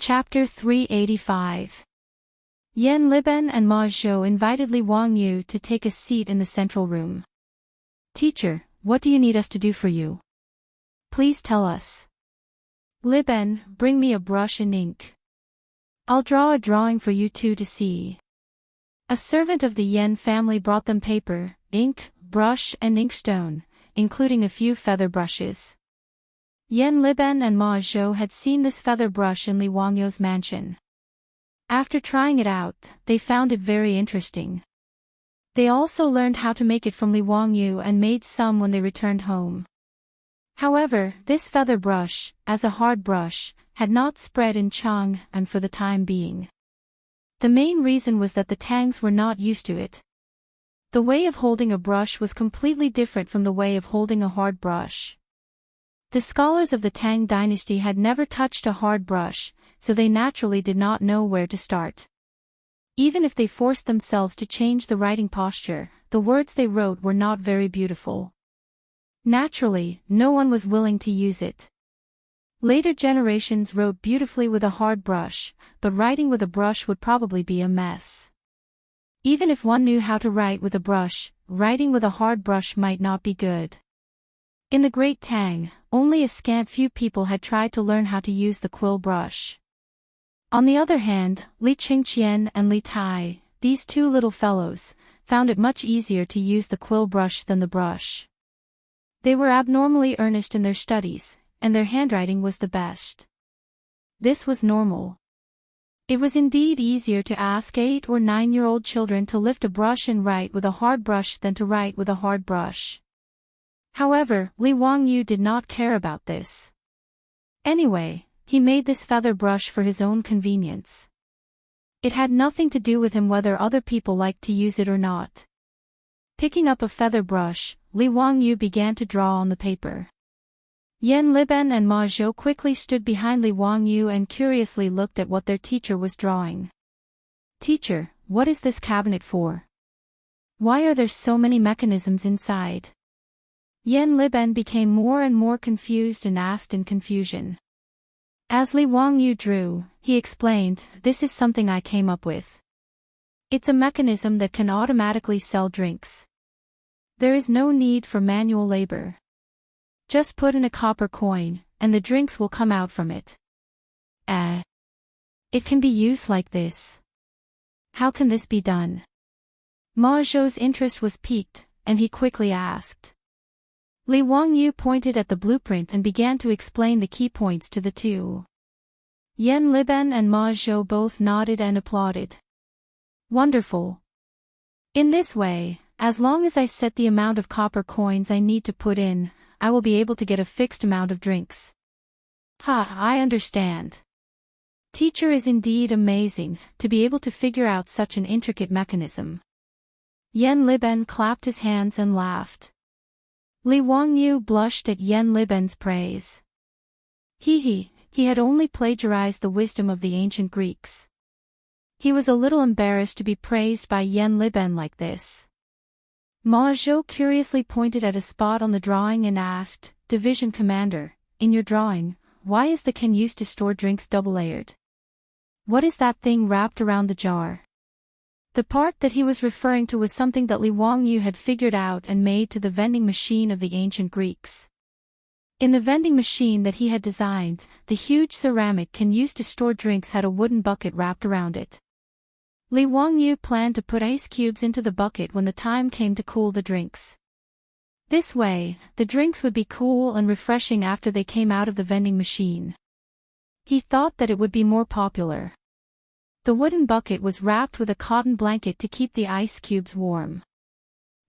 Chapter 385. Yan Liben and Ma Zhou invited Li Wangyu to take a seat in the central room. "Teacher, what do you need us to do for you? Please tell us." "Liben, bring me a brush and ink. I'll draw a drawing for you two to see." A servant of the Yan family brought them paper, ink, brush and inkstone, including a few feather brushes. Yan Liben and Ma Zhou had seen this feather brush in Li Wangyu's mansion. After trying it out, they found it very interesting. They also learned how to make it from Li Wangyu and made some when they returned home. However, this feather brush, as a hard brush, had not spread in Chang'an for the time being. The main reason was that the Tangs were not used to it. The way of holding a brush was completely different from the way of holding a hard brush. The scholars of the Tang dynasty had never touched a hard brush, so they naturally did not know where to start. Even if they forced themselves to change the writing posture, the words they wrote were not very beautiful. Naturally, no one was willing to use it. Later generations wrote beautifully with a hard brush, but writing with a brush would probably be a mess. Even if one knew how to write with a brush, writing with a hard brush might not be good. In the Great Tang, only a scant few people had tried to learn how to use the quill brush. On the other hand, Li Qingqian and Li Tai, these two little fellows, found it much easier to use the quill brush than the brush. They were abnormally earnest in their studies, and their handwriting was the best. This was normal. It was indeed easier to ask 8 or 9-year-old children to lift a brush and write with a hard brush than to write with a hard brush. However, Li Wangyu did not care about this. Anyway, he made this feather brush for his own convenience. It had nothing to do with him whether other people liked to use it or not. Picking up a feather brush, Li Wangyu began to draw on the paper. Yan Liben and Ma Zhou quickly stood behind Li Wangyu and curiously looked at what their teacher was drawing. "Teacher, what is this cabinet for? Why are there so many mechanisms inside?" Yan Liben became more and more confused and asked in confusion. As Li Wangyu drew, he explained, "This is something I came up with. It's a mechanism that can automatically sell drinks. There is no need for manual labor. Just put in a copper coin, and the drinks will come out from it." It can be used like this. How can this be done?" Ma Zhou's interest was piqued, and he quickly asked. Li Wangyu pointed at the blueprint and began to explain the key points to the two. Yan Liben and Ma Zhou both nodded and applauded. "Wonderful. In this way, as long as I set the amount of copper coins I need to put in, I will be able to get a fixed amount of drinks." I understand. Teacher is indeed amazing, to be able to figure out such an intricate mechanism. Yan Liben clapped his hands and laughed. Li Wangyu blushed at Yan Liben's praise. He had only plagiarized the wisdom of the ancient Greeks. He was a little embarrassed to be praised by Yan Liben like this. Ma Zhou curiously pointed at a spot on the drawing and asked, "Division Commander, in your drawing, why is the can used to store drinks double-layered? What is that thing wrapped around the jar?" The part that he was referring to was something that Li Wangyu had figured out and made to the vending machine of the ancient Greeks. In the vending machine that he had designed, the huge ceramic can used to store drinks had a wooden bucket wrapped around it. Li Wangyu planned to put ice cubes into the bucket when the time came to cool the drinks. This way, the drinks would be cool and refreshing after they came out of the vending machine. He thought that it would be more popular. The wooden bucket was wrapped with a cotton blanket to keep the ice cubes warm.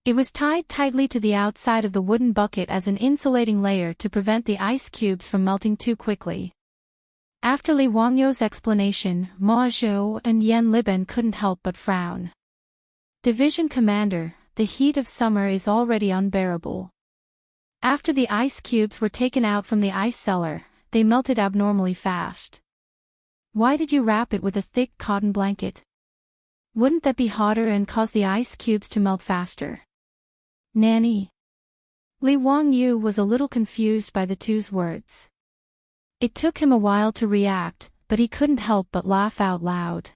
It was tied tightly to the outside of the wooden bucket as an insulating layer to prevent the ice cubes from melting too quickly. After Li Wangyu's explanation, Ma Zhou and Yan Liben couldn't help but frown. "Division Commander, the heat of summer is already unbearable. After the ice cubes were taken out from the ice cellar, they melted abnormally fast. Why did you wrap it with a thick cotton blanket? Wouldn't that be hotter and cause the ice cubes to melt faster?" "Nanny." Li Wangyu was a little confused by the two's words. It took him a while to react, but he couldn't help but laugh out loud.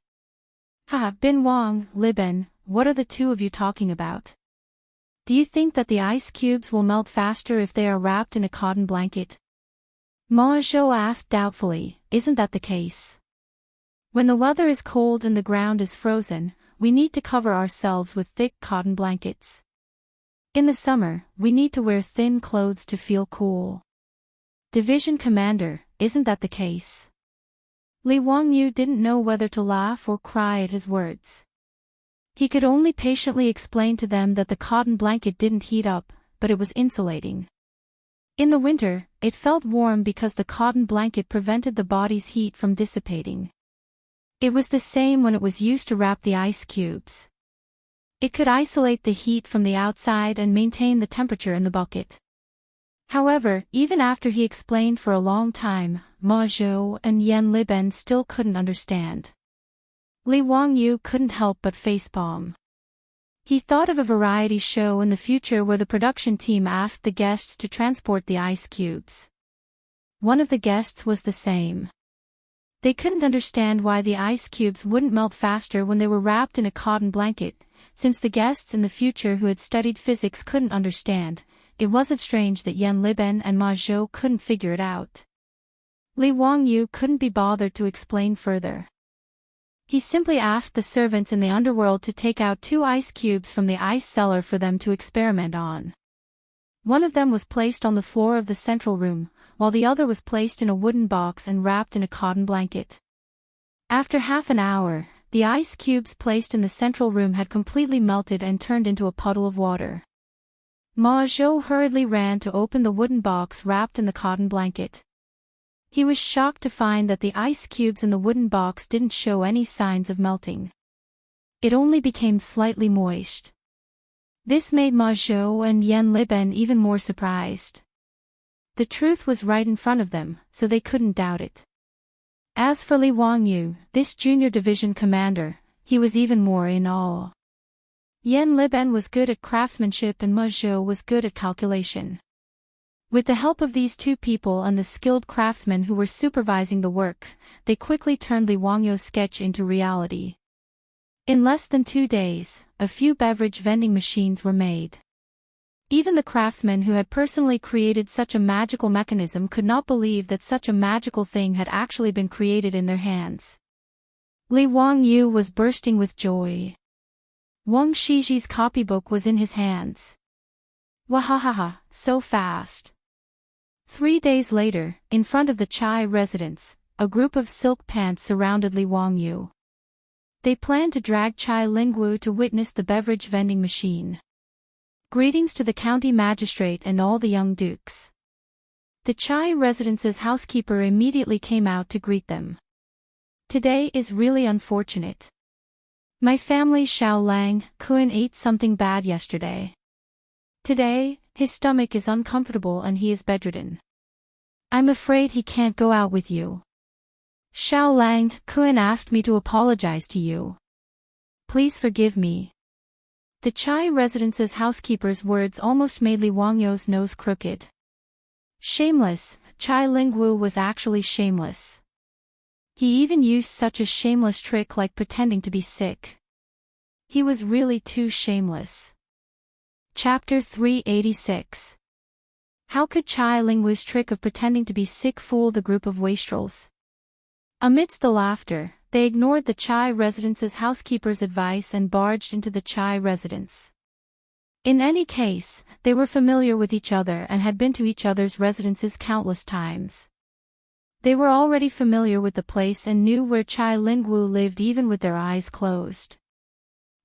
"Ha, Bin Wang, Liben, what are the two of you talking about? Do you think that the ice cubes will melt faster if they are wrapped in a cotton blanket?" Ma Zhou asked doubtfully, "Isn't that the case? When the weather is cold and the ground is frozen, we need to cover ourselves with thick cotton blankets. In the summer, we need to wear thin clothes to feel cool. Division Commander, isn't that the case?" Li Wangyu didn't know whether to laugh or cry at his words. He could only patiently explain to them that the cotton blanket didn't heat up, but it was insulating. In the winter, it felt warm because the cotton blanket prevented the body's heat from dissipating. It was the same when it was used to wrap the ice cubes. It could isolate the heat from the outside and maintain the temperature in the bucket. However, even after he explained for a long time, Ma Zhou and Yan Liben still couldn't understand. Li Wangyu couldn't help but facepalm. He thought of a variety show in the future where the production team asked the guests to transport the ice cubes. One of the guests was the same. They couldn't understand why the ice cubes wouldn't melt faster when they were wrapped in a cotton blanket. Since the guests in the future who had studied physics couldn't understand, it wasn't strange that Yan Liben and Ma Zhou couldn't figure it out. Li Wangyu couldn't be bothered to explain further. He simply asked the servants in the underworld to take out 2 ice cubes from the ice cellar for them to experiment on. One of them was placed on the floor of the central room, while the other was placed in a wooden box and wrapped in a cotton blanket. After half an hour, the ice cubes placed in the central room had completely melted and turned into a puddle of water. Ma Zhou hurriedly ran to open the wooden box wrapped in the cotton blanket. He was shocked to find that the ice cubes in the wooden box didn't show any signs of melting. It only became slightly moist. This made Ma Zhou and Yan Liben even more surprised. The truth was right in front of them, so they couldn't doubt it. As for Li Wangyu, this junior division commander, he was even more in awe. Yan Liben was good at craftsmanship and Ma Zhou was good at calculation. With the help of these two people and the skilled craftsmen who were supervising the work, they quickly turned Li Wangyu's sketch into reality. In less than 2 days, a few beverage vending machines were made. Even the craftsmen who had personally created such a magical mechanism could not believe that such a magical thing had actually been created in their hands. Li Wangyu was bursting with joy. Wang Shiji's copybook was in his hands. Wahahaha, so fast. 3 days later, in front of the Chai residence, a group of silk pants surrounded Li Wangyu. They planned to drag Chai Lingwu to witness the beverage vending machine. Greetings to the county magistrate and all the young dukes. The Chai residence's housekeeper immediately came out to greet them. Today is really unfortunate. My family Xiao Lang Kun ate something bad yesterday. Today, his stomach is uncomfortable and he is bedridden. I'm afraid he can't go out with you. Xiao Lang Kun asked me to apologize to you. Please forgive me. The Chai residence's housekeeper's words almost made Li Wangyu's nose crooked. Shameless, Chai Lingwu was actually shameless. He even used such a shameless trick like pretending to be sick. He was really too shameless. Chapter 386. How could Chai Lingwu's trick of pretending to be sick fool the group of wastrels? Amidst the laughter, they ignored the Chai residence's housekeeper's advice and barged into the Chai residence. In any case, they were familiar with each other and had been to each other's residences countless times. They were already familiar with the place and knew where Chai Lingwu lived even with their eyes closed.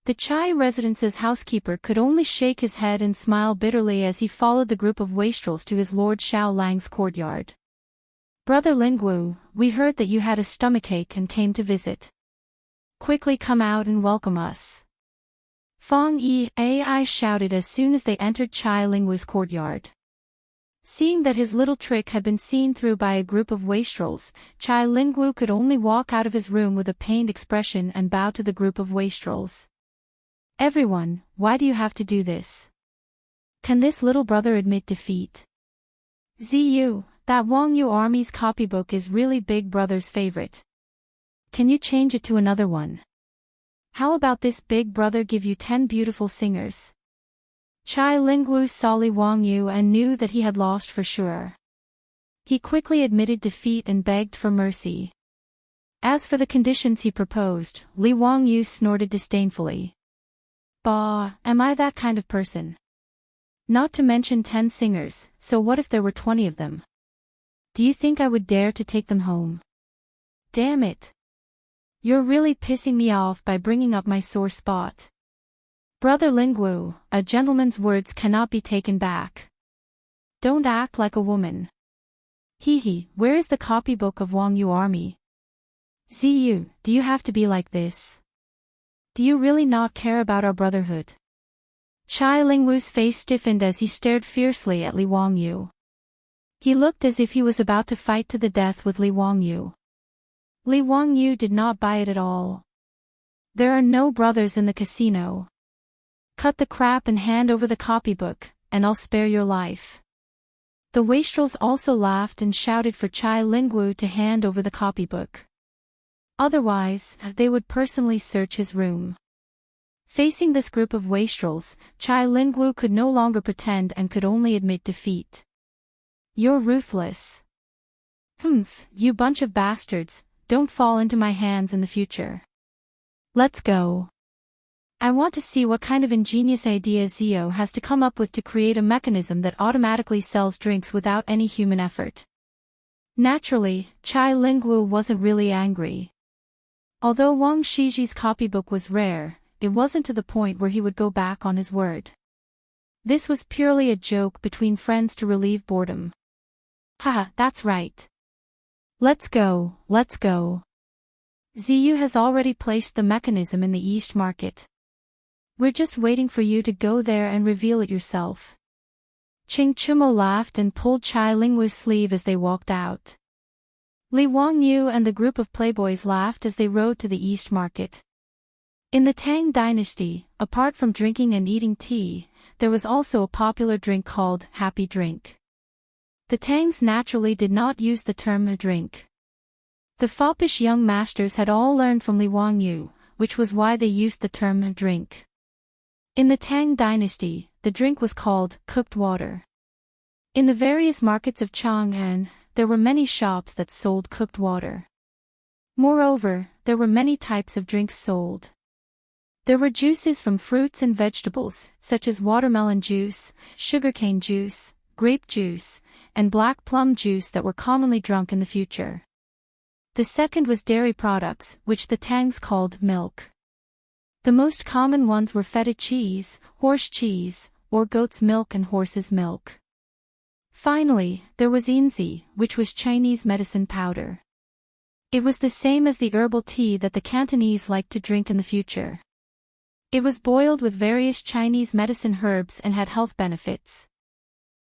The Chai residence's housekeeper could only shake his head and smile bitterly as he followed the group of wastrels to his lord Xiao Lang's courtyard. Brother Lingwu, we heard that you had a stomachache and came to visit. Quickly come out and welcome us. Fong Yi Ai shouted as soon as they entered Chai Lingwu's courtyard. Seeing that his little trick had been seen through by a group of wastrels, Chai Lingwu could only walk out of his room with a pained expression and bow to the group of wastrels. Everyone, why do you have to do this? Can this little brother admit defeat? Ziyu, that Wangyu army's copybook is really Big Brother's favorite. can you change it to another one? How about this big brother give you 10 beautiful singers? Chai Lingwu saw Li Wangyu and knew that he had lost for sure. He quickly admitted defeat and begged for mercy. As for the conditions he proposed, Li Wangyu snorted disdainfully. Bah, am I that kind of person? Not to mention 10 singers, so what if there were 20 of them? Do you think I would dare to take them home? Damn it. You're really pissing me off by bringing up my sore spot. Brother Lingwu, a gentleman's words cannot be taken back. Don't act like a woman. Hee, where is the copybook of Wangyu army? Ziyu, do you have to be like this? Do you really not care about our brotherhood? Chai Lingwu's face stiffened as he stared fiercely at Li Wangyu. He looked as if he was about to fight to the death with Li Wangyu. Li Wangyu did not buy it at all. There are no brothers in the casino. Cut the crap and hand over the copybook, and I'll spare your life. The wastrels also laughed and shouted for Chai Lingwu to hand over the copybook. Otherwise, they would personally search his room. Facing this group of wastrels, Chai Lingwu could no longer pretend and could only admit defeat. You're ruthless. Humph, you bunch of bastards, don't fall into my hands in the future. Let's go. I want to see what kind of ingenious idea Zio has to come up with to create a mechanism that automatically sells drinks without any human effort. Naturally, Chai Lingwu wasn't really angry. Although Wang Shiji's copybook was rare, it wasn't to the point where he would go back on his word. This was purely a joke between friends to relieve boredom. Haha, that's right. Let's go, let's go. Ziyu has already placed the mechanism in the East Market. We're just waiting for you to go there and reveal it yourself. Ching Chumo laughed and pulled Chai Lingwu's sleeve as they walked out. Li Wangyu and the group of playboys laughed as they rode to the East Market. In the Tang dynasty, apart from drinking and eating tea, there was also a popular drink called Happy Drink. The Tangs naturally did not use the term drink. The foppish young masters had all learned from Li Wangyu, which was why they used the term drink. In the Tang dynasty, the drink was called cooked water. In the various markets of Chang'an, there were many shops that sold cooked water. Moreover, there were many types of drinks sold. There were juices from fruits and vegetables, such as watermelon juice, sugarcane juice, grape juice, and black plum juice that were commonly drunk in the future. The second was dairy products, which the Tangs called milk. The most common ones were feta cheese, horse cheese, or goat's milk and horse's milk. Finally, there was yinzi, which was Chinese medicine powder. It was the same as the herbal tea that the Cantonese liked to drink in the future. It was boiled with various Chinese medicine herbs and had health benefits.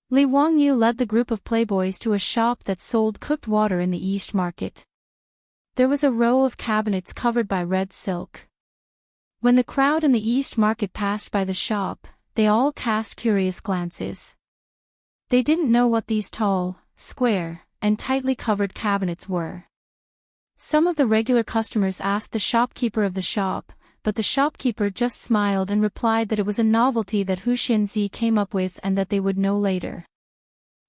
Li Wangyu led the group of playboys to a shop that sold cooked water in the East Market. There was a row of cabinets covered by red silk. When the crowd in the East Market passed by the shop, they all cast curious glances. They didn't know what these tall, square, and tightly covered cabinets were. Some of the regular customers asked the shopkeeper of the shop, but the shopkeeper just smiled and replied that it was a novelty that Hu Xianzi came up with and that they would know later.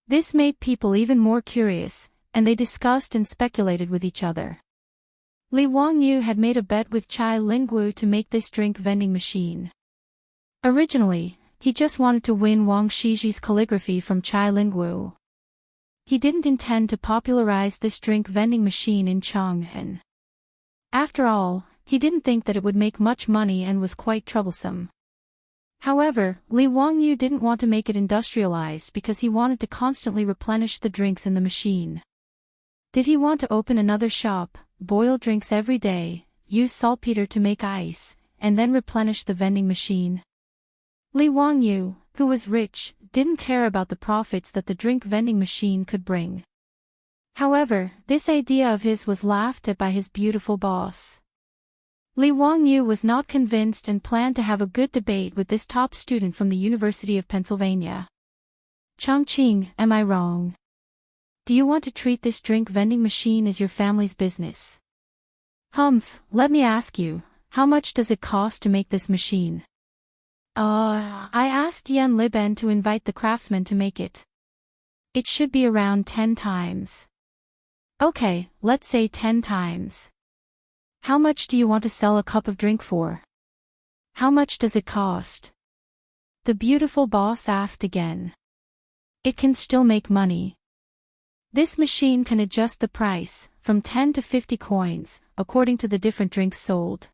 This made people even more curious, and they discussed and speculated with each other. Li Wangyu had made a bet with Chai Lingwu to make this drink vending machine. Originally, he just wanted to win Wang Shiji's calligraphy from Chai Lingwu. He didn't intend to popularize this drink vending machine in Chang'an. After all, he didn't think that it would make much money and was quite troublesome. However, Li Wangyu didn't want to make it industrialized because he wanted to constantly replenish the drinks in the machine. Did he want to open another shop, boil drinks every day, use saltpeter to make ice, and then replenish the vending machine? Li Wangyu, who was rich, didn't care about the profits that the drink vending machine could bring. However, this idea of his was laughed at by his beautiful boss. Li Wangyu was not convinced and planned to have a good debate with this top student from the University of Pennsylvania. Chongqing, am I wrong? Do you want to treat this drink vending machine as your family's business? Humph, let me ask you, how much does it cost to make this machine? I asked Yen Liben to invite the craftsman to make it. It should be around 10 times. Okay, let's say 10 times. How much do you want to sell a cup of drink for? How much does it cost? The beautiful boss asked again. It can still make money. This machine can adjust the price, from 10 to 50 coins, according to the different drinks sold.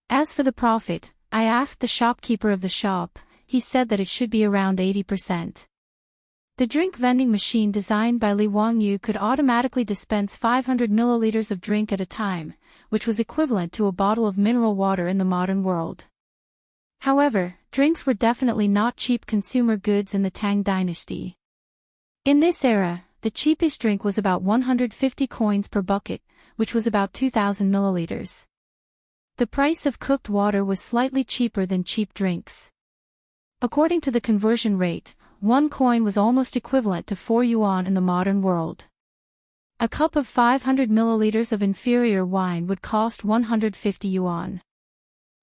As for the profit, I asked the shopkeeper of the shop. He said that it should be around 80%. The drink vending machine designed by Li Wangyu could automatically dispense 500 milliliters of drink at a time, which was equivalent to a bottle of mineral water in the modern world. However, drinks were definitely not cheap consumer goods in the Tang dynasty. In this era, the cheapest drink was about 150 coins per bucket, which was about 2,000 milliliters. The price of cooked water was slightly cheaper than cheap drinks. According to the conversion rate, 1 coin was almost equivalent to 4 yuan in the modern world. A cup of 500 milliliters of inferior wine would cost 150 yuan.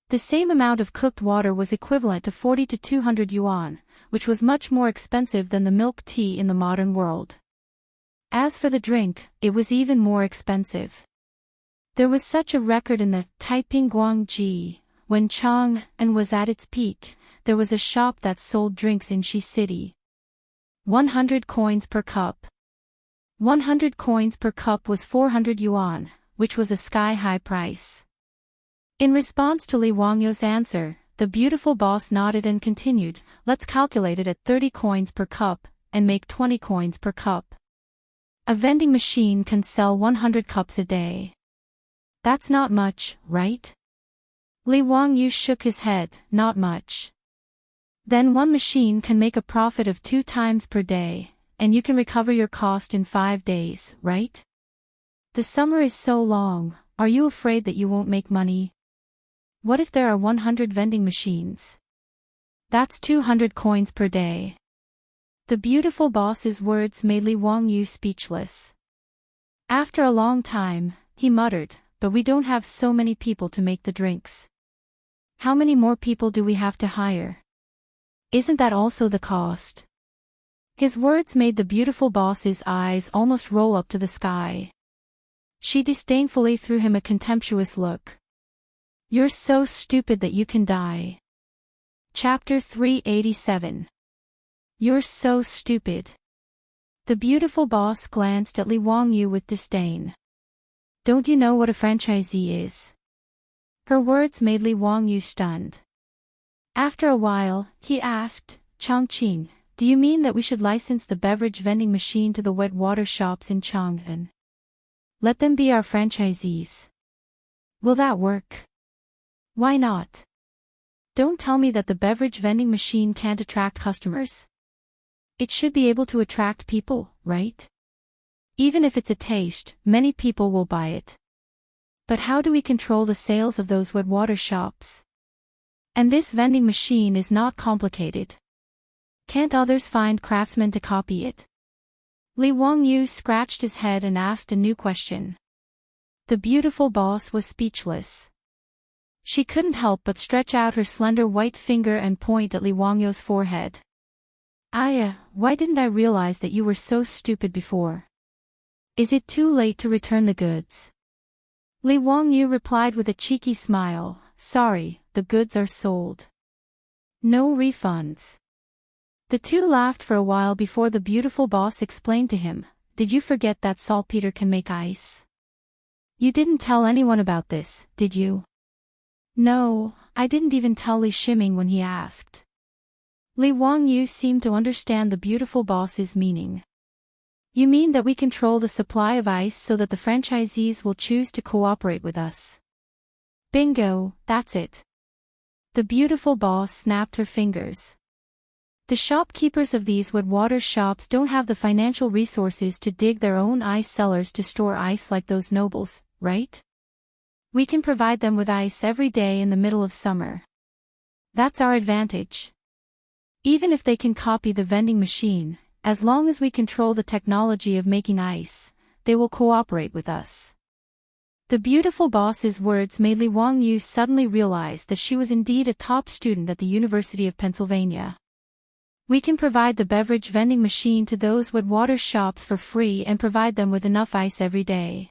The same amount of cooked water was equivalent to 40 to 200 yuan, which was much more expensive than the milk tea in the modern world. As for the drink, it was even more expensive. There was such a record in the Taiping Guangji. When Chang'an was at its peak, there was a shop that sold drinks in Shi City. 100 coins per cup. 100 coins per cup was 400 yuan, which was a sky-high price. In response to Li Wangyu's answer, the beautiful boss nodded and continued, let's calculate it at 30 coins per cup, and make 20 coins per cup. A vending machine can sell 100 cups a day. That's not much, right? Li Wangyu shook his head, not much. Then one machine can make a profit of 2 times per day, and you can recover your cost in 5 days, right? The summer is so long, are you afraid that you won't make money? What if there are 100 vending machines? That's 200 coins per day. The beautiful boss's words made Li Wangyu speechless. After a long time, he muttered, but we don't have so many people to make the drinks. How many more people do we have to hire? Isn't that also the cost? His words made the beautiful boss's eyes almost roll up to the sky. She disdainfully threw him a contemptuous look. You're so stupid that you can die. Chapter 387. You're so stupid. The beautiful boss glanced at Li Wangyu with disdain. Don't you know what a franchisee is? Her words made Li Wangyu stunned. After a while, he asked, Changqing, do you mean that we should license the beverage vending machine to the wet water shops in Chang'an? Let them be our franchisees. Will that work? Why not? Don't tell me that the beverage vending machine can't attract customers. It should be able to attract people, right? Even if it's a taste, many people will buy it. But how do we control the sales of those wet water shops? And this vending machine is not complicated. Can't others find craftsmen to copy it? Li Wangyu scratched his head and asked a new question. The beautiful boss was speechless. She couldn't help but stretch out her slender white finger and point at Li Wangyu's forehead. Why didn't I realize that you were so stupid before? Is it too late to return the goods? Li Wangyu replied with a cheeky smile, sorry, the goods are sold. No refunds. The two laughed for a while before the beautiful boss explained to him, did you forget that saltpeter can make ice? You didn't tell anyone about this, did you? No, I didn't even tell Li Shiming when he asked. Li Wangyu seemed to understand the beautiful boss's meaning. You mean that we control the supply of ice so that the franchisees will choose to cooperate with us? Bingo, that's it. The beautiful boss snapped her fingers. The shopkeepers of these wet water shops don't have the financial resources to dig their own ice cellars to store ice like those nobles, right? We can provide them with ice every day in the middle of summer. That's our advantage. Even if they can copy the vending machine, as long as we control the technology of making ice, they will cooperate with us. The beautiful boss's words made Li Wangyu suddenly realize that she was indeed a top student at the University of Pennsylvania. We can provide the beverage vending machine to those wet water shops for free and provide them with enough ice every day.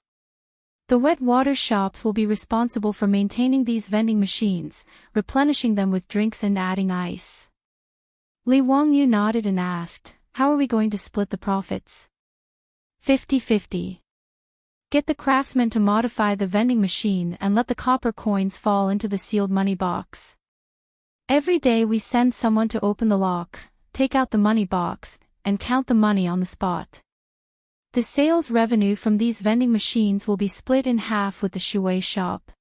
The wet water shops will be responsible for maintaining these vending machines, replenishing them with drinks and adding ice. Li Wangyu nodded and asked, "How are we going to split the profits?" 50-50. Get the craftsman to modify the vending machine and let the copper coins fall into the sealed money box. Every day we send someone to open the lock, take out the money box, and count the money on the spot. The sales revenue from these vending machines will be split in half with the Shui shop.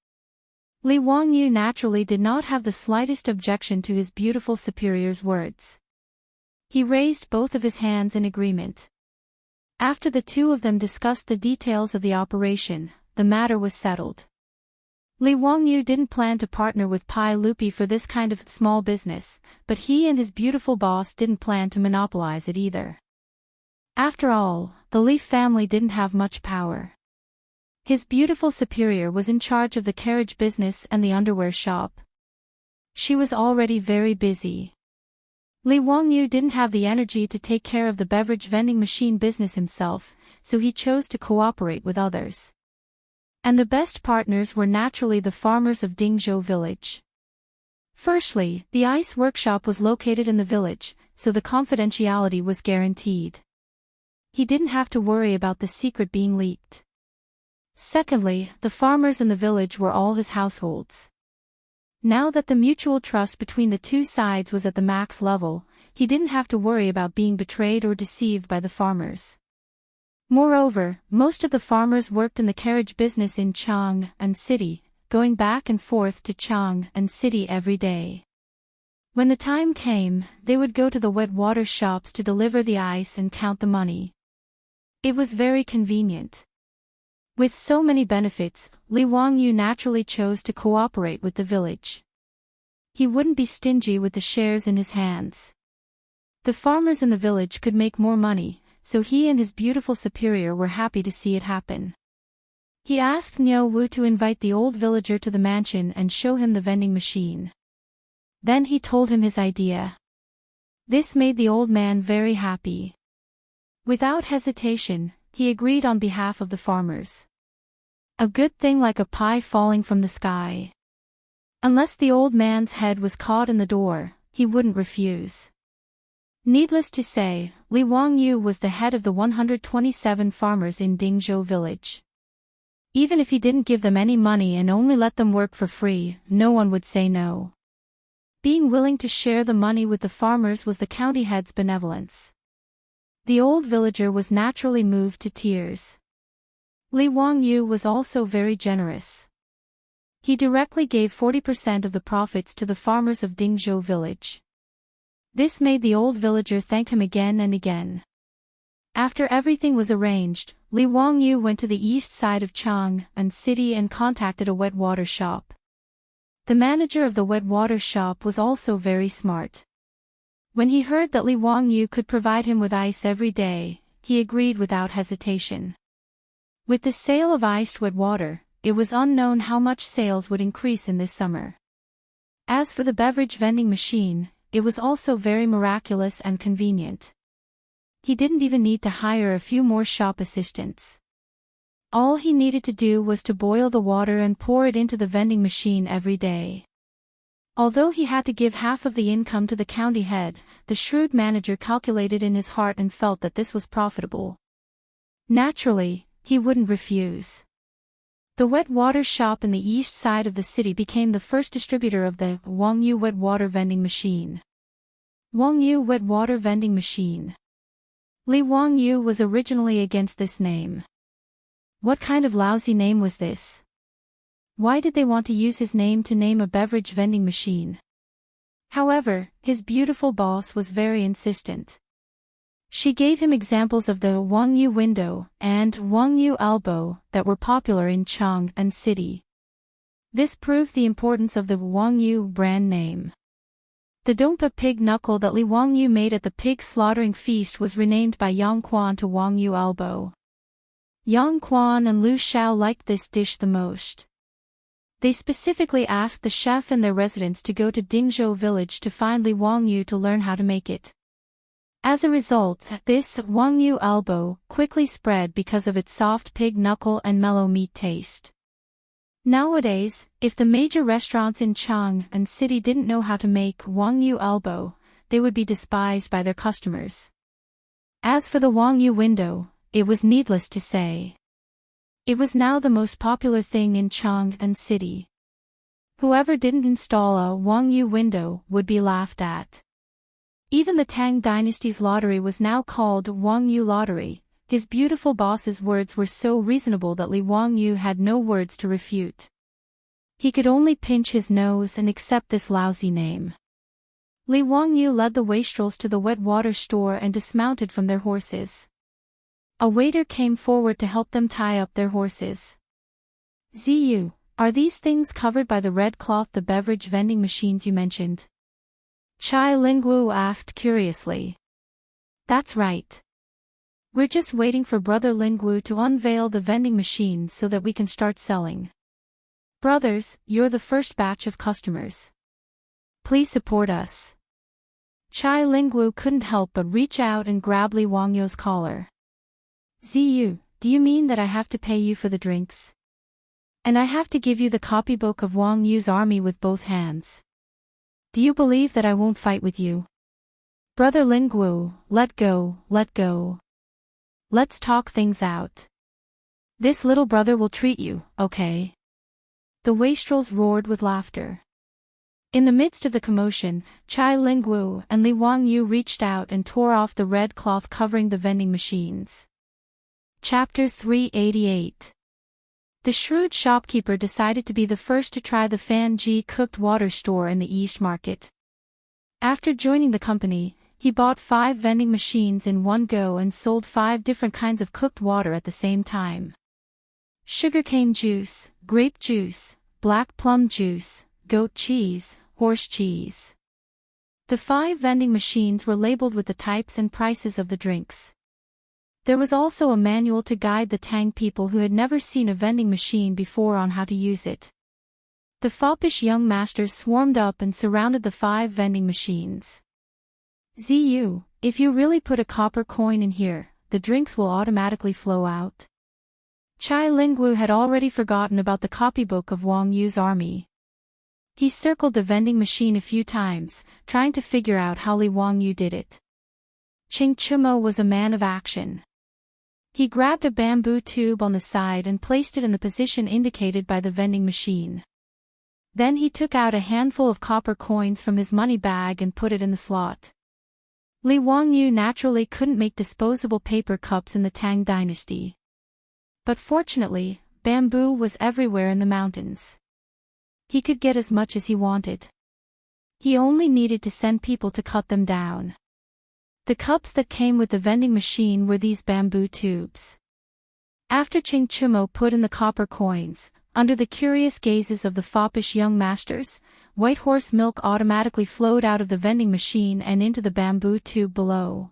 Li Wangyu naturally did not have the slightest objection to his beautiful superior's words. He raised both of his hands in agreement. After the two of them discussed the details of the operation, the matter was settled. Li Wangyu didn't plan to partner with Pai Lupi for this kind of small business, but he and his beautiful boss didn't plan to monopolize it either. After all, the Li family didn't have much power. His beautiful superior was in charge of the carriage business and the underwear shop. She was already very busy. Li Wangyu didn't have the energy to take care of the beverage vending machine business himself, so he chose to cooperate with others. And the best partners were naturally the farmers of Dingzhou village. Firstly, the ice workshop was located in the village, so the confidentiality was guaranteed. He didn't have to worry about the secret being leaked. Secondly, the farmers in the village were all his households. Now that the mutual trust between the two sides was at the max level, he didn't have to worry about being betrayed or deceived by the farmers. Moreover, most of the farmers worked in the carriage business in Chang'an City, going back and forth to Chang'an City every day. When the time came, they would go to the wet water shops to deliver the ice and count the money. It was very convenient. With so many benefits, Li Wangyu naturally chose to cooperate with the village. He wouldn't be stingy with the shares in his hands. The farmers in the village could make more money, so he and his beautiful superior were happy to see it happen. He asked Niu Wu to invite the old villager to the mansion and show him the vending machine. Then he told him his idea. This made the old man very happy. Without hesitation, he agreed on behalf of the farmers. A good thing like a pie falling from the sky. Unless the old man's head was caught in the door, he wouldn't refuse. Needless to say, Li Wangyu was the head of the 127 farmers in Dingzhou village. Even if he didn't give them any money and only let them work for free, no one would say no. Being willing to share the money with the farmers was the county head's benevolence. The old villager was naturally moved to tears. Li Wangyu was also very generous. He directly gave 40% of the profits to the farmers of Dingzhou village. This made the old villager thank him again and again. After everything was arranged, Li Wangyu went to the east side of Chang'an City and contacted a wet water shop. The manager of the wet water shop was also very smart. When he heard that Li Wangyu could provide him with ice every day, he agreed without hesitation. With the sale of iced wet water, it was unknown how much sales would increase in this summer. As for the beverage vending machine, it was also very miraculous and convenient. He didn't even need to hire a few more shop assistants. All he needed to do was to boil the water and pour it into the vending machine every day. Although he had to give half of the income to the county head, the shrewd manager calculated in his heart and felt that this was profitable. Naturally, he wouldn't refuse. The wet water shop in the east side of the city became the first distributor of the Wangyu wet water vending machine. Wangyu wet water vending machine. Li Wangyu was originally against this name. What kind of lousy name was this? Why did they want to use his name to name a beverage vending machine? However, his beautiful boss was very insistent. She gave him examples of the Wangyu window and Wangyu elbow that were popular in Chang'an City. This proved the importance of the Wangyu brand name. The Dompa pig knuckle that Li Wangyu made at the pig slaughtering feast was renamed by Yang Quan to Wangyu elbow. Yang Quan and Lu Xiao liked this dish the most. They specifically asked the chef and their residents to go to Dingzhou village to find Li Wangyu to learn how to make it. As a result, this Wangyu elbow quickly spread because of its soft pig knuckle and mellow meat taste. Nowadays, if the major restaurants in Chang'an city didn't know how to make Wangyu elbow, they would be despised by their customers. As for the Wangyu window, it was needless to say. It was now the most popular thing in Chang'an city. Whoever didn't install a Wangyu window would be laughed at. Even the Tang dynasty's lottery was now called Wangyu Lottery. His beautiful boss's words were so reasonable that Li Wangyu had no words to refute. He could only pinch his nose and accept this lousy name. Li Wangyu led the wastrels to the wet water store and dismounted from their horses. A waiter came forward to help them tie up their horses. Ziyu, are these things covered by the red cloth, the beverage vending machines you mentioned? Chai Lingwu asked curiously. That's right. We're just waiting for Brother Lingwu to unveil the vending machines so that we can start selling. Brothers, you're the first batch of customers. Please support us. Chai Lingwu couldn't help but reach out and grab Li Wangyu's collar. Ziyu, do you mean that I have to pay you for the drinks? And I have to give you the copybook of Wang Yu's army with both hands? Do you believe that I won't fight with you? Brother Lingwu, let go, let go. Let's talk things out. This little brother will treat you, okay? The wastrels roared with laughter. In the midst of the commotion, Chai Lingwu and Li Wangyu reached out and tore off the red cloth covering the vending machines. Chapter 388. The shrewd shopkeeper decided to be the first to try the Fan Ji cooked water store in the East Market. After joining the company, he bought 5 vending machines in one go and sold 5 different kinds of cooked water at the same time. Sugarcane juice, grape juice, black plum juice, goat cheese, horse cheese. The 5 vending machines were labeled with the types and prices of the drinks. There was also a manual to guide the Tang people who had never seen a vending machine before on how to use it. The foppish young masters swarmed up and surrounded the 5 vending machines. Ziyu, if you really put a copper coin in here, the drinks will automatically flow out. Chai Lingwu had already forgotten about the copybook of Wang Yu's army. He circled the vending machine a few times, trying to figure out how Li Wangyu did it. Chingchumo was a man of action. He grabbed a bamboo tube on the side and placed it in the position indicated by the vending machine. Then he took out a handful of copper coins from his money bag and put it in the slot. Li Wangyu naturally couldn't make disposable paper cups in the Tang dynasty. But fortunately, bamboo was everywhere in the mountains. He could get as much as he wanted. He only needed to send people to cut them down. The cups that came with the vending machine were these bamboo tubes. After Chingchumo put in the copper coins, under the curious gazes of the foppish young masters, white horse milk automatically flowed out of the vending machine and into the bamboo tube below.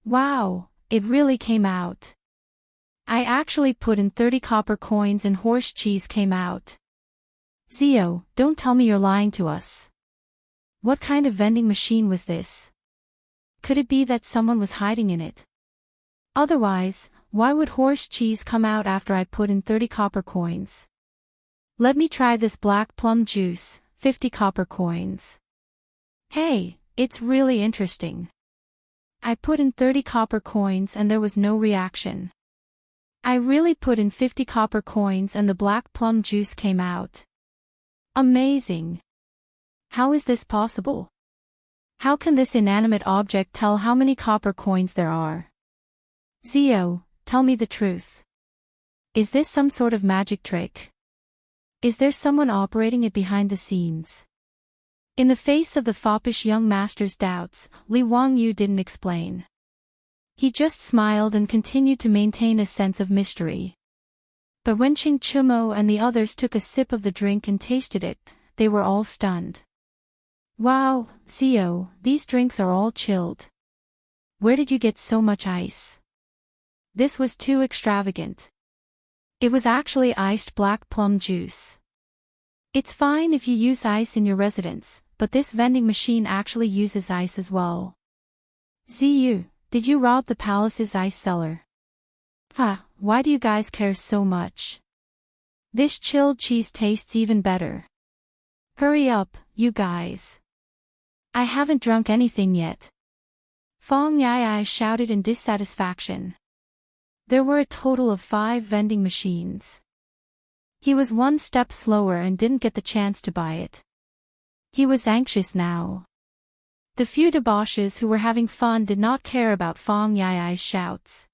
Wow, it really came out. I actually put in 30 copper coins and horse cheese came out. Zio, don't tell me you're lying to us. What kind of vending machine was this? Could it be that someone was hiding in it? Otherwise, why would horse cheese come out after I put in 30 copper coins? Let me try this black plum juice, 50 copper coins. Hey, it's really interesting. I put in 30 copper coins and there was no reaction. I really put in 50 copper coins and the black plum juice came out. Amazing. How is this possible? How can this inanimate object tell how many copper coins there are? Zio, tell me the truth. Is this some sort of magic trick? Is there someone operating it behind the scenes? In the face of the foppish young master's doubts, Li Wangyu didn't explain. He just smiled and continued to maintain a sense of mystery. But when Chingchumo and the others took a sip of the drink and tasted it, they were all stunned. Wow, Zio, these drinks are all chilled. Where did you get so much ice? This was too extravagant. It was actually iced black plum juice. It's fine if you use ice in your residence, but this vending machine actually uses ice as well. Ziyu, did you rob the palace's ice cellar? Why do you guys care so much? This chilled cheese tastes even better. Hurry up, you guys. I haven't drunk anything yet. Fong Yai shouted in dissatisfaction. There were a total of 5 vending machines. He was one step slower and didn't get the chance to buy it. He was anxious now. The few debauches who were having fun did not care about Fong Yai's shouts.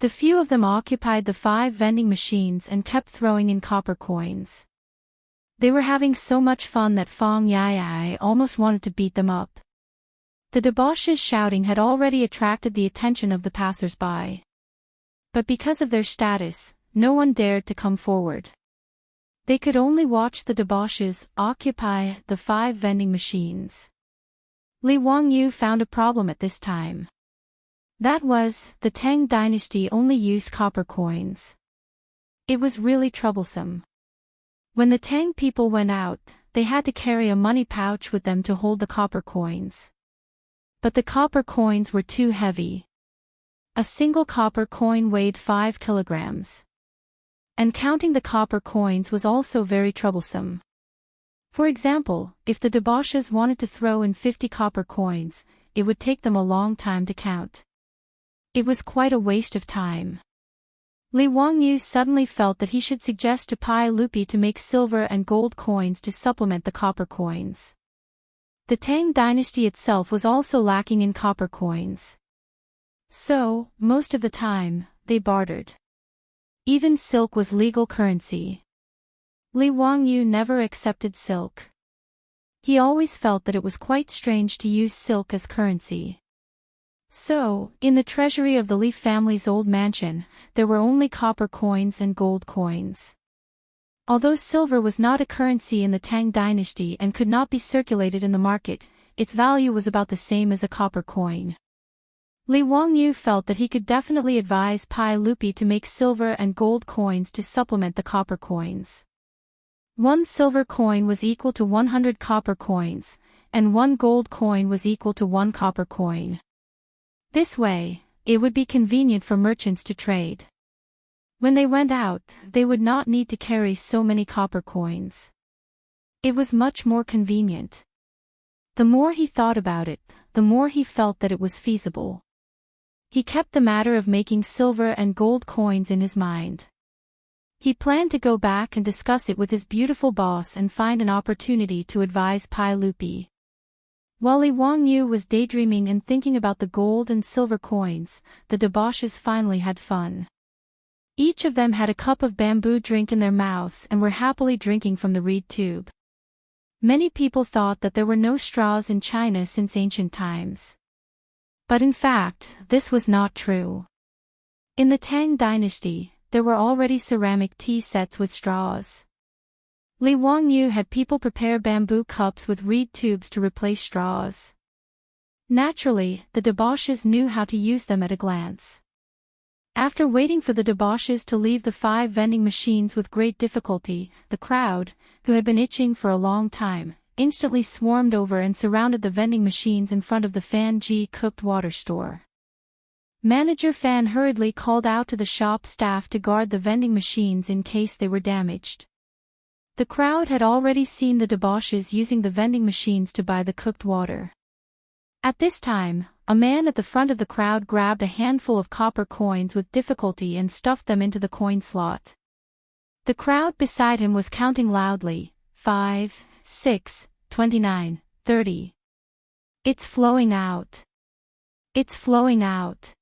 The few of them occupied the 5 vending machines and kept throwing in copper coins. They were having so much fun that Fong Yai almost wanted to beat them up. The debauches shouting had already attracted the attention of the passers-by. But because of their status, no one dared to come forward. They could only watch the debauches occupy the 5 vending machines. Li Wangyu found a problem at this time. That was, the Tang dynasty only used copper coins. It was really troublesome. When the Tang people went out, they had to carry a money pouch with them to hold the copper coins. But the copper coins were too heavy. A single copper coin weighed 5 kilograms. And counting the copper coins was also very troublesome. For example, if the debauches wanted to throw in 50 copper coins, it would take them a long time to count. It was quite a waste of time. Li Wangyu suddenly felt that he should suggest to Pai Lupi to make silver and gold coins to supplement the copper coins. The Tang dynasty itself was also lacking in copper coins. So, most of the time, they bartered. Even silk was legal currency. Li Wangyu never accepted silk. He always felt that it was quite strange to use silk as currency. So, in the treasury of the Li family's old mansion, there were only copper coins and gold coins. Although silver was not a currency in the Tang dynasty and could not be circulated in the market, its value was about the same as a copper coin. Li Wangyu felt that he could definitely advise Pai Lupi to make silver and gold coins to supplement the copper coins. 1 silver coin was equal to 100 copper coins, and 1 gold coin was equal to 1 copper coin. This way, it would be convenient for merchants to trade. When they went out, they would not need to carry so many copper coins. It was much more convenient. The more he thought about it, the more he felt that it was feasible. He kept the matter of making silver and gold coins in his mind. He planned to go back and discuss it with his beautiful boss and find an opportunity to advise Pai Lupi. While Li Wangyu was daydreaming and thinking about the gold and silver coins, the debauches finally had fun. Each of them had a cup of bamboo drink in their mouths and were happily drinking from the reed tube. Many people thought that there were no straws in China since ancient times. But in fact, this was not true. In the Tang dynasty, there were already ceramic tea sets with straws. Li Wangyu had people prepare bamboo cups with reed tubes to replace straws. Naturally, the debauches knew how to use them at a glance. After waiting for the debauches to leave the 5 vending machines with great difficulty, the crowd, who had been itching for a long time, instantly swarmed over and surrounded the vending machines in front of the Fan Ji cooked water store. Manager Fan hurriedly called out to the shop staff to guard the vending machines in case they were damaged. The crowd had already seen the debauches using the vending machines to buy the cooked water. At this time, a man at the front of the crowd grabbed a handful of copper coins with difficulty and stuffed them into the coin slot. The crowd beside him was counting loudly, 5, 6, 29, 30. It's flowing out. It's flowing out.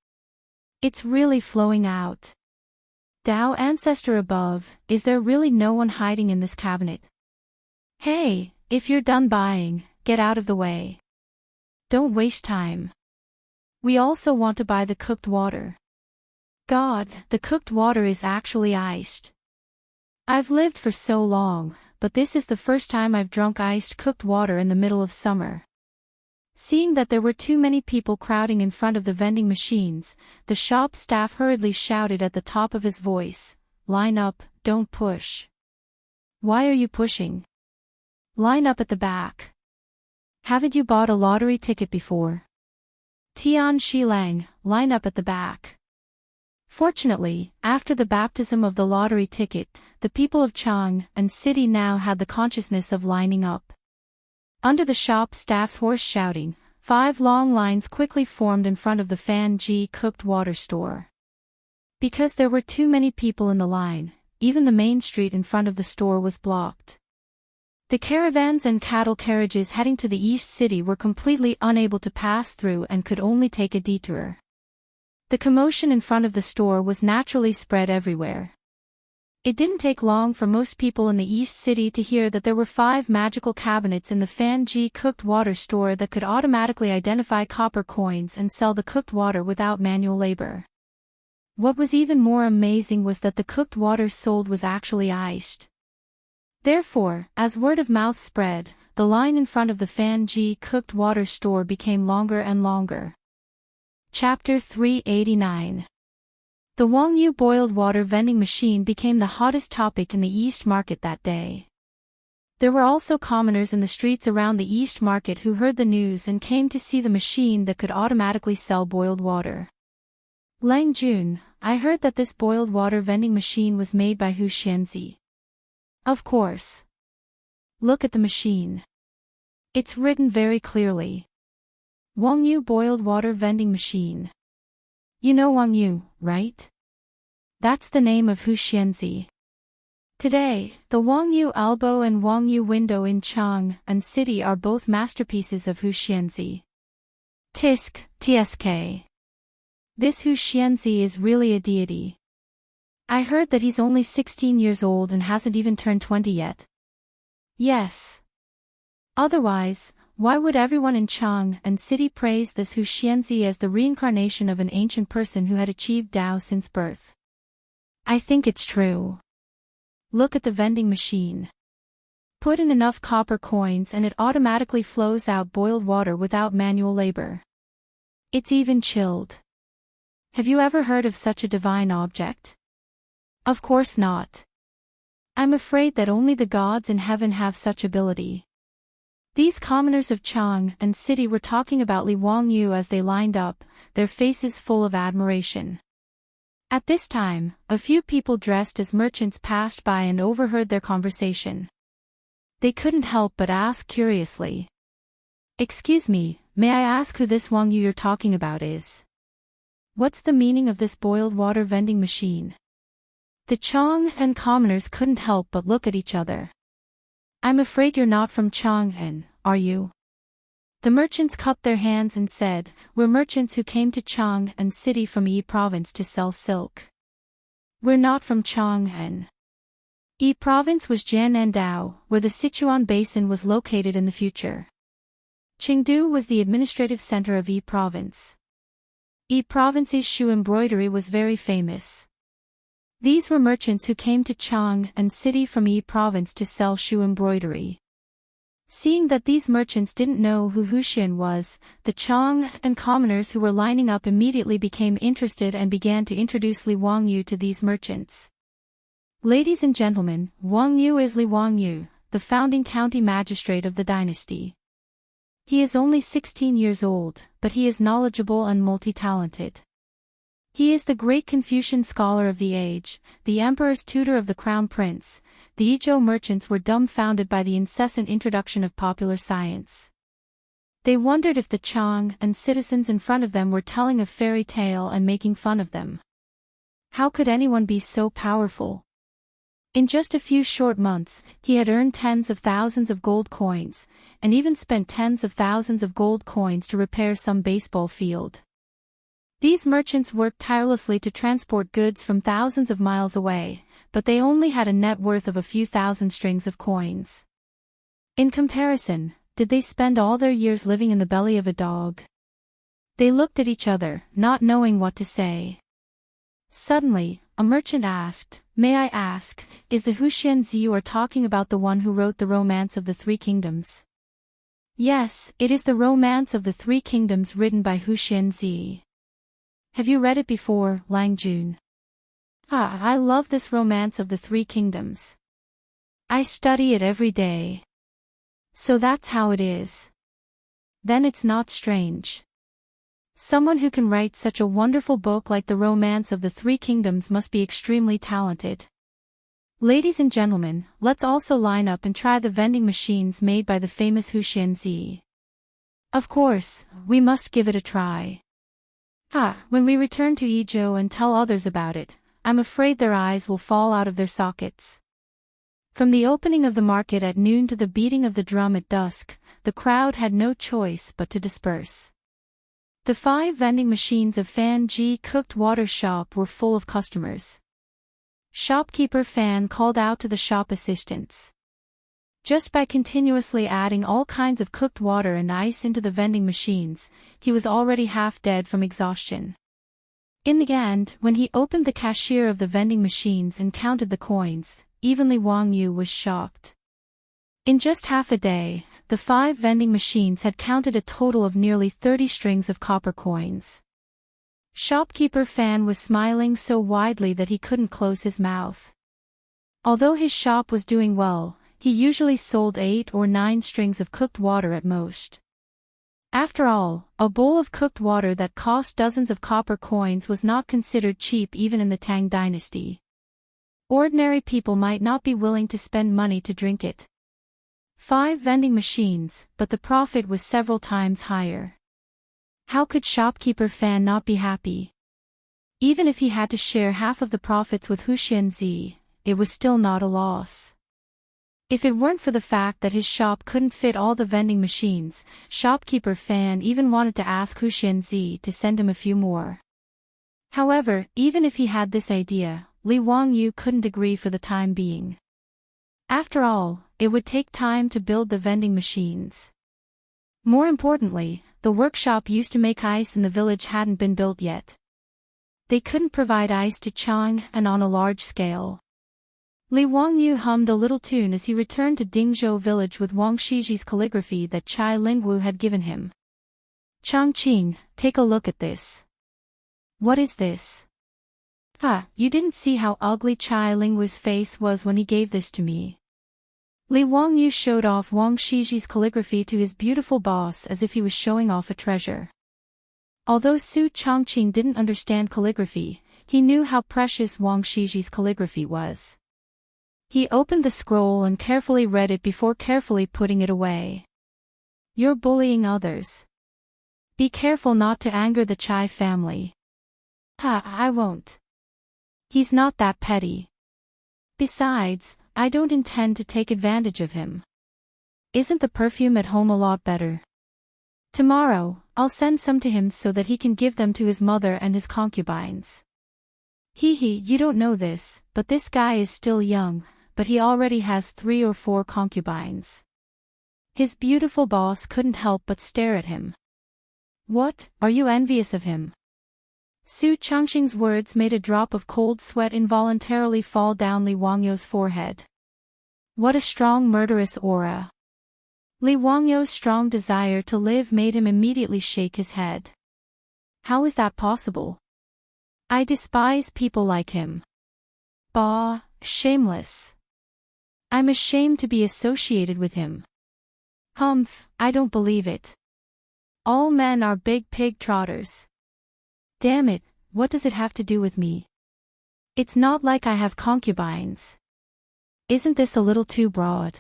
It's really flowing out. Tao ancestor above, is there really no one hiding in this cabinet? Hey, if you're done buying, get out of the way. Don't waste time. We also want to buy the cooked water. God, the cooked water is actually iced. I've lived for so long, but this is the first time I've drunk iced cooked water in the middle of summer. Seeing that there were too many people crowding in front of the vending machines, the shop staff hurriedly shouted at the top of his voice, "Line up, don't push." "Why are you pushing? Line up at the back. Haven't you bought a lottery ticket before? Tian Shilang, line up at the back." Fortunately, after the baptism of the lottery ticket, the people of Chang'an city now had the consciousness of lining up. Under the shop staff's hoarse shouting, 5 long lines quickly formed in front of the Fan Ji cooked water store. Because there were too many people in the line, even the main street in front of the store was blocked. The caravans and cattle carriages heading to the East City were completely unable to pass through and could only take a detour. The commotion in front of the store was naturally spread everywhere. It didn't take long for most people in the East City to hear that there were 5 magical cabinets in the Fan Ji cooked water store that could automatically identify copper coins and sell the cooked water without manual labor. What was even more amazing was that the cooked water sold was actually iced. Therefore, as word of mouth spread, the line in front of the Fan Ji cooked water store became longer and longer. Chapter 389. The Wangyu boiled water vending machine became the hottest topic in the East Market that day. There were also commoners in the streets around the East Market who heard the news and came to see the machine that could automatically sell boiled water. "Lang Jun, I heard that this boiled water vending machine was made by Hu Xianzi." "Of course. Look at the machine. It's written very clearly. Wangyu boiled water vending machine. You know Wangyu, right? That's the name of Hu Xianzi." Today, the Wangyu elbow and Wangyu window in Chang'an city are both masterpieces of Hu Xianzi. TSK. This Hu Xianzi is really a deity. I heard that he's only 16 years old and hasn't even turned 20 yet. Yes. Otherwise, why would everyone in Chang'an city praise this Hu Xianzi as the reincarnation of an ancient person who had achieved Tao since birth? I think it's true. Look at the vending machine. Put in enough copper coins and it automatically flows out boiled water without manual labor. It's even chilled. Have you ever heard of such a divine object? Of course not. I'm afraid that only the gods in heaven have such ability. These commoners of Chang'an city were talking about Li Wangyu as they lined up, their faces full of admiration. At this time, a few people dressed as merchants passed by and overheard their conversation. They couldn't help but ask curiously, "Excuse me, may I ask who this Wangyu you're talking about is? What's the meaning of this boiled water vending machine?" The Chang'an commoners couldn't help but look at each other. "I'm afraid you're not from Chang'an, are you?" The merchants cupped their hands and said, "We're merchants who came to Chang'an city from Yi province to sell silk." "We're not from Chang'an." Yi province was Jian'an, where the Sichuan basin was located in the future. Chengdu was the administrative center of Yi province. Yi province's shoe embroidery was very famous. These were merchants who came to Chang'an city from Yi province to sell shoe embroidery. Seeing that these merchants didn't know who Huxian was, the Chang'an commoners who were lining up immediately became interested and began to introduce Li Wangyu to these merchants. "Ladies and gentlemen, Wangyu is Li Wangyu, the founding county magistrate of the dynasty. He is only 16 years old, but he is knowledgeable and multi-talented. He is the great Confucian scholar of the age, the emperor's tutor of the crown prince." The Izhou merchants were dumbfounded by the incessant introduction of popular science. They wondered if the Chang'an citizens in front of them were telling a fairy tale and making fun of them. How could anyone be so powerful? In just a few short months, he had earned tens of thousands of gold coins, and even spent tens of thousands of gold coins to repair some baseball field. These merchants worked tirelessly to transport goods from thousands of miles away, but they only had a net worth of a few thousand strings of coins. In comparison, did they spend all their years living in the belly of a dog? They looked at each other, not knowing what to say. Suddenly, a merchant asked, "May I ask, is the Hu Xianzi you are talking about the one who wrote the Romance of the Three Kingdoms?" Yes, it is the Romance of the Three Kingdoms written by Hu Xianzi. Have you read it before, Lang Jun? I love this Romance of the Three Kingdoms. I study it every day. So that's how it is. Then it's not strange. Someone who can write such a wonderful book like the Romance of the Three Kingdoms must be extremely talented. Ladies and gentlemen, let's also line up and try the vending machines made by the famous Hu Xianzi. Of course, we must give it a try. When we return to Yizhou and tell others about it, I'm afraid their eyes will fall out of their sockets. From the opening of the market at noon to the beating of the drum at dusk, the crowd had no choice but to disperse. The 5 vending machines of Fan Ji cooked water shop were full of customers. Shopkeeper Fan called out to the shop assistants. Just by continuously adding all kinds of cooked water and ice into the vending machines, he was already half dead from exhaustion. In the end, when he opened the cashier of the vending machines and counted the coins, even Li Wangyu was shocked. In just half a day, the 5 vending machines had counted a total of nearly 30 strings of copper coins. Shopkeeper Fan was smiling so widely that he couldn't close his mouth. Although his shop was doing well, he usually sold 8 or 9 strings of cooked water at most. After all, a bowl of cooked water that cost dozens of copper coins was not considered cheap even in the Tang dynasty. Ordinary people might not be willing to spend money to drink it. 5 vending machines, but the profit was several times higher. How could shopkeeper Fan not be happy? Even if he had to share half of the profits with Hu Xianzi, it was still not a loss. If it weren't for the fact that his shop couldn't fit all the vending machines, shopkeeper Fan even wanted to ask Hu Xianzi to send him a few more. However, even if he had this idea, Li Wangyu couldn't agree for the time being. After all, it would take time to build the vending machines. More importantly, the workshop used to make ice in the village hadn't been built yet. They couldn't provide ice to Chang'an on a large scale. Li Wangyu hummed a little tune as he returned to Dingzhou village with Wang Shiji's calligraphy that Chai Lingwu had given him. Changqing, take a look at this. What is this? You didn't see how ugly Chai Lingwu's face was when he gave this to me. Li Wangyu showed off Wang Shiji's calligraphy to his beautiful boss as if he was showing off a treasure. Although Su Changqing didn't understand calligraphy, he knew how precious Wang Shiji's calligraphy was. He opened the scroll and carefully read it before carefully putting it away. You're bullying others. Be careful not to anger the Chai family. I won't. He's not that petty. Besides, I don't intend to take advantage of him. Isn't the perfume at home a lot better? Tomorrow, I'll send some to him so that he can give them to his mother and his concubines. You don't know this, but this guy is still young, but he already has 3 or 4 concubines. His beautiful boss couldn't help but stare at him. What, are you envious of him? Su Changqing's words made a drop of cold sweat involuntarily fall down Li Wangyu's forehead. What a strong murderous aura. Li Wangyu's strong desire to live made him immediately shake his head. How is that possible? I despise people like him. Bah, shameless. I'm ashamed to be associated with him. Humph, I don't believe it. All men are big pig trotters. Damn it, what does it have to do with me? It's not like I have concubines. Isn't this a little too broad?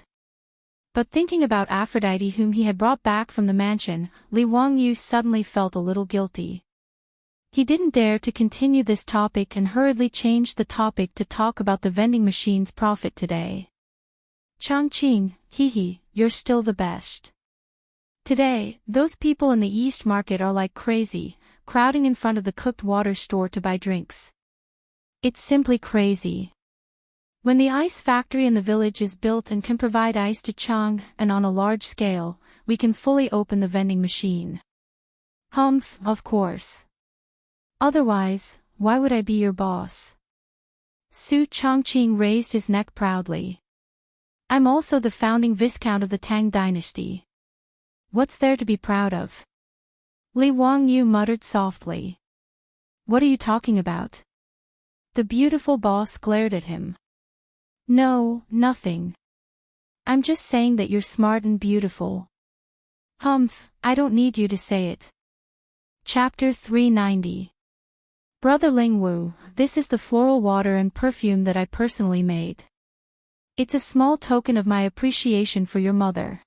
But thinking about Aphrodite whom he had brought back from the mansion, Li Wangyu suddenly felt a little guilty. He didn't dare to continue this topic and hurriedly changed the topic to talk about the vending machine's profit today. Changqing, you're still the best. Today, those people in the East Market are like crazy, crowding in front of the cooked water store to buy drinks. It's simply crazy. When the ice factory in the village is built and can provide ice to Chang'an on a large scale, we can fully open the vending machine. Humph, of course. Otherwise, why would I be your boss? Su Changqing raised his neck proudly. I'm also the founding Viscount of the Tang dynasty. What's there to be proud of? Li Wangyu muttered softly. What are you talking about? The beautiful boss glared at him. No, nothing. I'm just saying that you're smart and beautiful. Humph, I don't need you to say it. Chapter 390. Brother Lingwu, this is the floral water and perfume that I personally made. It's a small token of my appreciation for your mother.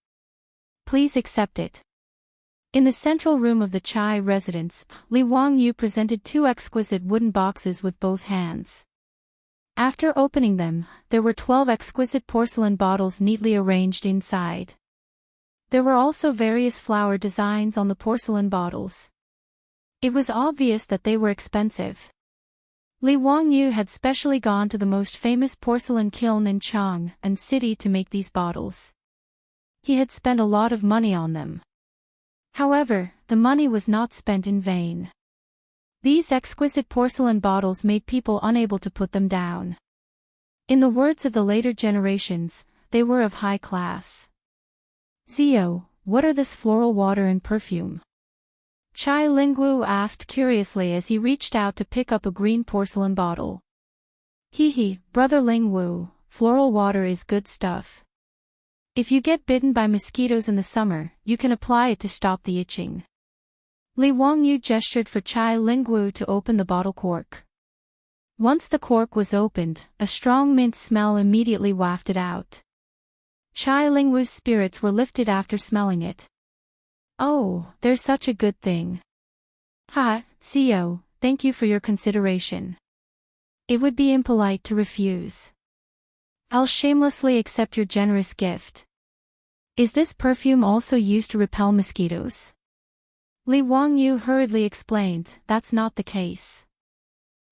Please accept it. In the central room of the Chai residence, Li Wangyu presented two exquisite wooden boxes with both hands. After opening them, there were 12 exquisite porcelain bottles neatly arranged inside. There were also various flower designs on the porcelain bottles. It was obvious that they were expensive. Li Wangyu had specially gone to the most famous porcelain kiln in Chang'an city to make these bottles. He had spent a lot of money on them. However, the money was not spent in vain. These exquisite porcelain bottles made people unable to put them down. In the words of the later generations, they were of high class. Zio, what are this floral water and perfume? Chai Lingwu asked curiously as he reached out to pick up a green porcelain bottle. Hee, Brother Lingwu, floral water is good stuff. If you get bitten by mosquitoes in the summer, you can apply it to stop the itching. Li Wangyu gestured for Chai Lingwu to open the bottle cork. Once the cork was opened, a strong mint smell immediately wafted out. Chai Lingwu's spirits were lifted after smelling it. Oh, there's such a good thing. Ha, Zio, thank you for your consideration. It would be impolite to refuse. I'll shamelessly accept your generous gift. Is this perfume also used to repel mosquitoes? Li Wangyu hurriedly explained, that's not the case.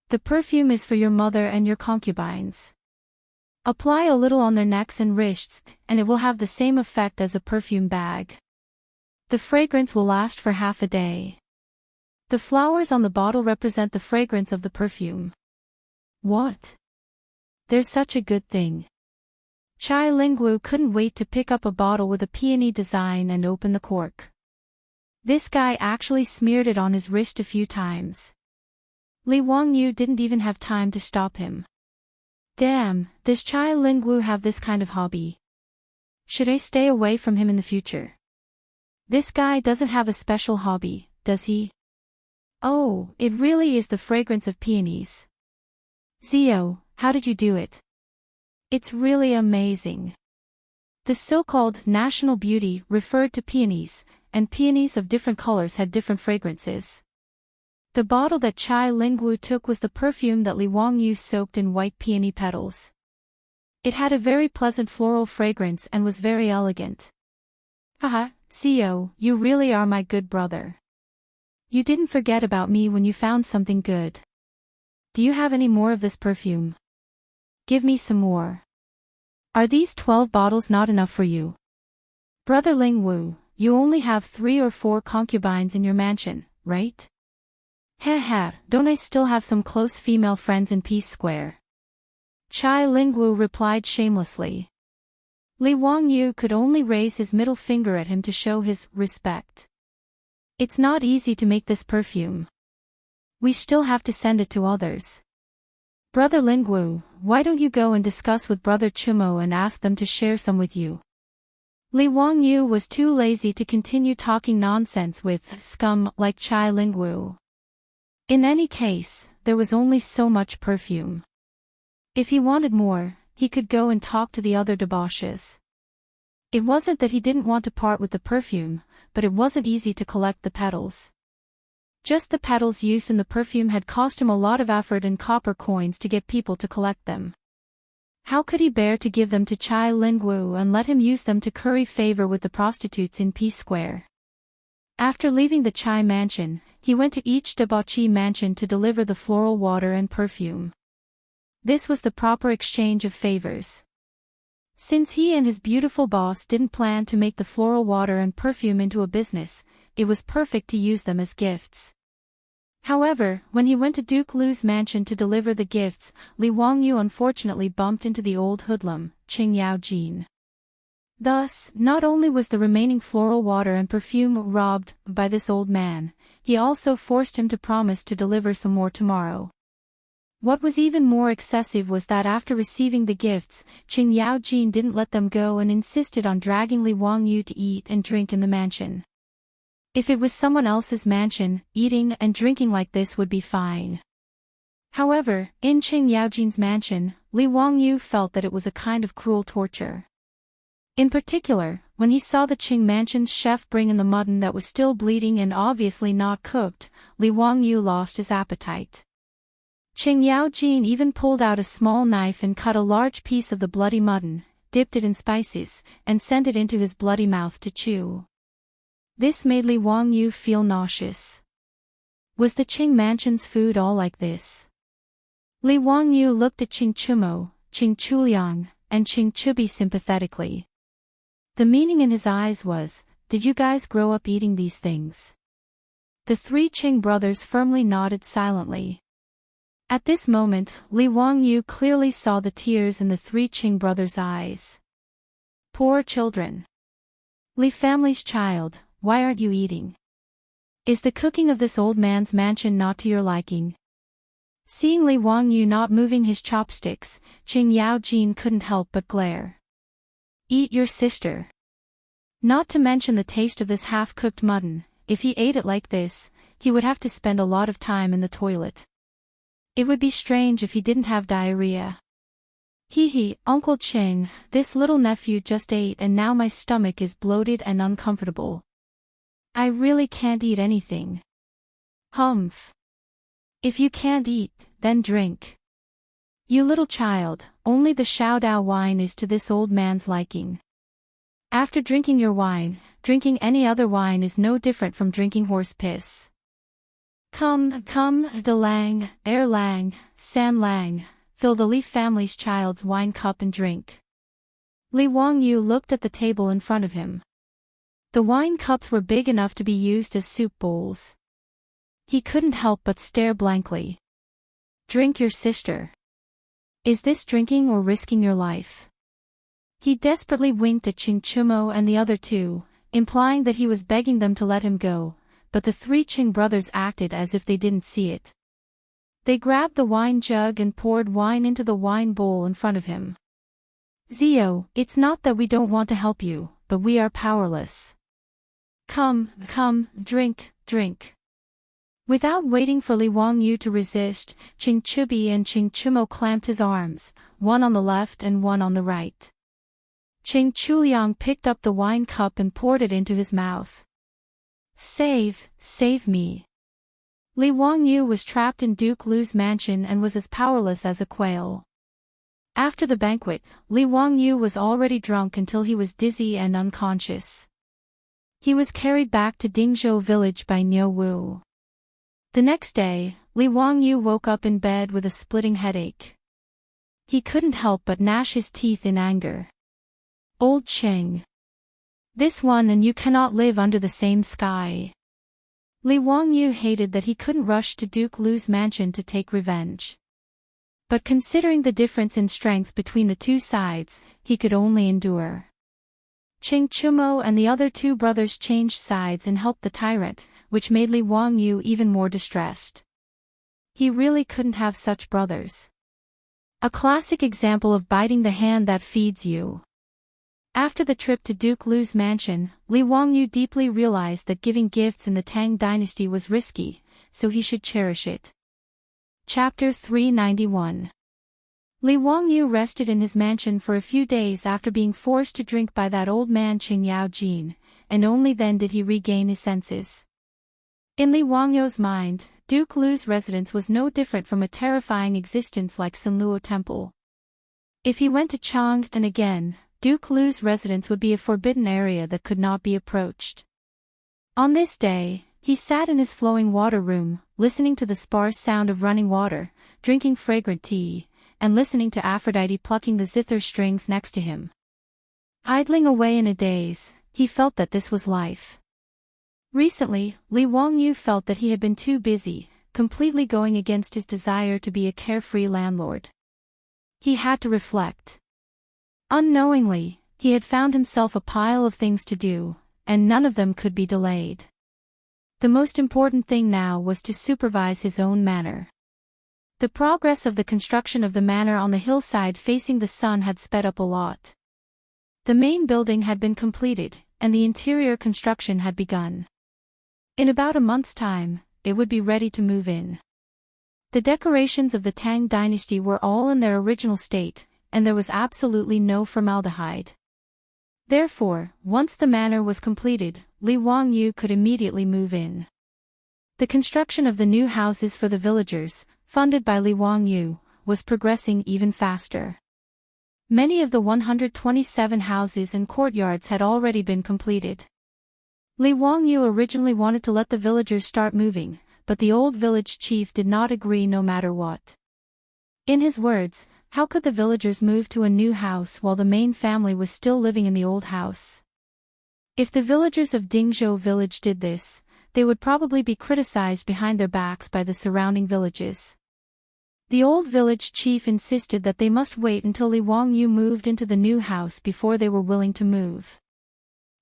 The perfume is for your mother and your concubines. Apply a little on their necks and wrists, and it will have the same effect as a perfume bag. The fragrance will last for half a day. The flowers on the bottle represent the fragrance of the perfume. What? There's such a good thing. Chai Lingwu couldn't wait to pick up a bottle with a peony design and open the cork. This guy actually smeared it on his wrist a few times. Li Wangyu didn't even have time to stop him. Damn, does Chai Lingwu have this kind of hobby? Should I stay away from him in the future? This guy doesn't have a special hobby, does he? Oh, it really is the fragrance of peonies. Zio, how did you do it? It's really amazing. The so-called national beauty referred to peonies, and peonies of different colors had different fragrances. The bottle that Chai Lingwu took was the perfume that Li Wangyu soaked in white peony petals. It had a very pleasant floral fragrance and was very elegant. Haha, Zio, you really are my good brother. You didn't forget about me when you found something good. Do you have any more of this perfume? Give me some more. Are these 12 bottles not enough for you? Brother Lingwu, you only have 3 or 4 concubines in your mansion, right? Don't I still have some close female friends in Peace Square? Chai Lingwu replied shamelessly. Li Wangyu could only raise his middle finger at him to show his respect. It's not easy to make this perfume. We still have to send it to others. Brother Lingwu, why don't you go and discuss with Brother Chumo and ask them to share some with you? Li Wangyu was too lazy to continue talking nonsense with scum like Chai Lingwu. In any case, there was only so much perfume. If he wanted more, he could go and talk to the other debauches. It wasn't that he didn't want to part with the perfume, but it wasn't easy to collect the petals. Just the petals used in the perfume had cost him a lot of effort and copper coins to get people to collect them. How could he bear to give them to Chai Lingwu and let him use them to curry favor with the prostitutes in Peace Square? After leaving the Chai mansion, he went to each debauchee mansion to deliver the floral water and perfume. This was the proper exchange of favors. Since he and his beautiful boss didn't plan to make the floral water and perfume into a business, it was perfect to use them as gifts. However, when he went to Duke Lu's mansion to deliver the gifts, Li Wangyu unfortunately bumped into the old hoodlum, Qing Yaojin. Thus, not only was the remaining floral water and perfume robbed by this old man, he also forced him to promise to deliver some more tomorrow. What was even more excessive was that after receiving the gifts, Chang'an didn't let them go and insisted on dragging Li Wangyu to eat and drink in the mansion. If it was someone else's mansion, eating and drinking like this would be fine. However, in Chang'an's mansion, Li Wangyu felt that it was a kind of cruel torture. In particular, when he saw the Qing mansion's chef bring in the mutton that was still bleeding and obviously not cooked, Li Wangyu lost his appetite. Chang'an even pulled out a small knife and cut a large piece of the bloody mutton, dipped it in spices, and sent it into his bloody mouth to chew. This made Li Wangyu feel nauseous. Was the Qing mansion's food all like this? Li Wangyu looked at Qing Chumo, Qing Chuliang, and Qing Chubi sympathetically. The meaning in his eyes was, "Did you guys grow up eating these things?" The three Qing brothers firmly nodded silently. At this moment, Li Wangyu clearly saw the tears in the three Qing brothers' eyes. Poor children. Li family's child, why aren't you eating? Is the cooking of this old man's mansion not to your liking? Seeing Li Wangyu not moving his chopsticks, Chang'an couldn't help but glare. Eat your sister. Not to mention the taste of this half-cooked mutton, if he ate it like this, he would have to spend a lot of time in the toilet. It would be strange if he didn't have diarrhea. Hee, Uncle Qing, this little nephew just ate and now my stomach is bloated and uncomfortable. I really can't eat anything. Humph. If you can't eat, then drink. You little child, only the Shaodao wine is to this old man's liking. After drinking your wine, drinking any other wine is no different from drinking horse piss. Come, De Lang, Lang, San Lang, fill the Li family's child's wine cup and drink. Li Wangyu looked at the table in front of him. The wine cups were big enough to be used as soup bowls. He couldn't help but stare blankly. Drink your sister. Is this drinking or risking your life? He desperately winked at Qing Chumo and the other two, implying that he was begging them to let him go, but the three Qing brothers acted as if they didn't see it. They grabbed the wine jug and poured wine into the wine bowl in front of him. Zio, it's not that we don't want to help you, but we are powerless. Come, drink. Without waiting for Li Wangyu to resist, Qing Chubi and Qing Chumo clamped his arms, one on the left and one on the right. Qing Chuliang picked up the wine cup and poured it into his mouth. Save me. Li Wangyu was trapped in Duke Lu's mansion and was as powerless as a quail. After the banquet, Li Wangyu was already drunk until he was dizzy and unconscious. He was carried back to Dingzhou village by Niu Wu. The next day, Li Wangyu woke up in bed with a splitting headache. He couldn't help but gnash his teeth in anger. Old Qing. This one and you cannot live under the same sky. Li Wangyu hated that he couldn't rush to Duke Lu's mansion to take revenge. But considering the difference in strength between the two sides, he could only endure. Qing Chumo and the other two brothers changed sides and helped the tyrant, which made Li Wangyu even more distressed. He really couldn't have such brothers. A classic example of biting the hand that feeds you. After the trip to Duke Lu's mansion, Li Wangyu deeply realized that giving gifts in the Tang dynasty was risky, so he should cherish it. Chapter 391. Li Wangyu rested in his mansion for a few days after being forced to drink by that old man Chang'an, and only then did he regain his senses. In Li Wangyu's mind, Duke Lu's residence was no different from a terrifying existence like Sanluo Temple. If he went to Chang'an again, Duke Lu's residence would be a forbidden area that could not be approached. On this day, he sat in his flowing water room, listening to the sparse sound of running water, drinking fragrant tea, and listening to Aphrodite plucking the zither strings next to him. Idling away in a daze, he felt that this was life. Recently, Li Wangyu felt that he had been too busy, completely going against his desire to be a carefree landlord. He had to reflect. Unknowingly, He had found himself a pile of things to do, and none of them could be delayed. The most important thing now was to supervise his own manor. The progress of the construction of the manor on the hillside facing the sun had sped up a lot. The main building had been completed, and the interior construction had begun. In about a month's time, it would be ready to move in. The decorations of the Tang dynasty were all in their original state, and there was absolutely no formaldehyde. Therefore, once the manor was completed, Li Wangyu could immediately move in. The construction of the new houses for the villagers, funded by Li Wangyu, was progressing even faster. Many of the 127 houses and courtyards had already been completed. Li Wangyu originally wanted to let the villagers start moving, but the old village chief did not agree no matter what. In his words, how could the villagers move to a new house while the main family was still living in the old house? If the villagers of Dingzhou village did this, they would probably be criticized behind their backs by the surrounding villages. The old village chief insisted that they must wait until Li Wangyu moved into the new house before they were willing to move.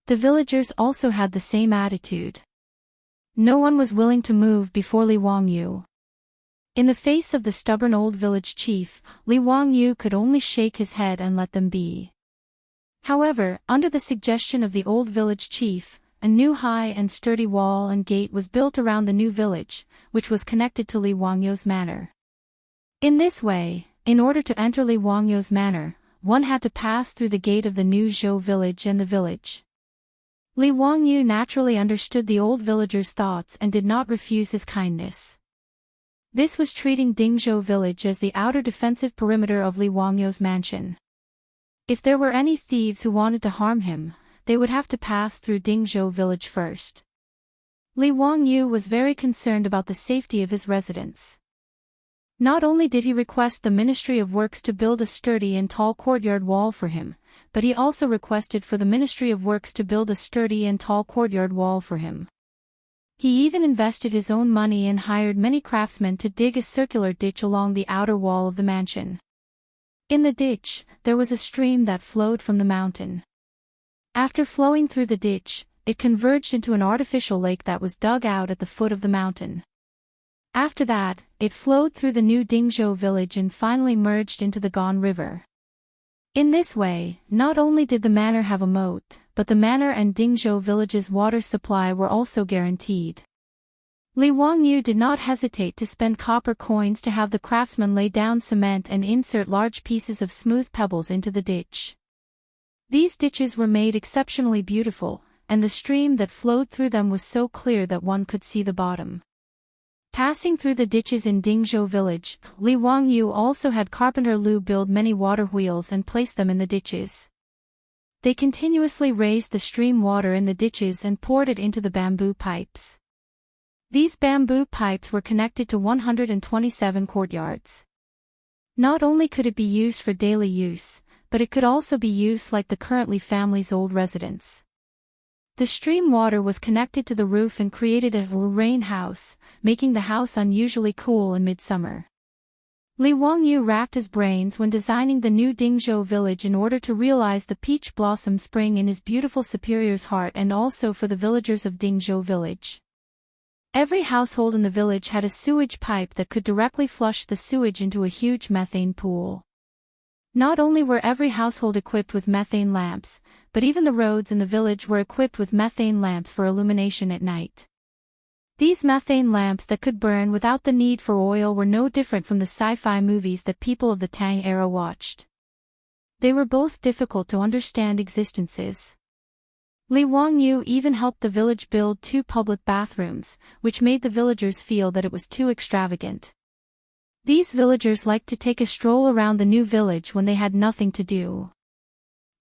The villagers also had the same attitude. No one was willing to move before Li Wangyu. In the face of the stubborn old village chief, Li Wangyu could only shake his head and let them be. However, under the suggestion of the old village chief, a new high and sturdy wall and gate was built around the new village, which was connected to Li Wangyu's manor. In this way, in order to enter Li Wangyu's manor, one had to pass through the gate of the new Zhou village and the village. Li Wangyu naturally understood the old villager's thoughts and did not refuse his kindness. This was treating Dingzhou village as the outer defensive perimeter of Li Wangyu's mansion. If there were any thieves who wanted to harm him, they would have to pass through Dingzhou village first. Li Wangyu was very concerned about the safety of his residents. Not only did he request the Ministry of Works to build a sturdy and tall courtyard wall for him, but he also requested for the Ministry of Works to build a sturdy and tall courtyard wall for him. He even invested his own money and hired many craftsmen to dig a circular ditch along the outer wall of the mansion. In the ditch, there was a stream that flowed from the mountain. After flowing through the ditch, it converged into an artificial lake that was dug out at the foot of the mountain. After that, it flowed through the new Dingzhou village and finally merged into the Gan River. In this way, not only did the manor have a moat, but the manor and Dingzhou village's water supply were also guaranteed. Li Wangyu did not hesitate to spend copper coins to have the craftsmen lay down cement and insert large pieces of smooth pebbles into the ditch. These ditches were made exceptionally beautiful, and the stream that flowed through them was so clear that one could see the bottom. Passing through the ditches in Dingzhou village, Li Wangyu also had carpenter Lu build many water wheels and place them in the ditches. They continuously raised the stream water in the ditches and poured it into the bamboo pipes. These bamboo pipes were connected to 127 courtyards. Not only could it be used for daily use, but it could also be used like the currently family's old residence. The stream water was connected to the roof and created a rain house, making the house unusually cool in midsummer. Li Wangyu racked his brains when designing the new Dingzhou village in order to realize the peach blossom spring in his beautiful superior's heart and also for the villagers of Dingzhou village. Every household in the village had a sewage pipe that could directly flush the sewage into a huge methane pool. Not only were every household equipped with methane lamps, but even the roads in the village were equipped with methane lamps for illumination at night. These methane lamps that could burn without the need for oil were no different from the sci-fi movies that people of the Tang era watched. They were both difficult to understand existences. Li Wangyu even helped the village build 2 public bathrooms, which made the villagers feel that it was too extravagant. These villagers liked to take a stroll around the new village when they had nothing to do.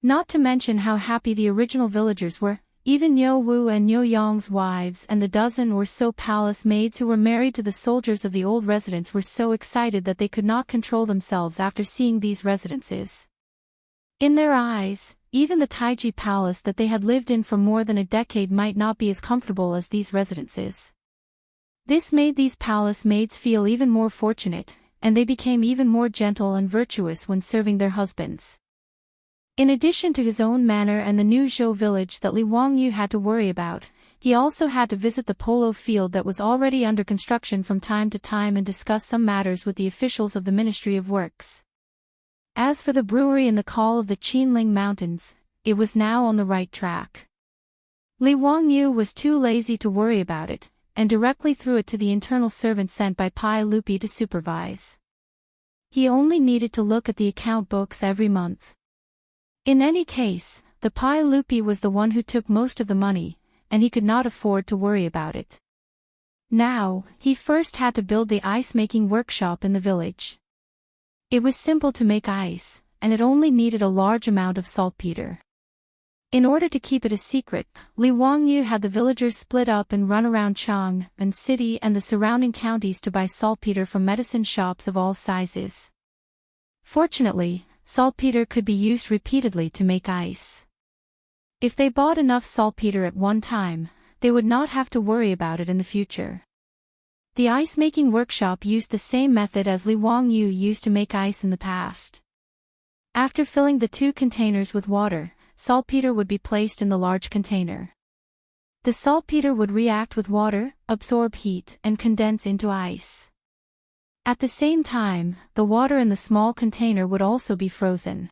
Not to mention how happy the original villagers were. Even Niu Wu and Niu Yang's wives and the dozen or so palace maids who were married to the soldiers of the old residence were so excited that they could not control themselves after seeing these residences. In their eyes, even the Taiji palace that they had lived in for more than a decade might not be as comfortable as these residences. This made these palace maids feel even more fortunate, and they became even more gentle and virtuous when serving their husbands. In addition to his own manor and the new Zhou village that Li Wangyu had to worry about, he also had to visit the polo field that was already under construction from time to time and discuss some matters with the officials of the Ministry of Works. As for the brewery in the call of the Qinling Mountains, it was now on the right track. Li Wangyu was too lazy to worry about it, and directly threw it to the internal servant sent by Pai Lupi to supervise. He only needed to look at the account books every month. In any case, the Pai Lupi was the one who took most of the money, and he could not afford to worry about it. Now, he first had to build the ice-making workshop in the village. It was simple to make ice, and it only needed a large amount of saltpeter. In order to keep it a secret, Li Wangyu had the villagers split up and run around Chang'an city and the surrounding counties to buy saltpeter from medicine shops of all sizes. Fortunately, saltpeter could be used repeatedly to make ice. If they bought enough saltpeter at one time, they would not have to worry about it in the future. The ice-making workshop used the same method as Li Wangyu used to make ice in the past. After filling the 2 containers with water, saltpeter would be placed in the large container. The saltpeter would react with water, absorb heat, and condense into ice. At the same time, the water in the small container would also be frozen.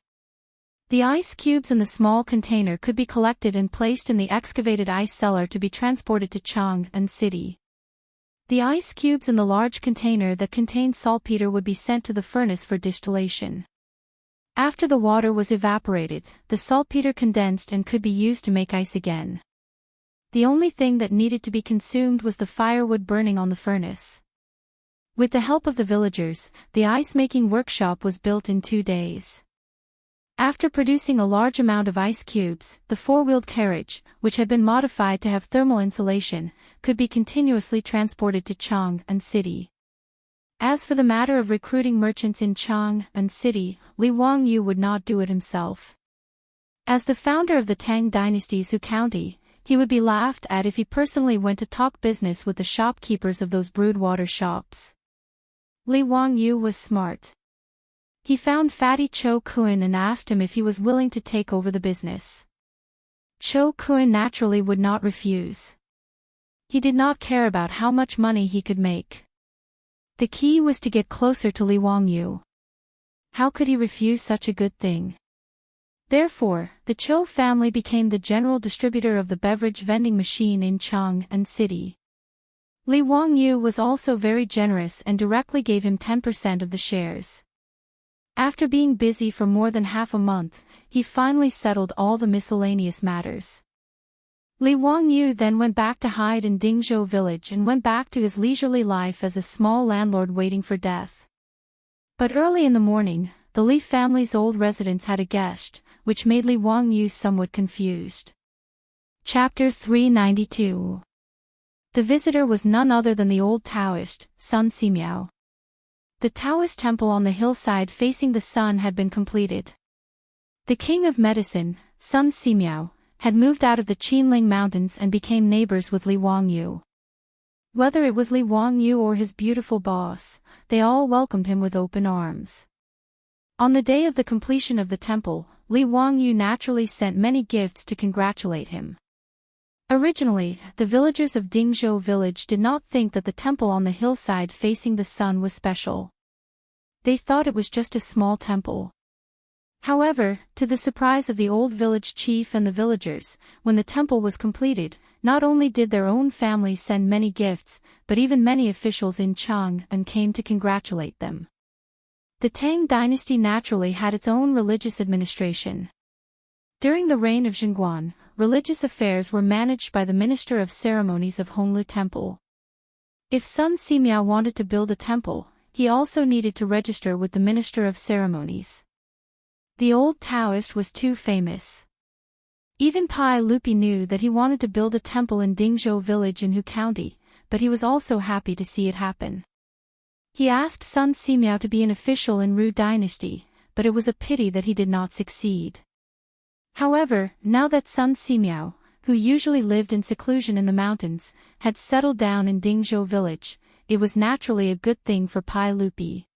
The ice cubes in the small container could be collected and placed in the excavated ice cellar to be transported to Chang'an city. The ice cubes in the large container that contained saltpeter would be sent to the furnace for distillation. After the water was evaporated, the saltpeter condensed and could be used to make ice again. The only thing that needed to be consumed was the firewood burning on the furnace. With the help of the villagers, the ice-making workshop was built in 2 days. After producing a large amount of ice cubes, the 4-wheeled carriage, which had been modified to have thermal insulation, could be continuously transported to Chang'an city. As for the matter of recruiting merchants in Chang'an city, Li Wangyu would not do it himself. As the founder of the Tang dynasty's Hu County, he would be laughed at if he personally went to talk business with the shopkeepers of those broodwater shops. Li Wangyu was smart. He found Fatty Cho Kun and asked him if he was willing to take over the business. Cho Kun naturally would not refuse. He did not care about how much money he could make. The key was to get closer to Li Wangyu. How could he refuse such a good thing? Therefore, the Cho family became the general distributor of the beverage vending machine in Chang'an city. Li Wangyu was also very generous and directly gave him 10% of the shares. After being busy for more than half a month, he finally settled all the miscellaneous matters. Li Wangyu then went back to hide in Dingzhou village and went back to his leisurely life as a small landlord waiting for death. But early in the morning, the Li family's old residence had a guest, which made Li Wangyu somewhat confused. Chapter 392. The visitor was none other than the old Taoist, Sun Simiao. The Taoist temple on the hillside facing the sun had been completed. The king of medicine, Sun Simiao, had moved out of the Qinling Mountains and became neighbors with Li Wangyu. Whether it was Li Wangyu or his beautiful boss, they all welcomed him with open arms. On the day of the completion of the temple, Li Wangyu naturally sent many gifts to congratulate him. Originally, the villagers of Dingzhou village did not think that the temple on the hillside facing the sun was special. They thought it was just a small temple. However, to the surprise of the old village chief and the villagers, when the temple was completed, not only did their own families send many gifts, but even many officials in Chang'an came to congratulate them. The Tang dynasty naturally had its own religious administration. During the reign of Chang'an, religious affairs were managed by the Minister of Ceremonies of Honglu Temple. If Sun Simiao wanted to build a temple, he also needed to register with the Minister of Ceremonies. The old Taoist was too famous. Even Pai Lupi knew that he wanted to build a temple in Dingzhou village in Hu County, but he was also happy to see it happen. He asked Sun Simiao to be an official in Ru dynasty, but it was a pity that he did not succeed. However, now that Sun Simiao, who usually lived in seclusion in the mountains, had settled down in Dingzhou village, it was naturally a good thing for Pai Lupi.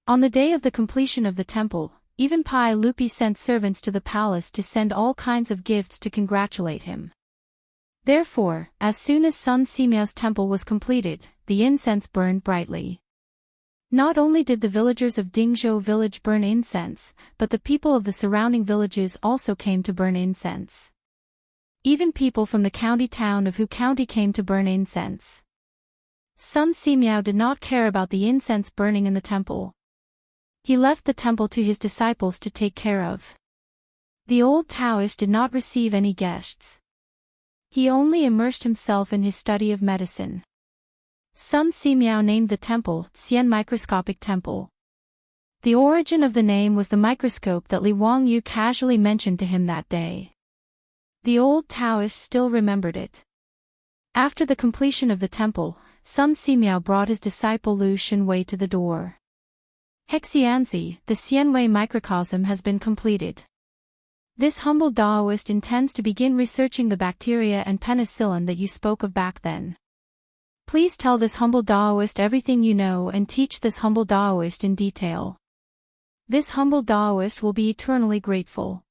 On the day of the completion of the temple, even Pai Lupi sent servants to the palace to send all kinds of gifts to congratulate him. Therefore, as soon as Sun Simiao's temple was completed, the incense burned brightly. Not only did the villagers of Dingzhou village burn incense, but the people of the surrounding villages also came to burn incense. Even people from the county town of Hu County came to burn incense. Sun Simiao did not care about the incense burning in the temple. He left the temple to his disciples to take care of. The old Taoist did not receive any guests. He only immersed himself in his study of medicine. Sun Simiao named the temple Xian Microscopic Temple. The origin of the name was the microscope that Li Wangyu casually mentioned to him that day. The old Taoist still remembered it. After the completion of the temple, Sun Simiao brought his disciple Lu Xinwei to the door. Hexianzi, the Xianwei microcosm has been completed. This humble Taoist intends to begin researching the bacteria and penicillin that you spoke of back then. Please tell this humble Taoist everything you know and teach this humble Taoist in detail. This humble Taoist will be eternally grateful.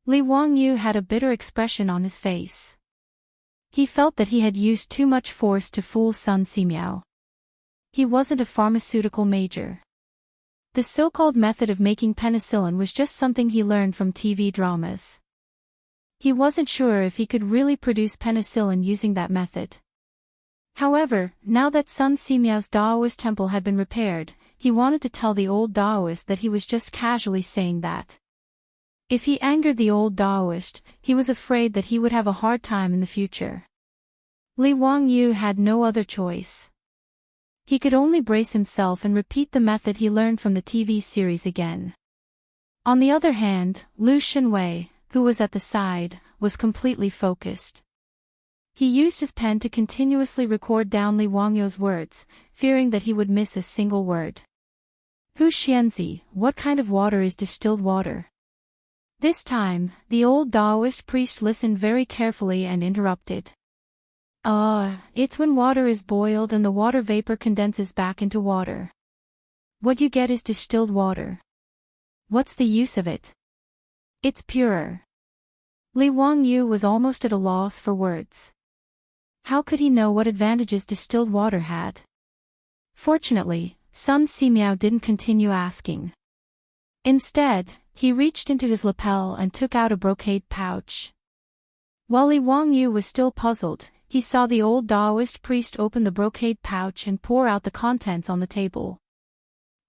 Li Wangyu had a bitter expression on his face. He felt that he had used too much force to fool Sun Simiao. He wasn't a pharmaceutical major. The so-called method of making penicillin was just something he learned from TV dramas. He wasn't sure if he could really produce penicillin using that method. However, now that Sun Simiao's Taoist temple had been repaired, he wanted to tell the old Taoist that he was just casually saying that. If he angered the old Taoist, he was afraid that he would have a hard time in the future. Li Wangyu had no other choice. He could only brace himself and repeat the method he learned from the TV series again. On the other hand, Lu Xinwei, who was at the side, was completely focused. He used his pen to continuously record down Li Wangyu's words, fearing that he would miss a single word. Hu Xianzi, what kind of water is distilled water? This time, the old Taoist priest listened very carefully and interrupted. It's when water is boiled and the water vapor condenses back into water. What you get is distilled water. What's the use of it? It's purer. Li Wangyu was almost at a loss for words. How could he know what advantages distilled water had? Fortunately, Sun Simiao didn't continue asking. Instead, he reached into his lapel and took out a brocade pouch. While Li Wangyu was still puzzled, he saw the old Taoist priest open the brocade pouch and pour out the contents on the table.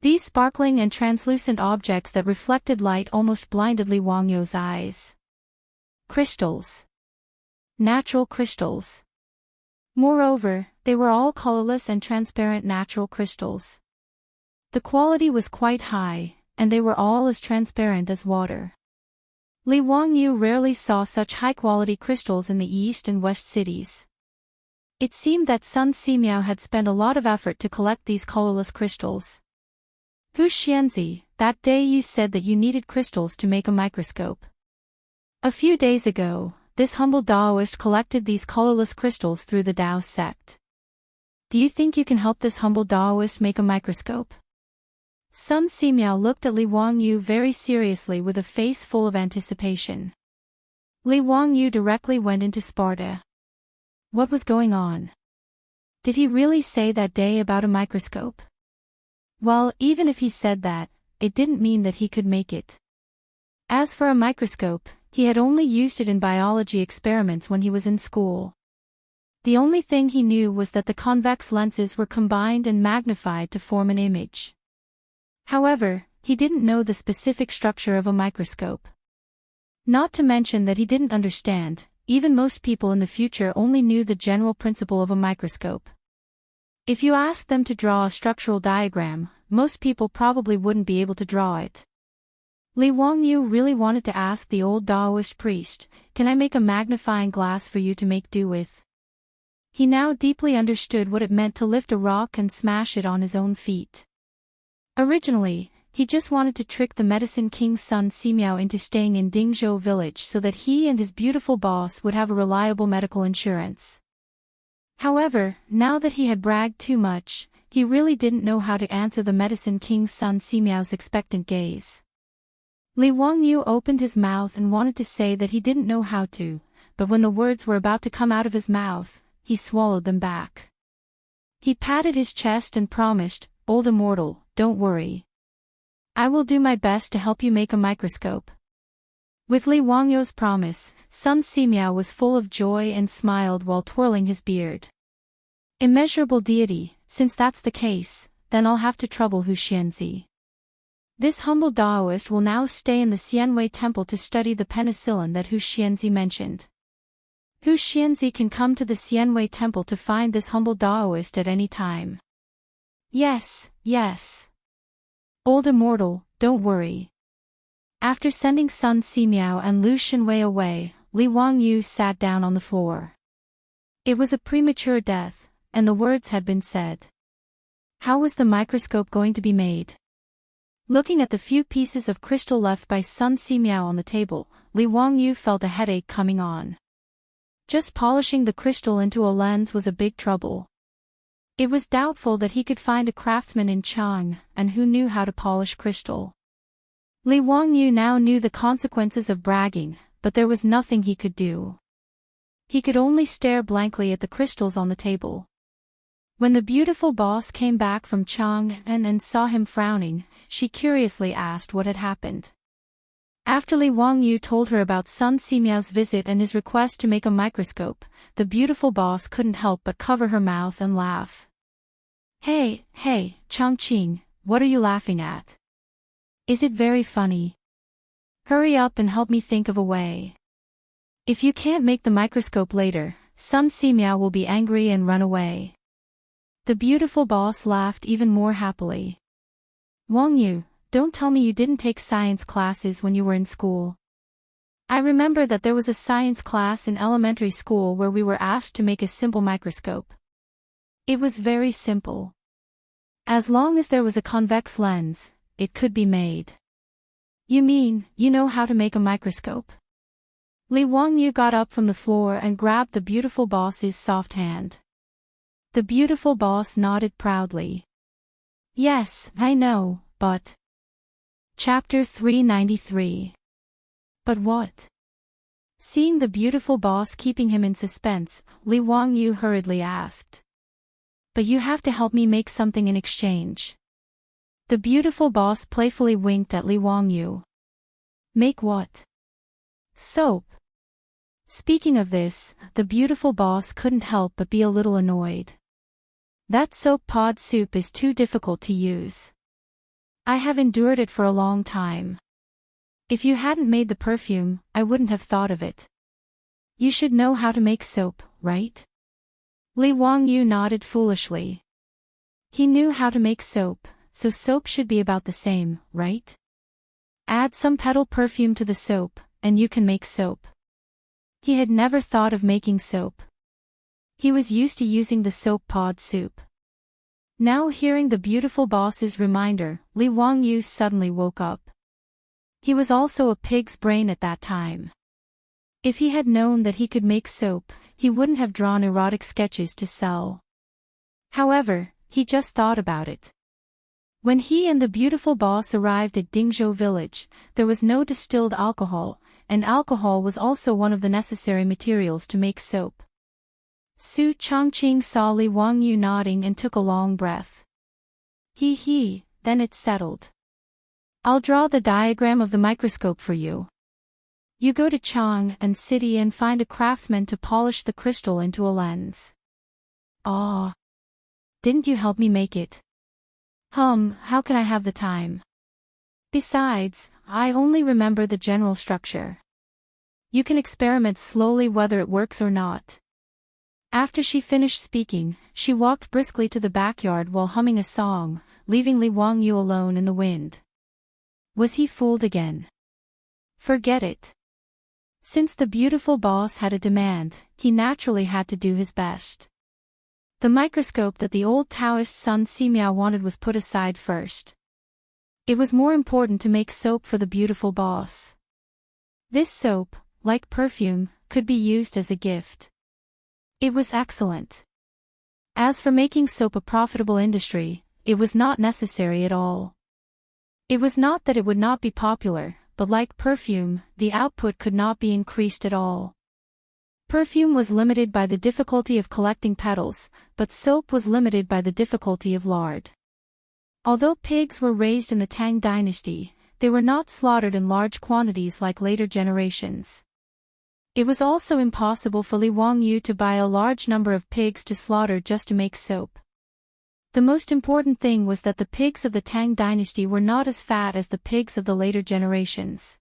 These sparkling and translucent objects that reflected light almost blinded Li Wangyu's eyes. Crystals. Natural crystals. Moreover, they were all colorless and transparent natural crystals. The quality was quite high, and they were all as transparent as water. Li Wangyu rarely saw such high-quality crystals in the east and west cities. It seemed that Sun Simiao had spent a lot of effort to collect these colorless crystals. Hu Xianzi, that day you said that you needed crystals to make a microscope. A few days ago, this humble Taoist collected these colorless crystals through the Tao sect. Do you think you can help this humble Taoist make a microscope? Sun Simiao looked at Li Wangyu very seriously with a face full of anticipation. Li Wangyu directly went into Sparta. What was going on? Did he really say that day about a microscope? Well, even if he said that, it didn't mean that he could make it. As for a microscope, he had only used it in biology experiments when he was in school. The only thing he knew was that the convex lenses were combined and magnified to form an image. However, he didn't know the specific structure of a microscope. Not to mention that he didn't understand, even most people in the future only knew the general principle of a microscope. If you asked them to draw a structural diagram, most people probably wouldn't be able to draw it. Li Wangyu really wanted to ask the old Taoist priest, "Can I make a magnifying glass for you to make do with?" He now deeply understood what it meant to lift a rock and smash it on his own feet. Originally, he just wanted to trick the medicine king Sun Simiao into staying in Dingzhou village so that he and his beautiful boss would have a reliable medical insurance. However, now that he had bragged too much, he really didn't know how to answer the medicine king Sun Simiao's expectant gaze. Li Wangyu opened his mouth and wanted to say that he didn't know how to, but when the words were about to come out of his mouth, he swallowed them back. He patted his chest and promised, "Old immortal, don't worry. I will do my best to help you make a microscope." With Li Wangyu's promise, Sun Simiao was full of joy and smiled while twirling his beard. "Immeasurable deity, since that's the case, then I'll have to trouble Hu Xianzi. This humble Taoist will now stay in the Xianwei temple to study the penicillin that Hu Xianzi mentioned. Hu Xianzi can come to the Xianwei temple to find this humble Taoist at any time." "Yes, yes. Old immortal, don't worry." After sending Sun Simiao and Lu Xinwei away, Li Wangyu sat down on the floor. It was a premature death, and the words had been said. How was the microscope going to be made? Looking at the few pieces of crystal left by Sun Simiao on the table, Li Wangyu felt a headache coming on. Just polishing the crystal into a lens was a big trouble. It was doubtful that he could find a craftsman in Chang'an who knew how to polish crystal. Li Wangyu now knew the consequences of bragging, but there was nothing he could do. He could only stare blankly at the crystals on the table. When the beautiful boss came back from Chang'an and saw him frowning, she curiously asked what had happened. After Li Wangyu told her about Sun Simiao's visit and his request to make a microscope, the beautiful boss couldn't help but cover her mouth and laugh. Hey, Changqing, what are you laughing at? Is it very funny? Hurry up and help me think of a way. If you can't make the microscope later, Sun Simiao will be angry and run away." The beautiful boss laughed even more happily. "Wangyu, don't tell me you didn't take science classes when you were in school. I remember that there was a science class in elementary school where we were asked to make a simple microscope. It was very simple. As long as there was a convex lens, it could be made." "You mean, you know how to make a microscope?" Li Wangyu got up from the floor and grabbed the beautiful boss's soft hand. The beautiful boss nodded proudly. "Yes, I know, but..." Chapter 393. But what? Seeing the beautiful boss keeping him in suspense, Li Wangyu hurriedly asked. "But you have to help me make something in exchange." The beautiful boss playfully winked at Li Wangyu. "Make what?" "Soap." Speaking of this, the beautiful boss couldn't help but be a little annoyed. "That soap pod soup is too difficult to use. I have endured it for a long time. If you hadn't made the perfume, I wouldn't have thought of it. You should know how to make soap, right?" Li Wangyu nodded foolishly. He knew how to make soap, so soap should be about the same, right? Add some petal perfume to the soap, and you can make soap. He had never thought of making soap. He was used to using the soap pod soup. Now hearing the beautiful boss's reminder, Li Wangyu suddenly woke up. He was also a pig's brain at that time. If he had known that he could make soap, he wouldn't have drawn erotic sketches to sell. However, he just thought about it. When he and the beautiful boss arrived at Dingzhou village, there was no distilled alcohol, and alcohol was also one of the necessary materials to make soap. Su Changqing saw Li Wangyu nodding and took a long breath. Then it's settled. I'll draw the diagram of the microscope for you. You go to Chang'an City and find a craftsman to polish the crystal into a lens. Aw. Didn't you help me make it? How can I have the time? Besides, I only remember the general structure. You can experiment slowly whether it works or not. After she finished speaking, she walked briskly to the backyard while humming a song, leaving Li Wangyu alone in the wind. Was he fooled again? Forget it. Since the beautiful boss had a demand, he naturally had to do his best. The microscope that the old Taoist Sun Simiao wanted was put aside first. It was more important to make soap for the beautiful boss. This soap, like perfume, could be used as a gift. It was excellent. As for making soap a profitable industry, it was not necessary at all. It was not that it would not be popular, but like perfume, the output could not be increased at all. Perfume was limited by the difficulty of collecting petals, but soap was limited by the difficulty of lard. Although pigs were raised in the Tang dynasty, they were not slaughtered in large quantities like later generations. It was also impossible for Li Wangyu to buy a large number of pigs to slaughter just to make soap. The most important thing was that the pigs of the Tang dynasty were not as fat as the pigs of the later generations.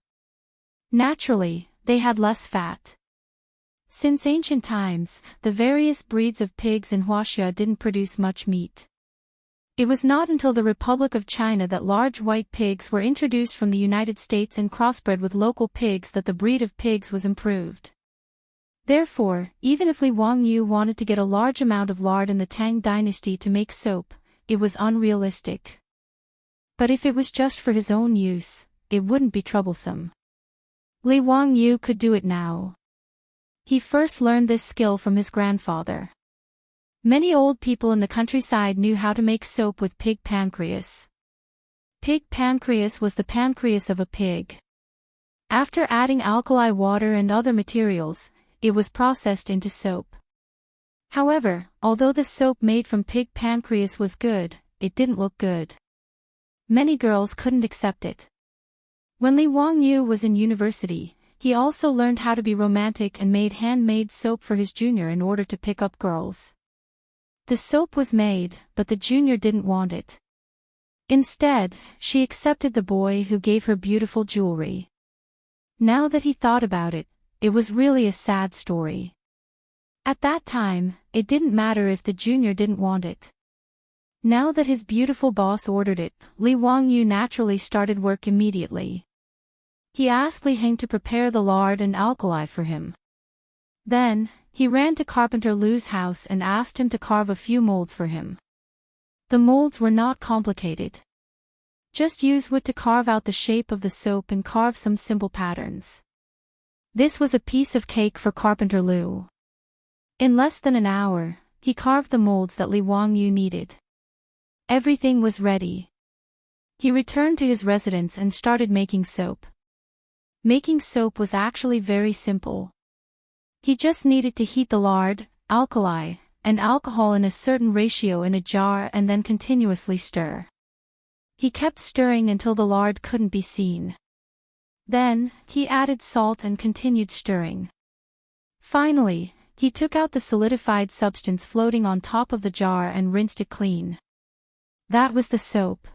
Naturally, they had less fat. Since ancient times, the various breeds of pigs in Huaxia didn't produce much meat. It was not until the Republic of China that large white pigs were introduced from the United States and crossbred with local pigs that the breed of pigs was improved. Therefore, even if Li Wangyu wanted to get a large amount of lard in the Tang dynasty to make soap, it was unrealistic. But if it was just for his own use, it wouldn't be troublesome. Li Wangyu could do it now. He first learned this skill from his grandfather. Many old people in the countryside knew how to make soap with pig pancreas. Pig pancreas was the pancreas of a pig. After adding alkali water and other materials, it was processed into soap. However, although the soap made from pig pancreas was good, it didn't look good. Many girls couldn't accept it. When Li Wangyu was in university, he also learned how to be romantic and made handmade soap for his junior in order to pick up girls. The soap was made, but the junior didn't want it. Instead, she accepted the boy who gave her beautiful jewelry. Now that he thought about it, it was really a sad story. At that time, it didn't matter if the junior didn't want it. Now that his beautiful boss ordered it, Li Wangyu naturally started work immediately. He asked Li Heng to prepare the lard and alkali for him. Then, he ran to Carpenter Lu's house and asked him to carve a few molds for him. The molds were not complicated. Just use wood to carve out the shape of the soap and carve some simple patterns. This was a piece of cake for Carpenter Lu. In less than an hour, he carved the molds that Li Wangyu needed. Everything was ready. He returned to his residence and started making soap. Making soap was actually very simple. He just needed to heat the lard, alkali, and alcohol in a certain ratio in a jar and then continuously stir. He kept stirring until the lard couldn't be seen. Then, he added salt and continued stirring. Finally, he took out the solidified substance floating on top of the jar and rinsed it clean. That was the soap.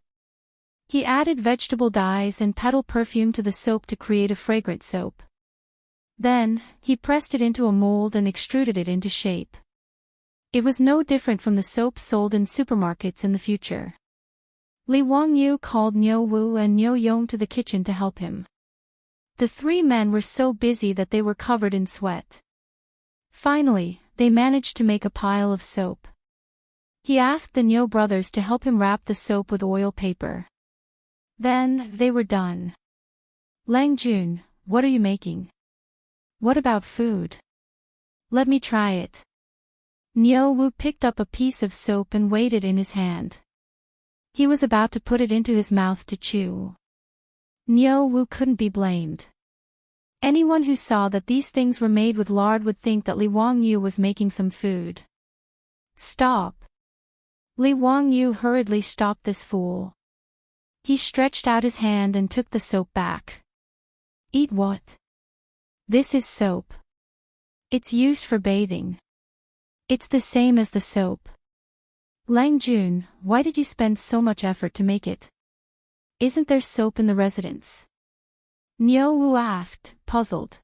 He added vegetable dyes and petal perfume to the soap to create a fragrant soap. Then, he pressed it into a mold and extruded it into shape. It was no different from the soap sold in supermarkets in the future. Li Wangyu called Niu Wu and Niu Yong to the kitchen to help him. The three men were so busy that they were covered in sweat. Finally, they managed to make a pile of soap. He asked the Niu brothers to help him wrap the soap with oil paper. Then, they were done. Lang Jun, what are you making? What about food? Let me try it. Niu Wu picked up a piece of soap and weighed it in his hand. He was about to put it into his mouth to chew. Niu Wu couldn't be blamed. Anyone who saw that these things were made with lard would think that Li Wangyu was making some food. Stop! Li Wangyu hurriedly stopped this fool. He stretched out his hand and took the soap back. Eat what? This is soap. It's used for bathing. It's the same as the soap. Lang Jun, why did you spend so much effort to make it? Isn't there soap in the residence? Niu Wu asked, puzzled.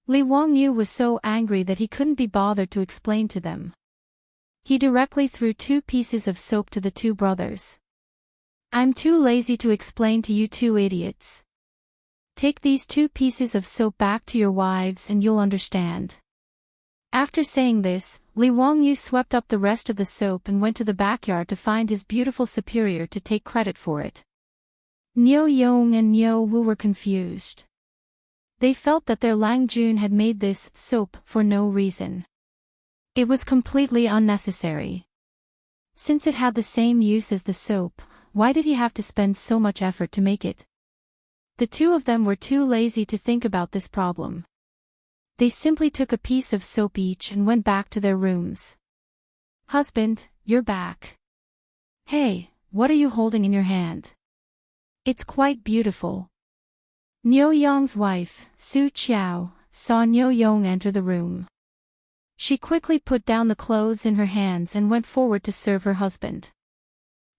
Li Wangyu was so angry that he couldn't be bothered to explain to them. He directly threw 2 pieces of soap to the 2 brothers. I'm too lazy to explain to you 2 idiots. Take these 2 pieces of soap back to your wives and you'll understand. After saying this, Li Wangyu swept up the rest of the soap and went to the backyard to find his beautiful superior to take credit for it. Niu Yong and Niu Wu were confused. They felt that their Lang Jun had made this soap for no reason. It was completely unnecessary. Since it had the same use as the soap, why did he have to spend so much effort to make it? The two of them were too lazy to think about this problem. They simply took a piece of soap each and went back to their rooms. "Husband, you're back. Hey, what are you holding in your hand? It's quite beautiful." Niu Yong's wife, Su Qiao, saw Niu Yong enter the room. She quickly put down the clothes in her hands and went forward to serve her husband.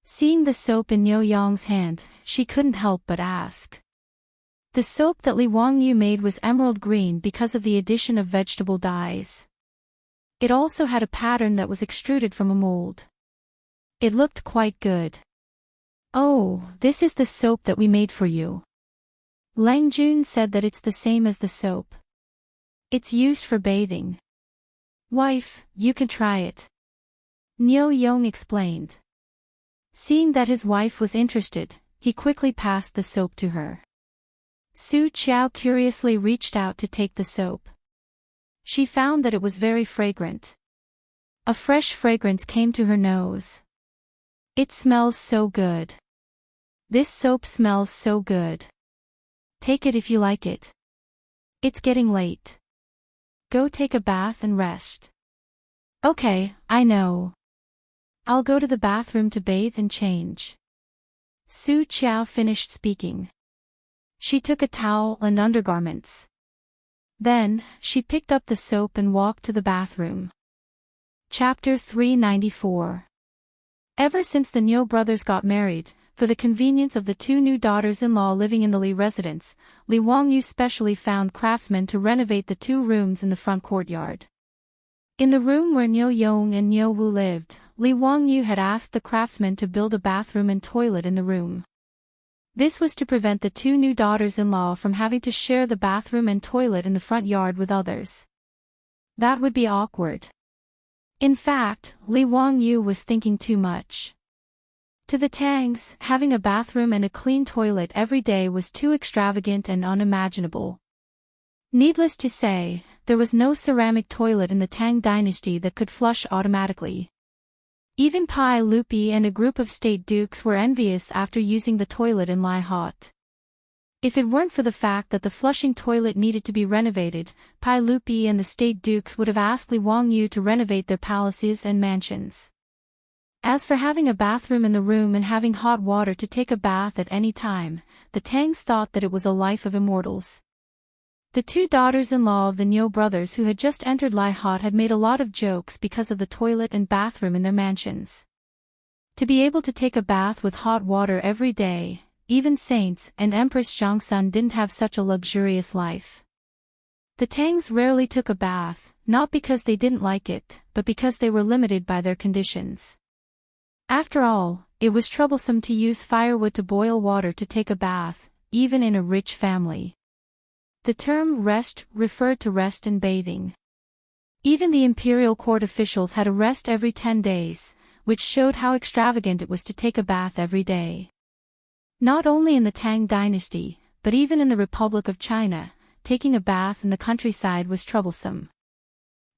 Seeing the soap in Niu Yong's hand, she couldn't help but ask. The soap that Li Wangyu made was emerald green because of the addition of vegetable dyes. It also had a pattern that was extruded from a mold. It looked quite good. "Oh, this is the soap that we made for you." Lang Jun said that it's the same as the soap. "It's used for bathing. Wife, you can try it," Niu Yong explained. Seeing that his wife was interested, he quickly passed the soap to her. Su Qiao curiously reached out to take the soap. She found that it was very fragrant. A fresh fragrance came to her nose. "It smells so good. This soap smells so good. Take it if you like it. It's getting late. Go take a bath and rest." "Okay, I know. I'll go to the bathroom to bathe and change." Su Qiao finished speaking. She took a towel and undergarments. Then, she picked up the soap and walked to the bathroom. Chapter 394. Ever since the Niu brothers got married, for the convenience of the two new daughters-in-law living in the Li residence, Li Wangyu specially found craftsmen to renovate the two rooms in the front courtyard. In the room where Niu Yong and Niu Wu lived, Li Wangyu had asked the craftsmen to build a bathroom and toilet in the room. This was to prevent the two new daughters-in-law from having to share the bathroom and toilet in the front yard with others. That would be awkward. In fact, Li Wangyu was thinking too much. To the Tangs, having a bathroom and a clean toilet every day was too extravagant and unimaginable. Needless to say, there was no ceramic toilet in the Tang dynasty that could flush automatically. Even Pai Lupi and a group of state dukes were envious after using the toilet in Lai Hot. If it weren't for the fact that the flushing toilet needed to be renovated, Pai Lupi and the state dukes would have asked Li Wangyu to renovate their palaces and mansions. As for having a bathroom in the room and having hot water to take a bath at any time, the Tangs thought that it was a life of immortals. The two daughters-in-law of the Niu brothers who had just entered Lai Hot had made a lot of jokes because of the toilet and bathroom in their mansions. To be able to take a bath with hot water every day, even saints and Empress Chang'an didn't have such a luxurious life. The Tangs rarely took a bath, not because they didn't like it, but because they were limited by their conditions. After all, it was troublesome to use firewood to boil water to take a bath, even in a rich family. The term rest referred to rest and bathing. Even the imperial court officials had a rest every 10 days, which showed how extravagant it was to take a bath every day. Not only in the Tang dynasty, but even in the Republic of China, taking a bath in the countryside was troublesome.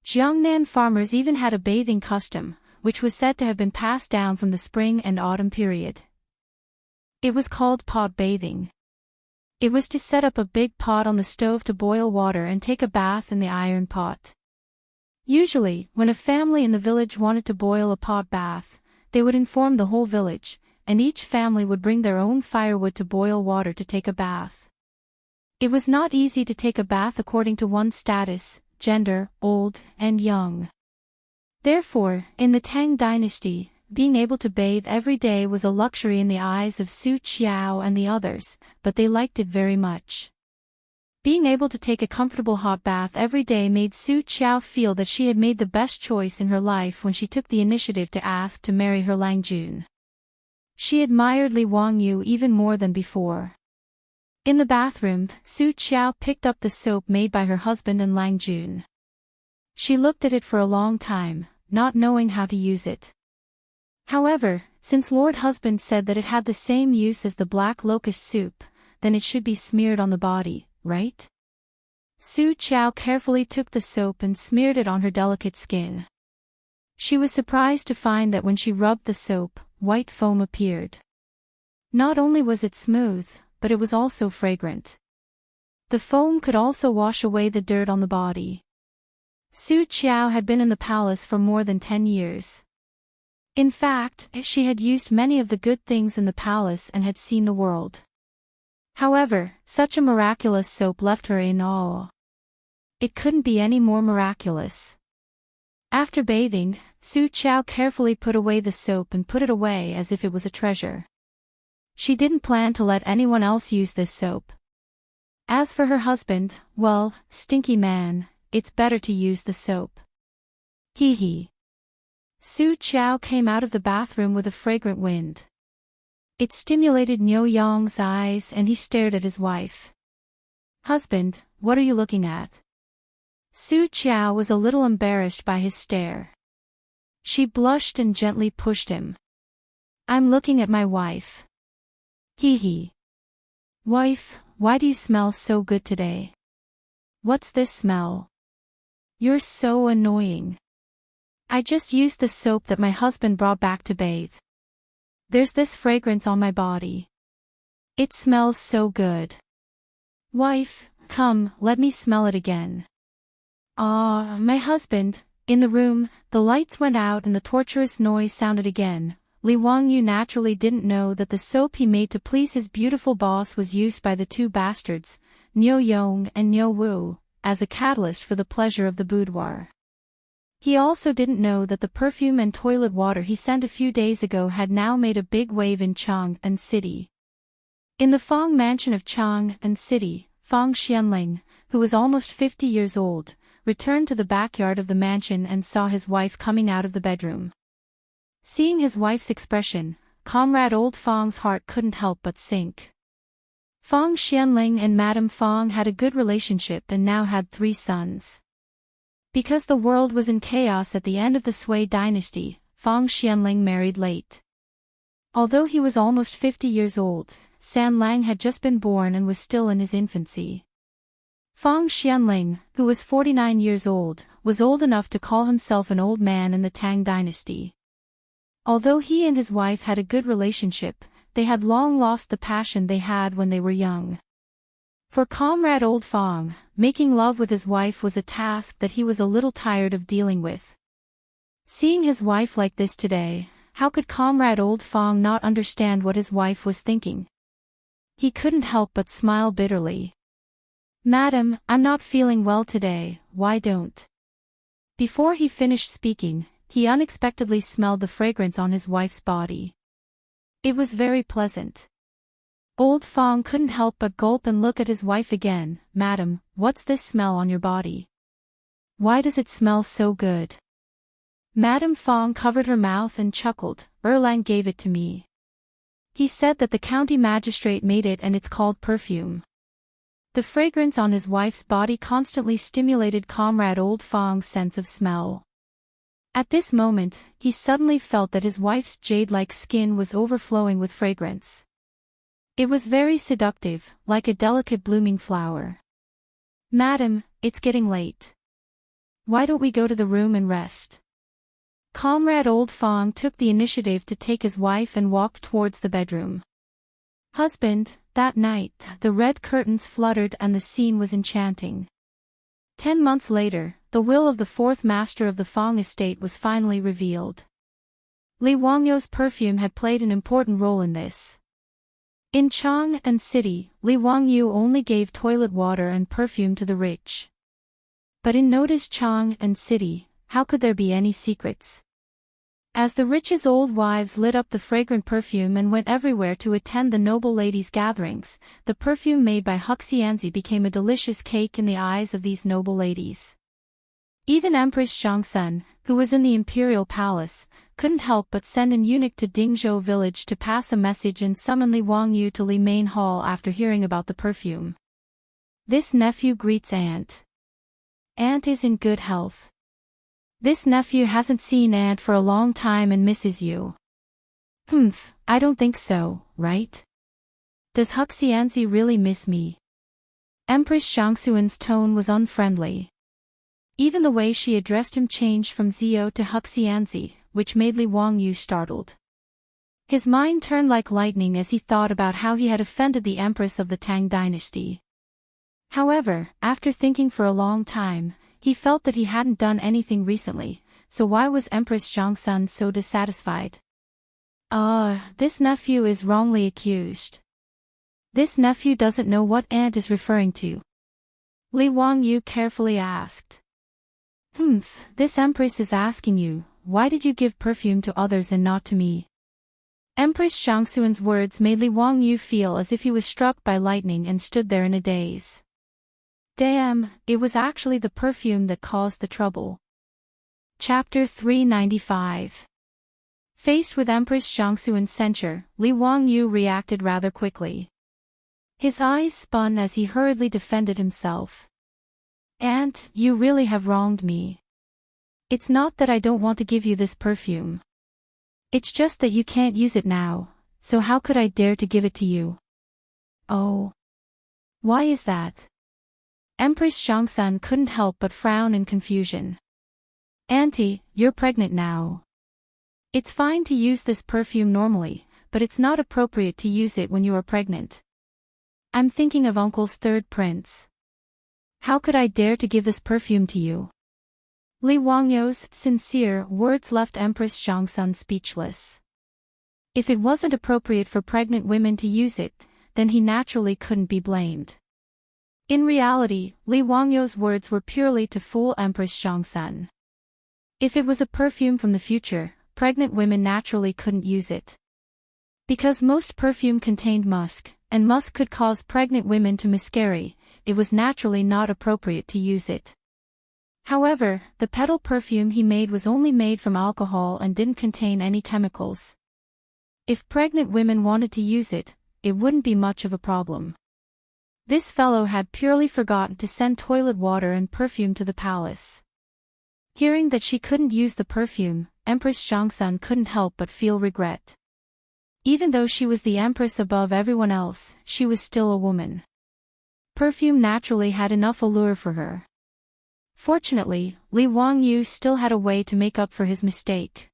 Jiangnan farmers even had a bathing custom, which was said to have been passed down from the spring and autumn period. It was called pot bathing. It was to set up a big pot on the stove to boil water and take a bath in the iron pot. Usually, when a family in the village wanted to boil a pot bath, they would inform the whole village, and each family would bring their own firewood to boil water to take a bath. It was not easy to take a bath according to one's status, gender, old and young. Therefore, in the Tang dynasty, being able to bathe every day was a luxury in the eyes of Su Qiao and the others, but they liked it very much. Being able to take a comfortable hot bath every day made Su Qiao feel that she had made the best choice in her life when she took the initiative to ask to marry her Lang Jun. She admired Li Wangyu even more than before. In the bathroom, Su Qiao picked up the soap made by her husband and Lang Jun. She looked at it for a long time, not knowing how to use it. However, since Lord Husband said that it had the same use as the black locust soup, then it should be smeared on the body, right? Su Qiao carefully took the soap and smeared it on her delicate skin. She was surprised to find that when she rubbed the soap, white foam appeared. Not only was it smooth, but it was also fragrant. The foam could also wash away the dirt on the body. Su Qiao had been in the palace for more than 10 years. In fact, she had used many of the good things in the palace and had seen the world. However, such a miraculous soap left her in awe. It couldn't be any more miraculous. After bathing, Su Qiao carefully put away the soap and put it away as if it was a treasure. She didn't plan to let anyone else use this soap. As for her husband, well, stinky man, it's better to use the soap. Hee hee. Su Qiao came out of the bathroom with a fragrant wind. It stimulated Niu Yong's eyes and he stared at his wife. Husband, what are you looking at? Su Qiao was a little embarrassed by his stare. She blushed and gently pushed him. I'm looking at my wife. Hee hee. Wife, why do you smell so good today? What's this smell? You're so annoying. I just used the soap that my husband brought back to bathe. There's this fragrance on my body. It smells so good. Wife, come, let me smell it again. Ah, my husband. In the room, the lights went out and the torturous noise sounded again. Li Wangyu naturally didn't know that the soap he made to please his beautiful boss was used by the two bastards, Niu Yong and Niu Wu, as a catalyst for the pleasure of the boudoir. He also didn't know that the perfume and toilet water he sent a few days ago had now made a big wave in Chang'an City. In the Fong mansion of Chang'an City, Fong Xianling, who was almost 50 years old, returned to the backyard of the mansion and saw his wife coming out of the bedroom. Seeing his wife's expression, Comrade Old Fong's heart couldn't help but sink. Fong Xianling and Madame Fong had a good relationship and now had 3 sons. Because the world was in chaos at the end of the Sui dynasty, Fong Xianling married late. Although he was almost 50 years old, San Lang had just been born and was still in his infancy. Fong Xianling, who was 49 years old, was old enough to call himself an old man in the Tang dynasty. Although he and his wife had a good relationship, they had long lost the passion they had when they were young. For Comrade Old Fong, making love with his wife was a task that he was a little tired of dealing with. Seeing his wife like this today, how could Comrade Old Fong not understand what his wife was thinking? He couldn't help but smile bitterly. Madam, I'm not feeling well today, why don't? Before he finished speaking, he unexpectedly smelled the fragrance on his wife's body. It was very pleasant. Old Fong couldn't help but gulp and look at his wife again. Madam, what's this smell on your body? Why does it smell so good? Madame Fong covered her mouth and chuckled. Erlang gave it to me. He said that the county magistrate made it and it's called perfume. The fragrance on his wife's body constantly stimulated Comrade Old Fong's sense of smell. At this moment, he suddenly felt that his wife's jade-like skin was overflowing with fragrance. It was very seductive, like a delicate blooming flower. Madam, it's getting late. Why don't we go to the room and rest? Comrade Old Fong took the initiative to take his wife and walked towards the bedroom. Husband, that night, the red curtains fluttered and the scene was enchanting. 10 months later, the will of the 4th master of the Fong estate was finally revealed. Li Wangyu's perfume had played an important role in this. In Chang'an City, Li Wangyu only gave toilet water and perfume to the rich. But in Noda's Chang'an City, how could there be any secrets? As the rich's old wives lit up the fragrant perfume and went everywhere to attend the noble ladies' gatherings, the perfume made by Huxianzi became a delicious cake in the eyes of these noble ladies. Even Empress Chang'an, who was in the imperial palace, couldn't help but send an eunuch to Dingzhou village to pass a message and summon Li Wangyu to Li Main Hall after hearing about the perfume. This nephew greets aunt. Aunt is in good health. This nephew hasn't seen aunt for a long time and misses you. Humph, I don't think so, right? Does Huxianzi really miss me? Empress Shangxuan's tone was unfriendly. Even the way she addressed him changed from Zio to Huxianzi, which made Li Wangyu startled. His mind turned like lightning as he thought about how he had offended the empress of the Tang dynasty. However, after thinking for a long time, he felt that he hadn't done anything recently, so why was Empress Chang'an so dissatisfied? This nephew is wrongly accused. This nephew doesn't know what aunt is referring to. Li Wangyu carefully asked. This empress is asking you, why did you give perfume to others and not to me? Empress Shangxuan's words made Li Wangyu feel as if he was struck by lightning and stood there in a daze. Damn, it was actually the perfume that caused the trouble. Chapter 395. Faced with Empress Shangxuan's censure, Li Wangyu reacted rather quickly. His eyes spun as he hurriedly defended himself. Aunt, you really have wronged me. It's not that I don't want to give you this perfume. It's just that you can't use it now, so how could I dare to give it to you? Oh. Why is that? Empress Shangxuan couldn't help but frown in confusion. Auntie, you're pregnant now. It's fine to use this perfume normally, but it's not appropriate to use it when you are pregnant. I'm thinking of Uncle's third prince. How could I dare to give this perfume to you? Li Wangyu's sincere words left Empress Shangxuan speechless. If it wasn't appropriate for pregnant women to use it, then he naturally couldn't be blamed. In reality, Li Wangyu's words were purely to fool Empress Shangxuan. If it was a perfume from the future, pregnant women naturally couldn't use it. Because most perfume contained musk, and musk could cause pregnant women to miscarry, it was naturally not appropriate to use it. However, the petal perfume he made was only made from alcohol and didn't contain any chemicals. If pregnant women wanted to use it, it wouldn't be much of a problem. This fellow had purely forgotten to send toilet water and perfume to the palace. Hearing that she couldn't use the perfume, Empress Shangxuan couldn't help but feel regret. Even though she was the empress above everyone else, she was still a woman. Perfume naturally had enough allure for her. Fortunately, Li Wangyu still had a way to make up for his mistake.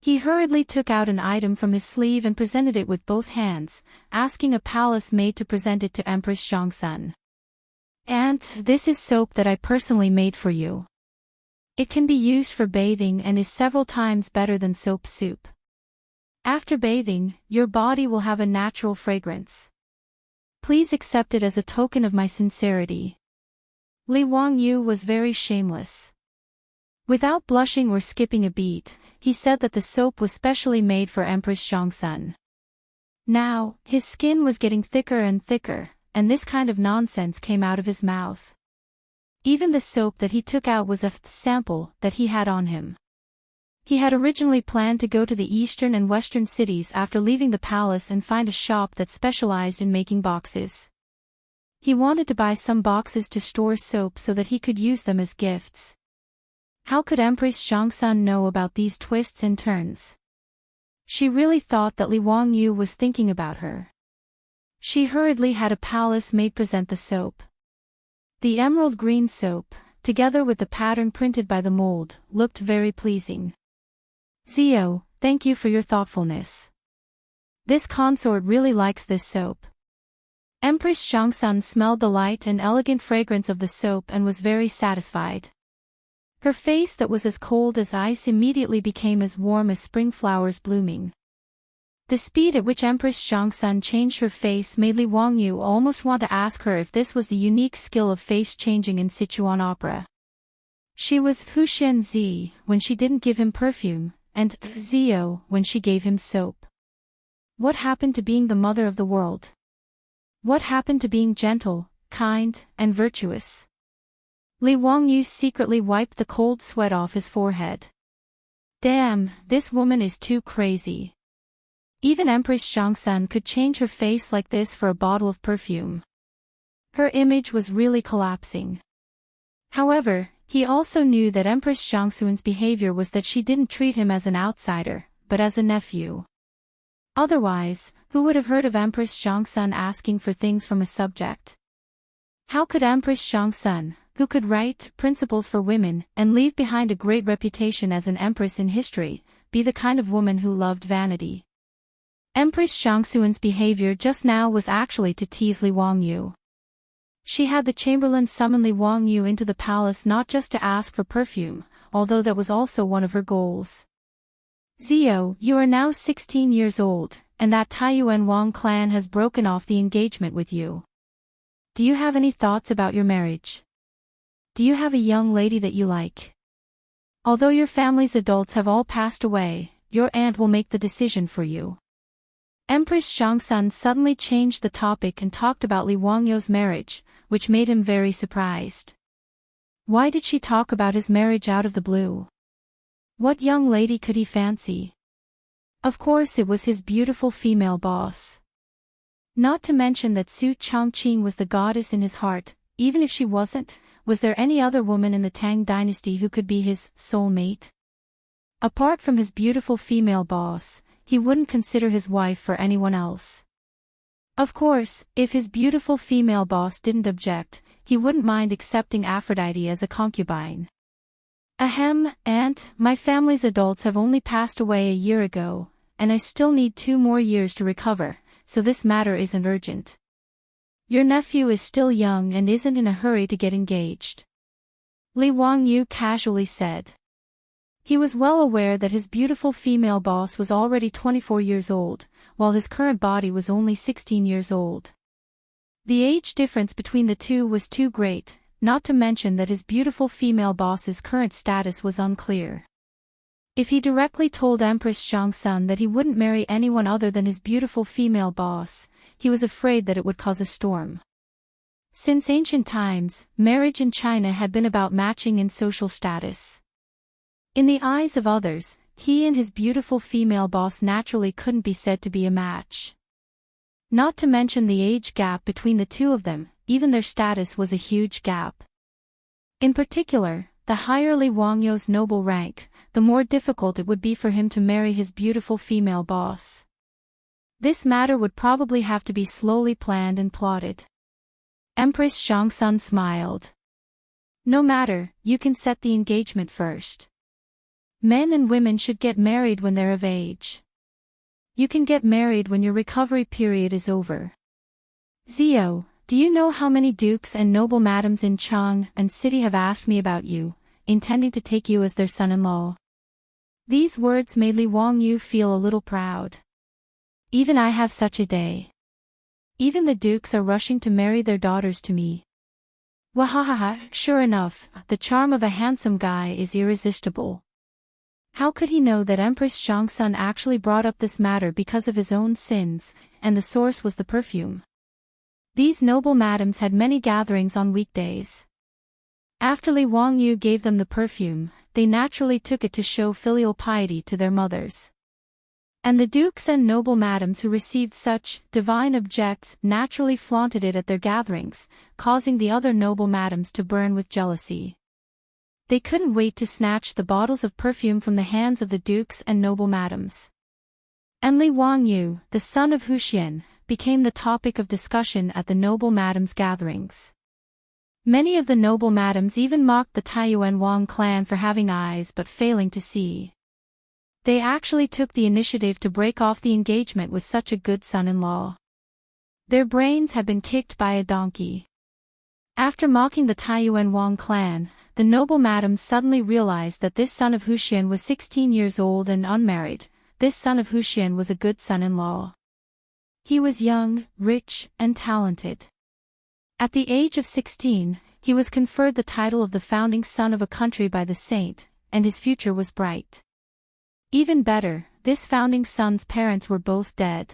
He hurriedly took out an item from his sleeve and presented it with both hands, asking a palace maid to present it to Empress Shangxuan. Aunt, this is soap that I personally made for you. It can be used for bathing and is several times better than soap soup. After bathing, your body will have a natural fragrance. Please accept it as a token of my sincerity. Li Wangyu was very shameless. Without blushing or skipping a beat, he said that the soap was specially made for Empress Shangxuan. Now, his skin was getting thicker and thicker, and this kind of nonsense came out of his mouth. Even the soap that he took out was a sample that he had on him. He had originally planned to go to the eastern and western cities after leaving the palace and find a shop that specialized in making boxes. He wanted to buy some boxes to store soap so that he could use them as gifts. How could Empress Shangxuan know about these twists and turns? She really thought that Li Wangyu was thinking about her. She hurriedly had a palace maid present the soap. The emerald green soap, together with the pattern printed by the mold, looked very pleasing. Zio, thank you for your thoughtfulness. This consort really likes this soap. Empress Shangxuan smelled the light and elegant fragrance of the soap and was very satisfied. Her face that was as cold as ice immediately became as warm as spring flowers blooming. The speed at which Empress Shangxuan changed her face made Li Wangyu almost want to ask her if this was the unique skill of face changing in Sichuan opera. She was Fuxian Zi when she didn't give him perfume, and Zio when she gave him soap. What happened to being the mother of the world? What happened to being gentle, kind, and virtuous? Li Wangyu secretly wiped the cold sweat off his forehead. Damn, this woman is too crazy. Even Empress Shangxuan could change her face like this for a bottle of perfume. Her image was really collapsing. However, he also knew that Empress Shangxuan's behavior was that she didn't treat him as an outsider, but as a nephew. Otherwise, who would have heard of Empress Shangxuan asking for things from a subject? How could Empress Shangxuan, who could write Principles for Women and leave behind a great reputation as an empress in history, be the kind of woman who loved vanity? Empress Shangxuan's behavior just now was actually to tease Li Wangyu. She had the chamberlain summon Li Wangyu into the palace not just to ask for perfume, although that was also one of her goals. Zio, you are now 16 years old, and that Taiyuan Wang clan has broken off the engagement with you. Do you have any thoughts about your marriage? Do you have a young lady that you like? Although your family's adults have all passed away, your aunt will make the decision for you. Empress Shangsun suddenly changed the topic and talked about Li Wangyu's marriage, which made him very surprised. Why did she talk about his marriage out of the blue? What young lady could he fancy? Of course it was his beautiful female boss. Not to mention that Su Chongqing was the goddess in his heart. Even if she wasn't, was there any other woman in the Tang dynasty who could be his soulmate? Apart from his beautiful female boss, he wouldn't consider his wife for anyone else. Of course, if his beautiful female boss didn't object, he wouldn't mind accepting Aphrodite as a concubine. Ahem, aunt, my family's adults have only passed away a year ago, and I still need 2 more years to recover, so this matter isn't urgent. Your nephew is still young and isn't in a hurry to get engaged. Li Wangyu casually said. He was well aware that his beautiful female boss was already 24 years old, while his current body was only 16 years old. The age difference between the two was too great, not to mention that his beautiful female boss's current status was unclear. If he directly told Empress Shangsun that he wouldn't marry anyone other than his beautiful female boss, he was afraid that it would cause a storm. Since ancient times, marriage in China had been about matching in social status. In the eyes of others, he and his beautiful female boss naturally couldn't be said to be a match. Not to mention the age gap between the two of them, even their status was a huge gap. In particular, the higher Li Wangyu's noble rank, the more difficult it would be for him to marry his beautiful female boss. This matter would probably have to be slowly planned and plotted. Empress Shangsun smiled. No matter, you can set the engagement first. Men and women should get married when they're of age. You can get married when your recovery period is over. Zio, do you know how many dukes and noble madams in Chang'an city have asked me about you, intending to take you as their son-in-law? These words made Li Wangyu feel a little proud. Even I have such a day. Even the dukes are rushing to marry their daughters to me. Wahahaha, sure enough, the charm of a handsome guy is irresistible. How could he know that Empress Shangsun actually brought up this matter because of his own sins, and the source was the perfume? These noble madams had many gatherings on weekdays. After Li Wangyu gave them the perfume, they naturally took it to show filial piety to their mothers. And the dukes and noble madams who received such divine objects naturally flaunted it at their gatherings, causing the other noble madams to burn with jealousy. They couldn't wait to snatch the bottles of perfume from the hands of the dukes and noble madams. And Li Wangyu, the son of Huxian, became the topic of discussion at the noble madams' gatherings. Many of the noble madams even mocked the Taiyuan Wang clan for having eyes but failing to see. They actually took the initiative to break off the engagement with such a good son-in-law. Their brains had been kicked by a donkey. After mocking the Taiyuan Wang clan, the noble madams suddenly realized that this son of Huxian was 16 years old and unmarried. This son of Huxian was a good son-in-law. He was young, rich, and talented. At the age of 16, he was conferred the title of the founding son of a country by the saint, and his future was bright. Even better, this founding son's parents were both dead.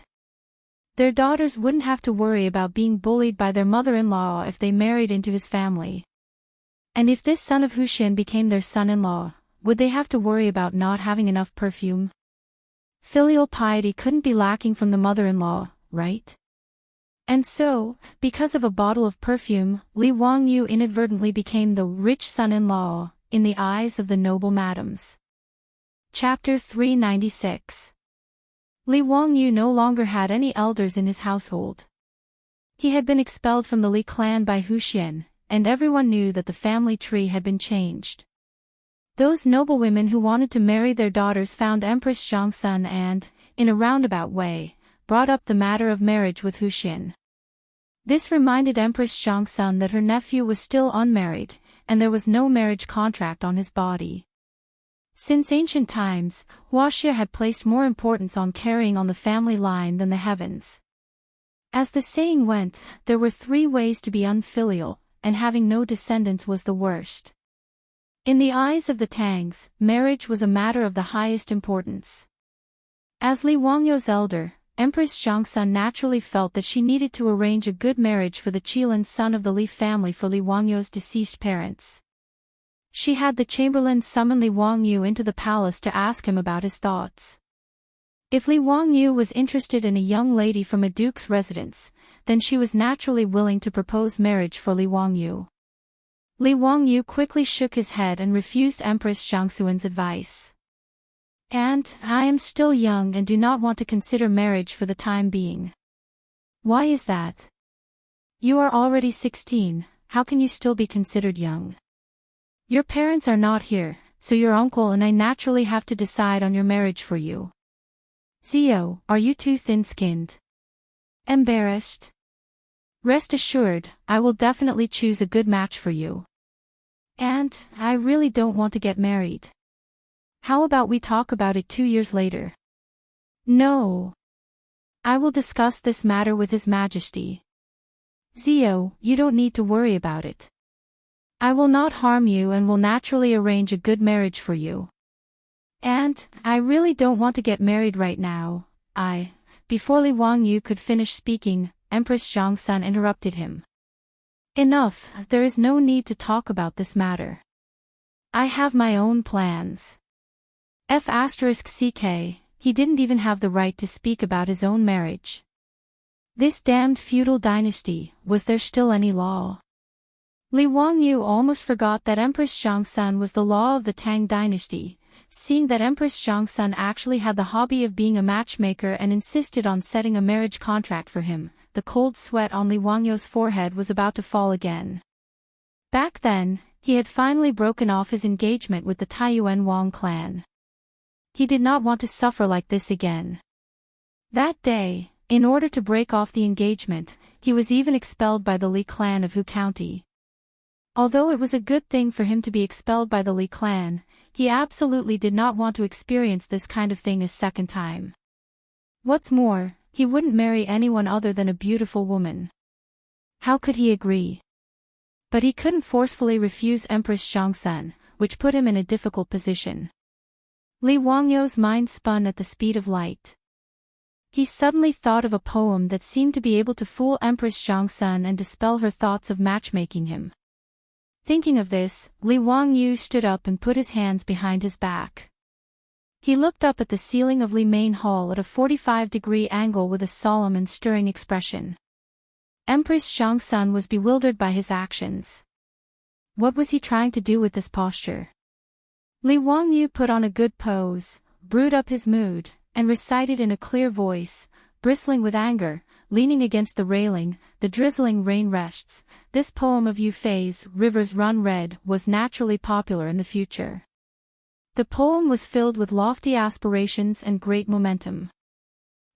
Their daughters wouldn't have to worry about being bullied by their mother-in-law if they married into his family. And if this son of Huxian became their son-in-law, would they have to worry about not having enough perfume? Filial piety couldn't be lacking from the mother-in-law, right? And so, because of a bottle of perfume, Li Wangyu inadvertently became the rich son-in-law, in the eyes of the noble madams. Chapter 396. Li Wangyu no longer had any elders in his household. He had been expelled from the Li clan by Huxian, and everyone knew that the family tree had been changed. Those noble women who wanted to marry their daughters found Empress Shangsun and, in a roundabout way, brought up the matter of marriage with Huxian. This reminded Empress Chang'an that her nephew was still unmarried, and there was no marriage contract on his body. Since ancient times, Huaxia had placed more importance on carrying on the family line than the heavens. As the saying went, there were 3 ways to be unfilial, and having no descendants was the worst. In the eyes of the Tangs, marriage was a matter of the highest importance. As Li Wangyou's elder, Empress Chang'an naturally felt that she needed to arrange a good marriage for the Qilin son of the Li family for Li Wangyou's deceased parents. She had the chamberlain summon Li Wangyou into the palace to ask him about his thoughts. If Li Wangyou was interested in a young lady from a duke's residence, then she was naturally willing to propose marriage for Li Wangyou. Li Wangyou quickly shook his head and refused Empress Chang'an's advice. "And I am still young and do not want to consider marriage for the time being." "Why is that?" "You are already 16, how can you still be considered young? Your parents are not here, so your uncle and I naturally have to decide on your marriage for you." "Zio, are you too thin-skinned?" "Embarrassed?" "Rest assured, I will definitely choose a good match for you. And I really don't want to get married. How about we talk about it 2 years later?" "No. I will discuss this matter with His Majesty." "Zio, you don't need to worry about it. I will not harm you and will naturally arrange a good marriage for you. And I really don't want to get married right now, Before Li Wangyou could finish speaking, Empress Chang'an interrupted him. "Enough, there is no need to talk about this matter. I have my own plans." *CK, he didn't even have the right to speak about his own marriage. This damned feudal dynasty, was there still any law? Li Wangyou almost forgot that Empress Chang'an was the law of the Tang dynasty, seeing that Empress Chang'an actually had the hobby of being a matchmaker and insisted on setting a marriage contract for him. The cold sweat on Li Wangyou's forehead was about to fall again. Back then, he had finally broken off his engagement with the Taiyuan Wang clan. He did not want to suffer like this again. That day, in order to break off the engagement, he was even expelled by the Li clan of Hu County. Although it was a good thing for him to be expelled by the Li clan, he absolutely did not want to experience this kind of thing a second time. What's more, he wouldn't marry anyone other than a beautiful woman. How could he agree? But he couldn't forcefully refuse Empress Chang'an, which put him in a difficult position. Li Wangyou's mind spun at the speed of light. He suddenly thought of a poem that seemed to be able to fool Empress Chang'an and dispel her thoughts of matchmaking him. Thinking of this, Li Wangyou stood up and put his hands behind his back. He looked up at the ceiling of Li Main Hall at a 45-degree angle with a solemn and stirring expression. Empress Chang'an was bewildered by his actions. What was he trying to do with this posture? Li Wangyou put on a good pose, brewed up his mood, and recited in a clear voice, bristling with anger, leaning against the railing, "The drizzling rain rests. This poem of Yufei's, Rivers Run Red, was naturally popular in the future." The poem was filled with lofty aspirations and great momentum.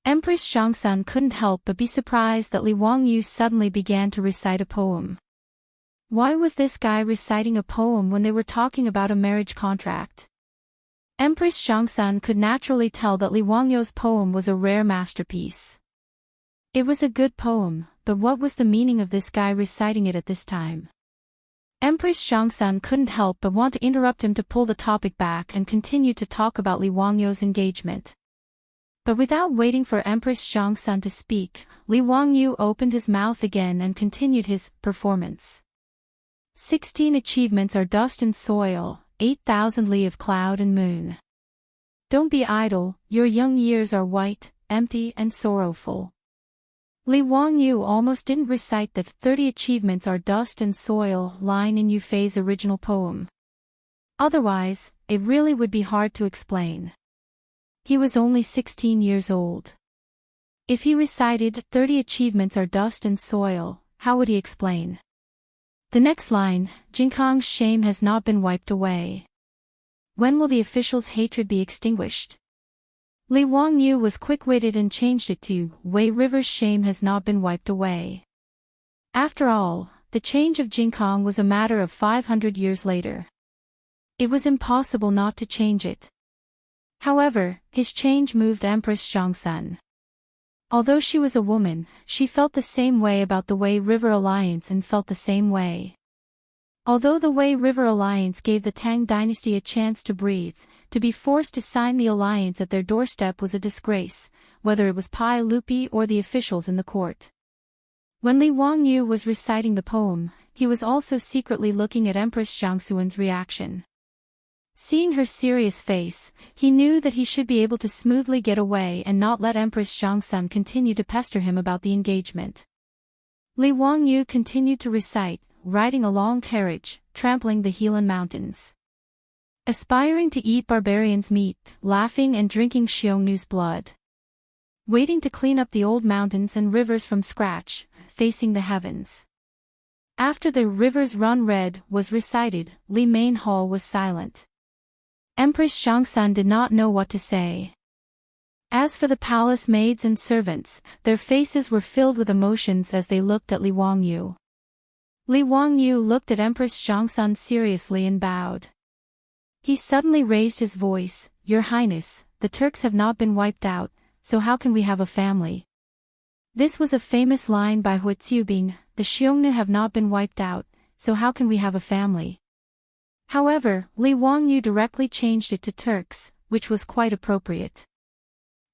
Empress Chang'an couldn't help but be surprised that Li Wangyou suddenly began to recite a poem. Why was this guy reciting a poem when they were talking about a marriage contract? Empress Chang'an could naturally tell that Li Wangyou's poem was a rare masterpiece. It was a good poem, but what was the meaning of this guy reciting it at this time? Empress Chang'an couldn't help but want to interrupt him to pull the topic back and continue to talk about Li Wangyou's engagement. But without waiting for Empress Chang'an to speak, Li Wangyou opened his mouth again and continued his performance. 16 achievements are dust and soil, 8,000 li of cloud and moon. Don't be idle, your young years are white, empty and sorrowful. Li Wangyou almost didn't recite the 30 achievements are dust and soil line in Yufei's original poem. Otherwise, it really would be hard to explain. He was only 16 years old. If he recited 30 achievements are dust and soil, how would he explain? The next line, Jinkang's shame has not been wiped away. When will the official's hatred be extinguished? Li Wangyu was quick-witted and changed it to, Wei River's shame has not been wiped away. After all, the change of Jingkong was a matter of 500 years later. It was impossible not to change it. However, his change moved Empress Chang'an. Although she was a woman, she felt the same way about the Wei River Alliance and felt the same way. Although the Wei River Alliance gave the Tang dynasty a chance to breathe, to be forced to sign the alliance at their doorstep was a disgrace, whether it was Pai Lupi or the officials in the court. When Li Wangyu was reciting the poem, he was also secretly looking at Empress Jiangxuan's reaction. Seeing her serious face, he knew that he should be able to smoothly get away and not let Empress Chang'an continue to pester him about the engagement. Li Wangyu continued to recite, riding a long carriage, trampling the Helan Mountains. Aspiring to eat barbarians' meat, laughing and drinking Xiongnu's blood. Waiting to clean up the old mountains and rivers from scratch, facing the heavens. After the "Rivers Run Red" was recited, Li Main Hall was silent. Empress Chang'an did not know what to say. As for the palace maids and servants, their faces were filled with emotions as they looked at Li Wangyu. Li Wangyu looked at Empress Chang'an seriously and bowed. He suddenly raised his voice, "Your Highness, the Turks have not been wiped out, so how can we have a family?" This was a famous line by Hu Xiubing, "The Xiongnu have not been wiped out, so how can we have a family?" However, Li Wangyu directly changed it to Turks, which was quite appropriate.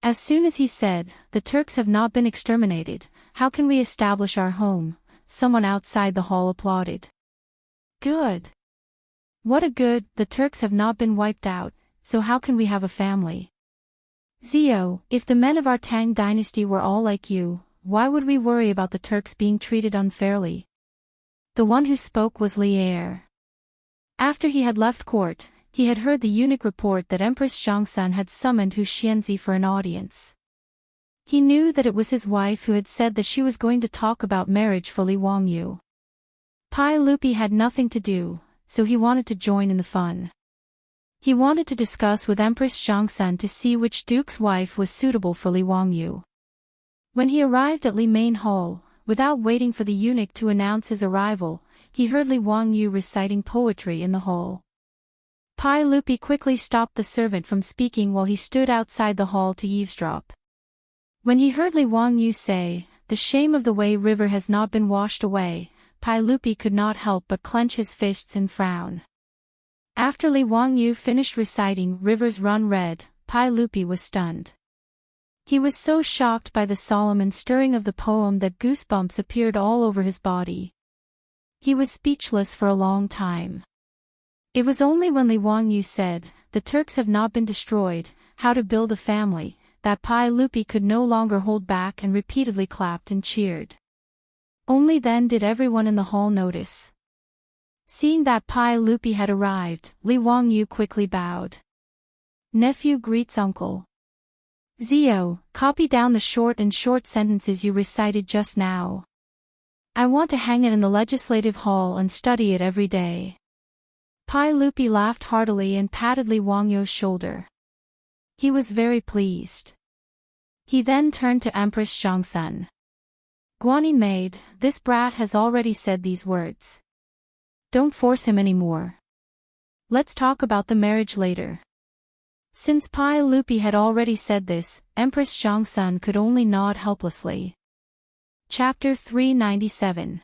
As soon as he said, "The Turks have not been exterminated, how can we establish our home?" someone outside the hall applauded. "Good. What a good, the Turks have not been wiped out, so how can we have a family? Zio, if the men of our Tang dynasty were all like you, why would we worry about the Turks being treated unfairly?" The one who spoke was Li Er. After he had left court, he had heard the eunuch report that Empress Chang'an had summoned Hu Xianzi for an audience. He knew that it was his wife who had said that she was going to talk about marriage for Li Wangyu. Pai Lupi had nothing to do, so he wanted to join in the fun. He wanted to discuss with Empress Chang'an to see which duke's wife was suitable for Li Wangyu. When he arrived at Li Main Hall, without waiting for the eunuch to announce his arrival, he heard Li Wangyu reciting poetry in the hall. Pai Lupi quickly stopped the servant from speaking while he stood outside the hall to eavesdrop. When he heard Li Wangyu say, "The shame of the Wei River has not been washed away," Pai Lupi could not help but clench his fists and frown. After Li Wangyu finished reciting "Rivers Run Red," Pai Lupi was stunned. He was so shocked by the solemn and stirring of the poem that goosebumps appeared all over his body. He was speechless for a long time. It was only when Li Wangyu said, "The Turks have not been destroyed, how to build a family," that Pai Lupi could no longer hold back and repeatedly clapped and cheered. Only then did everyone in the hall notice. Seeing that Pai Lupi had arrived, Li Wangyu quickly bowed. "Nephew greets uncle. Zio, copy down the short sentences you recited just now. I want to hang it in the legislative hall and study it every day." Pai Lupi laughed heartily and patted Li Wangyu's shoulder. He was very pleased. He then turned to Empress Chang'an. "Guanyin maid, this brat has already said these words. Don't force him anymore. Let's talk about the marriage later." Since Pai Lupi had already said this, Empress Chang'an could only nod helplessly. Chapter 397.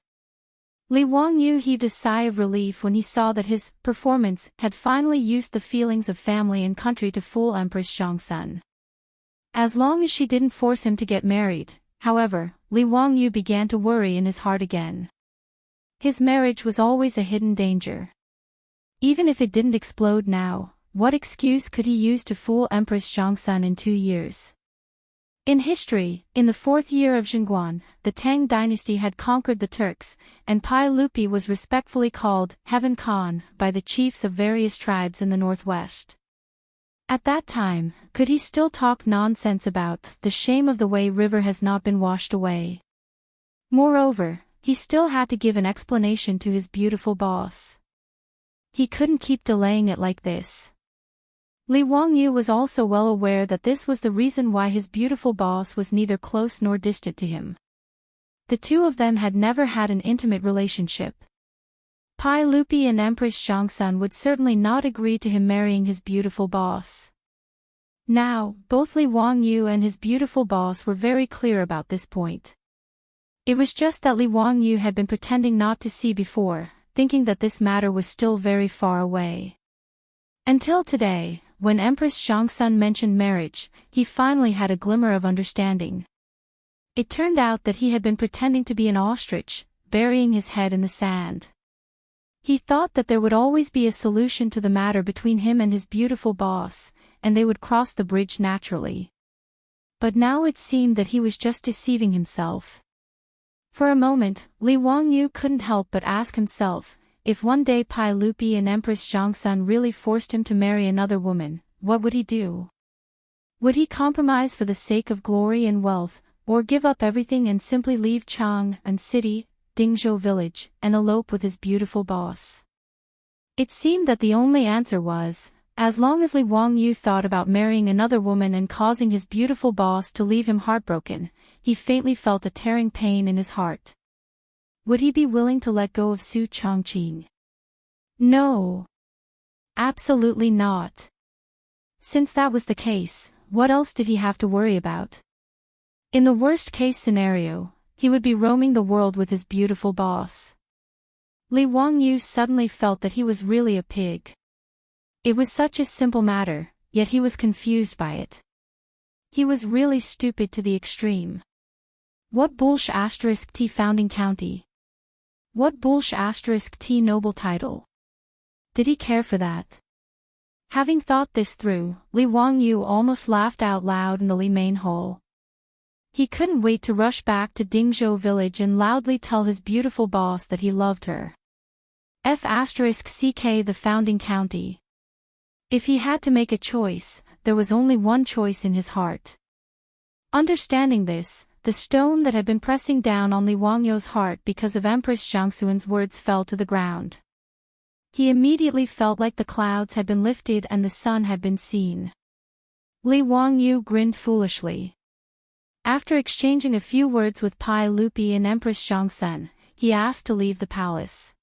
Li Wangyu heaved a sigh of relief when he saw that his performance had finally used the feelings of family and country to fool Empress Chang'an. As long as she didn't force him to get married, however, Li Wangyu began to worry in his heart again. His marriage was always a hidden danger. Even if it didn't explode now, what excuse could he use to fool Empress Chang'an in 2 years? In history, in the 4th year of Chang'an, the Tang dynasty had conquered the Turks, and Pai Lupi was respectfully called Heaven Khan by the chiefs of various tribes in the northwest. At that time, could he still talk nonsense about "the shame of the Wei River has not been washed away"? Moreover, he still had to give an explanation to his beautiful boss. He couldn't keep delaying it like this. Li Wangyu was also well aware that this was the reason why his beautiful boss was neither close nor distant to him. The two of them had never had an intimate relationship. Pai Lupi and Empress Chang'an would certainly not agree to him marrying his beautiful boss. Now, both Li Wangyu and his beautiful boss were very clear about this point. It was just that Li Wangyu had been pretending not to see before, thinking that this matter was still very far away. Until today, when Empress Chang'an mentioned marriage, he finally had a glimmer of understanding. It turned out that he had been pretending to be an ostrich, burying his head in the sand. He thought that there would always be a solution to the matter between him and his beautiful boss, and they would cross the bridge naturally. But now it seemed that he was just deceiving himself. For a moment, Li Wangyu couldn't help but ask himself, if one day Pai Lupi and Empress Chang'an really forced him to marry another woman, what would he do? Would he compromise for the sake of glory and wealth, or give up everything and simply leave Chang'an city, Dingzhou village, and elope with his beautiful boss? It seemed that the only answer was, as long as Li Wangyu thought about marrying another woman and causing his beautiful boss to leave him heartbroken, he faintly felt a tearing pain in his heart. Would he be willing to let go of Su Chongqing? No. Absolutely not. Since that was the case, what else did he have to worry about? In the worst-case scenario, he would be roaming the world with his beautiful boss. Li Wangyu suddenly felt that he was really a pig. It was such a simple matter, yet he was confused by it. He was really stupid to the extreme. What bullsh asterisk T founding county? What bullsh asterisk T noble title? Did he care for that? Having thought this through, Li Wangyu almost laughed out loud in the Li main hall. He couldn't wait to rush back to Dingzhou village and loudly tell his beautiful boss that he loved her. F***ck the founding county. If he had to make a choice, there was only one choice in his heart. Understanding this, the stone that had been pressing down on Li Wangyu's heart because of Empress Chang'an's words fell to the ground. He immediately felt like the clouds had been lifted and the sun had been seen. Li Wangyu grinned foolishly. After exchanging a few words with Pai Lupi and Empress Chang'an, he asked to leave the palace.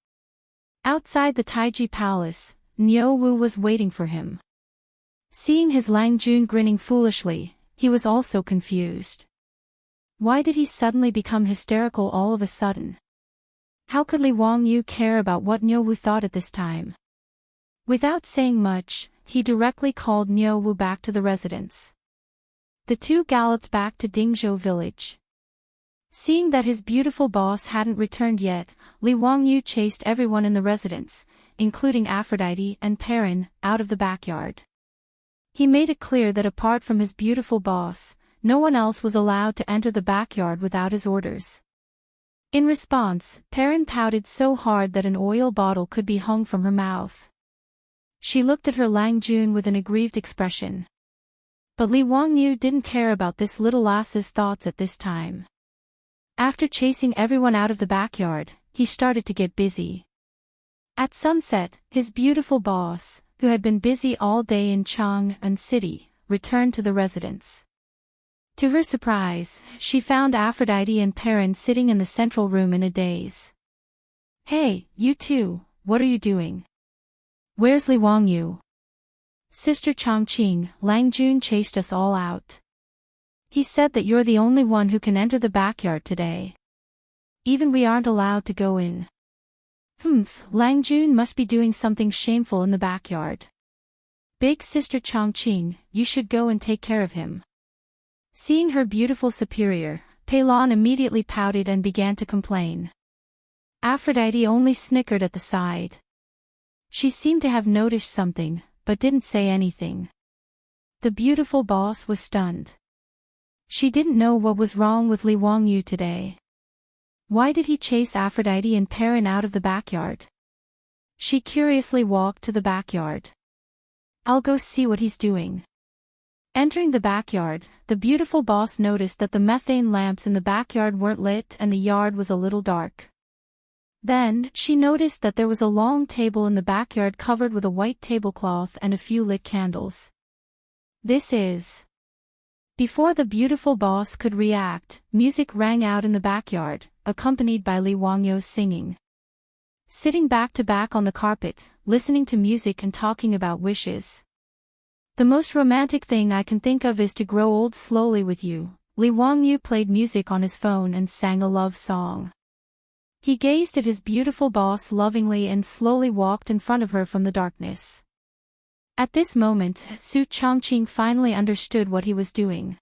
Outside the Taiji Palace, Niu Wu was waiting for him. Seeing his Lang Jun grinning foolishly, he was also confused. Why did he suddenly become hysterical all of a sudden? How could Li Wangyu care about what Niu Wu thought at this time? Without saying much, he directly called Niu Wu back to the residence. The two galloped back to Dingzhou village. Seeing that his beautiful boss hadn't returned yet, Li Wangyu chased everyone in the residence, including Aphrodite and Perrin, out of the backyard. He made it clear that apart from his beautiful boss, no one else was allowed to enter the backyard without his orders. In response, Perrin pouted so hard that an oil bottle could be hung from her mouth. She looked at her Lang Jun with an aggrieved expression. But Li Wangyu didn't care about this little lass's thoughts at this time. After chasing everyone out of the backyard, he started to get busy. At sunset, his beautiful boss, who had been busy all day in Chang'an city, returned to the residence. To her surprise, she found Aphrodite and Perrin sitting in the central room in a daze. Hey, you two, what are you doing? Where's Li Wangyu? Sister Chongqing, Lang Jun chased us all out. He said that you're the only one who can enter the backyard today. Even we aren't allowed to go in. Lang Jun must be doing something shameful in the backyard. Big Sister Chongqing, you should go and take care of him. Seeing her beautiful superior, Peilon immediately pouted and began to complain. Aphrodite only snickered at the side. She seemed to have noticed something, but didn't say anything. The beautiful boss was stunned. She didn't know what was wrong with Li Wangyu today. Why did he chase Aphrodite and Perrin out of the backyard? She curiously walked to the backyard. I'll go see what he's doing. Entering the backyard, the beautiful boss noticed that the methane lamps in the backyard weren't lit and the yard was a little dark. Then, she noticed that there was a long table in the backyard covered with a white tablecloth and a few lit candles. This is... Before the beautiful boss could react, music rang out in the backyard, accompanied by Li Wangyu's singing. Sitting back to back on the carpet, listening to music and talking about wishes. The most romantic thing I can think of is to grow old slowly with you. Li Wangyu played music on his phone and sang a love song. He gazed at his beautiful boss lovingly and slowly walked in front of her from the darkness. At this moment, Su Changqing finally understood what he was doing.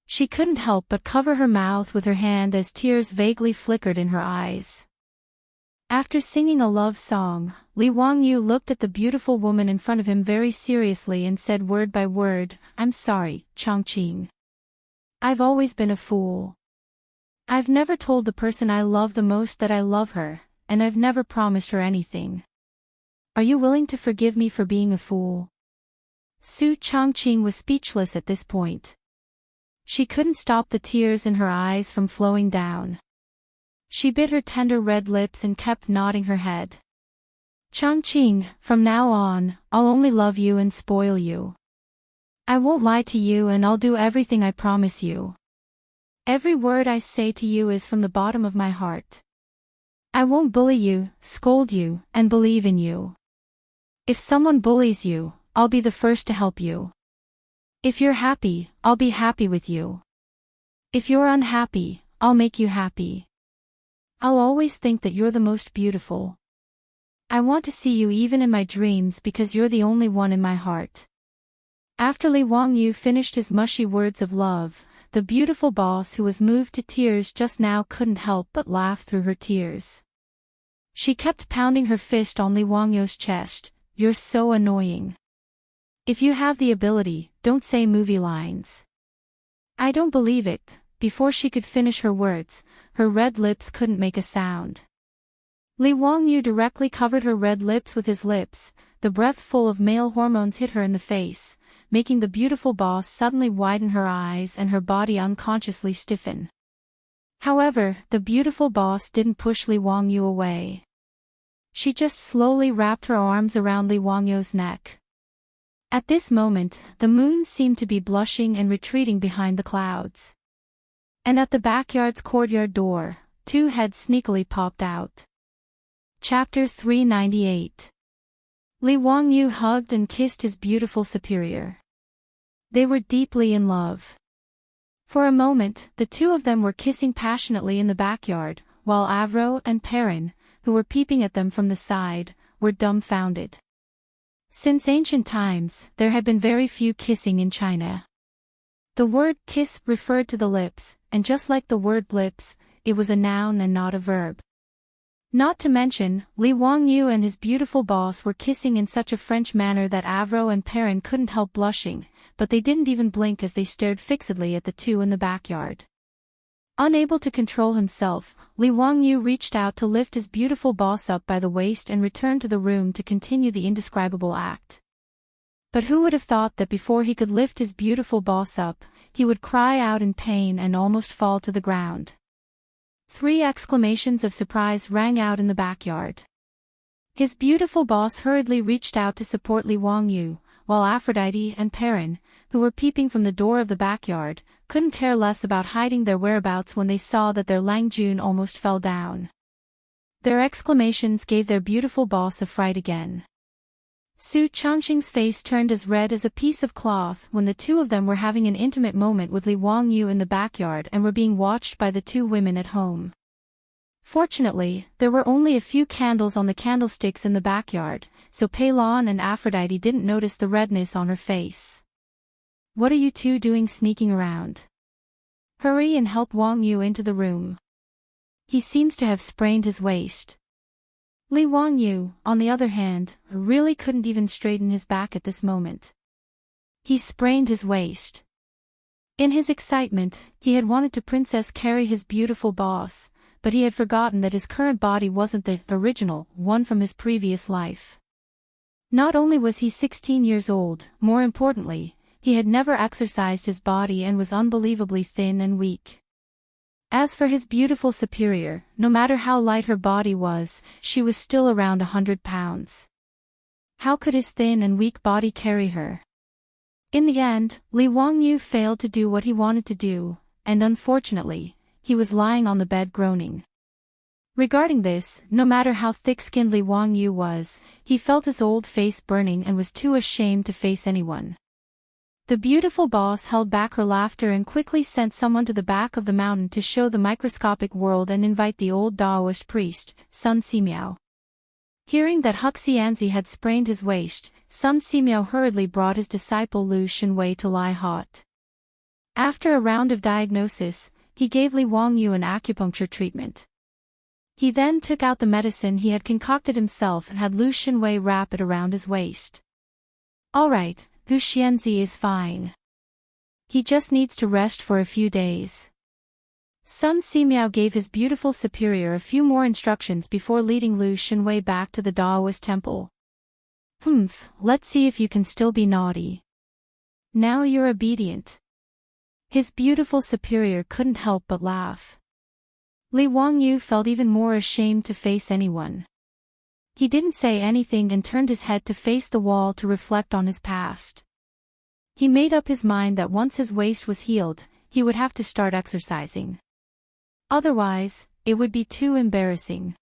She couldn't help but cover her mouth with her hand as tears vaguely flickered in her eyes. After singing a love song, Li Wangyu looked at the beautiful woman in front of him very seriously and said word by word, "I'm sorry, Changqing. I've always been a fool. I've never told the person I love the most that I love her, and I've never promised her anything. Are you willing to forgive me for being a fool?" Su Changqing was speechless at this point. She couldn't stop the tears in her eyes from flowing down. She bit her tender red lips and kept nodding her head. "Changqing, from now on, I'll only love you and spoil you. I won't lie to you and I'll do everything I promise you. Every word I say to you is from the bottom of my heart. I won't bully you, scold you, and believe in you. If someone bullies you, I'll be the first to help you. If you're happy, I'll be happy with you. If you're unhappy, I'll make you happy. I'll always think that you're the most beautiful. I want to see you even in my dreams because you're the only one in my heart." After Li Wangyu finished his mushy words of love, the beautiful boss who was moved to tears just now couldn't help but laugh through her tears. She kept pounding her fist on Li Wangyu's chest. "You're so annoying. If you have the ability, don't say movie lines." "I don't believe it." Before she could finish her words, her red lips couldn't make a sound. Li Wangyu directly covered her red lips with his lips. The breath full of male hormones hit her in the face, making the beautiful boss suddenly widen her eyes and her body unconsciously stiffen. However, the beautiful boss didn't push Li Wangyu away. She just slowly wrapped her arms around Li Wangyu's neck. At this moment, the moon seemed to be blushing and retreating behind the clouds. And at the backyard's courtyard door, two heads sneakily popped out. Chapter 398. Li Wangyu hugged and kissed his beautiful superior. They were deeply in love. For a moment, the two of them were kissing passionately in the backyard, while Avro and Perrin, who were peeping at them from the side, were dumbfounded. Since ancient times, there had been very few kissing in China. The word kiss referred to the lips, and just like the word lips, it was a noun and not a verb. Not to mention, Li Wangyu and his beautiful boss were kissing in such a French manner that Avro and Perrin couldn't help blushing, but they didn't even blink as they stared fixedly at the two in the backyard. Unable to control himself, Li Wangyu reached out to lift his beautiful boss up by the waist and returned to the room to continue the indescribable act. But who would have thought that before he could lift his beautiful boss up, he would cry out in pain and almost fall to the ground. 3 exclamations of surprise rang out in the backyard. His beautiful boss hurriedly reached out to support Li Wangyu, while Aphrodite and Perrin, who were peeping from the door of the backyard, couldn't care less about hiding their whereabouts when they saw that their Langjun almost fell down. Their exclamations gave their beautiful boss a fright again. Su Changqing's face turned as red as a piece of cloth when the two of them were having an intimate moment with Li Wangyu in the backyard and were being watched by the 2 women at home. Fortunately, there were only a few candles on the candlesticks in the backyard, so Peilon and Aphrodite didn't notice the redness on her face. "What are you two doing sneaking around? Hurry and help Wangyu into the room. He seems to have sprained his waist." Li Wangyu, on the other hand, really couldn't even straighten his back at this moment. He sprained his waist. In his excitement, he had wanted to princess carry his beautiful boss, but he had forgotten that his current body wasn't the original one from his previous life. Not only was he 16 years old, more importantly, he had never exercised his body and was unbelievably thin and weak. As for his beautiful superior, no matter how light her body was, she was still around 100 pounds. How could his thin and weak body carry her? In the end, Li Wangyu failed to do what he wanted to do, and unfortunately, he was lying on the bed groaning. Regarding this, no matter how thick-skinned Li Wangyu was, he felt his old face burning and was too ashamed to face anyone. The beautiful boss held back her laughter and quickly sent someone to the back of the mountain to show the microscopic world and invite the old Taoist priest, Sun Simiao. Hearing that Huxianzi had sprained his waist, Sun Simiao hurriedly brought his disciple Lu Xinwei to lie hot. After a round of diagnosis, he gave Li Wangyu an acupuncture treatment. He then took out the medicine he had concocted himself and had Lu Xinwei wrap it around his waist. All right, Hu Xianzi is fine. He just needs to rest for a few days. Sun Simiao gave his beautiful superior a few more instructions before leading Lu Xinwei back to the Taoist temple. Let's see if you can still be naughty. Now you're obedient. His beautiful superior couldn't help but laugh. Li Wangyu felt even more ashamed to face anyone. He didn't say anything and turned his head to face the wall to reflect on his past. He made up his mind that once his waist was healed, he would have to start exercising. Otherwise, it would be too embarrassing.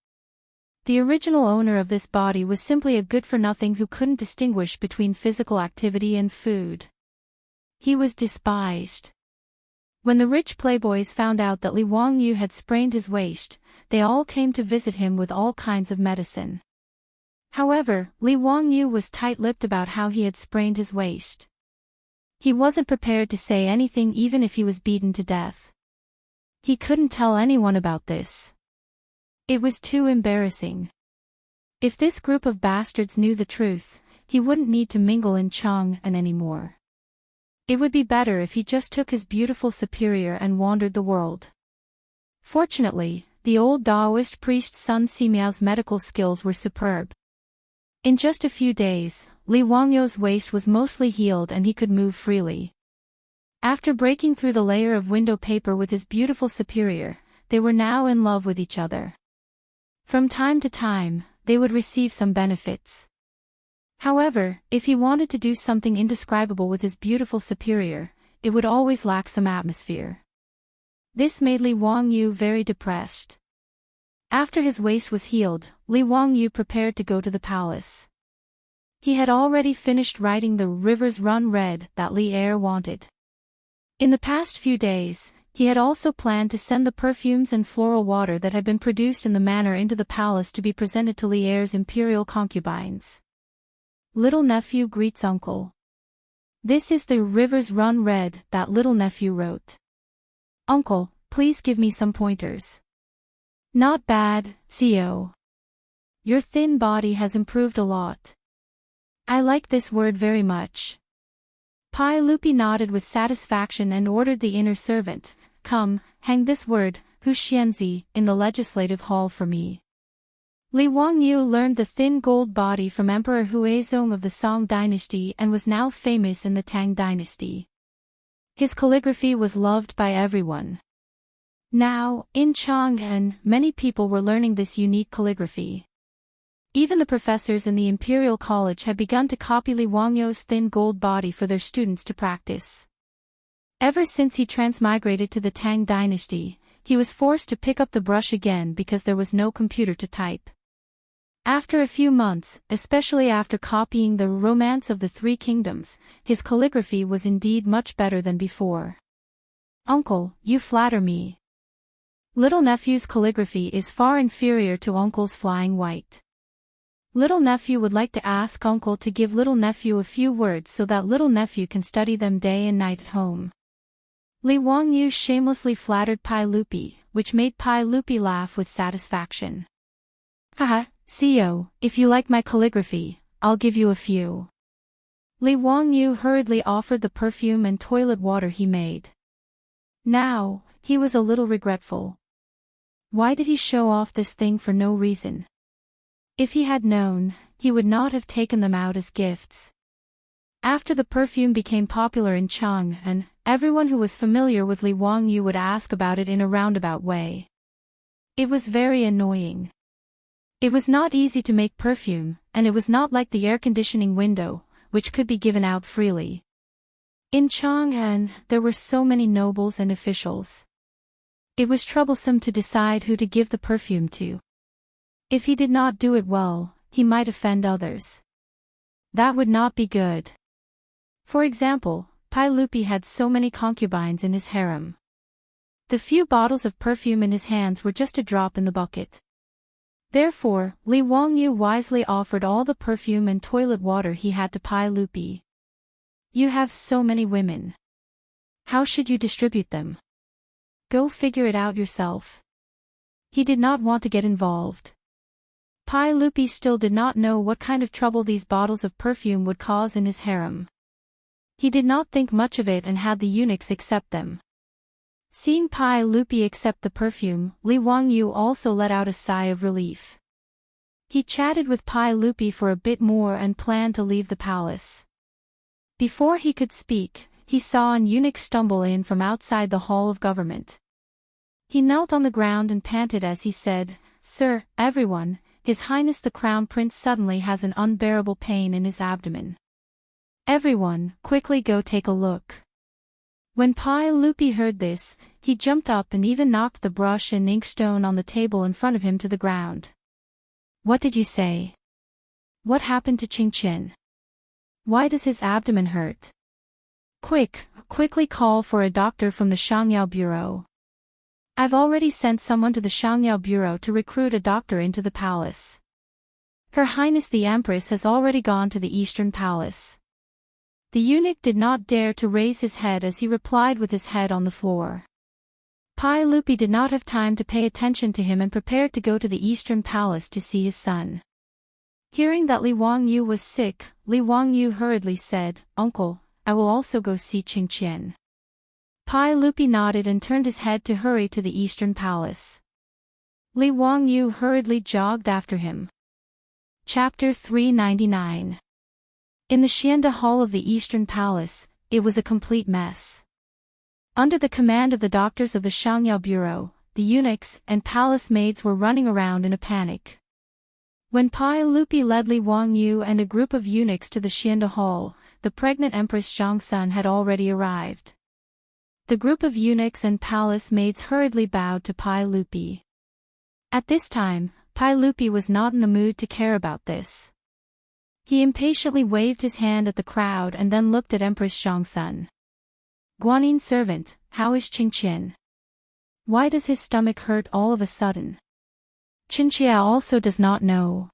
The original owner of this body was simply a good-for-nothing who couldn't distinguish between physical activity and food. He was despised. When the rich playboys found out that Li Wangyu had sprained his waist, they all came to visit him with all kinds of medicine. However, Li Wangyu was tight-lipped about how he had sprained his waist. He wasn't prepared to say anything even if he was beaten to death. He couldn't tell anyone about this. It was too embarrassing. If this group of bastards knew the truth, he wouldn't need to mingle in Chang'an anymore. It would be better if he just took his beautiful superior and wandered the world. Fortunately, the old Taoist priest Sun Simiao's medical skills were superb. In just a few days, Li Wangyu's waist was mostly healed and he could move freely. After breaking through the layer of window paper with his beautiful superior, they were now in love with each other. From time to time, they would receive some benefits. However, if he wanted to do something indescribable with his beautiful superior, it would always lack some atmosphere. This made Li Wangyu very depressed. After his waist was healed, Li Wangyu prepared to go to the palace. He had already finished writing the Rivers Run Red that Li Er wanted. In the past few days, he had also planned to send the perfumes and floral water that had been produced in the manor into the palace to be presented to Li Er's imperial concubines. Little nephew greets uncle. This is the Rivers Run Red that little nephew wrote. Uncle, please give me some pointers. Not bad, Zio. Your thin body has improved a lot. I like this word very much. Pai Lupi nodded with satisfaction and ordered the inner servant, come, hang this word, Hu Xianzi, in the legislative hall for me. Li Wangyu learned the thin gold body from Emperor Huizong of the Song dynasty and was now famous in the Tang dynasty. His calligraphy was loved by everyone. Now, in Chang'an, many people were learning this unique calligraphy. Even the professors in the Imperial College had begun to copy Li Wangyu's thin gold body for their students to practice. Ever since he transmigrated to the Tang dynasty, he was forced to pick up the brush again because there was no computer to type. After a few months, especially after copying the Romance of the Three Kingdoms, his calligraphy was indeed much better than before. Uncle, you flatter me. Little nephew's calligraphy is far inferior to uncle's flying white. Little nephew would like to ask uncle to give little nephew a few words so that little nephew can study them day and night at home. Li Wangyu shamelessly flattered Pai Lupi, which made Pai Lupi laugh with satisfaction. Haha, CEO, if you like my calligraphy, I'll give you a few. Li Wangyu hurriedly offered the perfume and toilet water he made. Now, he was a little regretful. Why did he show off this thing for no reason? If he had known, he would not have taken them out as gifts. After the perfume became popular in Chang'an, everyone who was familiar with Li Wangyu would ask about it in a roundabout way. It was very annoying. It was not easy to make perfume, and it was not like the air conditioning window, which could be given out freely. In Chang'an, there were so many nobles and officials. It was troublesome to decide who to give the perfume to. If he did not do it well, he might offend others. That would not be good. For example, Pai Lupi had so many concubines in his harem. The few bottles of perfume in his hands were just a drop in the bucket. Therefore, Li Wangyu wisely offered all the perfume and toilet water he had to Pai Lupi. You have so many women. How should you distribute them? Go figure it out yourself. He did not want to get involved. Pai Lupi still did not know what kind of trouble these bottles of perfume would cause in his harem. He did not think much of it and had the eunuchs accept them. Seeing Pai Lupi accept the perfume, Li Wangyu also let out a sigh of relief. He chatted with Pai Lupi for a bit more and planned to leave the palace. Before he could speak, he saw an eunuch stumble in from outside the hall of government. He knelt on the ground and panted as he said, "Sir, everyone, His Highness the Crown Prince suddenly has an unbearable pain in his abdomen. Everyone, quickly go take a look." When Pai Lupi heard this, he jumped up and even knocked the brush and inkstone on the table in front of him to the ground. "What did you say? What happened to Chang'an? Why does his abdomen hurt? Quickly call for a doctor from the Shangyao Bureau." "I've already sent someone to the Shangyao Bureau to recruit a doctor into the palace. Her Highness the Empress has already gone to the Eastern Palace." The eunuch did not dare to raise his head as he replied with his head on the floor. Pai Lupi did not have time to pay attention to him and prepared to go to the Eastern Palace to see his son. Hearing that Li Wangyu was sick, Li Wangyu hurriedly said, "Uncle, I will also go see Chang'an." Pai Lupi nodded and turned his head to hurry to the Eastern Palace. Li Wangyu hurriedly jogged after him. Chapter 399. In the Xianda Hall of the Eastern Palace, it was a complete mess. Under the command of the doctors of the Shangyao Bureau, the eunuchs and palace maids were running around in a panic. When Pai Lupi led Li Wangyu and a group of eunuchs to the Xianda Hall, the pregnant Empress Chang'an had already arrived. The group of eunuchs and palace maids hurriedly bowed to Pai Lupi. At this time, Pai Lupi was not in the mood to care about this. He impatiently waved his hand at the crowd and then looked at Empress Chang'an. "Guanyin servant, how is Chang'an? Why does his stomach hurt all of a sudden?" Chang'an also does not know.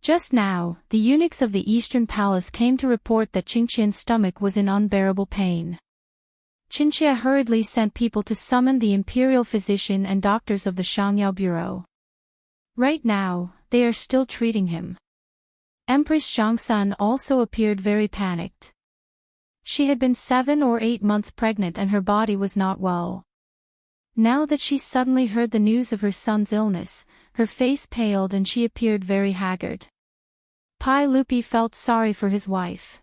Just now, the eunuchs of the Eastern Palace came to report that Chang'an's stomach was in unbearable pain. Chang'an hurriedly sent people to summon the imperial physician and doctors of the Shangyao Bureau. Right now, they are still treating him. Empress Chang'an also appeared very panicked. She had been 7 or 8 months pregnant and her body was not well. Now that she suddenly heard the news of her son's illness, her face paled and she appeared very haggard. Pai Lupi felt sorry for his wife.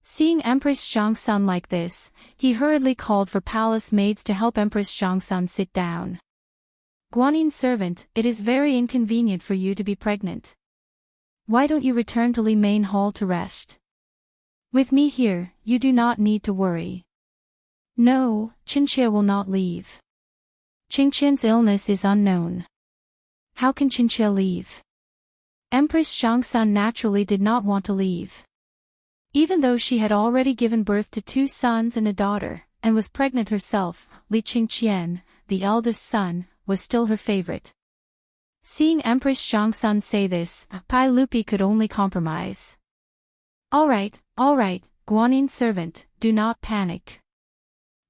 Seeing Empress Chang'an like this, he hurriedly called for palace maids to help Empress Chang'an sit down. "Guanyin servant, it is very inconvenient for you to be pregnant. Why don't you return to Li Main Hall to rest? With me here, you do not need to worry." "No, Chang'an will not leave. Chang'an's illness is unknown. How can Chang'an leave?" Empress Chang'an naturally did not want to leave. Even though she had already given birth to 2 sons and a daughter, and was pregnant herself, Li Chang'an, the eldest son, was still her favorite. Seeing Empress Chang'an say this, Pai Lupi could only compromise. All right, Guanyin servant, do not panic.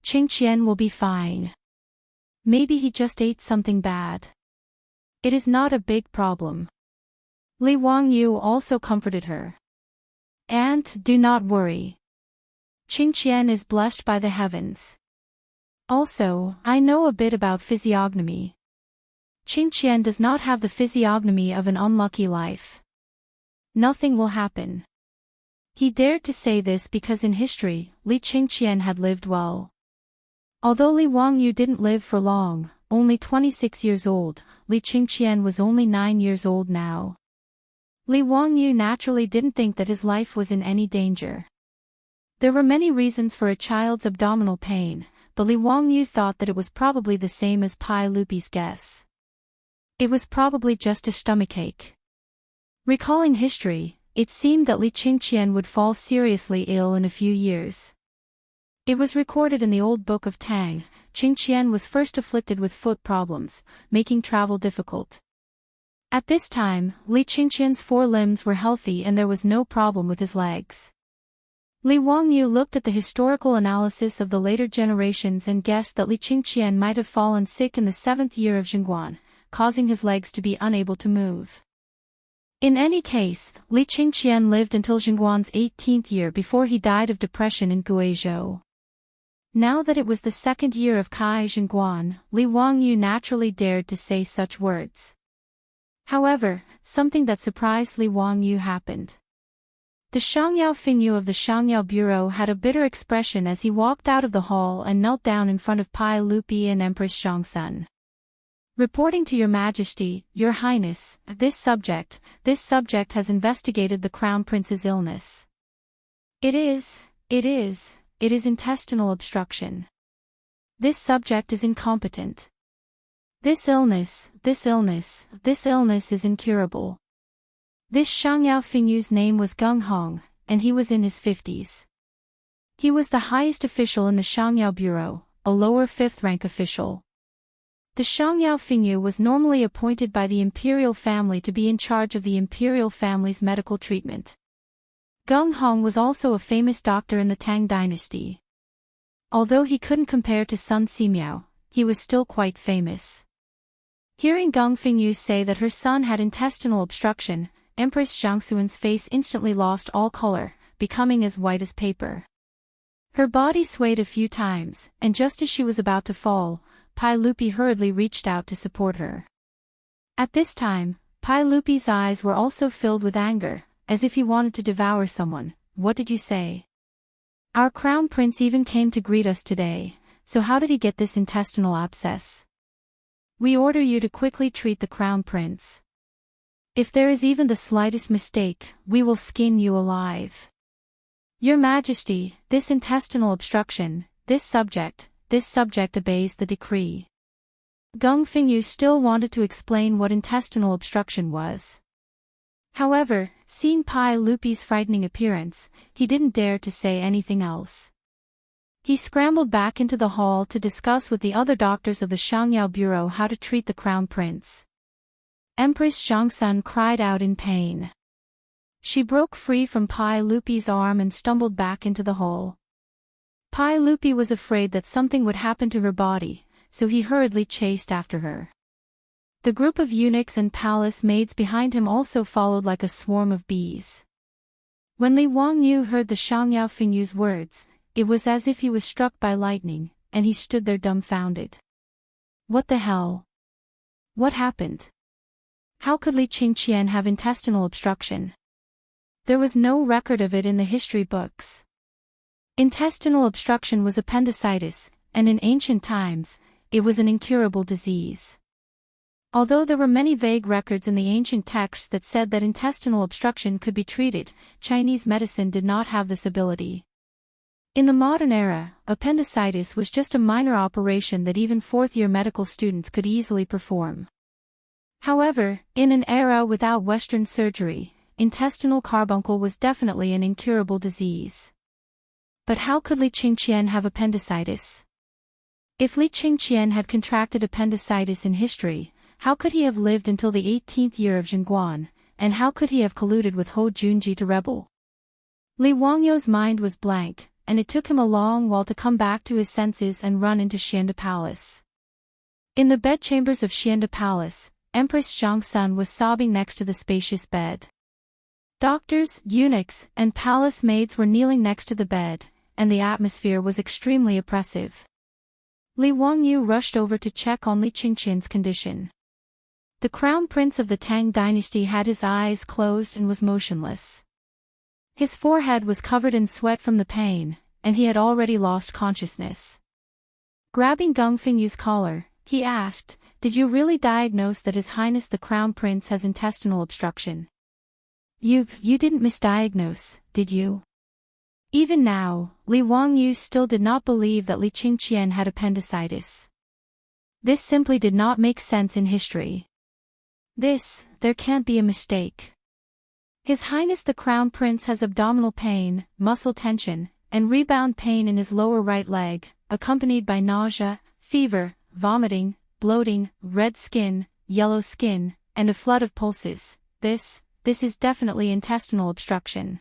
Chang'an will be fine. Maybe he just ate something bad. It is not a big problem." Li Wangyu also comforted her. "Aunt, do not worry. Chang'an is blessed by the heavens. Also, I know a bit about physiognomy. Chang'an does not have the physiognomy of an unlucky life. Nothing will happen." He dared to say this because in history, Li Qingqian had lived well. Although Li Wangyu didn't live for long, only 26 years old, Li Qingqian was only 9 years old now. Li Wangyu naturally didn't think that his life was in any danger. There were many reasons for a child's abdominal pain, but Li Wangyu thought that it was probably the same as Pai Lupi's guess. It was probably just a stomachache. Recalling history, it seemed that Li Qingqian would fall seriously ill in a few years. It was recorded in the old book of Tang, Qingqian was first afflicted with foot problems, making travel difficult. At this time, Li Qingqian's 4 limbs were healthy and there was no problem with his legs. Li Wangyu looked at the historical analysis of the later generations and guessed that Li Qingqian might have fallen sick in the 7th year of Chang'an, causing his legs to be unable to move. In any case, Li Qingqian lived until Chang'an's 18th year before he died of depression in Guizhou. Now that it was the 2nd year of Kai Chang'an, Li Wangyu naturally dared to say such words. However, something that surprised Li Wangyu happened. The Shangyao Fingyu of the Shangyao Bureau had a bitter expression as he walked out of the hall and knelt down in front of Pai Lupi and Empress Zhongsun. Reporting to Your Majesty, Your Highness, this subject has investigated the Crown Prince's illness. It is intestinal obstruction. This subject is incompetent. This illness is incurable. This Shangyao Fingyu's name was Gung Hong, and he was in his 50s. He was the highest official in the Shangyao Bureau, a lower 5th rank official. The Shangyao Fingyu was normally appointed by the imperial family to be in charge of the imperial family's medical treatment. Gung Hong was also a famous doctor in the Tang dynasty. Although he couldn't compare to Sun Simiao, he was still quite famous. Hearing Gung Fingyu say that her son had intestinal obstruction, Empress Zhongsun's face instantly lost all color, becoming as white as paper. Her body swayed a few times, and just as she was about to fall, Pai Lupi hurriedly reached out to support her. At this time, Pai Lupi's eyes were also filled with anger, as if he wanted to devour someone. What did you say? Our crown prince even came to greet us today, so how did he get this intestinal abscess? We order you to quickly treat the crown prince. If there is even the slightest mistake, we will skin you alive. Your Majesty, this intestinal obstruction, this subject obeys the decree. Gung Fingyu still wanted to explain what intestinal obstruction was. However, seeing Pai Lupi's frightening appearance, he didn't dare to say anything else. He scrambled back into the hall to discuss with the other doctors of the Shangyao Bureau how to treat the crown prince. Empress Zhongsun cried out in pain. She broke free from Pai Lupi's arm and stumbled back into the hall. Pai Lupi was afraid that something would happen to her body, so he hurriedly chased after her. The group of eunuchs and palace maids behind him also followed like a swarm of bees. When Li Wangyu heard the Shangyao Fingyu's words, it was as if he was struck by lightning, and he stood there dumbfounded. What the hell? What happened? How could Li Qingqian have intestinal obstruction? There was no record of it in the history books. Intestinal obstruction was appendicitis, and in ancient times, it was an incurable disease. Although there were many vague records in the ancient texts that said that intestinal obstruction could be treated, Chinese medicine did not have this ability. In the modern era, appendicitis was just a minor operation that even 4th-year medical students could easily perform. However, in an era without Western surgery, intestinal carbuncle was definitely an incurable disease. But how could Li Qingqian have appendicitis? If Li Qingqian had contracted appendicitis in history, how could he have lived until the 18th year of Zhongguan, and how could he have colluded with Hou Junji to rebel? Li Wangyu's mind was blank, and it took him a long while to come back to his senses and run into Xianda Palace. In the bedchambers of Xianda Palace, Empress Zhongsun was sobbing next to the spacious bed. Doctors, eunuchs, and palace maids were kneeling next to the bed, and the atmosphere was extremely oppressive. Li Wangyu rushed over to check on Li Qingqian's condition. The crown prince of the Tang dynasty had his eyes closed and was motionless. His forehead was covered in sweat from the pain, and he had already lost consciousness. Grabbing Geng Fingyu's collar, he asked, "Did you really diagnose that His Highness the Crown Prince has intestinal obstruction? You didn't misdiagnose, did you?" Even now, Li Wangyu still did not believe that Li Qingqian had appendicitis. This simply did not make sense in history. There can't be a mistake. His Highness the Crown Prince has abdominal pain, muscle tension, and rebound pain in his lower right leg, accompanied by nausea, fever, vomiting, bloating, red skin, yellow skin, and a flood of pulses. This is definitely intestinal obstruction.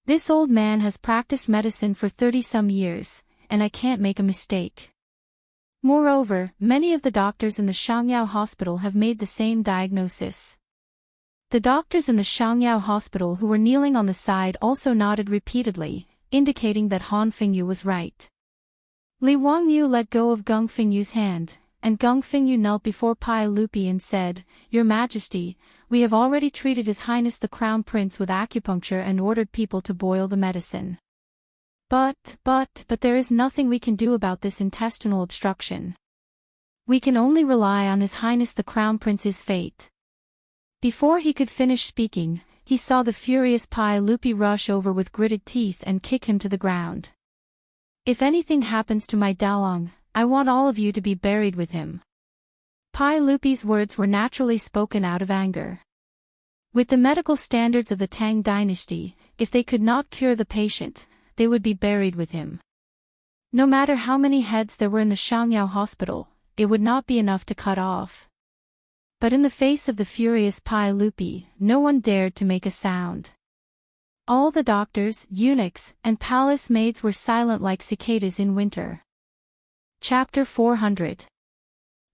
This old man has practiced medicine for 30-some years, and I can't make a mistake. Moreover, many of the doctors in the Changyao hospital have made the same diagnosis. The doctors in the Changyao hospital who were kneeling on the side also nodded repeatedly, indicating that Han Fengyu was right. Li Wangyu let go of Geng Fingyu's hand, and Geng Fengyu knelt before Pai Lupi and said, "Your Majesty, we have already treated His Highness the Crown Prince with acupuncture and ordered people to boil the medicine. But there is nothing we can do about this intestinal obstruction. We can only rely on His Highness the Crown Prince's fate." Before he could finish speaking, he saw the furious Pai Lupi rush over with gritted teeth and kick him to the ground. "If anything happens to my Dalong, I want all of you to be buried with him." Pai Lupi's words were naturally spoken out of anger. With the medical standards of the Tang dynasty, if they could not cure the patient, they would be buried with him. No matter how many heads there were in the Changyao hospital, it would not be enough to cut off. But in the face of the furious Pai Lupi, no one dared to make a sound. All the doctors, eunuchs, and palace maids were silent like cicadas in winter. Chapter 400.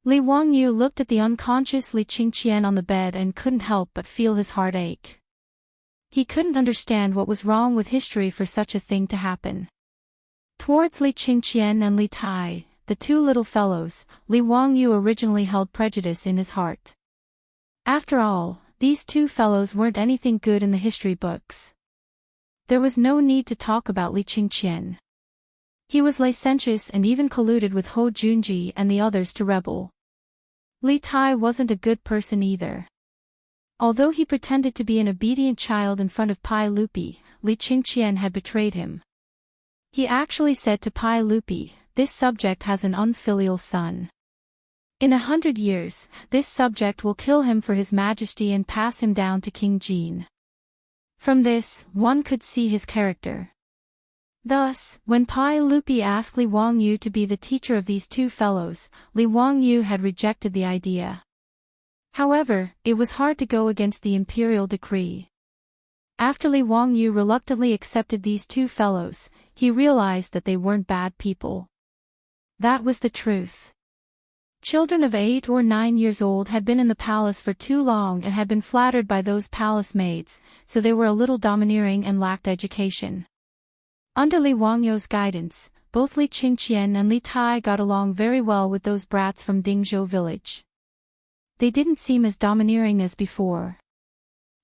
Li Wangyu looked at the unconscious Li Qingqian on the bed and couldn't help but feel his heart ache. He couldn't understand what was wrong with history for such a thing to happen. Towards Li Qingqian and Li Tai, the two little fellows, Li Wangyu originally held prejudice in his heart. After all, these two fellows weren't anything good in the history books. There was no need to talk about Li Qingqian. He was licentious and even colluded with Ho Junji and the others to rebel. Li Tai wasn't a good person either. Although he pretended to be an obedient child in front of Pai Lupi, Li Qingqian had betrayed him. He actually said to Pai Lupi, "This subject has an unfilial son. In 100 years, this subject will kill him for His Majesty and pass him down to King Jin." From this, one could see his character. Thus, when Pai Lupi asked Li Wangyu to be the teacher of these two fellows, Li Wangyu had rejected the idea. However, it was hard to go against the imperial decree. After Li Wangyu reluctantly accepted these two fellows, he realized that they weren't bad people. That was the truth. Children of 8 or 9 years old had been in the palace for too long and had been flattered by those palace maids, so they were a little domineering and lacked education. Under Li Wangyu's guidance, both Li Qingqian and Li Tai got along very well with those brats from Dingzhou village. They didn't seem as domineering as before.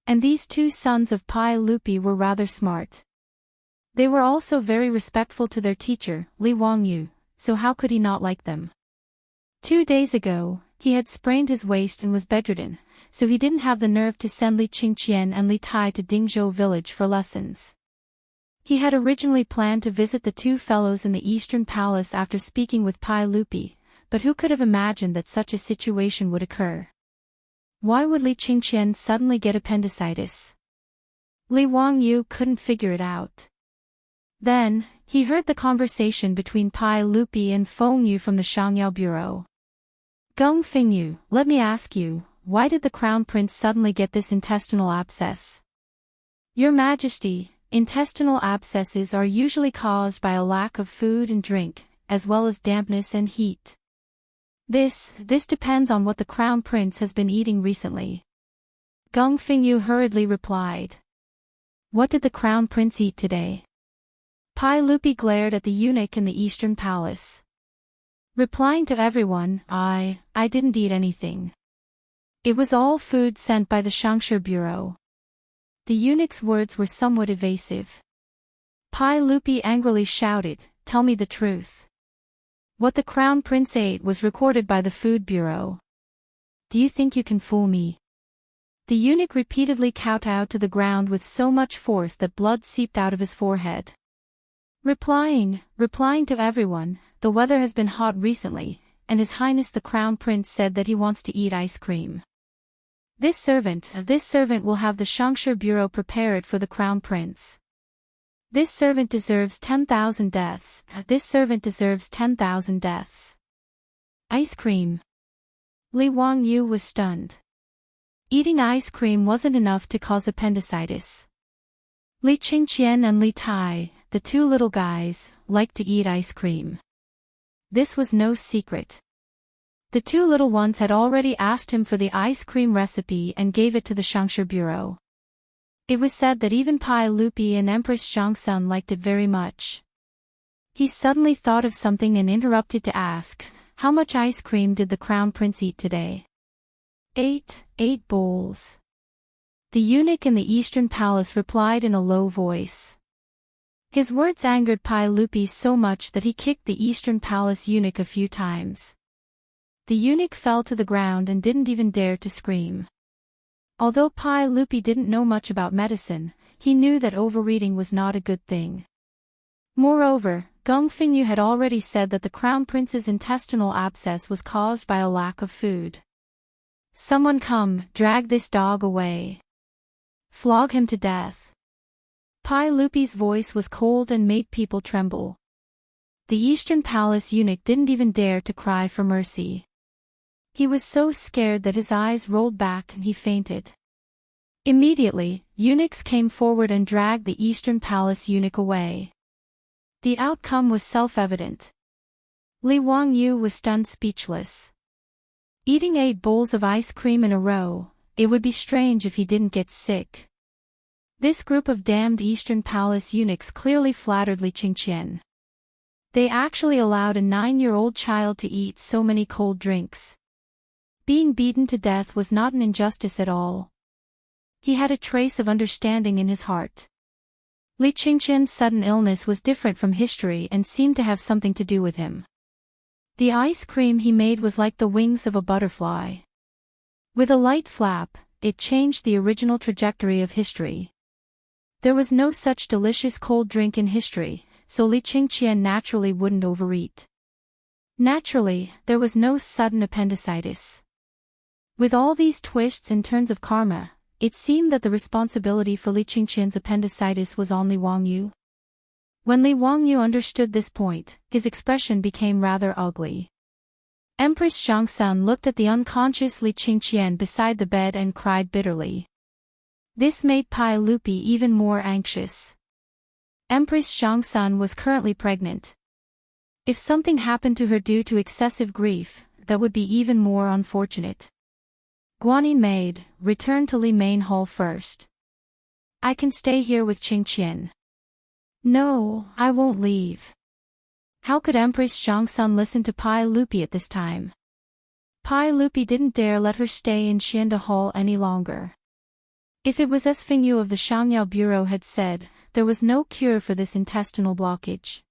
And these two sons of Pai Lupi were rather smart. They were also very respectful to their teacher, Li Wangyu, so how could he not like them? 2 days ago, he had sprained his waist and was bedridden, so he didn't have the nerve to send Li Qingqian and Li Tai to Dingzhou village for lessons. He had originally planned to visit the two fellows in the Eastern Palace after speaking with Pai Lupi, but who could have imagined that such a situation would occur? Why would Li Qingqian suddenly get appendicitis? Li Wangyu couldn't figure it out. Then, he heard the conversation between Pai Lupi and Feng Yu from the Changyao bureau. "Geng Fengyu, let me ask you, why did the Crown Prince suddenly get this intestinal abscess?" "Your Majesty, intestinal abscesses are usually caused by a lack of food and drink, as well as dampness and heat. This depends on what the Crown Prince has been eating recently." Geng Fengyu hurriedly replied. "What did the Crown Prince eat today?" Pai Lupi glared at the eunuch in the Eastern Palace. Replying to everyone, I didn't eat anything. It was all food sent by the Shangshi Bureau." The eunuch's words were somewhat evasive. Pai Lupi angrily shouted, "Tell me the truth. What the crown prince ate was recorded by the Food Bureau. Do you think you can fool me?" The eunuch repeatedly kowtowed to the ground with so much force that blood seeped out of his forehead. Replying to everyone, "The weather has been hot recently, and His Highness the Crown Prince said that he wants to eat ice cream. This servant will have the Shangshi Bureau prepare it for the Crown Prince. This servant deserves 10,000 deaths. This servant deserves 10,000 deaths. Ice cream." Li Wangyu was stunned. Eating ice cream wasn't enough to cause appendicitis. Li Qingqian and Li Tai, the two little guys, liked to eat ice cream. This was no secret. The two little ones had already asked him for the ice cream recipe and gave it to the Shangshi Bureau. It was said that even Pai Lupi and Empress Chang'an liked it very much. He suddenly thought of something and interrupted to ask, "How much ice cream did the Crown Prince eat today?" Eight bowls. The eunuch in the Eastern Palace replied in a low voice. His words angered Pai Lupi so much that he kicked the Eastern Palace eunuch a few times. The eunuch fell to the ground and didn't even dare to scream. Although Pai Lupi didn't know much about medicine, he knew that overeating was not a good thing. Moreover, Geng Fengyu had already said that the Crown Prince's intestinal abscess was caused by a lack of food. "Someone come, drag this dog away. Flog him to death." Pai Lupi's voice was cold and made people tremble. The Eastern Palace eunuch didn't even dare to cry for mercy. He was so scared that his eyes rolled back and he fainted. Immediately, eunuchs came forward and dragged the Eastern Palace eunuch away. The outcome was self-evident. Li Wangyu was stunned speechless. Eating 8 bowls of ice cream in a row, it would be strange if he didn't get sick. This group of damned Eastern Palace eunuchs clearly flattered Li Qingqian. They actually allowed a 9-year-old child to eat so many cold drinks. Being beaten to death was not an injustice at all. He had a trace of understanding in his heart. Li Qingqian's sudden illness was different from history and seemed to have something to do with him. The ice cream he made was like the wings of a butterfly. With a light flap, it changed the original trajectory of history. There was no such delicious cold drink in history, so Li Qingqian naturally wouldn't overeat. Naturally, there was no sudden appendicitis. With all these twists and turns of karma, it seemed that the responsibility for Li Qingqian's appendicitis was on Li Wangyu. When Li Wangyu understood this point, his expression became rather ugly. Empress Chang'an looked at the unconscious Li Qingqian beside the bed and cried bitterly. This made Pai Lupi even more anxious. Empress Chang'an was currently pregnant. If something happened to her due to excessive grief, that would be even more unfortunate. Guanyin maid, return to Li Main Hall first. I can stay here with Qingqian. No, I won't leave. How could Empress Chang'an listen to Pai Lupi at this time? Pai Lupi didn't dare let her stay in Xianda Hall any longer. If it was as Fengyu of the Shangyao Bureau had said, there was no cure for this intestinal blockage.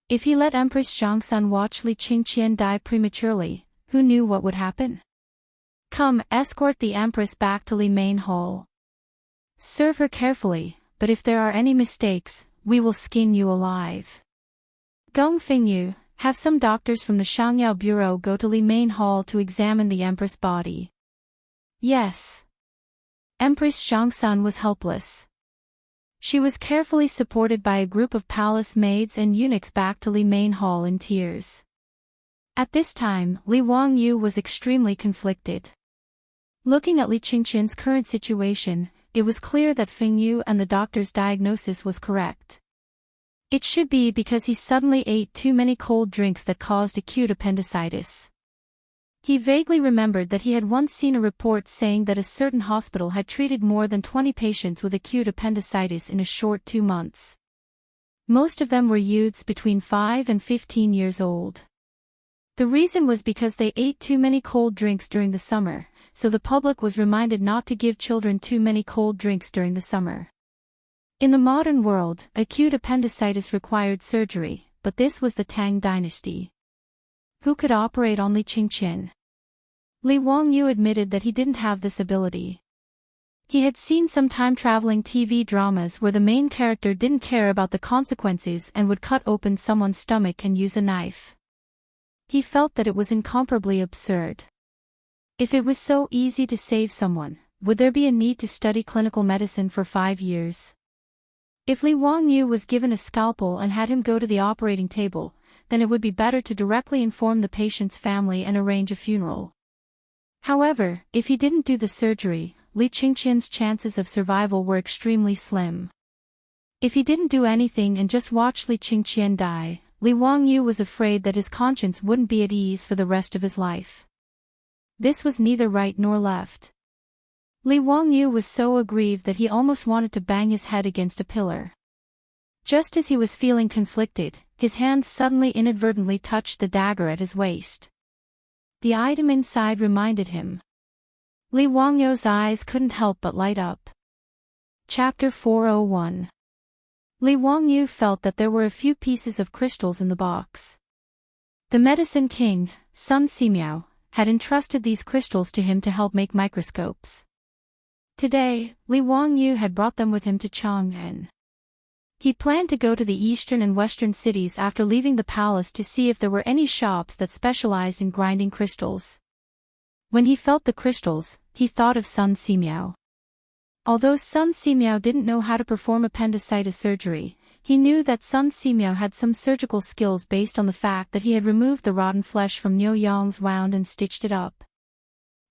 If he let Empress Chang'an watch Li Qingqian die prematurely, who knew what would happen? Come, escort the Empress back to Li Main Hall. Serve her carefully, but if there are any mistakes, we will skin you alive. Geng Fengyu, have some doctors from the Shangyao Bureau go to Li Main Hall to examine the Empress' body. Yes. Empress Chang'an was helpless. She was carefully supported by a group of palace maids and eunuchs back to Li Main Hall in tears. At this time, Li Wangyu was extremely conflicted. Looking at Li Qingqian's current situation, it was clear that Fengyu and the doctor's diagnosis was correct. It should be because he suddenly ate too many cold drinks that caused acute appendicitis. He vaguely remembered that he had once seen a report saying that a certain hospital had treated more than 20 patients with acute appendicitis in a short 2 months. Most of them were youths between 5 and 15 years old. The reason was because they ate too many cold drinks during the summer, so the public was reminded not to give children too many cold drinks during the summer. In the modern world, acute appendicitis required surgery, but this was the Tang dynasty. Who could operate on Li Qingqian? Li Wangyu admitted that he didn't have this ability. He had seen some time-traveling TV dramas where the main character didn't care about the consequences and would cut open someone's stomach and use a knife. He felt that it was incomparably absurd. If it was so easy to save someone, would there be a need to study clinical medicine for 5 years? If Li Wangyu was given a scalpel and had him go to the operating table, then it would be better to directly inform the patient's family and arrange a funeral. However, if he didn't do the surgery, Li Qingqian's chances of survival were extremely slim. If he didn't do anything and just watched Li Qingqian die, Li Wangyu was afraid that his conscience wouldn't be at ease for the rest of his life. This was neither right nor left. Li Wangyu was so aggrieved that he almost wanted to bang his head against a pillar. Just as he was feeling conflicted, his hand suddenly inadvertently touched the dagger at his waist. The item inside reminded him. Li Wangyu's eyes couldn't help but light up. Chapter 401. Li Wangyu felt that there were a few pieces of crystals in the box. The medicine king, Sun Simiao, had entrusted these crystals to him to help make microscopes. Today, Li Wangyu had brought them with him to Chang'an. He planned to go to the eastern and western cities after leaving the palace to see if there were any shops that specialized in grinding crystals. When he felt the crystals, he thought of Sun Simiao. Although Sun Simiao didn't know how to perform appendicitis surgery, he knew that Sun Simiao had some surgical skills based on the fact that he had removed the rotten flesh from Niu Yang's wound and stitched it up.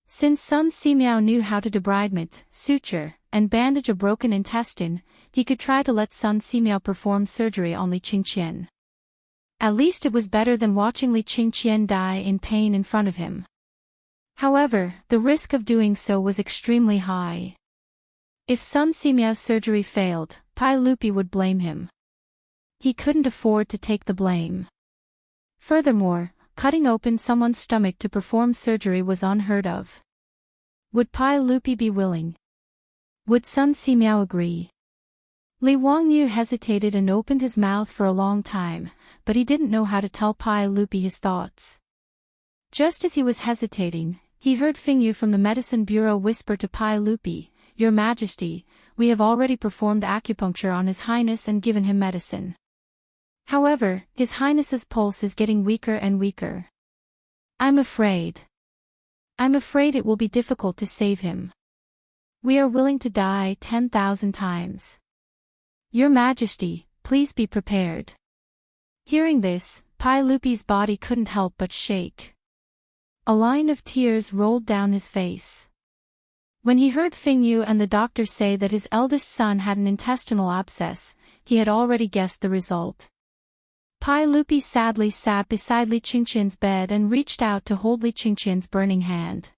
Since Sun Simiao knew how to debridement, suture, and bandage a broken intestine, he could try to let Sun Simiao perform surgery on Li Qingqian. At least it was better than watching Li Qingqian die in pain in front of him. However, the risk of doing so was extremely high. If Sun Simiao's surgery failed, Pai Lupi would blame him. He couldn't afford to take the blame. Furthermore, cutting open someone's stomach to perform surgery was unheard of. Would Pai Lupi be willing? Would Sun Simiao agree? Li Wangyu hesitated and opened his mouth for a long time, but he didn't know how to tell Pai Lupi his thoughts. Just as he was hesitating, he heard Fingyu from the medicine bureau whisper to Pai Lupi, "Your Majesty, we have already performed acupuncture on His Highness and given him medicine. However, His Highness's pulse is getting weaker and weaker. I'm afraid it will be difficult to save him. We are willing to die 10,000 times. Your Majesty, please be prepared." Hearing this, Pai Lupi's body couldn't help but shake. A line of tears rolled down his face. When he heard Fingyu and the doctor say that his eldest son had an intestinal abscess, he had already guessed the result. Pai Lupi sadly sat beside Li Qingqian's bed and reached out to hold Li Qingqian's burning hand.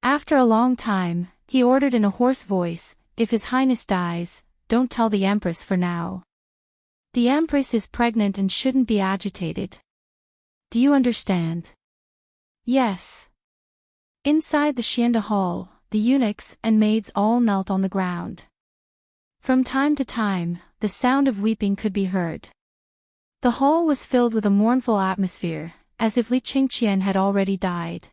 After a long time, he ordered in a hoarse voice, "If His Highness dies, don't tell the Empress for now. The Empress is pregnant and shouldn't be agitated. Do you understand?" "Yes." Inside the Xianda hall, the eunuchs and maids all knelt on the ground. From time to time, the sound of weeping could be heard. The hall was filled with a mournful atmosphere, as if Li Qingqian had already died.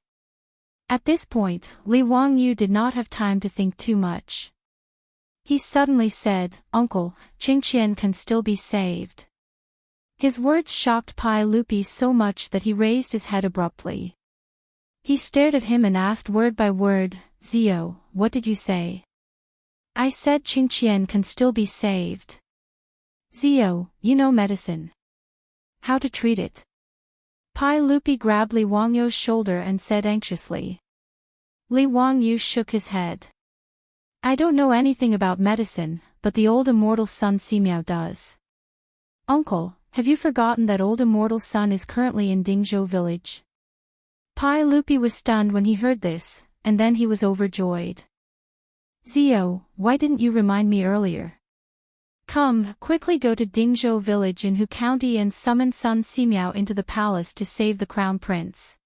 At this point, Li Wangyu did not have time to think too much. He suddenly said, "Uncle, Qingqian can still be saved." His words shocked Pai Lupi so much that he raised his head abruptly. He stared at him and asked word by word, "Zio, what did you say?" "I said Qingqian can still be saved." "Zio, you know medicine. How to treat it?" Pai Lupi grabbed Li Wangyu's shoulder and said anxiously. Li Wangyu shook his head. "I don't know anything about medicine, but the old immortal Sun Simiao does." "Uncle, have you forgotten that old immortal Sun is currently in Dingzhou village?" Pai Lupi was stunned when he heard this, and then he was overjoyed. "Zio, why didn't you remind me earlier? Come, quickly go to Dingzhou village in Hu County and summon Sun Simiao into the palace to save the crown prince."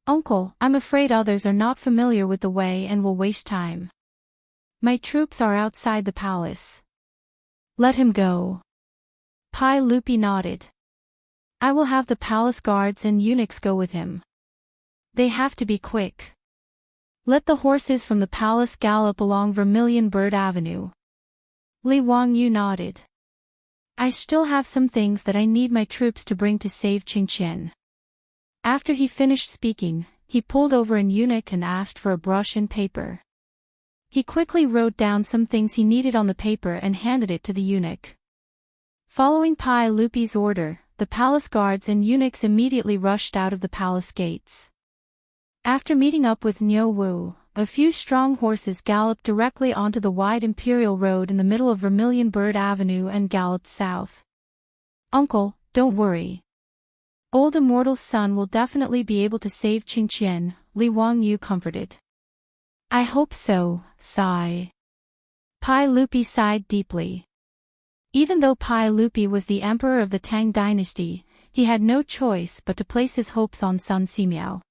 Uncle, I'm afraid others are not familiar with the way and will waste time. My troops are outside the palace. Let him go. Pai Lupi nodded. I will have the palace guards and eunuchs go with him. They have to be quick. Let the horses from the palace gallop along Vermilion Bird Avenue. Li Wangyu nodded. I still have some things that I need my troops to bring to save Chang'an. After he finished speaking, he pulled over an eunuch and asked for a brush and paper. He quickly wrote down some things he needed on the paper and handed it to the eunuch. Following Pai Lupi's order, the palace guards and eunuchs immediately rushed out of the palace gates. After meeting up with Niu Wu, a few strong horses galloped directly onto the wide imperial road in the middle of Vermilion Bird Avenue and galloped south. Uncle, don't worry. Old Immortal's son will definitely be able to save Chang'an, Li Wangyu comforted. I hope so, sigh. Pai Lupi sighed deeply. Even though Pai Lupi was the emperor of the Tang dynasty, he had no choice but to place his hopes on Sun Simiao.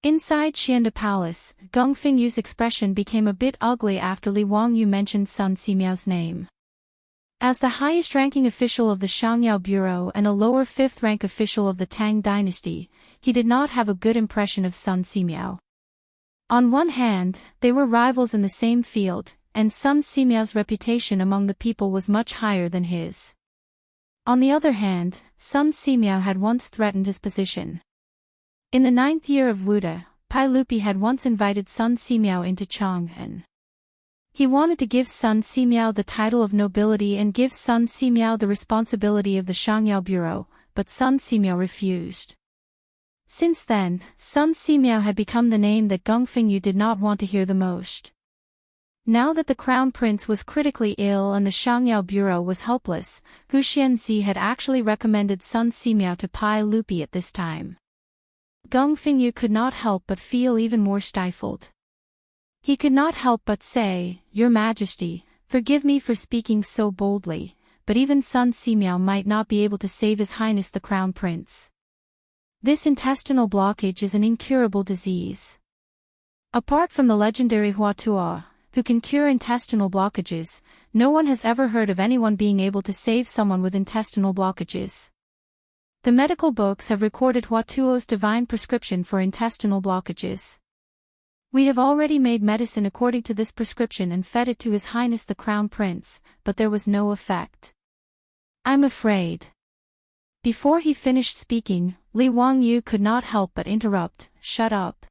Inside Xianda Palace, Geng Fingyu's expression became a bit ugly after Li Wangyu mentioned Sun Simiao's name. As the highest-ranking official of the Shangyao Bureau and a lower fifth-rank official of the Tang dynasty, he did not have a good impression of Sun Simiao. On one hand, they were rivals in the same field, and Sun Simiao's reputation among the people was much higher than his. On the other hand, Sun Simiao had once threatened his position. In the 9th year of Wuda, Pai Lupi had once invited Sun Simiao into Chang'an. He wanted to give Sun Simiao the title of nobility and give Sun Simiao the responsibility of the Shangyao Bureau, but Sun Simiao refused. Since then, Sun Simiao had become the name that Geng Fengyu did not want to hear the most. Now that the crown prince was critically ill and the Shangyao Bureau was helpless, Hu Xianzi had actually recommended Sun Simiao to Pai Lupi at this time. Geng Fengyu could not help but feel even more stifled. He could not help but say, Your Majesty, forgive me for speaking so boldly, but even Sun Simiao might not be able to save His Highness the Crown Prince. This intestinal blockage is an incurable disease. Apart from the legendary Huatua, who can cure intestinal blockages, no one has ever heard of anyone being able to save someone with intestinal blockages. The medical books have recorded Huatuo's divine prescription for intestinal blockages. We have already made medicine according to this prescription and fed it to His Highness the Crown Prince, but there was no effect. I'm afraid. Before he finished speaking, Li Wangyu could not help but interrupt, Shut up.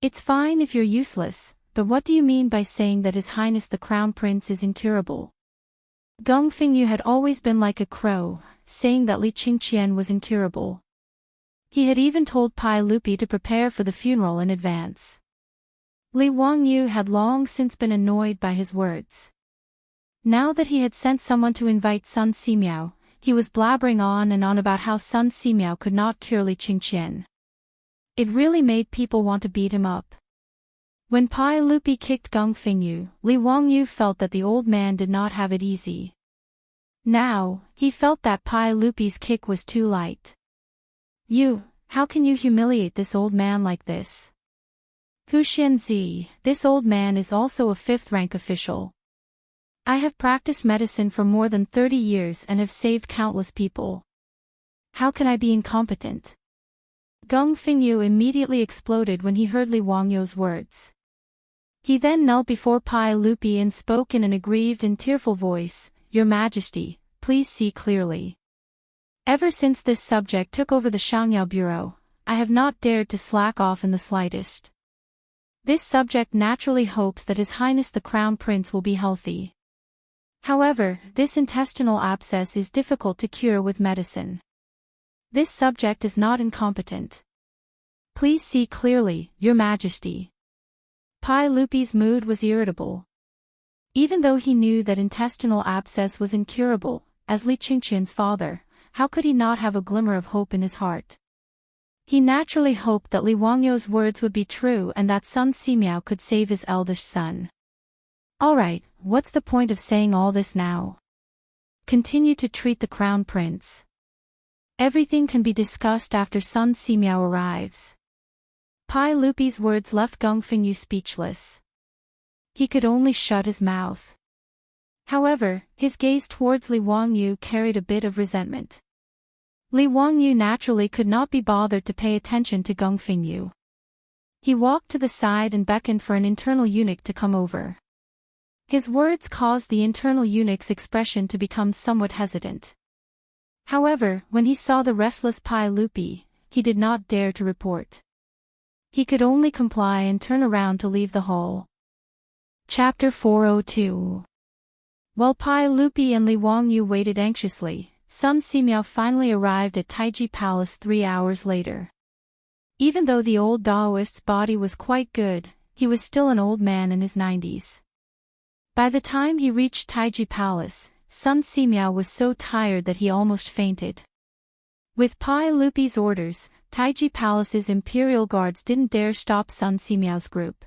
It's fine if you're useless, but what do you mean by saying that His Highness the Crown Prince is incurable? Geng Fengyu had always been like a crow, saying that Li Qingqian was incurable. He had even told Pai Lupi to prepare for the funeral in advance. Li Wangyu had long since been annoyed by his words. Now that he had sent someone to invite Sun Simiao, he was blabbering on and on about how Sun Simiao could not cure Li Qingqian. It really made people want to beat him up. When Pai Lupi kicked Geng Fengyu, Li Wangyu felt that the old man did not have it easy. Now, he felt that Pai Lupi's kick was too light. How can you humiliate this old man like this? Hu Xianzi, this old man is also a fifth-rank official. I have practiced medicine for more than 30 years and have saved countless people. How can I be incompetent? Geng Fengyu immediately exploded when he heard Li Wangyu's words. He then knelt before Pai Lupi and spoke in an aggrieved and tearful voice, Your Majesty, please see clearly. Ever since this subject took over the Shangyao Bureau, I have not dared to slack off in the slightest. This subject naturally hopes that His Highness the Crown Prince will be healthy. However, this intestinal abscess is difficult to cure with medicine. This subject is not incompetent. Please see clearly, Your Majesty. Pai Lupi's mood was irritable. Even though he knew that intestinal abscess was incurable, as Li Qingqian's father, how could he not have a glimmer of hope in his heart? He naturally hoped that Li Wangyu's words would be true and that Sun Simiao could save his eldest son. Alright, what's the point of saying all this now? Continue to treat the Crown Prince. Everything can be discussed after Sun Simiao arrives. Pai Lupi's words left Gongfengyu speechless. He could only shut his mouth. However, his gaze towards Li Wangyu carried a bit of resentment. Li Wangyu naturally could not be bothered to pay attention to Gongfengyu. He walked to the side and beckoned for an internal eunuch to come over. His words caused the internal eunuch's expression to become somewhat hesitant. However, when he saw the restless Pai Lupi, he did not dare to report. He could only comply and turn around to leave the hall. Chapter 402. While Pai Lupi and Li Wangyu waited anxiously, Sun Simiao finally arrived at Taiji Palace 3 hours later. Even though the old Daoist's body was quite good, he was still an old man in his 90s. By the time he reached Taiji Palace, Sun Simiao was so tired that he almost fainted. With Pai Lupi's orders, Taiji Palace's imperial guards didn't dare stop Sun Simiao's group.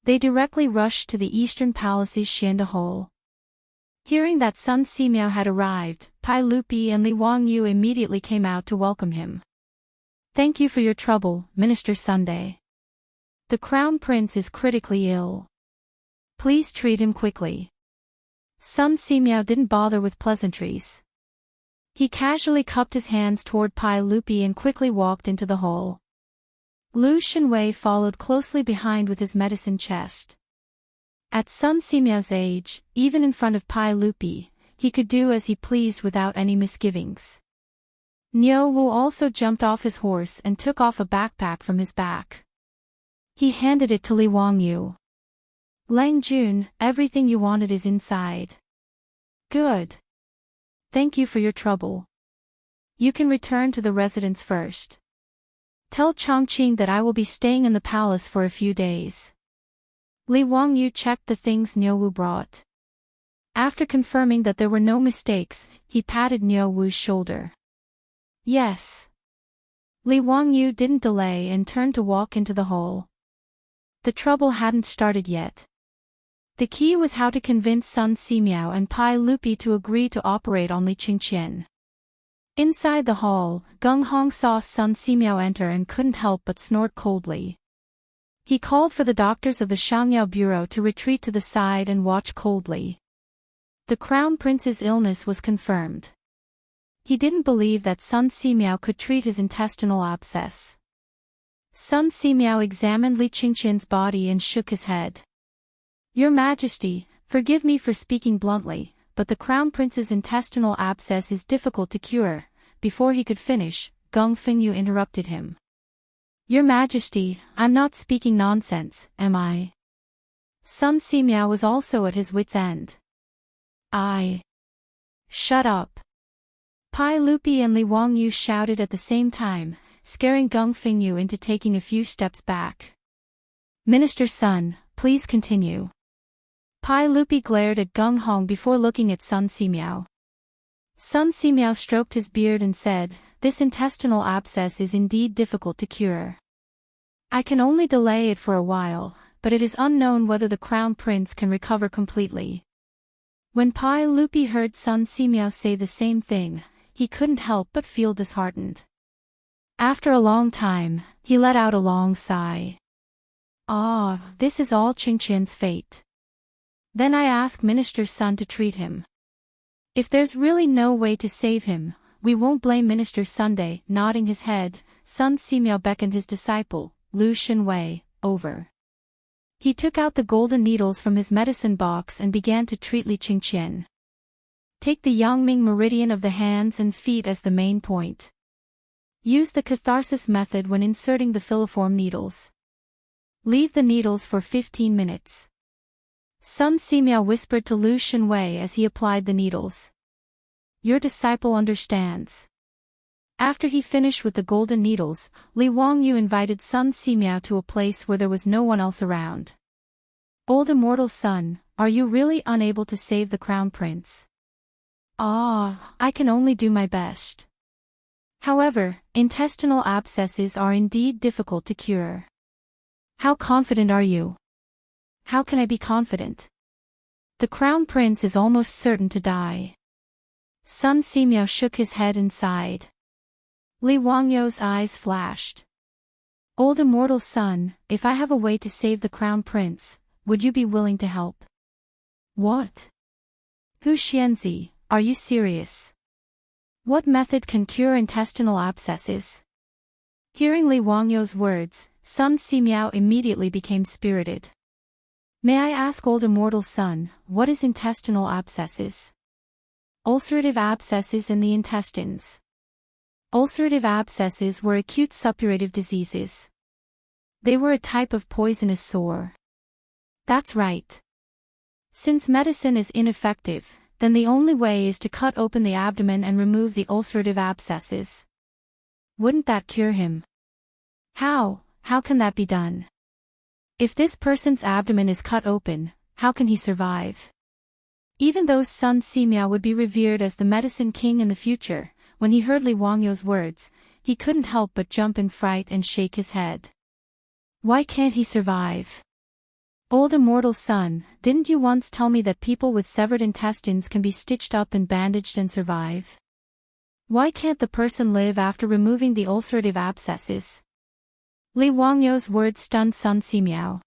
They directly rushed to the Eastern Palace's Xianda Hall. Hearing that Sun Simiao had arrived, Pai Lupi and Li Wangyu immediately came out to welcome him. "Thank you for your trouble, Minister Sunday. The Crown Prince is critically ill. Please treat him quickly." Sun Simiao didn't bother with pleasantries. He casually cupped his hands toward Pai Lupi and quickly walked into the hall. Lu Shenwei followed closely behind with his medicine chest. At Sun Simiao's age, even in front of Pai Lupi, he could do as he pleased without any misgivings. Niu Wu also jumped off his horse and took off a backpack from his back. He handed it to Li Wangyu. "Lang Jun, everything you wanted is inside." "Good. Thank you for your trouble. You can return to the residence first. Tell Chongqing that I will be staying in the palace for a few days." Li Wangyu checked the things Niu Wu brought. After confirming that there were no mistakes, he patted Niu Wu's shoulder. "Yes." Li Wangyu didn't delay and turned to walk into the hall. The trouble hadn't started yet. The key was how to convince Sun Simiao and Pai Lupi to agree to operate on Li Qingqian. Inside the hall, Gung Hong saw Sun Simiao enter and couldn't help but snort coldly. He called for the doctors of the Shangyao Bureau to retreat to the side and watch coldly. The Crown Prince's illness was confirmed. He didn't believe that Sun Simiao could treat his intestinal abscess. Sun Simiao examined Li Qingqian's body and shook his head. "Your Majesty, forgive me for speaking bluntly, but the Crown Prince's intestinal abscess is difficult to cure." Before he could finish, Gongfengyu interrupted him. "Your Majesty, I'm not speaking nonsense, am I?" Sun Simiao was also at his wit's end. Shut up." Pai Lupi and Li Wangyu shouted at the same time, scaring Gongfengyu into taking a few steps back. "Minister Sun, please continue." Pai Lupi glared at Gung Hong before looking at Sun Simiao. Sun Simiao stroked his beard and said, "This intestinal abscess is indeed difficult to cure. I can only delay it for a while, but it is unknown whether the Crown Prince can recover completely." When Pai Lupi heard Sun Simiao say the same thing, he couldn't help but feel disheartened. After a long time, he let out a long sigh. This is all Qingqian's fate. Then I ask Minister Sun to treat him. If there's really no way to save him, we won't blame Minister Sunday. Nodding his head, Sun Simiao beckoned his disciple, Lu Shenwei, over. He took out the golden needles from his medicine box and began to treat Li Qingqian. Take the Yangming meridian of the hands and feet as the main point. Use the catharsis method when inserting the filiform needles. Leave the needles for 15 minutes. Sun Simiao whispered to Lu Shenwei as he applied the needles. Your disciple understands. After he finished with the golden needles, Li Wangyu invited Sun Simiao to a place where there was no one else around. Old immortal Sun, are you really unable to save the Crown Prince? I can only do my best. However, intestinal abscesses are indeed difficult to cure. How confident are you? How can I be confident? The Crown Prince is almost certain to die. Sun Simiao shook his head and sighed. Li Wangyu's eyes flashed. Old immortal son, if I have a way to save the crown prince, would you be willing to help? What? Hu Xianzi, are you serious? What method can cure intestinal abscesses? Hearing Li Wangyou's words, Sun Simiao immediately became spirited. May I ask old immortal son, what is intestinal abscesses? Ulcerative abscesses in the intestines. Ulcerative abscesses were acute suppurative diseases. They were a type of poisonous sore. That's right. Since medicine is ineffective, then the only way is to cut open the abdomen and remove the ulcerative abscesses. Wouldn't that cure him? How can that be done? If this person's abdomen is cut open, how can he survive? Even though Sun Simiao would be revered as the medicine king in the future, when he heard Li Wangyou's words, he couldn't help but jump in fright and shake his head. Why can't he survive? Old immortal son, didn't you once tell me that people with severed intestines can be stitched up and bandaged and survive? Why can't the person live after removing the ulcerative abscesses? Li Wangyou's words stunned Sun Simiao.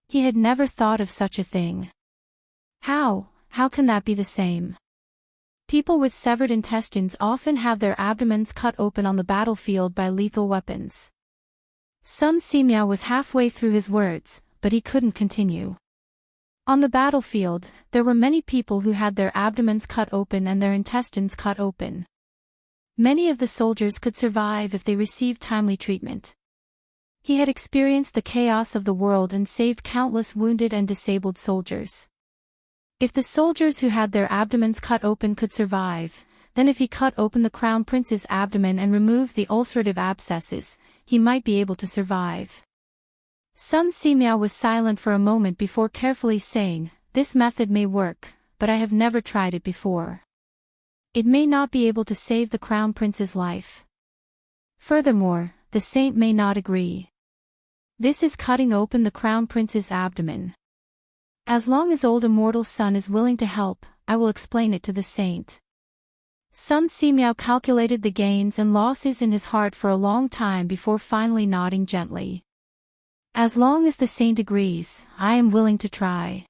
He had never thought of such a thing. How can that be the same? People with severed intestines often have their abdomens cut open on the battlefield by lethal weapons. Sun Simiao was halfway through his words, but he couldn't continue. On the battlefield, there were many people who had their abdomens cut open and their intestines cut open. Many of the soldiers could survive if they received timely treatment. He had experienced the chaos of the world and saved countless wounded and disabled soldiers. If the soldiers who had their abdomens cut open could survive, then if he cut open the crown prince's abdomen and removed the ulcerative abscesses, he might be able to survive. Sun Simiao was silent for a moment before carefully saying, "This method may work, but I have never tried it before. It may not be able to save the crown prince's life. Furthermore, the saint may not agree. This is cutting open the crown prince's abdomen. As long as old immortal son is willing to help, I will explain it to the saint." Sun Simiao calculated the gains and losses in his heart for a long time before finally nodding gently. As long as the saint agrees, I am willing to try.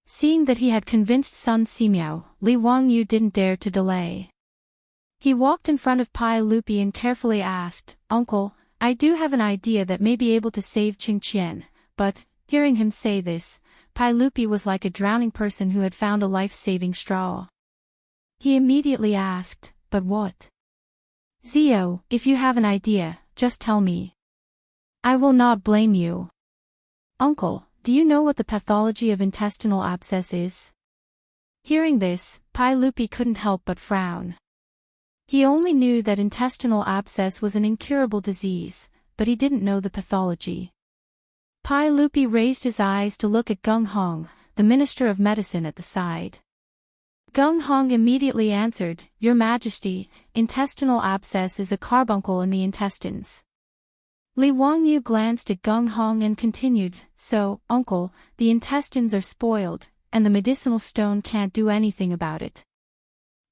Seeing that he had convinced Sun Simiao, Li Wangyou didn't dare to delay. He walked in front of Pai Lupi and carefully asked, "Uncle, I do have an idea that may be able to save Chang'an," but, hearing him say this, Pai Lupi was like a drowning person who had found a life-saving straw. He immediately asked, "But what?" "Zio, if you have an idea, just tell me. I will not blame you." "Uncle, do you know what the pathology of intestinal abscess is?" Hearing this, Pai Lupi couldn't help but frown. He only knew that intestinal abscess was an incurable disease, but he didn't know the pathology. Pai Lupi raised his eyes to look at Gung Hong, the Minister of Medicine at the side. Gung Hong immediately answered, "Your Majesty, intestinal abscess is a carbuncle in the intestines." Li Wangyou glanced at Gung Hong and continued, "So, uncle, the intestines are spoiled, and the medicinal stone can't do anything about it.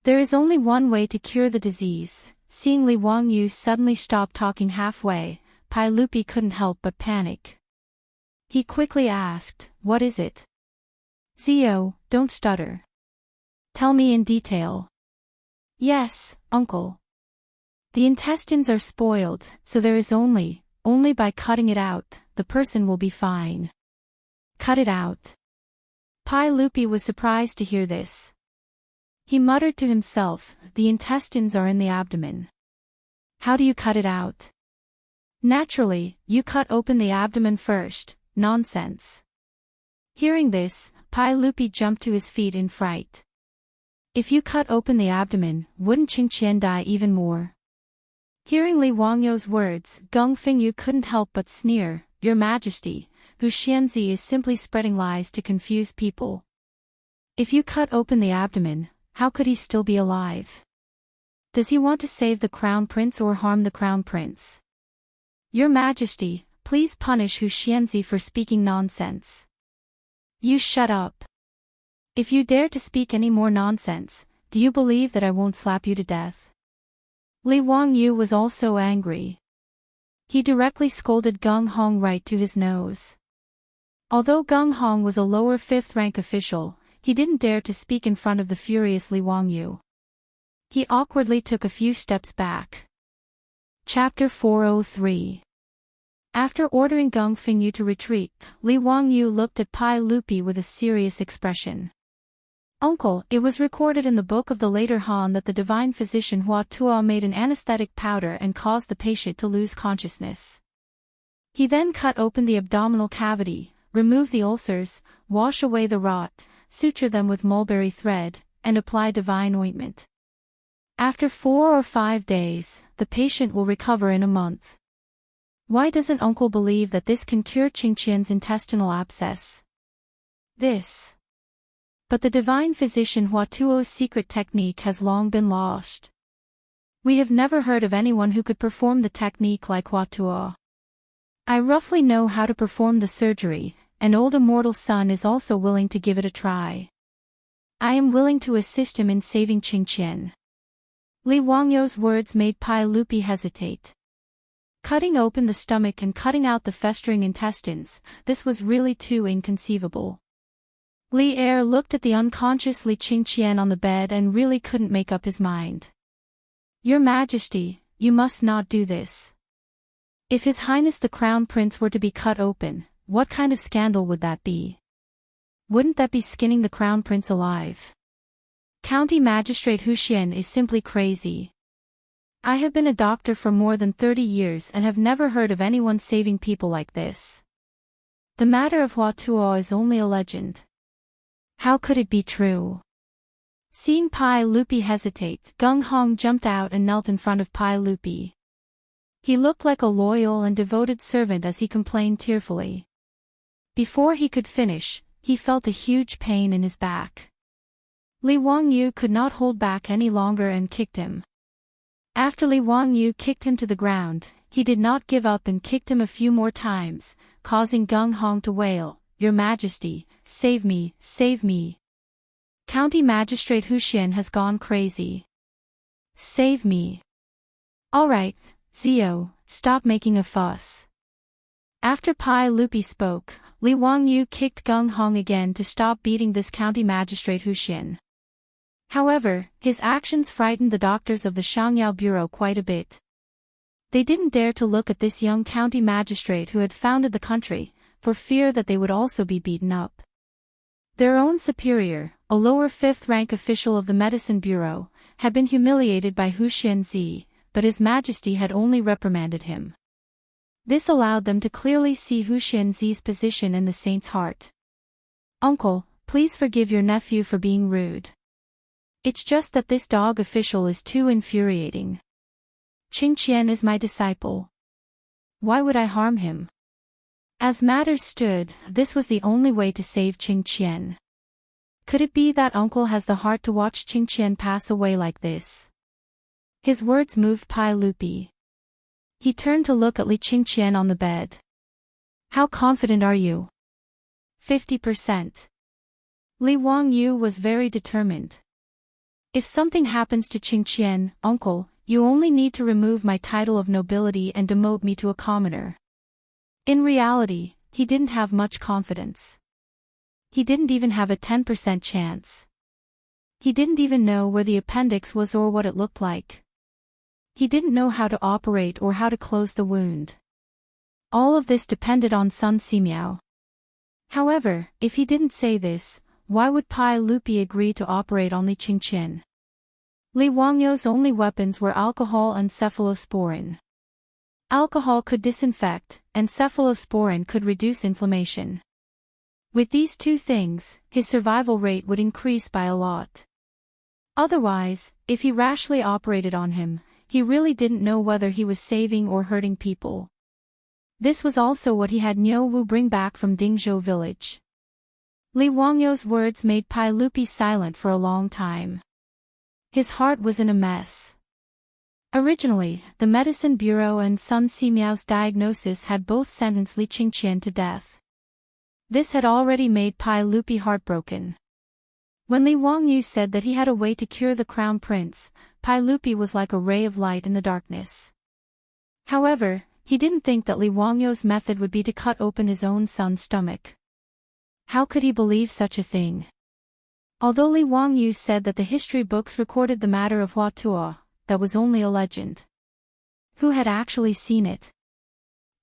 There is only one way to cure the disease." Seeing Li Wangyou suddenly stop talking halfway, Pai Lupi couldn't help but panic. He quickly asked, "What is it?" "Zio, don't stutter. Tell me in detail." "Yes, uncle. The intestines are spoiled, so there is only by cutting it out, the person will be fine." "Cut it out?" Pai Lupi was surprised to hear this. He muttered to himself, "The intestines are in the abdomen. How do you cut it out?" "Naturally, you cut open the abdomen first." "Nonsense." Hearing this, Pai Lupi jumped to his feet in fright. "If you cut open the abdomen, wouldn't Chang'an die even more?" Hearing Li Wangyou's words, Gung Fengyu couldn't help but sneer, "Your Majesty, Hu Xianzi is simply spreading lies to confuse people. If you cut open the abdomen, how could he still be alive? Does he want to save the crown prince or harm the crown prince? Your Majesty, please punish Hu Xianzi for speaking nonsense." "You shut up. If you dare to speak any more nonsense, do you believe that I won't slap you to death?" Li Wangyou was also angry. He directly scolded Gung Hong right to his nose. Although Gung Hong was a lower fifth-rank official, he didn't dare to speak in front of the furious Li Wangyu. He awkwardly took a few steps back. Chapter 403. After ordering Gung Fengyu to retreat, Li Wangyu looked at Pai Lupi with a serious expression. "Uncle, it was recorded in the book of the later Han that the divine physician Hua Tuo made an anesthetic powder and caused the patient to lose consciousness. He then cut open the abdominal cavity, remove the ulcers, wash away the rot, suture them with mulberry thread, and apply divine ointment. After 4 or 5 days, the patient will recover in a month. Why doesn't uncle believe that this can cure Qingqian's intestinal abscess? But the divine physician Hua Tuo's secret technique has long been lost. We have never heard of anyone who could perform the technique like Hua Tuo. I roughly know how to perform the surgery. An old immortal son is also willing to give it a try. I am willing to assist him in saving Qingqian." Li Wangyu's words made Pai Lupi hesitate. Cutting open the stomach and cutting out the festering intestines, this was really too inconceivable. Li Er looked at the unconscious Li Qingqian on the bed and really couldn't make up his mind. "Your Majesty, you must not do this. If His Highness the Crown Prince were to be cut open, what kind of scandal would that be? Wouldn't that be skinning the Crown Prince alive? County Magistrate Hu Xian is simply crazy. I have been a doctor for more than 30 years and have never heard of anyone saving people like this. The matter of Hua Tuo is only a legend. How could it be true?" Seeing Pai Lupi hesitate, Gung Hong jumped out and knelt in front of Pai Lupi. He looked like a loyal and devoted servant as he complained tearfully. Before he could finish, he felt a huge pain in his back. Li Wangyu could not hold back any longer and kicked him. After Li Wangyu kicked him to the ground, he did not give up and kicked him a few more times, causing Gung Hong to wail, "Your Majesty, save me, save me. County Magistrate Hu Xian has gone crazy. Save me." "All right, Zio, stop making a fuss." After Pai Lupi spoke, Li Wangyu kicked Gung Hong again to stop beating this county magistrate Hu Xian. However, his actions frightened the doctors of the Shangyao Bureau quite a bit. They didn't dare to look at this young county magistrate who had founded the country, for fear that they would also be beaten up. Their own superior, a lower fifth-rank official of the Medicine Bureau, had been humiliated by Hu Xianzi, but His Majesty had only reprimanded him. This allowed them to clearly see Hu Xianzi's position in the saint's heart. "Uncle, please forgive your nephew for being rude. It's just that this dog official is too infuriating. Qingqian is my disciple. Why would I harm him?" As matters stood, this was the only way to save Qingqian. Could it be that uncle has the heart to watch Qingqian pass away like this? His words moved Pai Lupi. He turned to look at Li Qingqian on the bed. "How confident are you?" 50%. Li Wangyu was very determined. "If something happens to Qingqian, uncle, you only need to remove my title of nobility and demote me to a commoner." In reality, he didn't have much confidence. He didn't even have a 10% chance. He didn't even know where the appendix was or what it looked like. He didn't know how to operate or how to close the wound. All of this depended on Sun Simiao. However, if he didn't say this, why would Pai Lupi agree to operate on Li Qingqian? Li Wangyu's only weapons were alcohol and cephalosporin. Alcohol could disinfect, and cephalosporin could reduce inflammation. With these two things, his survival rate would increase by a lot. Otherwise, if he rashly operated on him, he really didn't know whether he was saving or hurting people. This was also what he had Niu Wu bring back from Dingzhou village. Li Wangyu's words made Pai Lupi silent for a long time. His heart was in a mess. Originally, the Medicine Bureau and Sun Simiao's diagnosis had both sentenced Li Qingqian to death. This had already made Pai Lupi heartbroken. When Li Wangyu said that he had a way to cure the Crown Prince, Pai Lupi was like a ray of light in the darkness. However, He didn't think that Li Wangyu's method would be to cut open his own son's stomach. How could he believe such a thing? Although Li Wangyu said that the history books recorded the matter of Hua Tuo, that was only a legend. Who had actually seen it?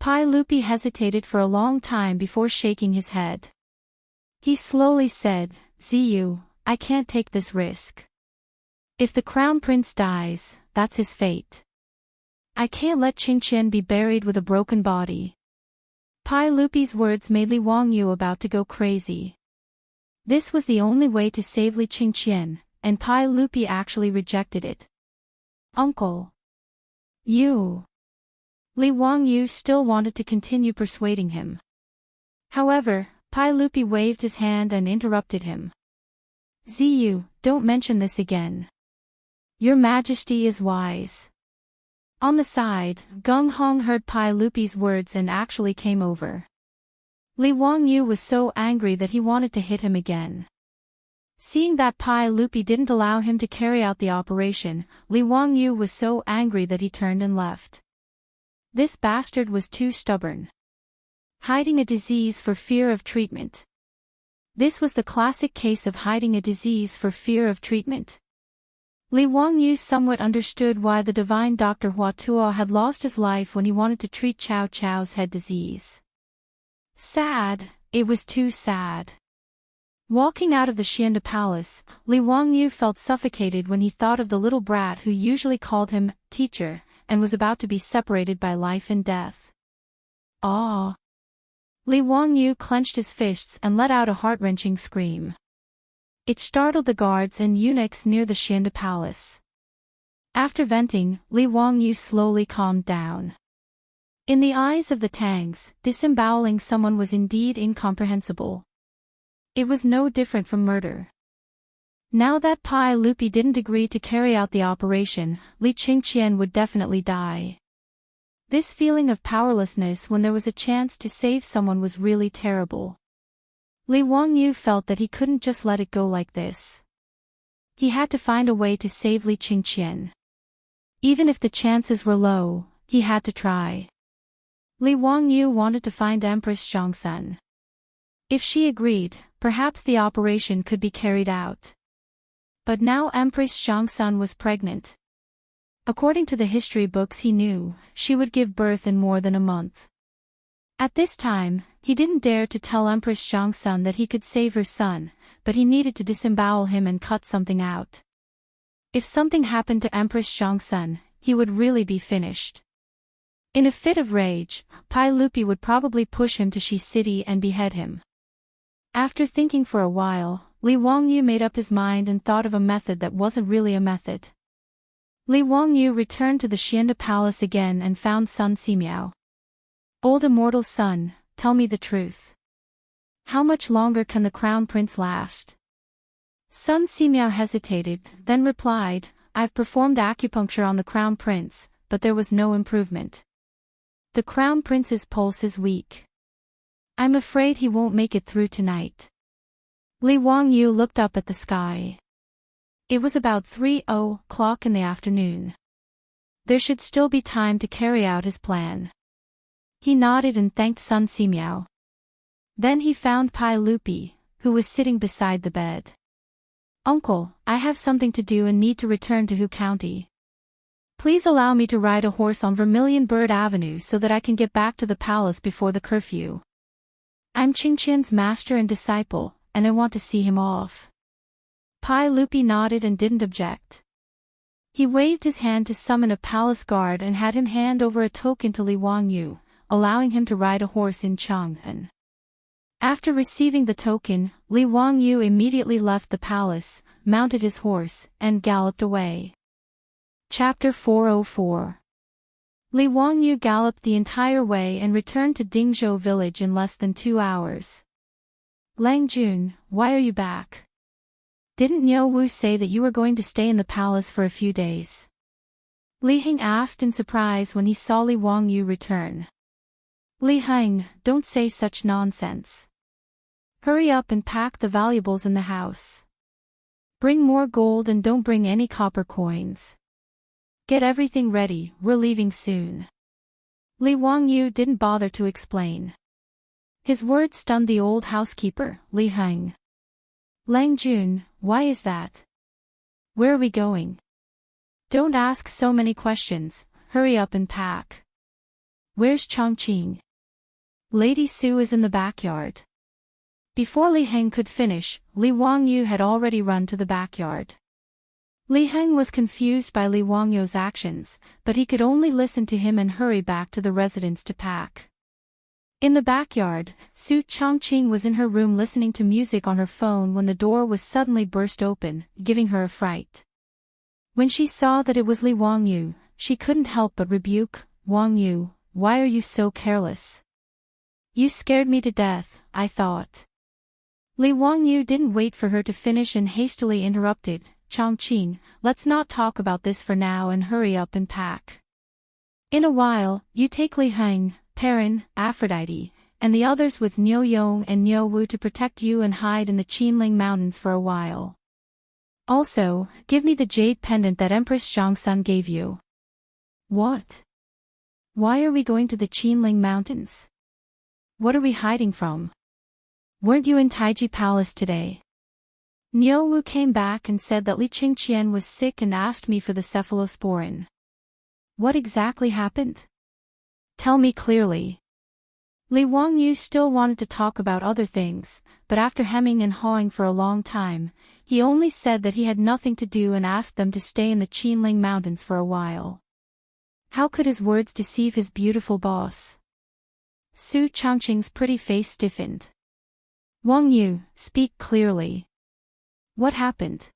Pai Lupi hesitated for a long time before shaking his head. He slowly said, Ziyu, I can't take this risk. If the crown prince dies, that's his fate. I can't let Chang'an be buried with a broken body. Pai Lupi's words made Li Wangyu about to go crazy. This was the only way to save Li Chang'an, and Pai Lupi actually rejected it. Uncle. You. Li Wangyu still wanted to continue persuading him. However, Pai Lupi waved his hand and interrupted him. Ziyu, don't mention this again. Your Majesty is wise. On the side, Gung Hong heard Pai Lupi's words and actually came over. Li Wangyu was so angry that he wanted to hit him again. Seeing that Pai Lupi didn't allow him to carry out the operation, Li Wangyu was so angry that he turned and left. This bastard was too stubborn. Hiding a disease for fear of treatment. This was the classic case of hiding a disease for fear of treatment. Li Wangyu somewhat understood why the divine Dr. Hua Tuo had lost his life when he wanted to treat Cao Cao's head disease. Sad, it was too sad. Walking out of the Xianda Palace, Li Wangyu felt suffocated when he thought of the little brat who usually called him teacher, and was about to be separated by life and death. Ah! Li Wangyu clenched his fists and let out a heart-wrenching scream. It startled the guards and eunuchs near the Xianda Palace. After venting, Li Wangyu slowly calmed down. In the eyes of the Tangs, disemboweling someone was indeed incomprehensible. It was no different from murder. Now that Pai Lupi didn't agree to carry out the operation, Li Chang'an would definitely die. This feeling of powerlessness when there was a chance to save someone was really terrible. Li Wangyu felt that he couldn't just let it go like this. He had to find a way to save Li Chang'an. Even if the chances were low, he had to try. Li Wangyu wanted to find Empress Chang'an. If she agreed, perhaps the operation could be carried out. But now Empress Chang'an was pregnant. According to the history books he knew, she would give birth in more than a month. At this time, he didn't dare to tell Empress Chang'an that he could save her son, but he needed to disembowel him and cut something out. If something happened to Empress Chang'an, he would really be finished. In a fit of rage, Pai Lupi would probably push him to Shi City and behead him. After thinking for a while, Li Wangyu made up his mind and thought of a method that wasn't really a method. Li Wangyu returned to the Xianda Palace again and found Sun Simiao. Old immortal son, tell me the truth. How much longer can the crown prince last? Sun Simiao hesitated, then replied, I've performed acupuncture on the crown prince, but there was no improvement. The crown prince's pulse is weak. I'm afraid he won't make it through tonight. Li Wangyu looked up at the sky. It was about 3:00 in the afternoon. There should still be time to carry out his plan. He nodded and thanked Sun Simiao. Then he found Pai Lupi, who was sitting beside the bed. Uncle, I have something to do and need to return to Hu County. Please allow me to ride a horse on Vermilion Bird Avenue so that I can get back to the palace before the curfew. I'm Chang'an's master and disciple, and I want to see him off. Pai Lupi nodded and didn't object. He waved his hand to summon a palace guard and had him hand over a token to Li Wangyu, allowing him to ride a horse in Chang'an. After receiving the token, Li Wangyu immediately left the palace, mounted his horse, and galloped away. Chapter 404. Li Wangyu galloped the entire way and returned to Dingzhou village in less than 2 hours. Lang Jun, why are you back? Didn't Niu Wu say that you were going to stay in the palace for a few days? Li Heng asked in surprise when he saw Li Wangyu return. Li Heng, don't say such nonsense. Hurry up and pack the valuables in the house. Bring more gold and don't bring any copper coins. Get everything ready, we're leaving soon. Li Wangyu didn't bother to explain. His words stunned the old housekeeper, Li Heng. Lang Jun, why is that? Where are we going? Don't ask so many questions, hurry up and pack. Where's Chongqing? Lady Su is in the backyard. Before Li Heng could finish, Li Wangyu had already run to the backyard. Li Heng was confused by Li Wangyu's actions, but he could only listen to him and hurry back to the residence to pack. In the backyard, Su Chongqing was in her room listening to music on her phone when the door was suddenly burst open, giving her a fright. When she saw that it was Li Wangyu, she couldn't help but rebuke, "Wangyu, why are you so careless? You scared me to death," I thought. Li Wangyu didn't wait for her to finish and hastily interrupted, "Chongqing, let's not talk about this for now and hurry up and pack. In a while, you take Li Heng, Perrin, Aphrodite, and the others with Niu Yong and Niu Wu to protect you and hide in the Qinling Mountains for a while. Also, give me the jade pendant that Empress Zhangsun gave you." "What? Why are we going to the Qinling Mountains? What are we hiding from? Weren't you in Taiji Palace today?" Niu Wu came back and said that Li Qingqian was sick and asked me for the cephalosporin. "What exactly happened? Tell me clearly." Li Wangyu still wanted to talk about other things, but after hemming and hawing for a long time, he only said that he had nothing to do and asked them to stay in the Qinling Mountains for a while. How could his words deceive his beautiful boss? Su Chongqing's pretty face stiffened. "Wangyu, speak clearly. What happened?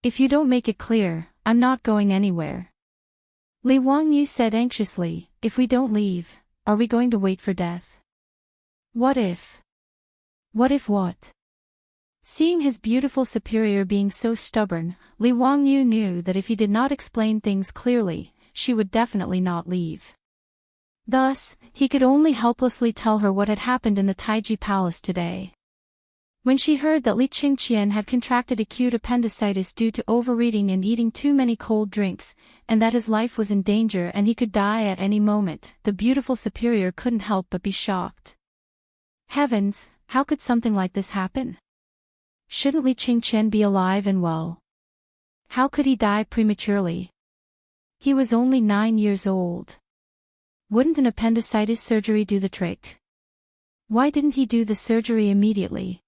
If you don't make it clear, I'm not going anywhere." Li Wangyu said anxiously, "If we don't leave, are we going to wait for death? What if? What if what?" Seeing his beautiful superior being so stubborn, Li Wangyu knew that if he did not explain things clearly, she would definitely not leave. Thus, he could only helplessly tell her what had happened in the Taiji Palace today. When she heard that Li Qingqian had contracted acute appendicitis due to overeating and eating too many cold drinks, and that his life was in danger and he could die at any moment, the beautiful superior couldn't help but be shocked. Heavens, how could something like this happen? Shouldn't Li Qingqian be alive and well? How could he die prematurely? He was only 9 years old. Wouldn't an appendicitis surgery do the trick? Why didn't he do the surgery immediately?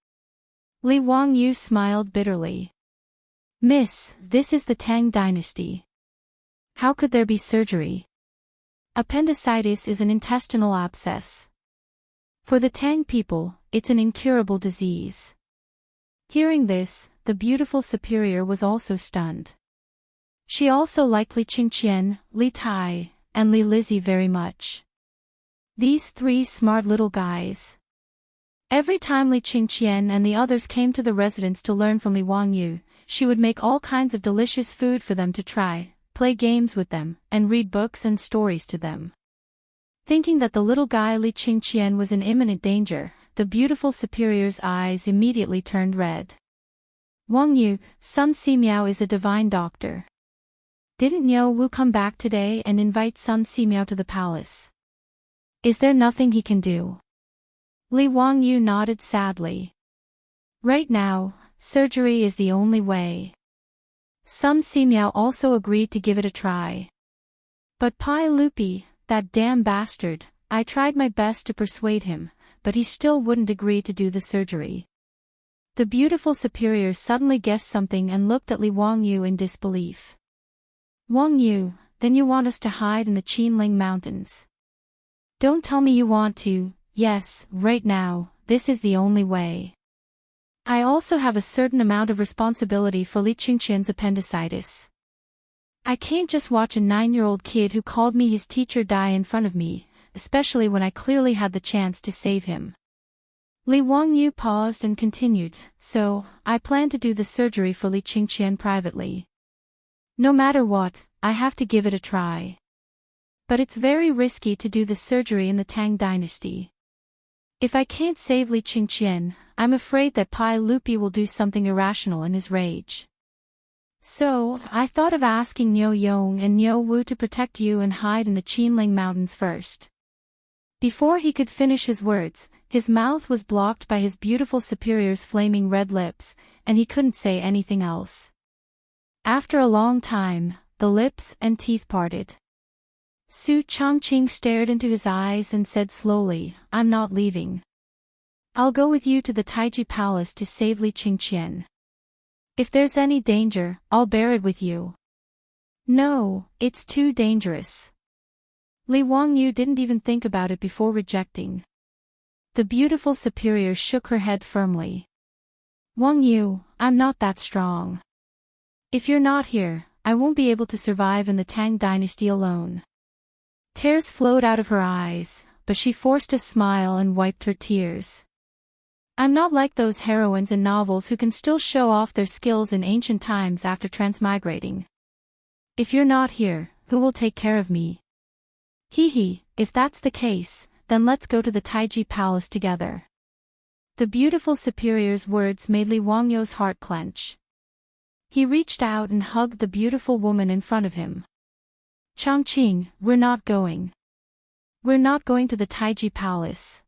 Li Wangyu smiled bitterly. "Miss, this is the Tang dynasty. How could there be surgery? Appendicitis is an intestinal abscess. For the Tang people, it's an incurable disease." Hearing this, the beautiful superior was also stunned. She also liked Li Qingqian, Li Tai, and Li Lizzie very much. These 3 smart little guys. Every time Li Qingqian and the others came to the residence to learn from Li Wangyu, she would make all kinds of delicious food for them to try, play games with them, and read books and stories to them. Thinking that the little guy Li Qingqian was in imminent danger, the beautiful superior's eyes immediately turned red. "Wangyu, Sun Simiao is a divine doctor. Didn't Niu Wu come back today and invite Sun Simiao to the palace? Is there nothing he can do?" Li Wangyu nodded sadly. "Right now, surgery is the only way." Sun Simiao also agreed to give it a try. "But Pai Lupi, that damn bastard, I tried my best to persuade him, but he still wouldn't agree to do the surgery." The beautiful superior suddenly guessed something and looked at Li Wangyu in disbelief. "Wangyu, then you want us to hide in the Qinling Mountains? Don't tell me you want to." "Yes, right now, this is the only way. I also have a certain amount of responsibility for Li Qingqian's appendicitis. I can't just watch a 9-year-old kid who called me his teacher die in front of me, especially when I clearly had the chance to save him." Li Wangyu paused and continued, "So, I plan to do the surgery for Li Qingqian privately. No matter what, I have to give it a try. But it's very risky to do the surgery in the Tang dynasty. If I can't save Li Qingqian, I'm afraid that Pai Lupi will do something irrational in his rage. So, I thought of asking Niu Yong and Niu Wu to protect you and hide in the Qinling Mountains first. Before he could finish his words, his mouth was blocked by his beautiful superior's flaming red lips, and he couldn't say anything else. After a long time, the lips and teeth parted. Su Changqing stared into his eyes and said slowly, "I'm not leaving. I'll go with you to the Taiji Palace to save Li Qingqian. If there's any danger, I'll bear it with you." "No, it's too dangerous." Li Wangyu didn't even think about it before rejecting. The beautiful superior shook her head firmly. "Wangyu, I'm not that strong. If you're not here, I won't be able to survive in the Tang dynasty alone." Tears flowed out of her eyes, but she forced a smile and wiped her tears. "I'm not like those heroines in novels who can still show off their skills in ancient times after transmigrating. If you're not here, who will take care of me?" "Hee, if that's the case, then let's go to the Taiji Palace together." The beautiful superior's words made Li Wangyu's heart clench. He reached out and hugged the beautiful woman in front of him. "Changqing, we're not going. We're not going to the Taiji Palace.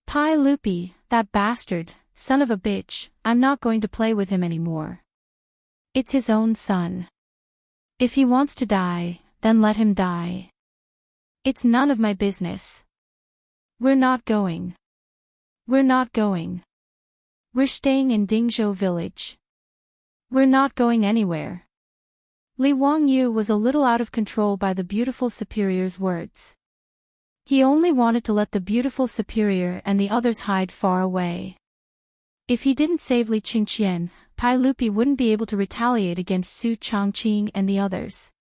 Pai Lupi, that bastard, son of a bitch, I'm not going to play with him anymore. It's his own son. If he wants to die, then let him die. It's none of my business. We're not going. We're not going. We're staying in Dingzhou village. We're not going anywhere." Li Wangyu was a little out of control by the beautiful superior's words. He only wanted to let the beautiful superior and the others hide far away. If he didn't save Li Qingqian, Pai Lupi wouldn't be able to retaliate against Su Changqing and the others.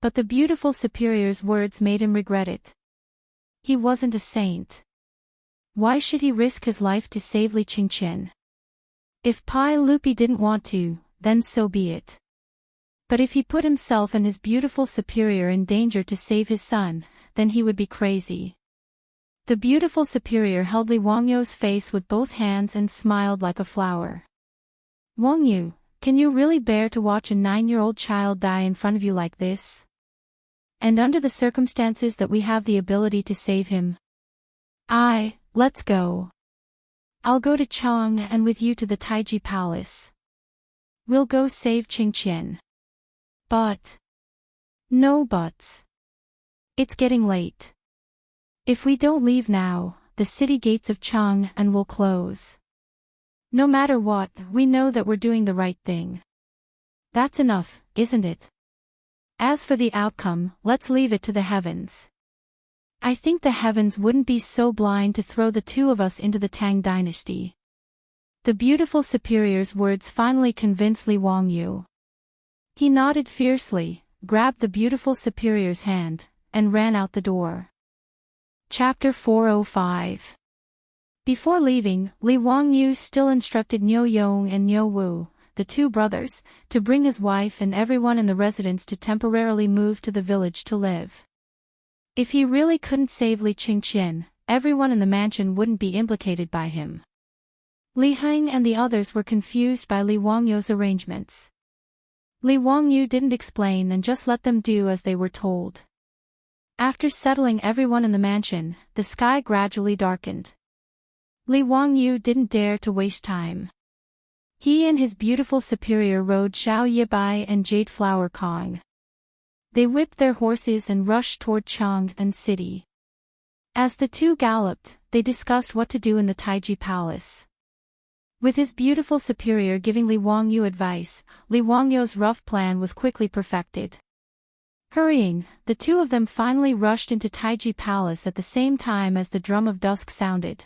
But the beautiful superior's words made him regret it. He wasn't a saint. Why should he risk his life to save Li Qingqian? If Pai Lupi didn't want to, then so be it. But if he put himself and his beautiful superior in danger to save his son, then he would be crazy. The beautiful superior held Li Wangyu's face with both hands and smiled like a flower. "Wangyu, can you really bear to watch a 9-year-old child die in front of you like this? And under the circumstances that we have the ability to save him? Let's go. I'll go to Chang'an and with you to the Taiji Palace. We'll go save Qingqian." "But..." "No buts. It's getting late. If we don't leave now, the city gates of Chang'an will close. No matter what, we know that we're doing the right thing. That's enough, isn't it? As for the outcome, let's leave it to the heavens. I think the heavens wouldn't be so blind to throw the two of us into the Tang dynasty." The beautiful superior's words finally convinced Li Wangyu. He nodded fiercely, grabbed the beautiful superior's hand, and ran out the door. Chapter 405. Before leaving, Li Wangyu still instructed Niu Yong and Niu Wu, the two brothers, to bring his wife and everyone in the residence to temporarily move to the village to live. If he really couldn't save Li Qingqian, everyone in the mansion wouldn't be implicated by him. Li Heng and the others were confused by Li Wangyu's arrangements. Li Wangyu didn't explain and just let them do as they were told. After settling everyone in the mansion, the sky gradually darkened. Li Wangyu didn't dare to waste time. He and his beautiful superior rode Xiao Yibai and Jade Flower Kong. They whipped their horses and rushed toward Chang'an City. As the two galloped, they discussed what to do in the Taiji Palace. With his beautiful superior giving Li Wangyu advice, Li Wangyu's rough plan was quickly perfected. Hurrying, the two of them finally rushed into Taiji Palace at the same time as the drum of dusk sounded.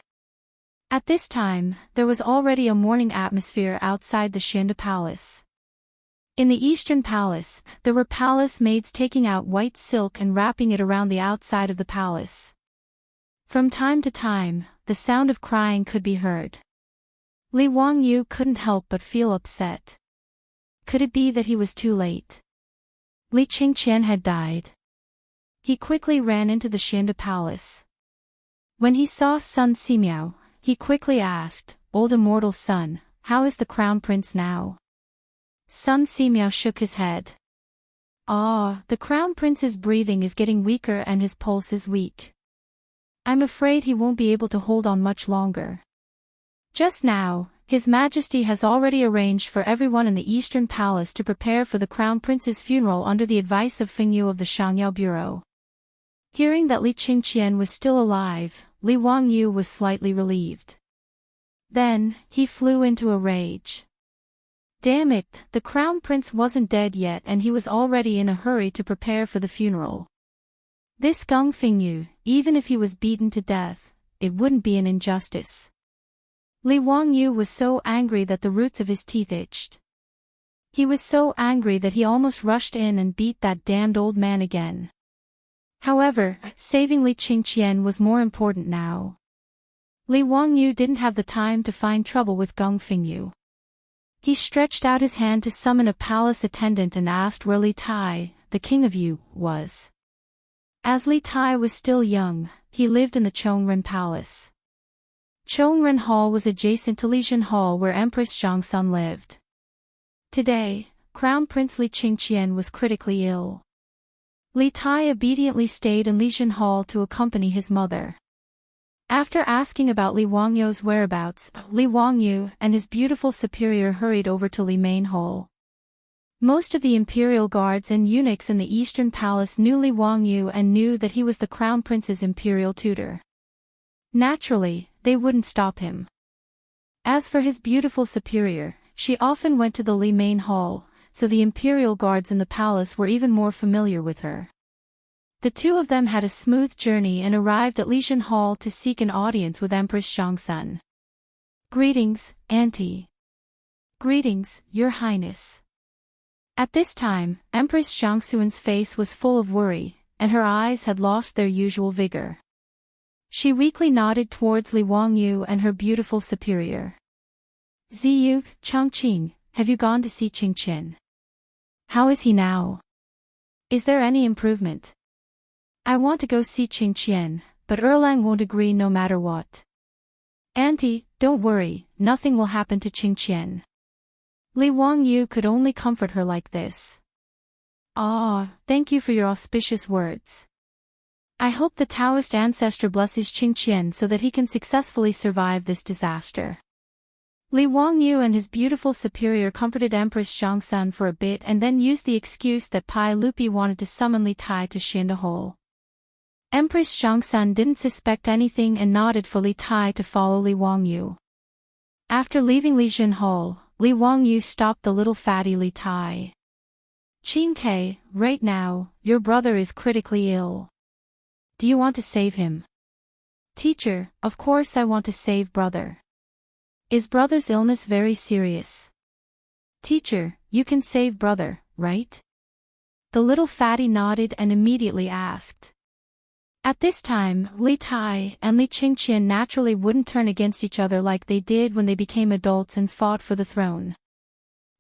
At this time, there was already a morning atmosphere outside the Xianda Palace. In the Eastern Palace, there were palace maids taking out white silk and wrapping it around the outside of the palace. From time to time, the sound of crying could be heard. Li Wangyu couldn't help but feel upset. Could it be that he was too late? Li Qingqian had died. He quickly ran into the Xianda Palace. When he saw Sun Simiao, he quickly asked, "Old immortal son, how is the crown prince now?" Sun Simiao shook his head. Ah, the crown prince's breathing is getting weaker and his pulse is weak. I'm afraid he won't be able to hold on much longer. Just now, His Majesty has already arranged for everyone in the Eastern Palace to prepare for the crown prince's funeral under the advice of Feng Yu of the Shangyao Bureau. Hearing that Li Qingqian was still alive, Li Wangyu was slightly relieved. Then, he flew into a rage. Damn it, the crown prince wasn't dead yet and he was already in a hurry to prepare for the funeral. This Geng Fengyu, even if he was beaten to death, it wouldn't be an injustice. Li Wangyu was so angry that the roots of his teeth itched. He was so angry that he almost rushed in and beat that damned old man again. However, saving Li Qingqian was more important now. Li Wangyu didn't have the time to find trouble with Geng Fengyu. He stretched out his hand to summon a palace attendant and asked where Li Tai, the king of Yu, was. As Li Tai was still young, he lived in the Chang'an palace. Chang'an Hall was adjacent to Lijun Hall where Empress Zhangsun lived. Today, Crown Prince Li Qingqian was critically ill. Li Tai obediently stayed in Lijun Hall to accompany his mother. After asking about Li Wangyu's whereabouts, Li Wangyu and his beautiful superior hurried over to Li Main Hall. Most of the imperial guards and eunuchs in the Eastern Palace knew Li Wangyu and knew that he was the Crown Prince's imperial tutor. Naturally, they wouldn't stop him. As for his beautiful superior, she often went to the Li Main Hall, so the imperial guards in the palace were even more familiar with her. The two of them had a smooth journey and arrived at Lijun Hall to seek an audience with Empress Zhangsun. Greetings, Auntie. Greetings, Your Highness. At this time, Empress Zhangsun's face was full of worry, and her eyes had lost their usual vigor. She weakly nodded towards Li Wangyu and her beautiful superior. Ziyu, Chongqing, have you gone to see Qingqian? How is he now? Is there any improvement? I want to go see Qingqian, but Erlang won't agree no matter what. Auntie, don't worry, nothing will happen to Qingqian. Li Wangyu could only comfort her like this. Ah, thank you for your auspicious words. I hope the Taoist ancestor blesses Qingqian so that he can successfully survive this disaster. Li Wangyu and his beautiful superior comforted Empress Zhangsun for a bit and then used the excuse that Pai Lupi wanted to summon Li Tai to Shinda Hall. Empress Zhangsun didn't suspect anything and nodded for Li Tai to follow Li Wangyu. After leaving Lijun Hall, Li Wangyu stopped the little fatty Li Tai. Qingke, right now, your brother is critically ill. Do you want to save him? Teacher, of course I want to save brother. Is brother's illness very serious? Teacher, you can save brother, right? The little fatty nodded and immediately asked. At this time, Li Tai and Li Qingqian naturally wouldn't turn against each other like they did when they became adults and fought for the throne.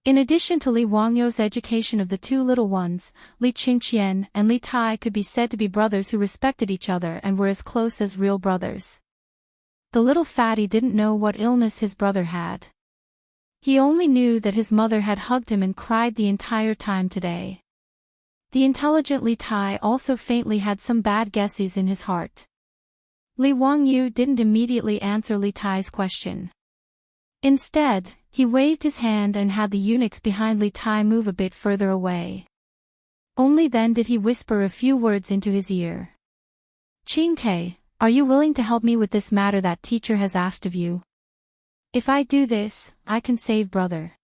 In addition to Li Wangyu's education of the two little ones, Li Qingqian and Li Tai could be said to be brothers who respected each other and were as close as real brothers. The little fatty didn't know what illness his brother had. He only knew that his mother had hugged him and cried the entire time today. The intelligent Li Tai also faintly had some bad guesses in his heart. Li Wangyu didn't immediately answer Li Tai's question. Instead, he waved his hand and had the eunuchs behind Li Tai move a bit further away. Only then did he whisper a few words into his ear. Qingke, are you willing to help me with this matter that teacher has asked of you? If I do this, I can save brother.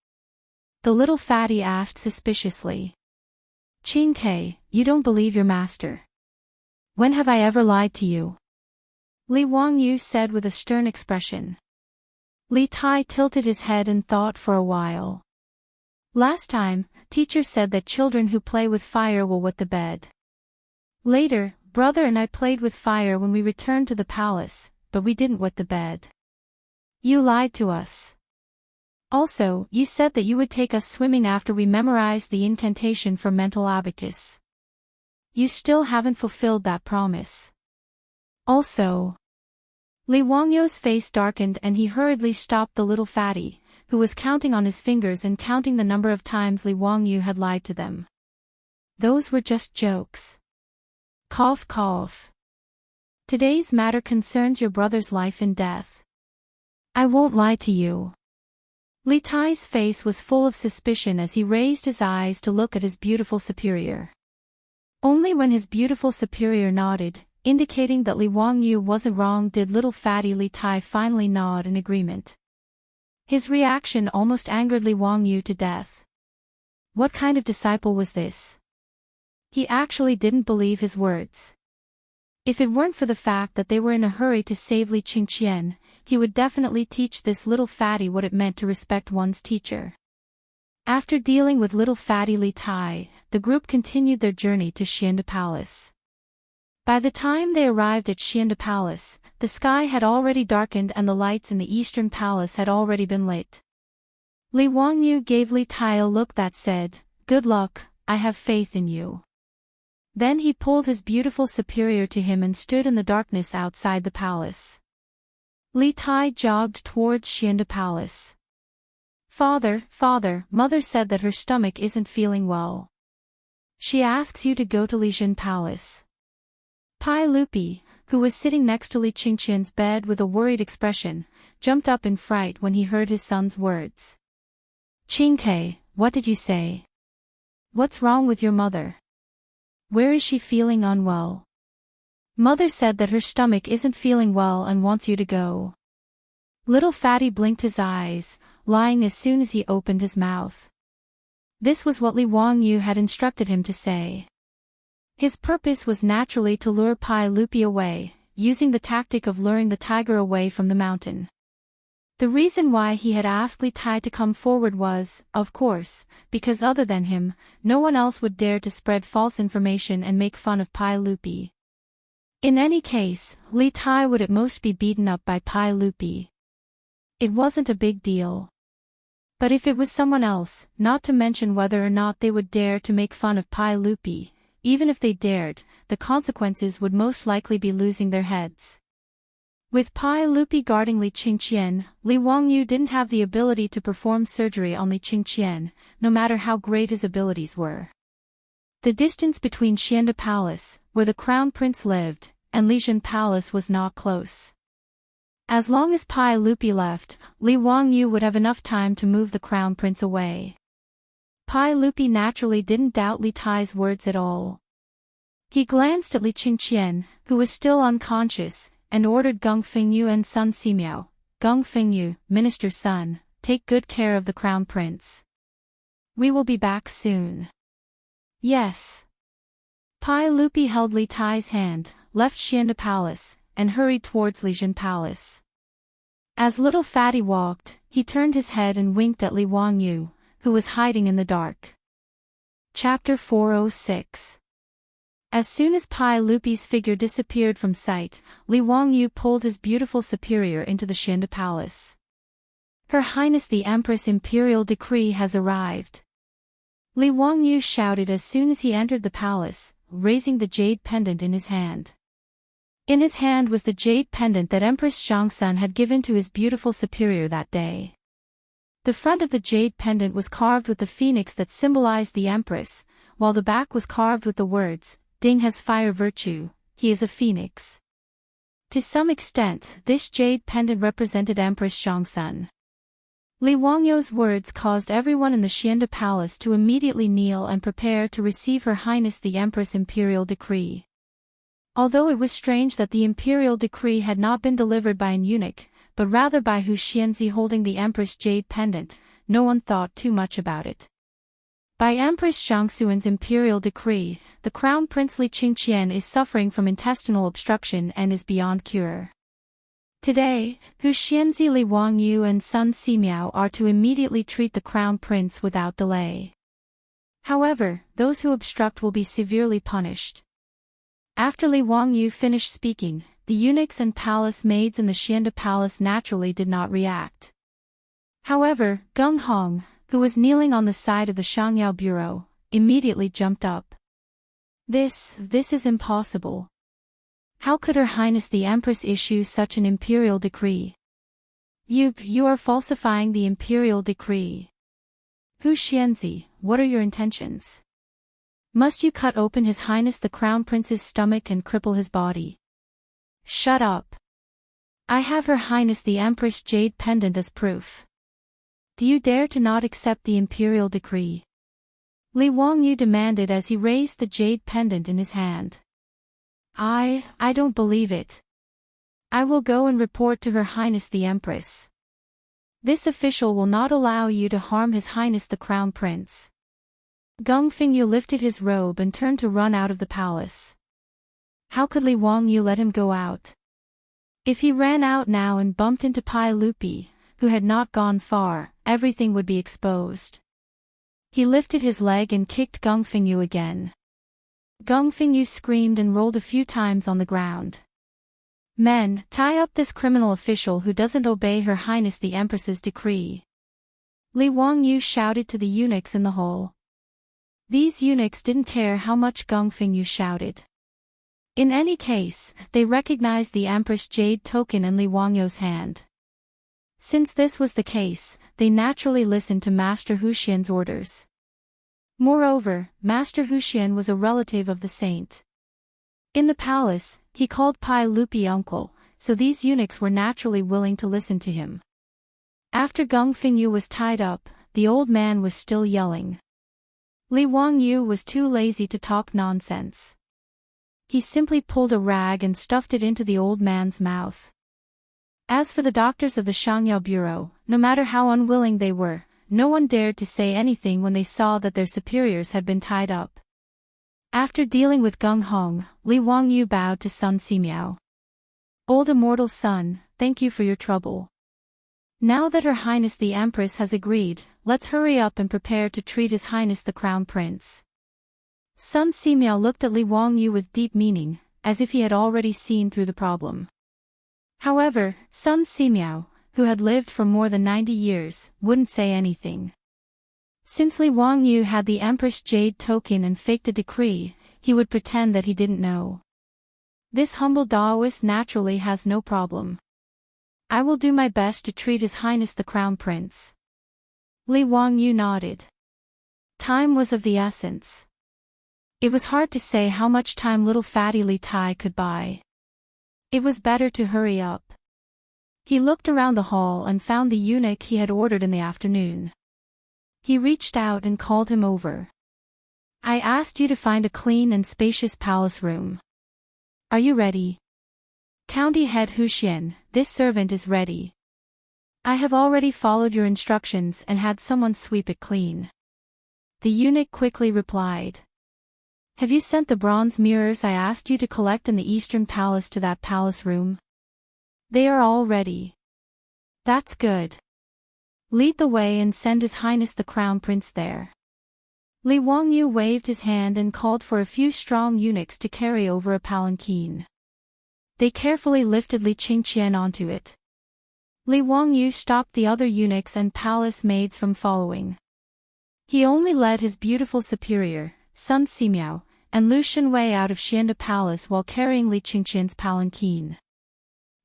The little fatty asked suspiciously. Qingke, you don't believe your master. When have I ever lied to you? Li Wangyu said with a stern expression. Li Tai tilted his head and thought for a while. Last time, teacher said that children who play with fire will wet the bed. Later, brother and I played with fire when we returned to the palace, but we didn't wet the bed. You lied to us. Also, you said that you would take us swimming after we memorized the incantation for mental abacus. You still haven't fulfilled that promise. Also, Li Wangyu's face darkened and he hurriedly stopped the little fatty, who was counting on his fingers and counting the number of times Li Wangyu had lied to them. Those were just jokes. Cough cough. Today's matter concerns your brother's life and death. I won't lie to you. Li Tai's face was full of suspicion as he raised his eyes to look at his beautiful superior. Only when his beautiful superior nodded, indicating that Li Wangyu wasn't wrong, did little fatty Li Tai finally nod in agreement. His reaction almost angered Li Wangyu to death. What kind of disciple was this? He actually didn't believe his words. If it weren't for the fact that they were in a hurry to save Li Qingqian, he would definitely teach this little fatty what it meant to respect one's teacher. After dealing with little fatty Li Tai, the group continued their journey to Xianda Palace. By the time they arrived at Xianda Palace, the sky had already darkened and the lights in the Eastern Palace had already been lit. Li Wangyu gave Li Tai a look that said, "Good luck, I have faith in you." Then he pulled his beautiful superior to him and stood in the darkness outside the palace. Li Tai jogged towards Xianda Palace. Father, Mother said that her stomach isn't feeling well. She asks you to go to Lijin Palace. Pai Lupi, who was sitting next to Li Qingqian's bed with a worried expression, jumped up in fright when he heard his son's words. "Qingke, what did you say? What's wrong with your mother? Where is she feeling unwell?" "Mother said that her stomach isn't feeling well and wants you to go." Little fatty blinked his eyes, lying as soon as he opened his mouth. This was what Li Wangyu had instructed him to say. His purpose was naturally to lure Pai Lupi away, using the tactic of luring the tiger away from the mountain. The reason why he had asked Li Tai to come forward was, of course, because other than him, no one else would dare to spread false information and make fun of Pai Lupi. In any case, Li Tai would at most be beaten up by Pai Lupi. It wasn't a big deal. But if it was someone else, not to mention whether or not they would dare to make fun of Pai Lupi, even if they dared, the consequences would most likely be losing their heads. With Pai Lupi guarding Li Qingqian, Li Wangyu didn't have the ability to perform surgery on Li Qingqian, no matter how great his abilities were. The distance between Xianda Palace, where the Crown Prince lived, and Lijin Palace was not close. As long as Pai Lupi left, Li Wangyu would have enough time to move the Crown Prince away. Pai Lupi naturally didn't doubt Li Tai's words at all. He glanced at Li Qingqian, who was still unconscious, and ordered Geng Fengyu and Sun Simiao, "Geng Fengyu, minister's son, take good care of the Crown Prince. We will be back soon." "Yes." Pai Lupi held Li Tai's hand, left Xianda Palace, and hurried towards Lijin Palace. As little fatty walked, he turned his head and winked at Li Wangyu, who was hiding in the dark. Chapter 406. As soon as Pai Lupi's figure disappeared from sight, Li Wangyu pulled his beautiful superior into the Xianda Palace. "Her Highness the Empress' imperial decree has arrived." Li Wangyu shouted as soon as he entered the palace, raising the jade pendant in his hand. In his hand was the jade pendant that Empress Chang'an had given to his beautiful superior that day. The front of the jade pendant was carved with the phoenix that symbolized the Empress, while the back was carved with the words, "Ding has fire virtue, he is a phoenix." To some extent, this jade pendant represented Empress Chang'an. Li Wangyu's words caused everyone in the Xianda Palace to immediately kneel and prepare to receive Her Highness the Empress' imperial decree. Although it was strange that the imperial decree had not been delivered by an eunuch, but rather by Hu Xianzi holding the Empress' jade pendant, no one thought too much about it. By Empress Shangxuan's imperial decree, the Crown Prince Li Qingqian is suffering from intestinal obstruction and is beyond cure. Today, Hu Xianzi, Li Wangyu and Sun Simiao are to immediately treat the Crown Prince without delay. However, those who obstruct will be severely punished. After Li Wangyu finished speaking, the eunuchs and palace maids in the Xianda Palace naturally did not react. However, Geng Hong, who was kneeling on the side of the Shangyao bureau, immediately jumped up. This is impossible. How could Her Highness the Empress issue such an imperial decree? You are falsifying the imperial decree. Hu Xianzi, what are your intentions? Must you cut open His Highness the Crown Prince's stomach and cripple his body? Shut up. I have Her Highness the Empress jade pendant as proof. Do you dare to not accept the imperial decree? Li Wangyu demanded as he raised the jade pendant in his hand. I don't believe it. I will go and report to Her Highness the Empress. This official will not allow you to harm His Highness the Crown Prince. Geng Fengyu lifted his robe and turned to run out of the palace. How could Li Wangyu let him go out? If he ran out now and bumped into Pai Lupi, who had not gone far, everything would be exposed. He lifted his leg and kicked Geng Fengyu again. Geng Fengyu screamed and rolled a few times on the ground. Men, tie up this criminal official who doesn't obey Her Highness the Empress's decree. Li Wangyu shouted to the eunuchs in the hall. These eunuchs didn't care how much Geng Fengyu shouted. In any case, they recognized the Empress jade token in Li Wangyu's hand. Since this was the case, they naturally listened to Master Huxian's orders. Moreover, Master Huxian was a relative of the saint. In the palace, he called Pai Lupi uncle, so these eunuchs were naturally willing to listen to him. After Geng Fengyu was tied up, the old man was still yelling. Li Wangyu was too lazy to talk nonsense. He simply pulled a rag and stuffed it into the old man's mouth. As for the doctors of the Shangyao Bureau, no matter how unwilling they were, no one dared to say anything when they saw that their superiors had been tied up. After dealing with Geng Hong, Li Wangyu bowed to Sun Simiao. Old immortal son, thank you for your trouble. Now that Her Highness the Empress has agreed, let's hurry up and prepare to treat His Highness the Crown Prince. Sun Simiao looked at Li Wangyu with deep meaning, as if he had already seen through the problem. However, Sun Simiao, who had lived for more than 90 years, wouldn't say anything. Since Li Wangyu had the Empress jade token and faked a decree, he would pretend that he didn't know. This humble Taoist naturally has no problem. I will do my best to treat His Highness the Crown Prince. Li Wangyu nodded. Time was of the essence. It was hard to say how much time little fatty Li Tai could buy. It was better to hurry up. He looked around the hall and found the eunuch he had ordered in the afternoon. He reached out and called him over. I asked you to find a clean and spacious palace room. Are you ready? County Head Huxian, this servant is ready. I have already followed your instructions and had someone sweep it clean. The eunuch quickly replied. Have you sent the bronze mirrors I asked you to collect in the Eastern Palace to that palace room? They are all ready. That's good. Lead the way and send His Highness the Crown Prince there. Li Wangyu waved his hand and called for a few strong eunuchs to carry over a palanquin. They carefully lifted Li Qingqian onto it. Li Wangyu stopped the other eunuchs and palace maids from following. He only led his beautiful superior, Sun Simiao, and Lu Shenwei out of Xianda Palace while carrying Li Qingqian's palanquin.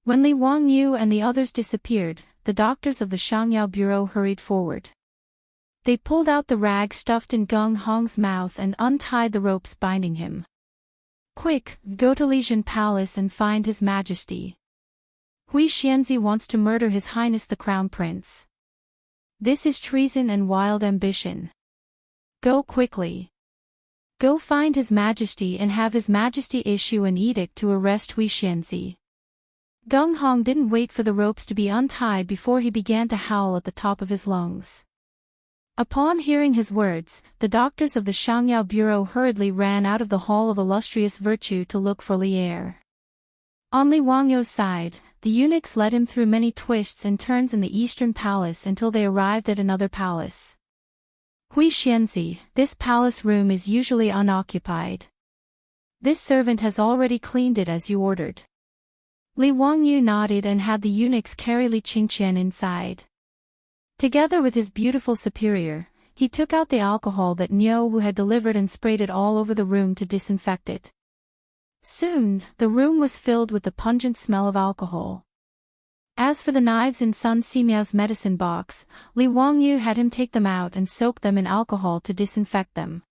When Li Wangyu and the others disappeared, the doctors of the Shangyao Bureau hurried forward. They pulled out the rag stuffed in Geng Hong's mouth and untied the ropes binding him. Quick, go to Lijian Palace and find His Majesty. Hui Xianzi wants to murder His Highness the Crown Prince. This is treason and wild ambition. Go quickly. Go find His Majesty and have His Majesty issue an edict to arrest Hui Xianzi. Geng Hong didn't wait for the ropes to be untied before he began to howl at the top of his lungs. Upon hearing his words, the doctors of the Shangyao Bureau hurriedly ran out of the Hall of Illustrious Virtue to look for Li Er. On Li Wangyu's side, the eunuchs led him through many twists and turns in the Eastern Palace until they arrived at another palace. Hui Xianzi, this palace room is usually unoccupied. This servant has already cleaned it as you ordered. Li Wangyu nodded and had the eunuchs carry Li Qingqian inside. Together with his beautiful superior, he took out the alcohol that Niu Wu had delivered and sprayed it all over the room to disinfect it. Soon, the room was filled with the pungent smell of alcohol. As for the knives in Sun Simiao's medicine box, Li Wangyu had him take them out and soak them in alcohol to disinfect them.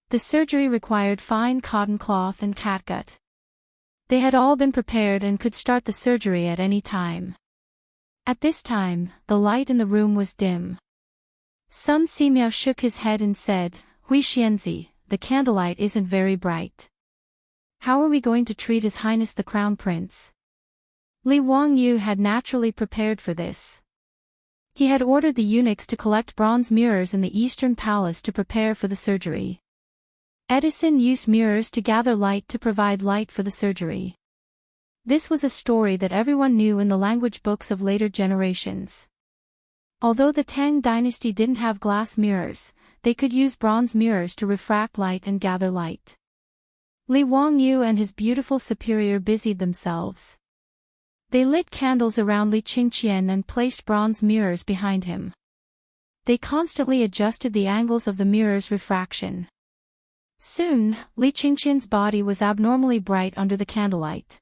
The surgery required fine cotton cloth and catgut. They had all been prepared and could start the surgery at any time. At this time, the light in the room was dim. Sun Simiao shook his head and said, "Hui Xianzi, the candlelight isn't very bright. How are we going to treat His Highness the Crown Prince?" Li Wangyu had naturally prepared for this. He had ordered the eunuchs to collect bronze mirrors in the Eastern Palace to prepare for the surgery. Edison used mirrors to gather light to provide light for the surgery. This was a story that everyone knew in the language books of later generations. Although the Tang dynasty didn't have glass mirrors, they could use bronze mirrors to refract light and gather light. Li Wangyu and his beautiful superior busied themselves. They lit candles around Li Qingqian and placed bronze mirrors behind him. They constantly adjusted the angles of the mirror's refraction. Soon, Li Qingqian's body was abnormally bright under the candlelight.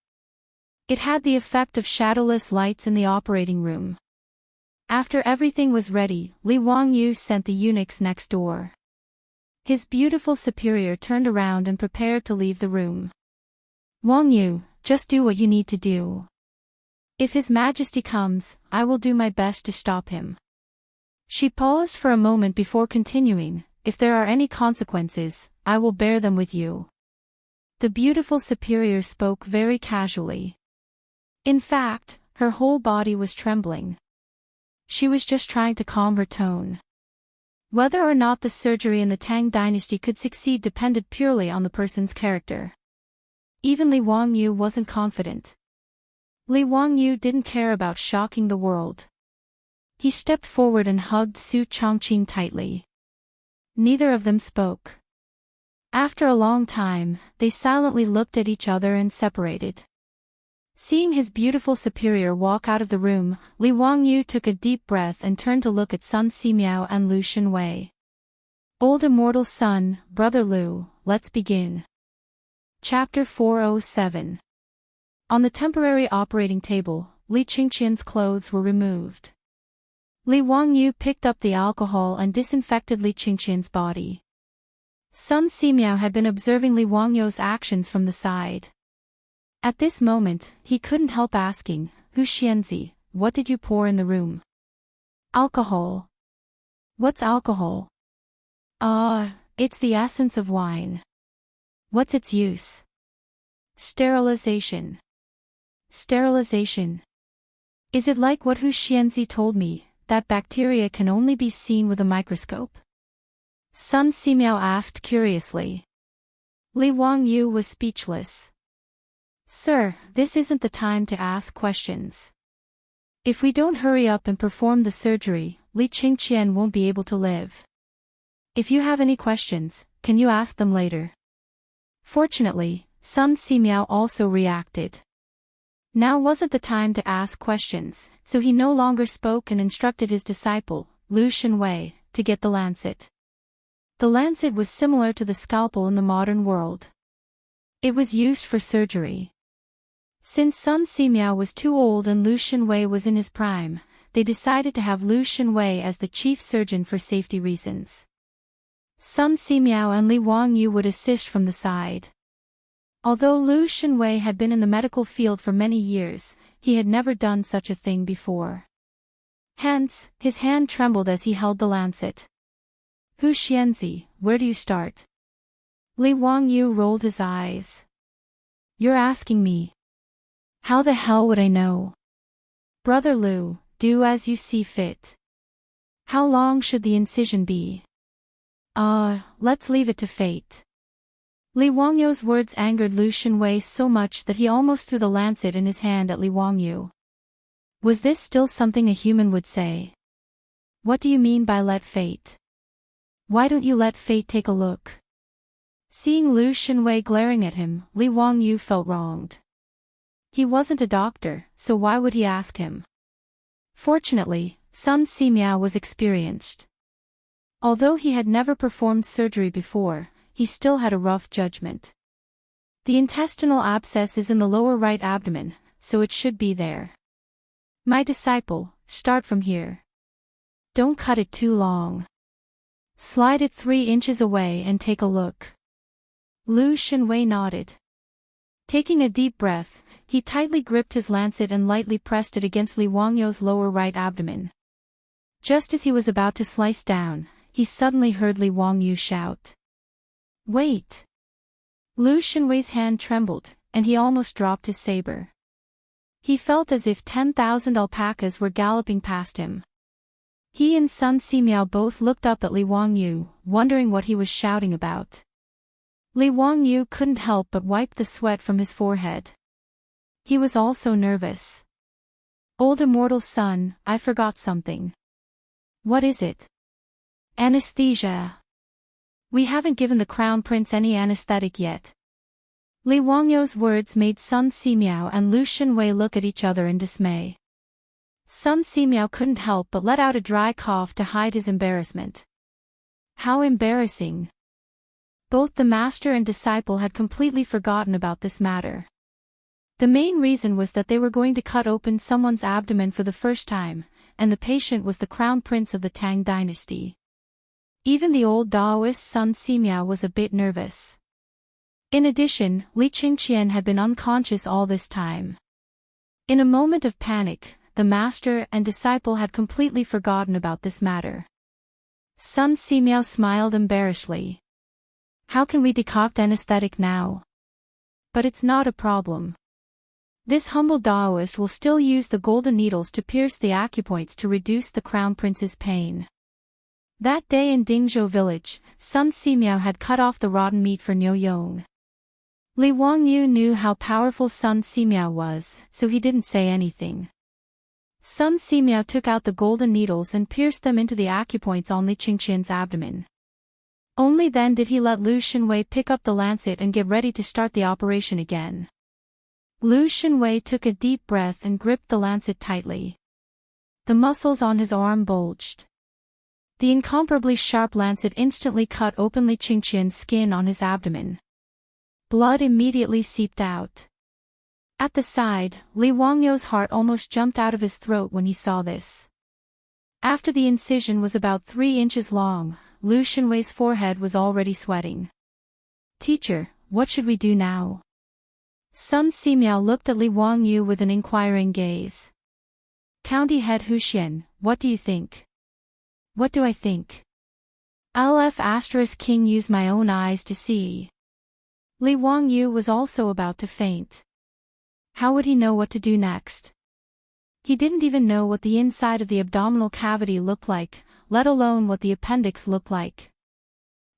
It had the effect of shadowless lights in the operating room. After everything was ready, Li Wangyu sent the eunuchs next door. His beautiful superior turned around and prepared to leave the room. "Wangyu, just do what you need to do. If His Majesty comes, I will do my best to stop him." She paused for a moment before continuing, "If there are any consequences, I will bear them with you." The beautiful superior spoke very casually. In fact, her whole body was trembling. She was just trying to calm her tone. Whether or not the surgery in the Tang dynasty could succeed depended purely on the person's character. Even Li Wangyu wasn't confident. Li Wangyu didn't care about shocking the world. He stepped forward and hugged Su Chongqing tightly. Neither of them spoke. After a long time, they silently looked at each other and separated. Seeing his beautiful superior walk out of the room, Li Wangyu took a deep breath and turned to look at Sun Simiao and Lu Shenwei. "Old immortal son, brother Lu, let's begin." Chapter 407. On the temporary operating table, Li Qingqian's clothes were removed. Li Wangyu picked up the alcohol and disinfected Li Qingqian's body. Sun Simiao had been observing Li Wangyu's actions from the side. At this moment, he couldn't help asking, "Hu Xianzi, what did you pour in the room?" "Alcohol." "What's alcohol?" It's the essence of wine." "What's its use?" "Sterilization." "Sterilization? Is it like what Hu Xianzi told me, that bacteria can only be seen with a microscope?" Sun Simiao asked curiously. Li Wangyu was speechless. "Sir, this isn't the time to ask questions. If we don't hurry up and perform the surgery, Li Qingqian won't be able to live. If you have any questions, can you ask them later?" Fortunately, Sun Simiao also reacted. Now wasn't the time to ask questions, so he no longer spoke and instructed his disciple, Lu Shenwei, to get the lancet. The lancet was similar to the scalpel in the modern world. It was used for surgery. Since Sun Simiao was too old and Lu Shenwei was in his prime, they decided to have Lu Shenwei as the chief surgeon for safety reasons. Sun Simiao and Li Wangyu would assist from the side. Although Lu Shenwei had been in the medical field for many years, he had never done such a thing before. Hence, his hand trembled as he held the lancet. "Hu Xianzi, where do you start?" Li Wangyu rolled his eyes. "You're asking me. How the hell would I know?" "Brother Lu, do as you see fit." "How long should the incision be?" Let's leave it to fate." Li Wangyu's words angered Lu Shenwei so much that he almost threw the lancet in his hand at Li Wangyu. Was this still something a human would say? "What do you mean by let fate? Why don't you let fate take a look?" Seeing Lu Shenwei glaring at him, Li Wangyu felt wronged. He wasn't a doctor, so why would he ask him? Fortunately, Sun Simiao was experienced. Although he had never performed surgery before, he still had a rough judgment. The intestinal abscess is in the lower right abdomen, so it should be there. My disciple, start from here. Don't cut it too long. Slide it 3 inches away and take a look. Lu Xinwei nodded. Taking a deep breath, he tightly gripped his lancet and lightly pressed it against Li Wangyou's lower right abdomen. Just as he was about to slice down, he suddenly heard Li Wangyu shout. Wait! Lu Xinwei's hand trembled, and he almost dropped his saber. He felt as if 10,000 alpacas were galloping past him. He and Sun Simiao both looked up at Li Wangyu, wondering what he was shouting about. Li Wangyu couldn't help but wipe the sweat from his forehead. He was also nervous. Old immortal son, I forgot something. What is it? Anesthesia. We haven't given the crown prince any anesthetic yet. Li Wangyou's words made Sun Simiao and Lu Xinwei look at each other in dismay. Sun Simiao couldn't help but let out a dry cough to hide his embarrassment. How embarrassing. Both the master and disciple had completely forgotten about this matter. The main reason was that they were going to cut open someone's abdomen for the first time, and the patient was the crown prince of the Tang dynasty. Even the old Daoist Sun Simiao was a bit nervous. In addition, Li Qingqian had been unconscious all this time. In a moment of panic, the master and disciple had completely forgotten about this matter. Sun Simiao smiled embarrassedly. How can we decoct anesthetic now? But it's not a problem. This humble Daoist will still use the golden needles to pierce the acupoints to reduce the crown prince's pain. That day in Dingzhou village, Sun Simiao had cut off the rotten meat for Niu Yong. Li Wangyu knew how powerful Sun Simiao was, so he didn't say anything. Sun Simiao took out the golden needles and pierced them into the acupoints on Li Qingqian's abdomen. Only then did he let Lu Xinwei pick up the lancet and get ready to start the operation again. Lu Xinwei took a deep breath and gripped the lancet tightly. The muscles on his arm bulged. The incomparably sharp lancet instantly cut open Li Qingqian's skin on his abdomen. Blood immediately seeped out. At the side, Li Wangyou's heart almost jumped out of his throat when he saw this. After the incision was about 3 inches long, Lu Xinwei's forehead was already sweating. Teacher, what should we do now? Sun Simiao looked at Li Wangyu with an inquiring gaze. County head Huxian, what do you think? What do I think? King use my own eyes to see. Li Wangyu was also about to faint. How would he know what to do next? He didn't even know what the inside of the abdominal cavity looked like, let alone what the appendix looked like.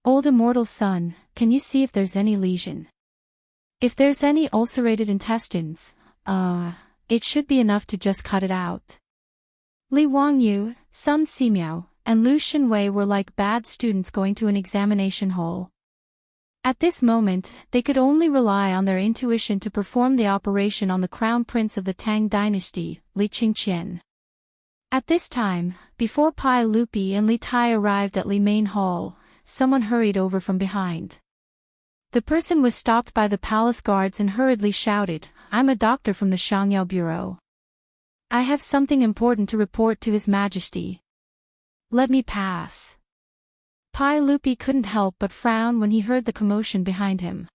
Old immortal son, can you see if there's any lesion? If there's any ulcerated intestines, it should be enough to just cut it out. Li Wangyu, Sun Simiao, and Lu Xinwei were like bad students going to an examination hall. At this moment, they could only rely on their intuition to perform the operation on the crown prince of the Tang dynasty, Li Qingqian. At this time, before Pai Lupi and Li Tai arrived at Li Main Hall, someone hurried over from behind. The person was stopped by the palace guards and hurriedly shouted, I'm a doctor from the Shangyao Bureau. I have something important to report to His Majesty. Let me pass. Pai Lupi couldn't help but frown when he heard the commotion behind him.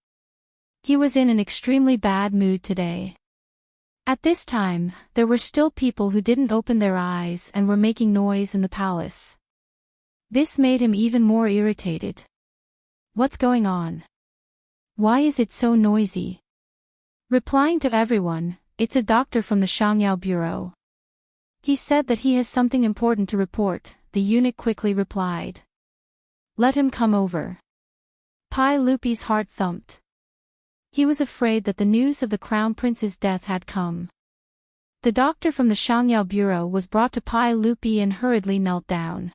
He was in an extremely bad mood today. At this time, there were still people who didn't open their eyes and were making noise in the palace. This made him even more irritated. What's going on? Why is it so noisy? Replying to everyone, it's a doctor from the Shangyao Bureau. He said that he has something important to report, the eunuch quickly replied. Let him come over. Pai Lupi's heart thumped. He was afraid that the news of the crown prince's death had come. The doctor from the Shangyao Bureau was brought to Pai Lupi and hurriedly knelt down.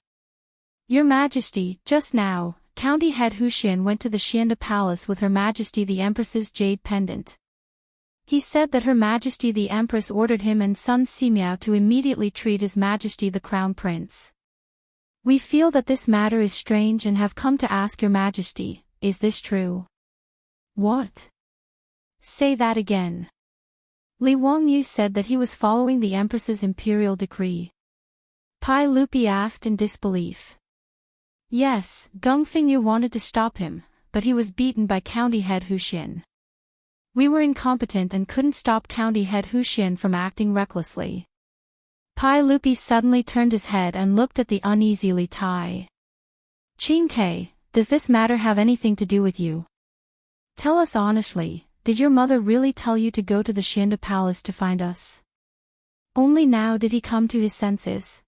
Your Majesty, just now, County Head Huxian went to the Xianda Palace with Her Majesty the Empress's jade pendant. He said that Her Majesty the Empress ordered him and Sun Simiao to immediately treat His Majesty the Crown Prince. We feel that this matter is strange and have come to ask Your Majesty, is this true? What? Say that again. Li Wangyu said that he was following the Empress's imperial decree. Pai Lupi asked in disbelief. Yes, Geng Fengyu wanted to stop him, but he was beaten by County Head Hu Xin. We were incompetent and couldn't stop County Head Hu Xin from acting recklessly. Pai Lupi suddenly turned his head and looked at the uneasy Li Tai. Qing Ke, does this matter have anything to do with you? Tell us honestly, did your mother really tell you to go to the Xianda Palace to find us? Only now did he come to his senses.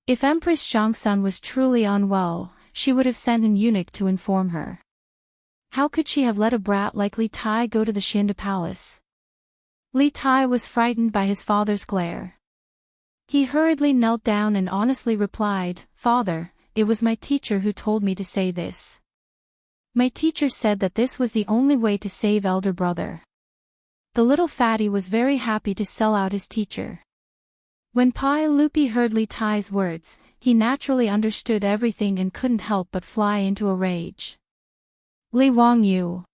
If Empress Chang'an was truly unwell, she would have sent an eunuch to inform her. How could she have let a brat like Li Tai go to the Xianda Palace? Li Tai was frightened by his father's glare. He hurriedly knelt down and honestly replied, Father, it was my teacher who told me to say this. My teacher said that this was the only way to save elder brother. The little fatty was very happy to sell out his teacher. When Pai Lupi heard Li Tai's words, he naturally understood everything and couldn't help but fly into a rage. Li Wangyu.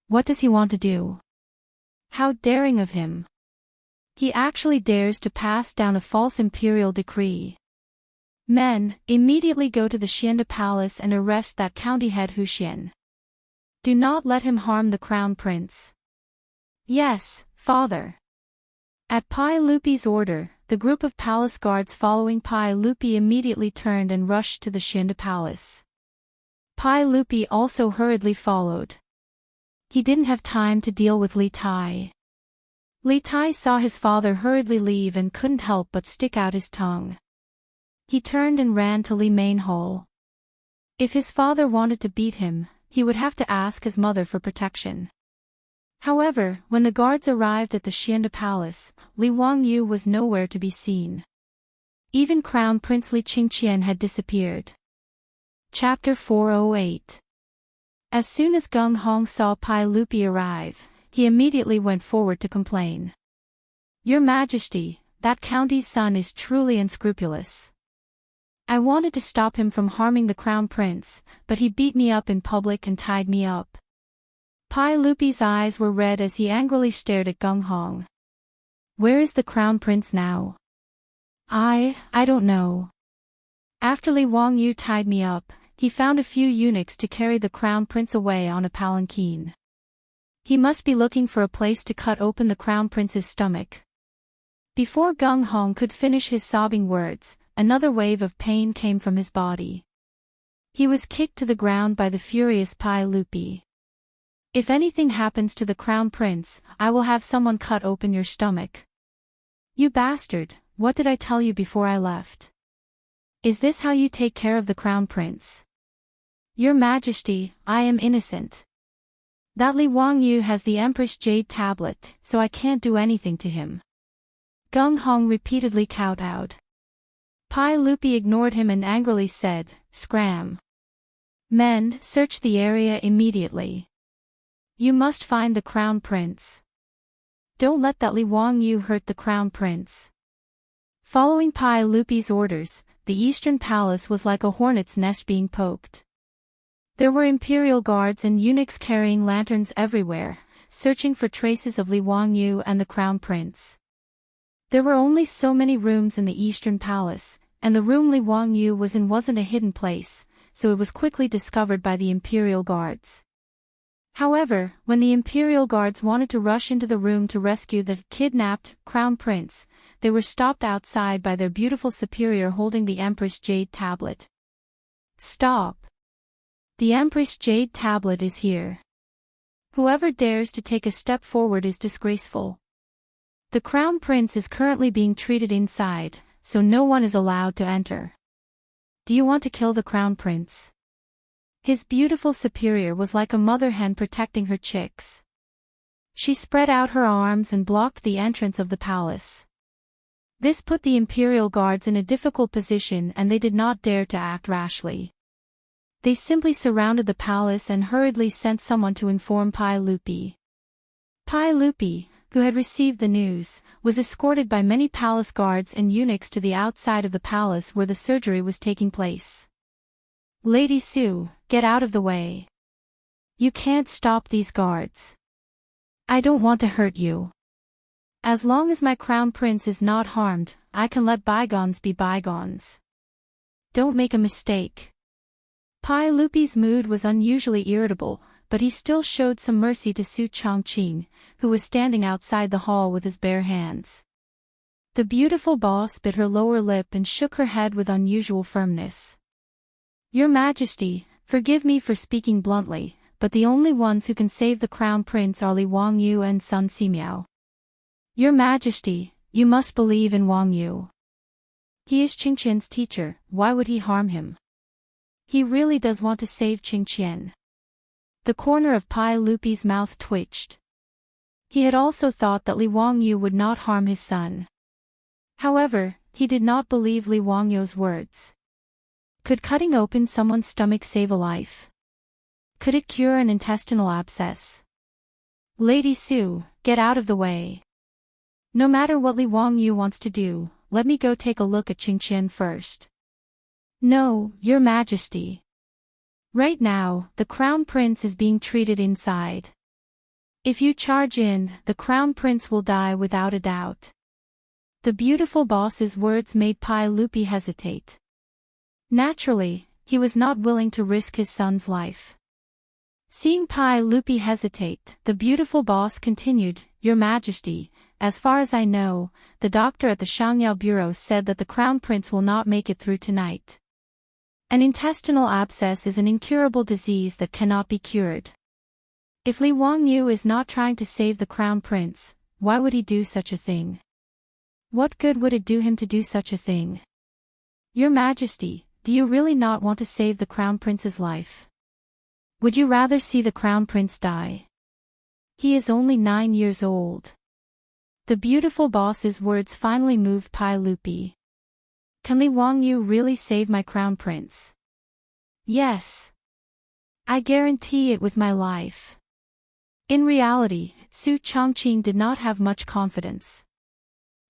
What does he want to do? How daring of him! He actually dares to pass down a false imperial decree. Men, immediately go to the Xianda Palace and arrest that county head Hu Xin. Do not let him harm the crown prince. Yes, father. At Pai Lupi's order, the group of palace guards following Pai Lupi immediately turned and rushed to the Xianda Palace. Pai Lupi also hurriedly followed. He didn't have time to deal with Li Tai. Li Tai saw his father hurriedly leave and couldn't help but stick out his tongue. He turned and ran to Li Main Hall. If his father wanted to beat him, he would have to ask his mother for protection. However, when the guards arrived at the Xianda Palace, Li Wangyu was nowhere to be seen. Even Crown Prince Li Qingqian had disappeared. Chapter 408. As soon as Geng Hong saw Pai Lupi arrive, he immediately went forward to complain. Your Majesty, that county's son is truly unscrupulous. I wanted to stop him from harming the crown prince, but he beat me up in public and tied me up. Pai Lupi's eyes were red as he angrily stared at Geng Hong. Where is the crown prince now? I don't know. After Li Wangyu tied me up, he found a few eunuchs to carry the crown prince away on a palanquin. He must be looking for a place to cut open the crown prince's stomach. Before Geng Hong could finish his sobbing words, another wave of pain came from his body. He was kicked to the ground by the furious Pai Lupi. If anything happens to the crown prince, I will have someone cut open your stomach. You bastard, what did I tell you before I left? Is this how you take care of the crown prince? Your Majesty, I am innocent. That Li Wangyu has the Empress Jade tablet, so I can't do anything to him. Geng Hong repeatedly kowtowed. Pai Lupi ignored him and angrily said, Scram. Men, search the area immediately. You must find the crown prince. Don't let that Li Wangyu hurt the crown prince. Following Pai Lupi's orders, the Eastern Palace was like a hornet's nest being poked. There were imperial guards and eunuchs carrying lanterns everywhere, searching for traces of Li Wangyu and the crown prince. There were only so many rooms in the Eastern Palace, and the room Li Wangyu was in wasn't a hidden place, so it was quickly discovered by the imperial guards. However, when the imperial guards wanted to rush into the room to rescue the kidnapped crown prince, they were stopped outside by their beautiful superior holding the Empress Jade tablet. Stop! The Empress Jade tablet is here. Whoever dares to take a step forward is disgraceful. The crown prince is currently being treated inside, so no one is allowed to enter. Do you want to kill the crown prince? His beautiful superior was like a mother hen protecting her chicks. She spread out her arms and blocked the entrance of the palace. This put the imperial guards in a difficult position and they did not dare to act rashly. They simply surrounded the palace and hurriedly sent someone to inform Pai Lupi. Pai Lupi, who had received the news, was escorted by many palace guards and eunuchs to the outside of the palace where the surgery was taking place. Lady Su, get out of the way. You can't stop these guards. I don't want to hurt you. As long as my crown prince is not harmed, I can let bygones be bygones. Don't make a mistake. Pai Lupi's mood was unusually irritable, but he still showed some mercy to Su Changqing, who was standing outside the hall with his bare hands. The beautiful boss bit her lower lip and shook her head with unusual firmness. Your Majesty, forgive me for speaking bluntly, but the only ones who can save the crown prince are Li Wangyu and Sun Simiao. Your Majesty, you must believe in Wang Yu. He is Qingqian's teacher, why would he harm him? He really does want to save Qingqian. The corner of Pai Lupi's mouth twitched. He had also thought that Li Wangyu would not harm his son. However, he did not believe Li Wangyu's words. Could cutting open someone's stomach save a life? Could it cure an intestinal abscess? Lady Su, get out of the way. No matter what Li Wangyu wants to do, let me go take a look at Qingqian first. No, Your Majesty. Right now, the crown prince is being treated inside. If you charge in, the crown prince will die without a doubt. The beautiful boss's words made Pai Lupi hesitate. Naturally, he was not willing to risk his son's life. Seeing Pai Lupi hesitate, the beautiful boss continued, Your Majesty, as far as I know, the doctor at the Chang'an bureau said that the crown prince will not make it through tonight. An intestinal abscess is an incurable disease that cannot be cured. If Li Wangyu is not trying to save the crown prince, why would he do such a thing? What good would it do him to do such a thing? Your Majesty, do you really not want to save the crown prince's life? Would you rather see the crown prince die? He is only 9 years old. The beautiful boss's words finally moved Pai Lupi. Can Li Wangyu really save my crown prince? Yes. I guarantee it with my life. In reality, Su Changqing did not have much confidence.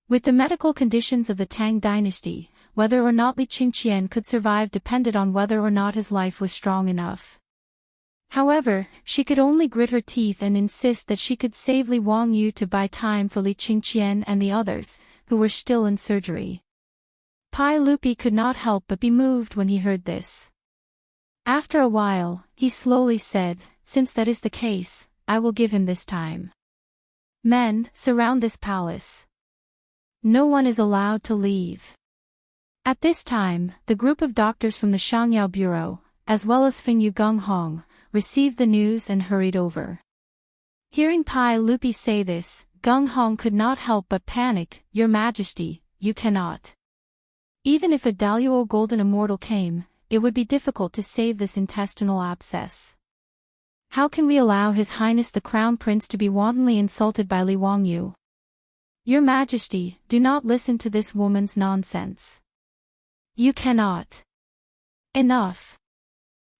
With the medical conditions of the Tang dynasty, whether or not Li Qingqian could survive depended on whether or not his life was strong enough. However, she could only grit her teeth and insist that she could save Li Wangyu to buy time for Li Qingqian and the others, who were still in surgery. Pai Lupi could not help but be moved when he heard this. After a while, he slowly said, Since that is the case, I will give him this time. Men, surround this palace. No one is allowed to leave. At this time, the group of doctors from the Chang'an bureau, as well as Fengyu Gonghong, received the news and hurried over. Hearing Pai Lupi say this, Gonghong could not help but panic, Your Majesty, you cannot. Even if a Daluo golden immortal came, it would be difficult to save this intestinal abscess. How can we allow His Highness the Crown Prince to be wantonly insulted by Li Wangyu? Your Majesty, do not listen to this woman's nonsense. You cannot. Enough.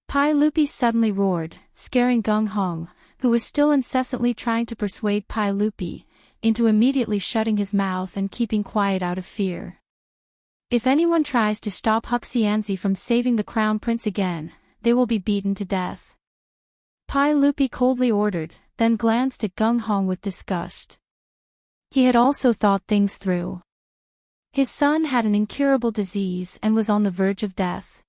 Pai Lupi suddenly roared, scaring Gonghong, who was still incessantly trying to persuade Pai Lupi, into immediately shutting his mouth and keeping quiet out of fear. If anyone tries to stop Huxianzi from saving the crown prince again, they will be beaten to death. Pai Lupi coldly ordered, then glanced at Gonghong with disgust. He had also thought things through. His son had an incurable disease and was on the verge of death.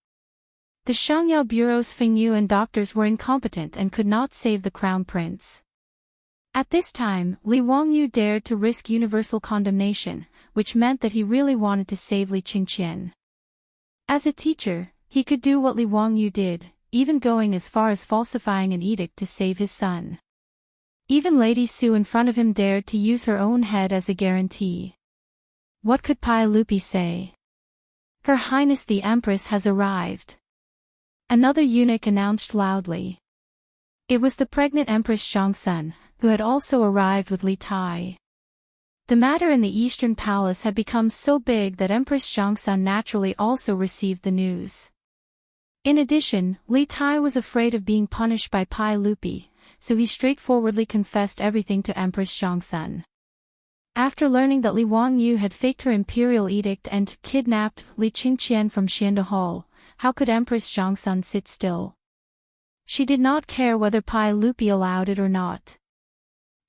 The Chang'an bureau's Fengyu and doctors were incompetent and could not save the crown prince. At this time, Li Wangyu dared to risk universal condemnation, which meant that he really wanted to save Li Qingqian. As a teacher, he could do what Li Wangyu did, even going as far as falsifying an edict to save his son. Even Lady Su in front of him dared to use her own head as a guarantee. What could Pai Lupi say? Her Highness the Empress has arrived. Another eunuch announced loudly. It was the pregnant Empress Chang'an, who had also arrived with Li Tai. The matter in the Eastern Palace had become so big that Empress Chang'an naturally also received the news. In addition, Li Tai was afraid of being punished by Pai Lupi, so he straightforwardly confessed everything to Empress Chang'an. After learning that Li Wangyu had faked her imperial edict and kidnapped Li Qingqian from Xianda Hall, how could Empress Chang'an sit still? She did not care whether Pai Lupi allowed it or not.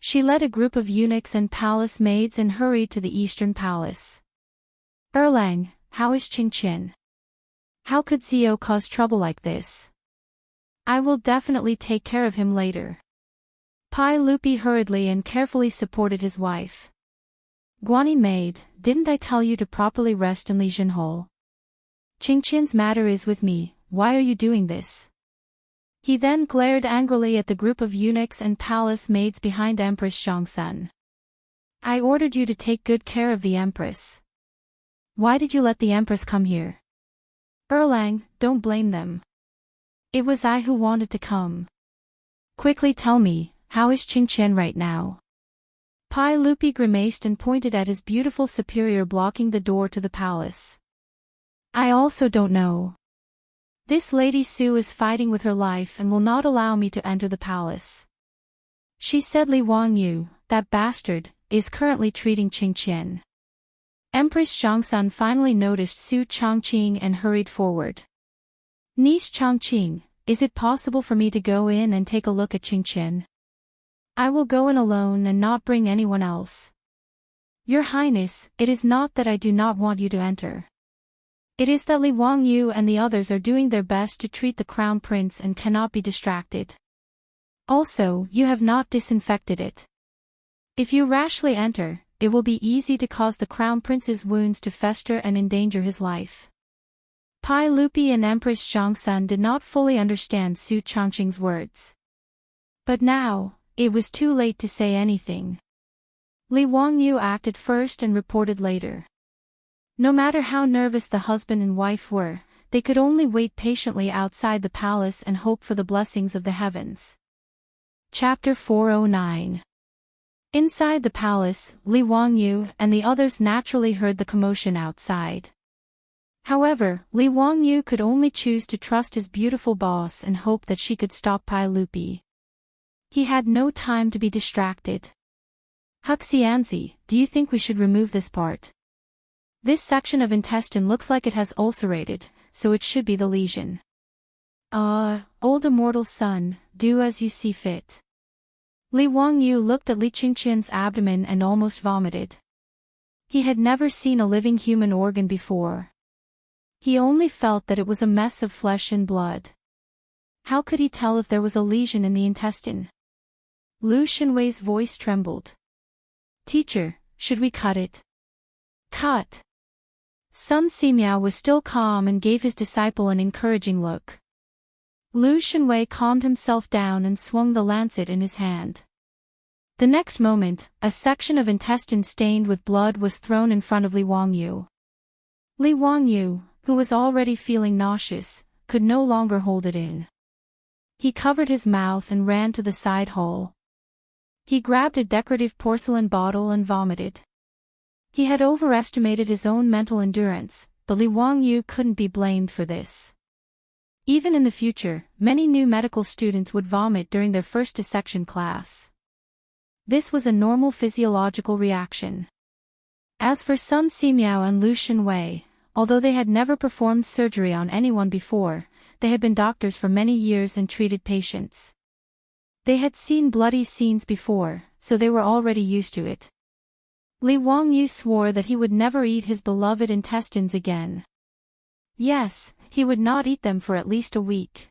She led a group of eunuchs and palace maids and hurried to the eastern palace. Erlang, how is Chang'an? How could Zio cause trouble like this? I will definitely take care of him later. Pai Lupi hurriedly and carefully supported his wife. Guanyin maid, didn't I tell you to properly rest in Li Jinhou? Chang'an's matter is with me, why are you doing this? He then glared angrily at the group of eunuchs and palace maids behind Empress Chang'an. I ordered you to take good care of the Empress. Why did you let the Empress come here? Erlang, don't blame them. It was I who wanted to come. Quickly tell me, how is Chang'an right now? Pai Lupi grimaced and pointed at his beautiful superior blocking the door to the palace. I also don't know. This Lady Su is fighting with her life and will not allow me to enter the palace. She said Li Wangyu, that bastard, is currently treating Chang'an. Empress Chang'an finally noticed Su Changqing and hurried forward. Niece Changqing, is it possible for me to go in and take a look at Chang'an? I will go in alone and not bring anyone else. Your Highness, it is not that I do not want you to enter. It is that Li Wangyu and the others are doing their best to treat the Crown Prince and cannot be distracted. Also, you have not disinfected it. If you rashly enter, it will be easy to cause the Crown Prince's wounds to fester and endanger his life. Pai Lupi and Empress Chang'an did not fully understand Su Changqing's words. But now, it was too late to say anything. Li Wangyu acted first and reported later. No matter how nervous the husband and wife were, they could only wait patiently outside the palace and hope for the blessings of the heavens. Chapter 409. Inside the palace, Li Wangyu and the others naturally heard the commotion outside. However, Li Wangyu could only choose to trust his beautiful boss and hope that she could stop Pai Lupi. He had no time to be distracted. Huxianzi, do you think we should remove this part? This section of intestine looks like it has ulcerated, so it should be the lesion. Old immortal son, do as you see fit. Li Wangyu looked at Li Changqian's abdomen and almost vomited. He had never seen a living human organ before. He only felt that it was a mess of flesh and blood. How could he tell if there was a lesion in the intestine? Lu Xinwei's voice trembled. Teacher, should we cut it? Cut. Sun Simiao was still calm and gave his disciple an encouraging look. Lu Xinwei calmed himself down and swung the lancet in his hand. The next moment, a section of intestine stained with blood was thrown in front of Li Wangyu. Li Wangyu, who was already feeling nauseous, could no longer hold it in. He covered his mouth and ran to the side hall. He grabbed a decorative porcelain bottle and vomited. He had overestimated his own mental endurance, but Li Wangyu couldn't be blamed for this. Even in the future, many new medical students would vomit during their first dissection class. This was a normal physiological reaction. As for Sun Simiao and Lu Xinwei, although they had never performed surgery on anyone before, they had been doctors for many years and treated patients. They had seen bloody scenes before, so they were already used to it. Li Wangyu swore that he would never eat his beloved intestines again. Yes, he would not eat them for at least a week.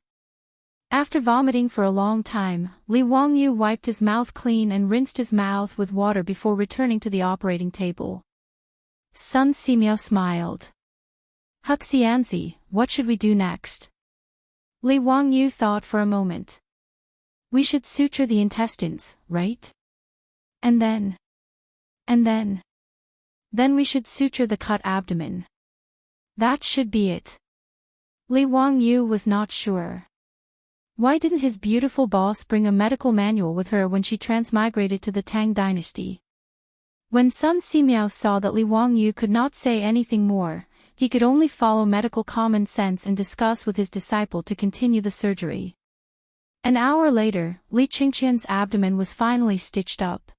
After vomiting for a long time, Li Wangyu wiped his mouth clean and rinsed his mouth with water before returning to the operating table. Sun Simiao smiled. Huxianzi, what should we do next? Li Wangyu thought for a moment. We should suture the intestines, right? And then we should suture the cut abdomen. That should be it. Li Wangyu was not sure. Why didn't his beautiful boss bring a medical manual with her when she transmigrated to the Tang dynasty? When Sun Simiao saw that Li Wangyu could not say anything more, he could only follow medical common sense and discuss with his disciple to continue the surgery. An hour later, Li Changqian's abdomen was finally stitched up.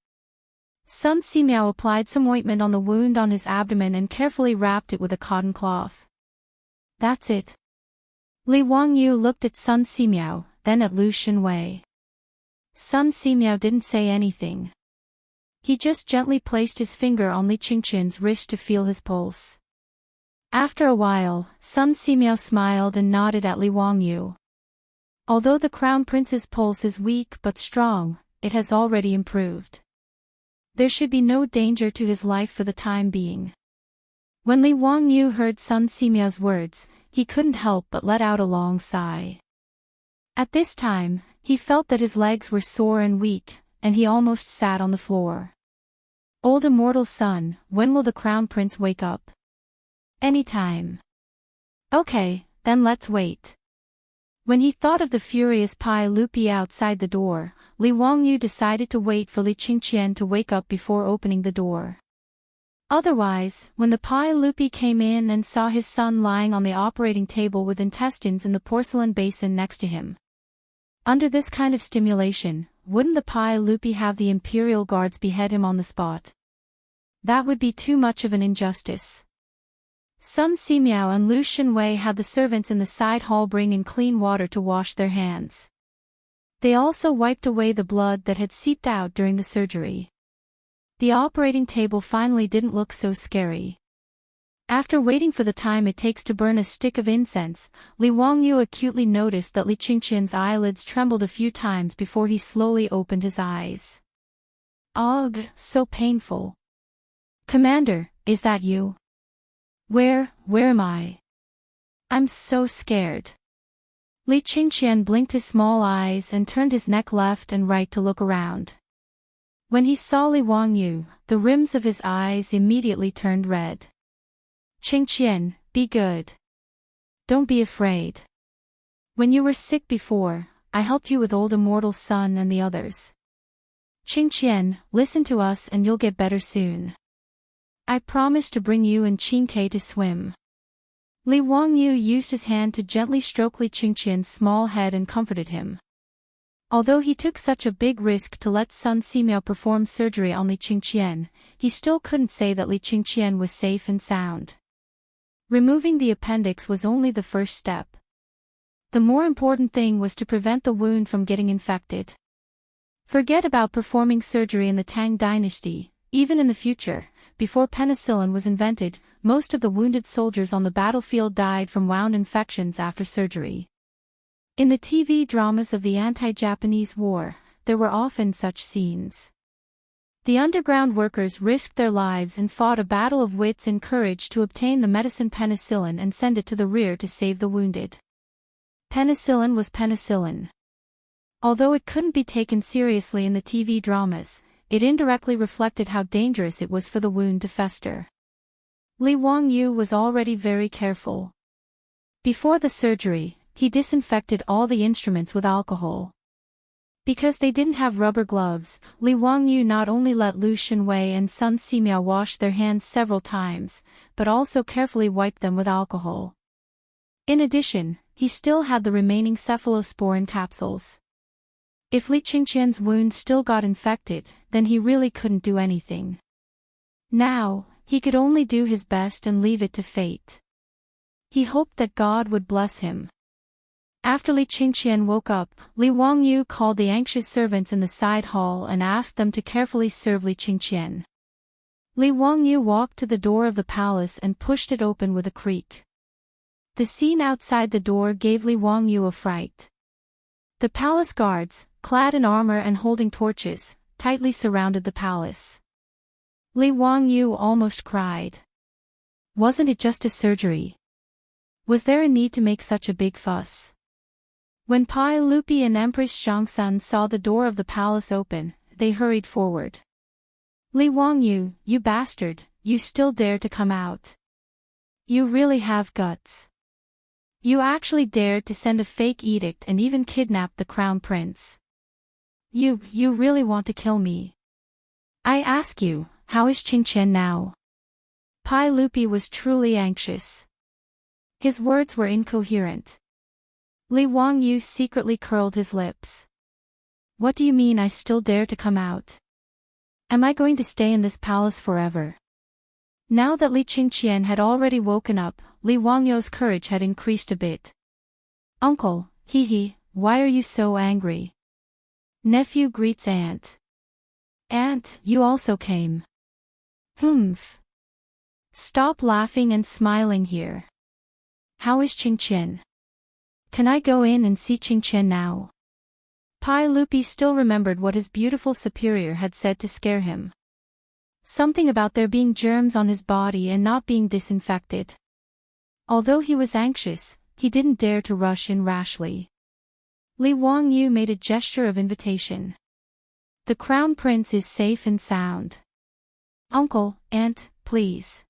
Sun Simiao applied some ointment on the wound on his abdomen and carefully wrapped it with a cotton cloth. That's it. Li Wangyu looked at Sun Simiao, then at Lu Xinwei. Sun Simiao didn't say anything. He just gently placed his finger on Li Qingqian's wrist to feel his pulse. After a while, Sun Simiao smiled and nodded at Li Wangyu. Although the crown prince's pulse is weak but strong, it has already improved. There should be no danger to his life for the time being. When Li Wangyu heard Sun Simiao's words, he couldn't help but let out a long sigh. At this time, he felt that his legs were sore and weak, and he almost sat on the floor. Old immortal son, when will the crown prince wake up? Anytime. Okay, then let's wait. When he thought of the furious Pai Lupi outside the door, Li Wangyu decided to wait for Li Qingqian to wake up before opening the door. Otherwise, when the Pai Lupi came in and saw his son lying on the operating table with intestines in the porcelain basin next to him. Under this kind of stimulation, wouldn't the Pai Lupi have the imperial guards behead him on the spot? That would be too much of an injustice. Sun Simiao and Lu Shenwei had the servants in the side hall bring in clean water to wash their hands. They also wiped away the blood that had seeped out during the surgery. The operating table finally didn't look so scary. After waiting for the time it takes to burn a stick of incense, Li Wangyu acutely noticed that Li Qingqian's eyelids trembled a few times before he slowly opened his eyes. Ugh, so painful. Commander, is that you? Where am I? I'm so scared. Li Qingqian blinked his small eyes and turned his neck left and right to look around. When he saw Li Wangyu, the rims of his eyes immediately turned red. Qingqian, be good. Don't be afraid. When you were sick before, I helped you with old immortal son and the others. Qingqian, listen to us and you'll get better soon. I promise to bring you and Qingke to swim. Li Wangyu used his hand to gently stroke Li Qingqian's small head and comforted him. Although he took such a big risk to let Sun Simiao perform surgery on Li Qingqian, he still couldn't say that Li Qingqian was safe and sound. Removing the appendix was only the first step. The more important thing was to prevent the wound from getting infected. Forget about performing surgery in the Tang dynasty. Even in the future, before penicillin was invented, most of the wounded soldiers on the battlefield died from wound infections after surgery. In the TV dramas of the anti-Japanese war, there were often such scenes. The underground workers risked their lives and fought a battle of wits and courage to obtain the medicine penicillin and send it to the rear to save the wounded. Penicillin was penicillin. Although it couldn't be taken seriously in the TV dramas, it indirectly reflected how dangerous it was for the wound to fester. Li Wangyu was already very careful. Before the surgery, he disinfected all the instruments with alcohol. Because they didn't have rubber gloves, Li Wangyu not only let Lu Shenwei and Sun Simiao wash their hands several times, but also carefully wiped them with alcohol. In addition, he still had the remaining cephalosporin capsules. If Li Qingqian's wound still got infected, then he really couldn't do anything. Now, he could only do his best and leave it to fate. He hoped that God would bless him. After Li Qingqian woke up, Li Wangyu called the anxious servants in the side hall and asked them to carefully serve Li Qingqian. Li Wangyu walked to the door of the palace and pushed it open with a creak. The scene outside the door gave Li Wangyu a fright. The palace guards, clad in armor and holding torches, tightly surrounded the palace. Li Wangyu almost cried. Wasn't it just a surgery? Was there a need to make such a big fuss? When Pai Lupi and Empress Chang'an saw the door of the palace open, they hurried forward. Li Wangyu, you bastard, you still dare to come out. You really have guts. You actually dared to send a fake edict and even kidnap the crown prince. You really want to kill me. I ask you, how is Qingqian now? Pai Lupi was truly anxious. His words were incoherent. Li Wangyu secretly curled his lips. What do you mean I still dare to come out? Am I going to stay in this palace forever? Now that Li Qingqian had already woken up, Li Wangyu's courage had increased a bit. Uncle, why are you so angry? Nephew greets aunt. Aunt, you also came. Humph. Stop laughing and smiling here. How is Chang'an? Can I go in and see Chang'an now? Pai Lupi still remembered what his beautiful superior had said to scare him. Something about there being germs on his body and not being disinfected. Although he was anxious, he didn't dare to rush in rashly. Li Wangyu made a gesture of invitation. The crown prince is safe and sound. Uncle, aunt, please.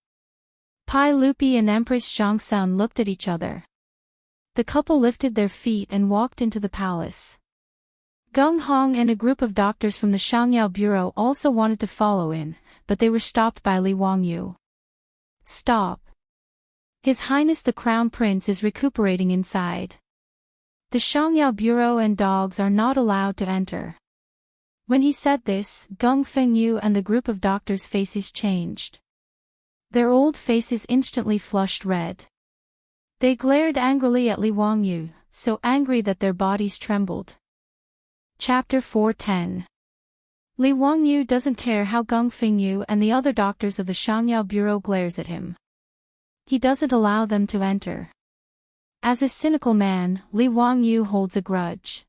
Pai Lupi and Empress Chang'an looked at each other. The couple lifted their feet and walked into the palace. Gung Hong and a group of doctors from the Shangyao Bureau also wanted to follow in, but they were stopped by Li Wangyu. Stop. His Highness the Crown Prince is recuperating inside. The Shangyao Bureau and dogs are not allowed to enter. When he said this, Gung Fengyu and the group of doctors' faces changed. Their old faces instantly flushed red. They glared angrily at Li Wangyu, so angry that their bodies trembled. Chapter 410. Li Wangyu doesn't care how Gung Fengyu and the other doctors of the Shangyao Bureau glares at him. He doesn't allow them to enter. As a cynical man, Li Wangyu holds a grudge.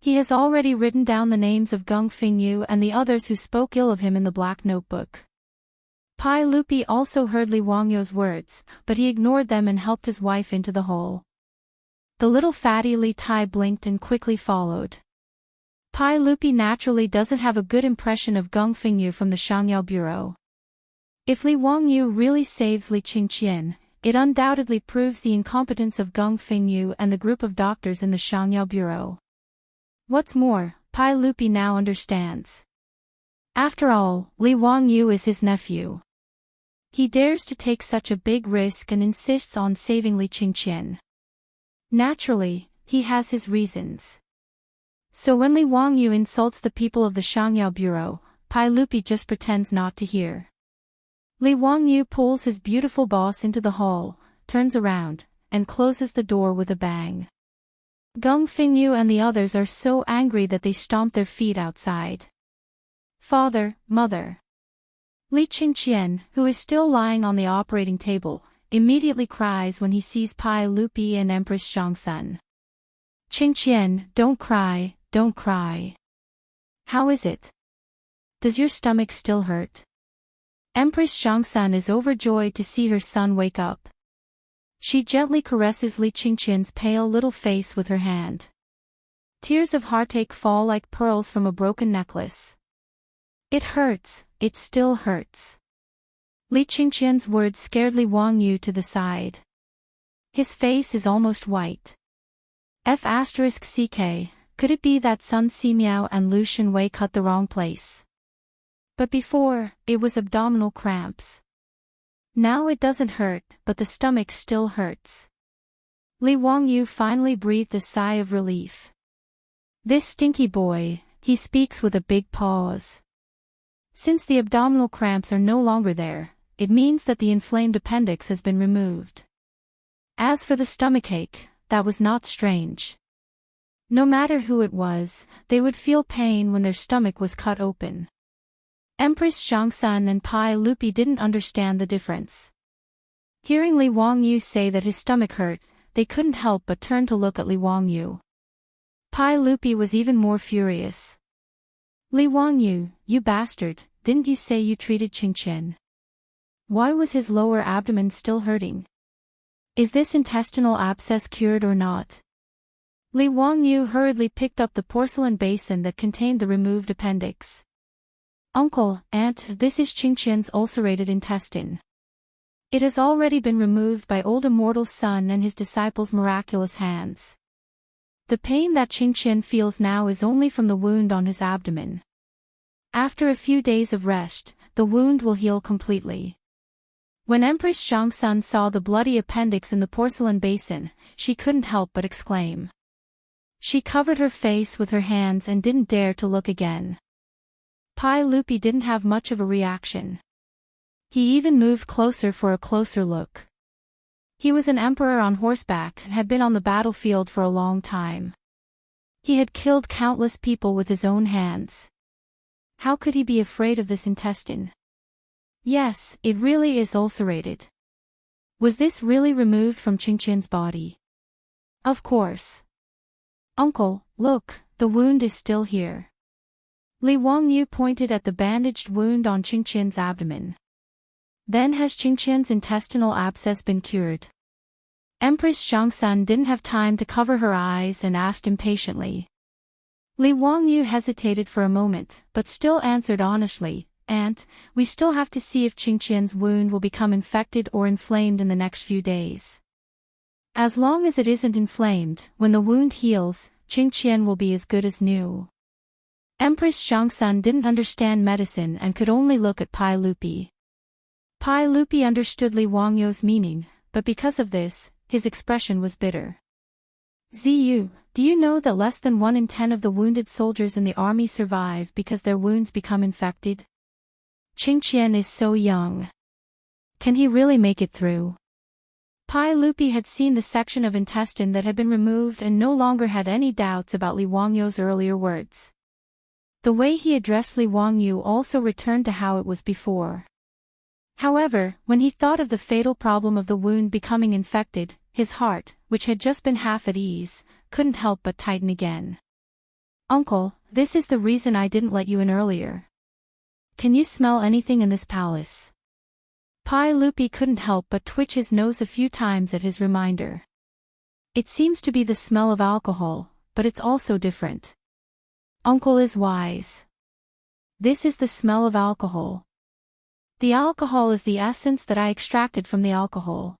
He has already written down the names of Gung Fengyu and the others who spoke ill of him in the black notebook. Pai Lupi also heard Li Wangyu's words, but he ignored them and helped his wife into the hole. The little fatty Li Tai blinked and quickly followed. Pai Lupi naturally doesn't have a good impression of Gung Fengyu from the Shangyao Bureau. If Li Wangyu really saves Li Chang'an, it undoubtedly proves the incompetence of Gung Fengyu and the group of doctors in the Shangyao Bureau. What's more, Pai Lupi now understands. After all, Li Wangyu is his nephew. He dares to take such a big risk and insists on saving Li Chang'an. Naturally, he has his reasons. So when Li Wangyu insults the people of the Shangyao Bureau, Pai Lupi just pretends not to hear. Li Wangyu pulls his beautiful boss into the hall, turns around, and closes the door with a bang. Gung Fengyu and the others are so angry that they stomp their feet outside. Father, mother. Li Chang'an, who is still lying on the operating table, immediately cries when he sees Pai Lupi and Empress Chang'an. Chang'an, don't cry, don't cry. How is it? Does your stomach still hurt? Empress Chang'an is overjoyed to see her son wake up. She gently caresses Li Chang'an's pale little face with her hand. Tears of heartache fall like pearls from a broken necklace. It hurts, it still hurts. Li Chang'an's words scared Li Wangyu to the side. His face is almost white. F***ck, could it be that Sun Simiao and Lu Shenwei cut the wrong place? But before, it was abdominal cramps. Now it doesn't hurt, but the stomach still hurts. Li Wangyu finally breathed a sigh of relief. This stinky boy, he speaks with a big pause. Since the abdominal cramps are no longer there, it means that the inflamed appendix has been removed. As for the stomachache, that was not strange. No matter who it was, they would feel pain when their stomach was cut open. Empress Chang'an and Pai Lupi didn't understand the difference. Hearing Li Wangyu say that his stomach hurt, they couldn't help but turn to look at Li Wangyu. Pai Lupi was even more furious. Li Wangyu, you bastard, didn't you say you treated Chang'an? Why was his lower abdomen still hurting? Is this intestinal abscess cured or not? Li Wangyu hurriedly picked up the porcelain basin that contained the removed appendix. Uncle, aunt, this is Chang'an's ulcerated intestine. It has already been removed by old immortal's son and his disciples' miraculous hands. The pain that Chang'an feels now is only from the wound on his abdomen. After a few days of rest, the wound will heal completely. When Empress Chang'an saw the bloody appendix in the porcelain basin, she couldn't help but exclaim. She covered her face with her hands and didn't dare to look again. Pai Lupi didn't have much of a reaction. He even moved closer for a closer look. He was an emperor on horseback and had been on the battlefield for a long time. He had killed countless people with his own hands. How could he be afraid of this intestine? Yes, it really is ulcerated. Was this really removed from Chang'an's body? Of course. Uncle, look, the wound is still here. Li Wangyu pointed at the bandaged wound on Chang'an's abdomen. Then has Chang'an's intestinal abscess been cured? Empress Chang'an didn't have time to cover her eyes and asked impatiently. Li Wangyu hesitated for a moment, but still answered honestly, "Aunt, we still have to see if Chang'an's wound will become infected or inflamed in the next few days. As long as it isn't inflamed, when the wound heals, Chang'an will be as good as new." Empress Chang'an didn't understand medicine and could only look at Pai Lupi. Pai Lupi understood Li Wangyu's meaning, but because of this, his expression was bitter. "Ziyu, do you know that less than 1 in 10 of the wounded soldiers in the army survive because their wounds become infected? Chang'an is so young. Can he really make it through?" Pai Lupi had seen the section of intestine that had been removed and no longer had any doubts about Li Wangyu's earlier words. The way he addressed Li Wangyu also returned to how it was before. However, when he thought of the fatal problem of the wound becoming infected, his heart, which had just been half at ease, couldn't help but tighten again. "Uncle, this is the reason I didn't let you in earlier. Can you smell anything in this palace?" Pai Lupi couldn't help but twitch his nose a few times at his reminder. "It seems to be the smell of alcohol, but it's also different." Uncle is wise. "This is the smell of alcohol. The alcohol is the essence that I extracted from the alcohol.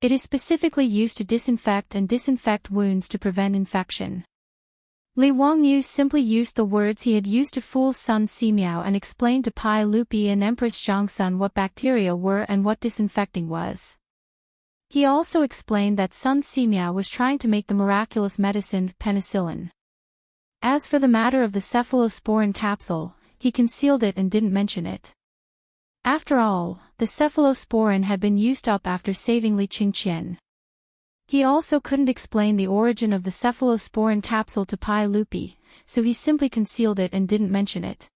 It is specifically used to disinfect wounds to prevent infection." Li Wangyu simply used the words he had used to fool Sun Simiao and explained to Pai Lupi and Empress Chang'an what bacteria were and what disinfecting was. He also explained that Sun Simiao was trying to make the miraculous medicine, penicillin. As for the matter of the cephalosporin capsule, he concealed it and didn't mention it. After all, the cephalosporin had been used up after saving Li Chang'an. He also couldn't explain the origin of the cephalosporin capsule to Pai Lupi, so he simply concealed it and didn't mention it.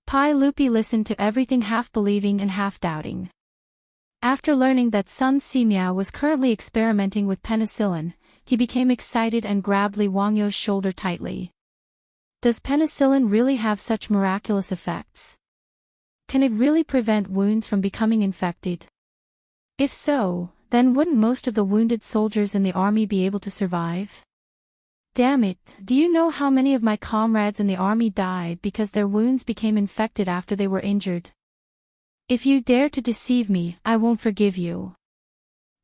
Pai Lupi listened to everything half believing and half doubting. After learning that Sun Simiao was currently experimenting with penicillin, he became excited and grabbed Li Wangyu's shoulder tightly. "Does penicillin really have such miraculous effects? Can it really prevent wounds from becoming infected? If so, then wouldn't most of the wounded soldiers in the army be able to survive? Damn it, do you know how many of my comrades in the army died because their wounds became infected after they were injured? If you dare to deceive me, I won't forgive you."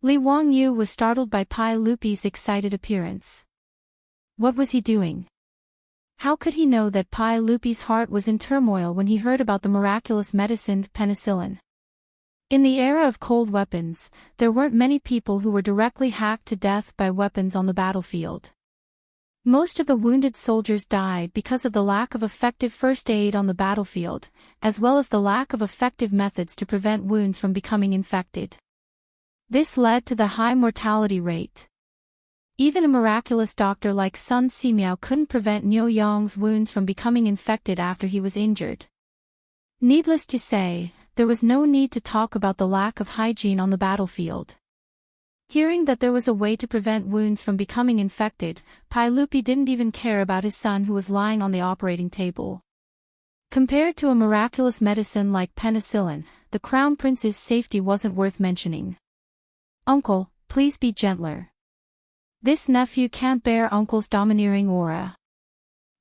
Li Wangyu was startled by Pai Lupi's excited appearance. What was he doing? How could he know that Pai Lupi's heart was in turmoil when he heard about the miraculous medicine, penicillin? In the era of cold weapons, there weren't many people who were directly hacked to death by weapons on the battlefield. Most of the wounded soldiers died because of the lack of effective first aid on the battlefield, as well as the lack of effective methods to prevent wounds from becoming infected. This led to the high mortality rate. Even a miraculous doctor like Sun Simiao couldn't prevent Niu Yong's wounds from becoming infected after he was injured. Needless to say, there was no need to talk about the lack of hygiene on the battlefield. Hearing that there was a way to prevent wounds from becoming infected, Pai Lupi didn't even care about his son who was lying on the operating table. Compared to a miraculous medicine like penicillin, the Crown Prince's safety wasn't worth mentioning. "Uncle, please be gentler. This nephew can't bear Uncle's domineering aura."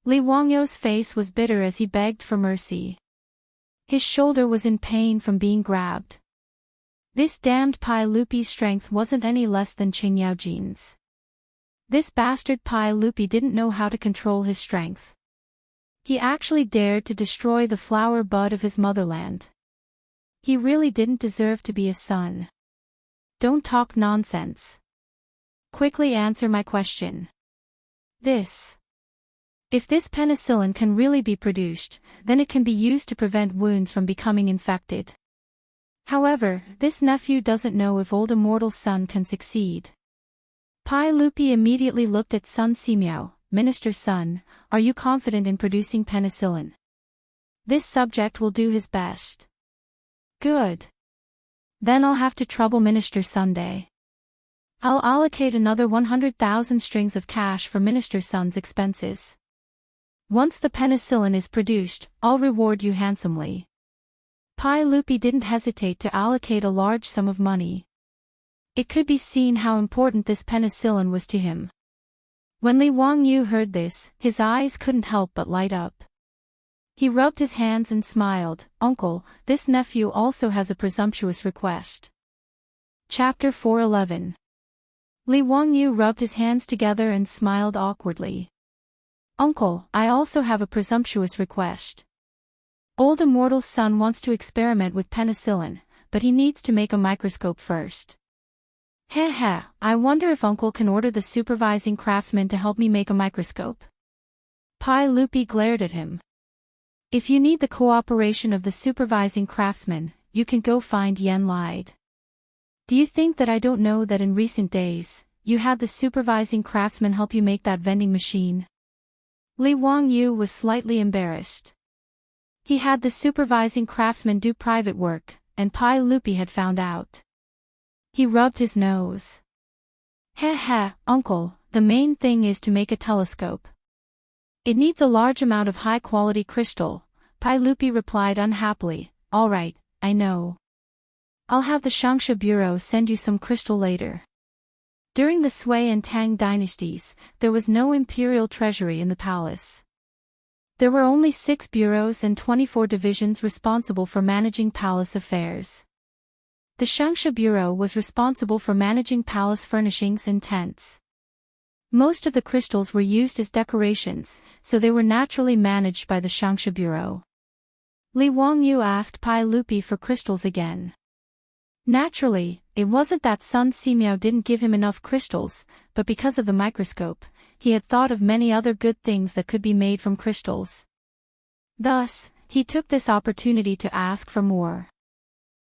Li Wangyu's face was bitter as he begged for mercy. His shoulder was in pain from being grabbed. This damned Pai Lupi's strength wasn't any less than Qing Yaojin's. This bastard Pai Lupi didn't know how to control his strength. He actually dared to destroy the flower bud of his motherland. He really didn't deserve to be a son. "Don't talk nonsense. Quickly answer my question. If this penicillin can really be produced, then it can be used to prevent wounds from becoming infected. However, this nephew doesn't know if old immortal son can succeed." Pai Lupi immediately looked at Sun Simiao. "Minister's son, are you confident in producing penicillin?" This subject will do his best. Good. Then I'll have to trouble Minister Sunday. I'll allocate another 100,000 strings of cash for Minister Sun's expenses. Once the penicillin is produced, I'll reward you handsomely. Pai Lupi didn't hesitate to allocate a large sum of money. It could be seen how important this penicillin was to him. When Li Wangyu heard this, his eyes couldn't help but light up. He rubbed his hands and smiled. Uncle, this nephew also has a presumptuous request. Chapter 4:11. Li Wangyu rubbed his hands together and smiled awkwardly. Uncle, I also have a presumptuous request. Old Immortal's son wants to experiment with penicillin, but he needs to make a microscope first. Heh, I wonder if Uncle can order the supervising craftsman to help me make a microscope. Pai Lupi glared at him. If you need the cooperation of the supervising craftsman, you can go find Yen Lied. Do you think that I don't know that in recent days, you had the supervising craftsman help you make that vending machine? Li Wangyu was slightly embarrassed. He had the supervising craftsman do private work, and Pai Lupi had found out. He rubbed his nose. Heh, Uncle, the main thing is to make a telescope. It needs a large amount of high-quality crystal, Pai Lupi replied unhappily. All right, I know. I'll have the Changsha Bureau send you some crystal later. During the Sui and Tang dynasties, there was no imperial treasury in the palace. There were only 6 bureaus and 24 divisions responsible for managing palace affairs. The Changsha Bureau was responsible for managing palace furnishings and tents. Most of the crystals were used as decorations, so they were naturally managed by the Changsha Bureau. Li Wangyu asked Pai Lupi for crystals again. Naturally, it wasn't that Sun Simiao didn't give him enough crystals, but because of the microscope, he had thought of many other good things that could be made from crystals. Thus, he took this opportunity to ask for more.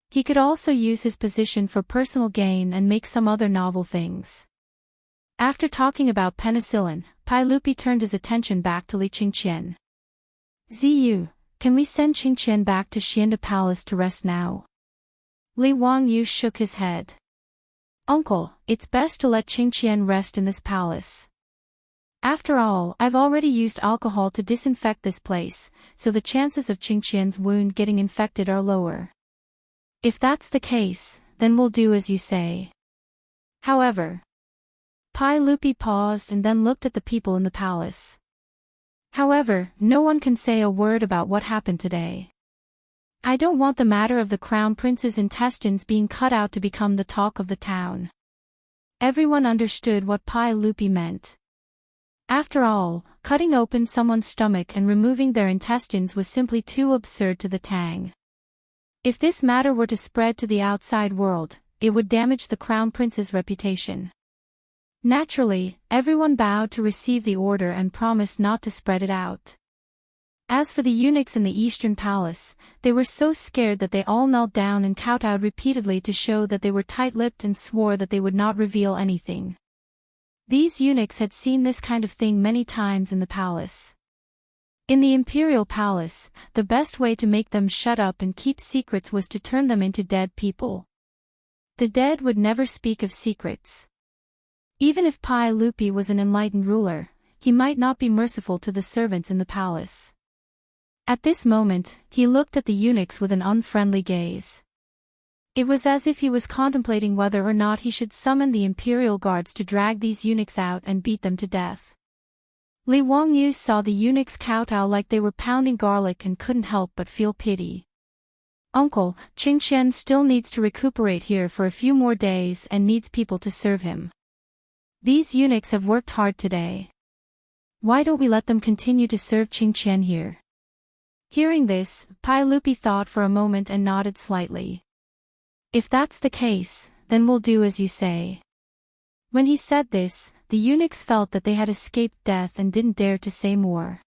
He could also use his position for personal gain and make some other novel things. After talking about penicillin, Pai Lupi turned his attention back to Li Qingqian. Ziyu, can we send Qingqian back to Xianda Palace to rest now? Li Wangyu shook his head. Uncle, it's best to let Qingqian rest in this palace. After all, I've already used alcohol to disinfect this place, so the chances of Qingqian's wound getting infected are lower. If that's the case, then we'll do as you say. However, Pai Lupi paused and then looked at the people in the palace. However, no one can say a word about what happened today. I don't want the matter of the crown prince's intestines being cut out to become the talk of the town. Everyone understood what Pai Lupi meant. After all, cutting open someone's stomach and removing their intestines was simply too absurd to the Tang. If this matter were to spread to the outside world, it would damage the crown prince's reputation. Naturally, everyone bowed to receive the order and promised not to spread it out. As for the eunuchs in the Eastern Palace, they were so scared that they all knelt down and kowtowed repeatedly to show that they were tight-lipped and swore that they would not reveal anything. These eunuchs had seen this kind of thing many times in the palace. In the imperial palace, the best way to make them shut up and keep secrets was to turn them into dead people. The dead would never speak of secrets. Even if Pai Lupi was an enlightened ruler, he might not be merciful to the servants in the palace. At this moment, he looked at the eunuchs with an unfriendly gaze. It was as if he was contemplating whether or not he should summon the imperial guards to drag these eunuchs out and beat them to death. Li Wangyu saw the eunuchs kowtow like they were pounding garlic and couldn't help but feel pity. Uncle, Qingqian still needs to recuperate here for a few more days and needs people to serve him. These eunuchs have worked hard today. Why don't we let them continue to serve Qingqian here? Hearing this, Pai Lupi thought for a moment and nodded slightly. If that's the case, then we'll do as you say. When he said this, the eunuchs felt that they had escaped death and didn't dare to say more.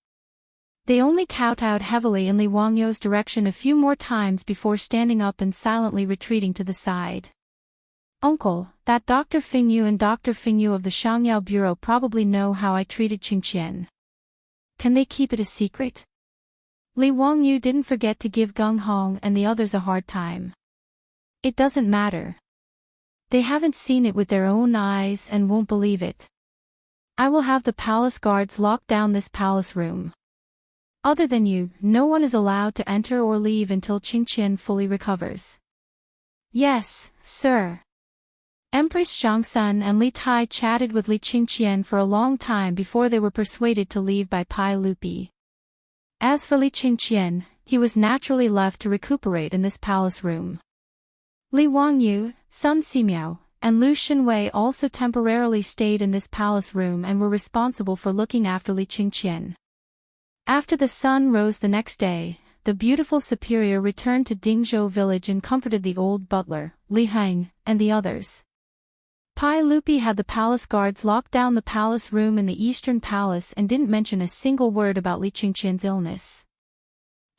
They only kowtowed heavily in Li Wangyu's direction a few more times before standing up and silently retreating to the side. Uncle, that Dr. Fingyu and Dr. Fingyu of the Shangyao Bureau probably know how I treated Qingqian. Can they keep it a secret? Li Wangyu didn't forget to give Geng Hong and the others a hard time. It doesn't matter. They haven't seen it with their own eyes and won't believe it. I will have the palace guards lock down this palace room. Other than you, no one is allowed to enter or leave until Chang'an fully recovers. Yes, sir. Empress Chang'an and Li Tai chatted with Li Chang'an for a long time before they were persuaded to leave by Pai Lupi. As for Li Chang'an, he was naturally left to recuperate in this palace room. Li Wangyu, Sun Simiao, and Lu Xinwei also temporarily stayed in this palace room and were responsible for looking after Li Chang'an. After the sun rose the next day, the beautiful superior returned to Dingzhou village and comforted the old butler, Li Heng, and the others. Pai Lupi had the palace guards lock down the palace room in the Eastern Palace and didn't mention a single word about Li Chang'an's illness.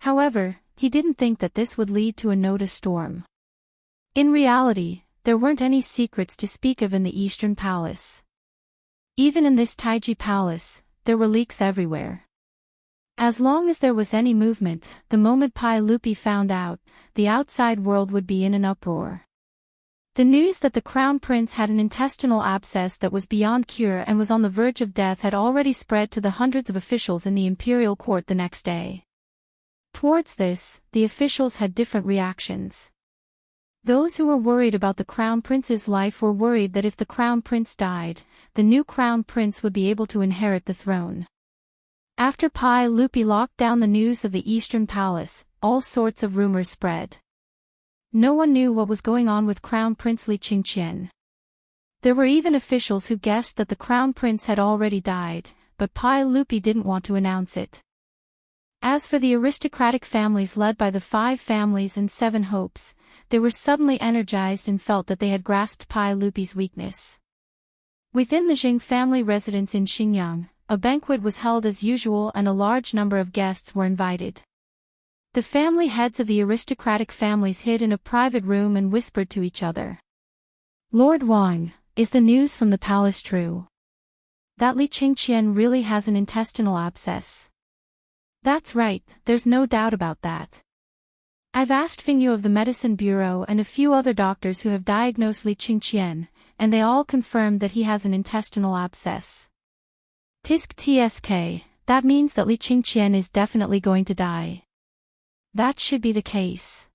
However, he didn't think that this would lead to a notice storm. In reality, there weren't any secrets to speak of in the Eastern Palace. Even in this Taiji Palace, there were leaks everywhere. As long as there was any movement, the moment Pai Lupi found out, the outside world would be in an uproar. The news that the crown prince had an intestinal abscess that was beyond cure and was on the verge of death had already spread to the hundreds of officials in the imperial court the next day. Towards this, the officials had different reactions. Those who were worried about the crown prince's life were worried that if the crown prince died, the new crown prince would be able to inherit the throne. After Pai Lupi locked down the news of the Eastern Palace, all sorts of rumors spread. No one knew what was going on with Crown Prince Li Chang'an. There were even officials who guessed that the crown prince had already died, but Pai Lupi didn't want to announce it. As for the aristocratic families led by the 5 families and 7 hopes, they were suddenly energized and felt that they had grasped Pai Lupi's weakness. Within the Jing family residence in Xinjiang, a banquet was held as usual and a large number of guests were invited. The family heads of the aristocratic families hid in a private room and whispered to each other. Lord Wang, is the news from the palace true? That Li Chang'an really has an intestinal abscess. That's right, there's no doubt about that. I've asked Fingyu of the Medicine Bureau and a few other doctors who have diagnosed Li Chang'an, and they all confirmed that he has an intestinal abscess. Tsk, that means that Li Chang'an is definitely going to die. That should be the case.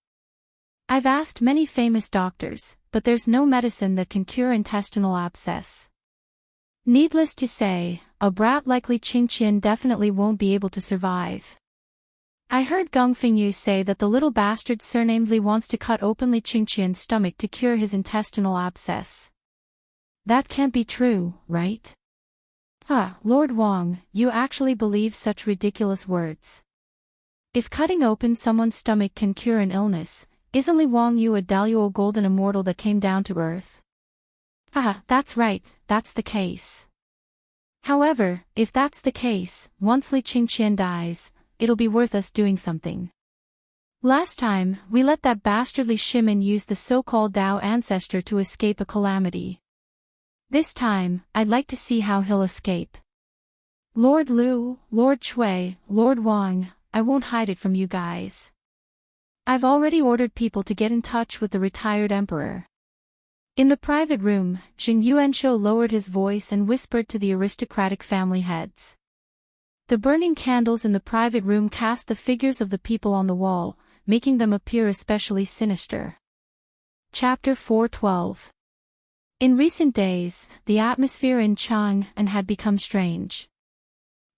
I've asked many famous doctors, but there's no medicine that can cure intestinal abscess. Needless to say, a brat like Li Chang'an definitely won't be able to survive. I heard Geng Fingyu say that the little bastard surnamed Li wants to cut open Li Chang'an's stomach to cure his intestinal abscess. That can't be true, right? Lord Wang, you actually believe such ridiculous words. If cutting open someone's stomach can cure an illness, isn't Li Wangyu a Daluo golden immortal that came down to earth? That's right, that's the case. However, if that's the case, once Li Chang'an dies, it'll be worth us doing something. Last time, we let that bastard Li Shimin use the so-called Dao ancestor to escape a calamity. This time, I'd like to see how he'll escape. Lord Lu, Lord Chui, Lord Wang, I won't hide it from you guys. I've already ordered people to get in touch with the retired emperor. In the private room, Jing Yuanshou lowered his voice and whispered to the aristocratic family heads. The burning candles in the private room cast the figures of the people on the wall, making them appear especially sinister. Chapter 412. In recent days, the atmosphere in Chang'an had become strange.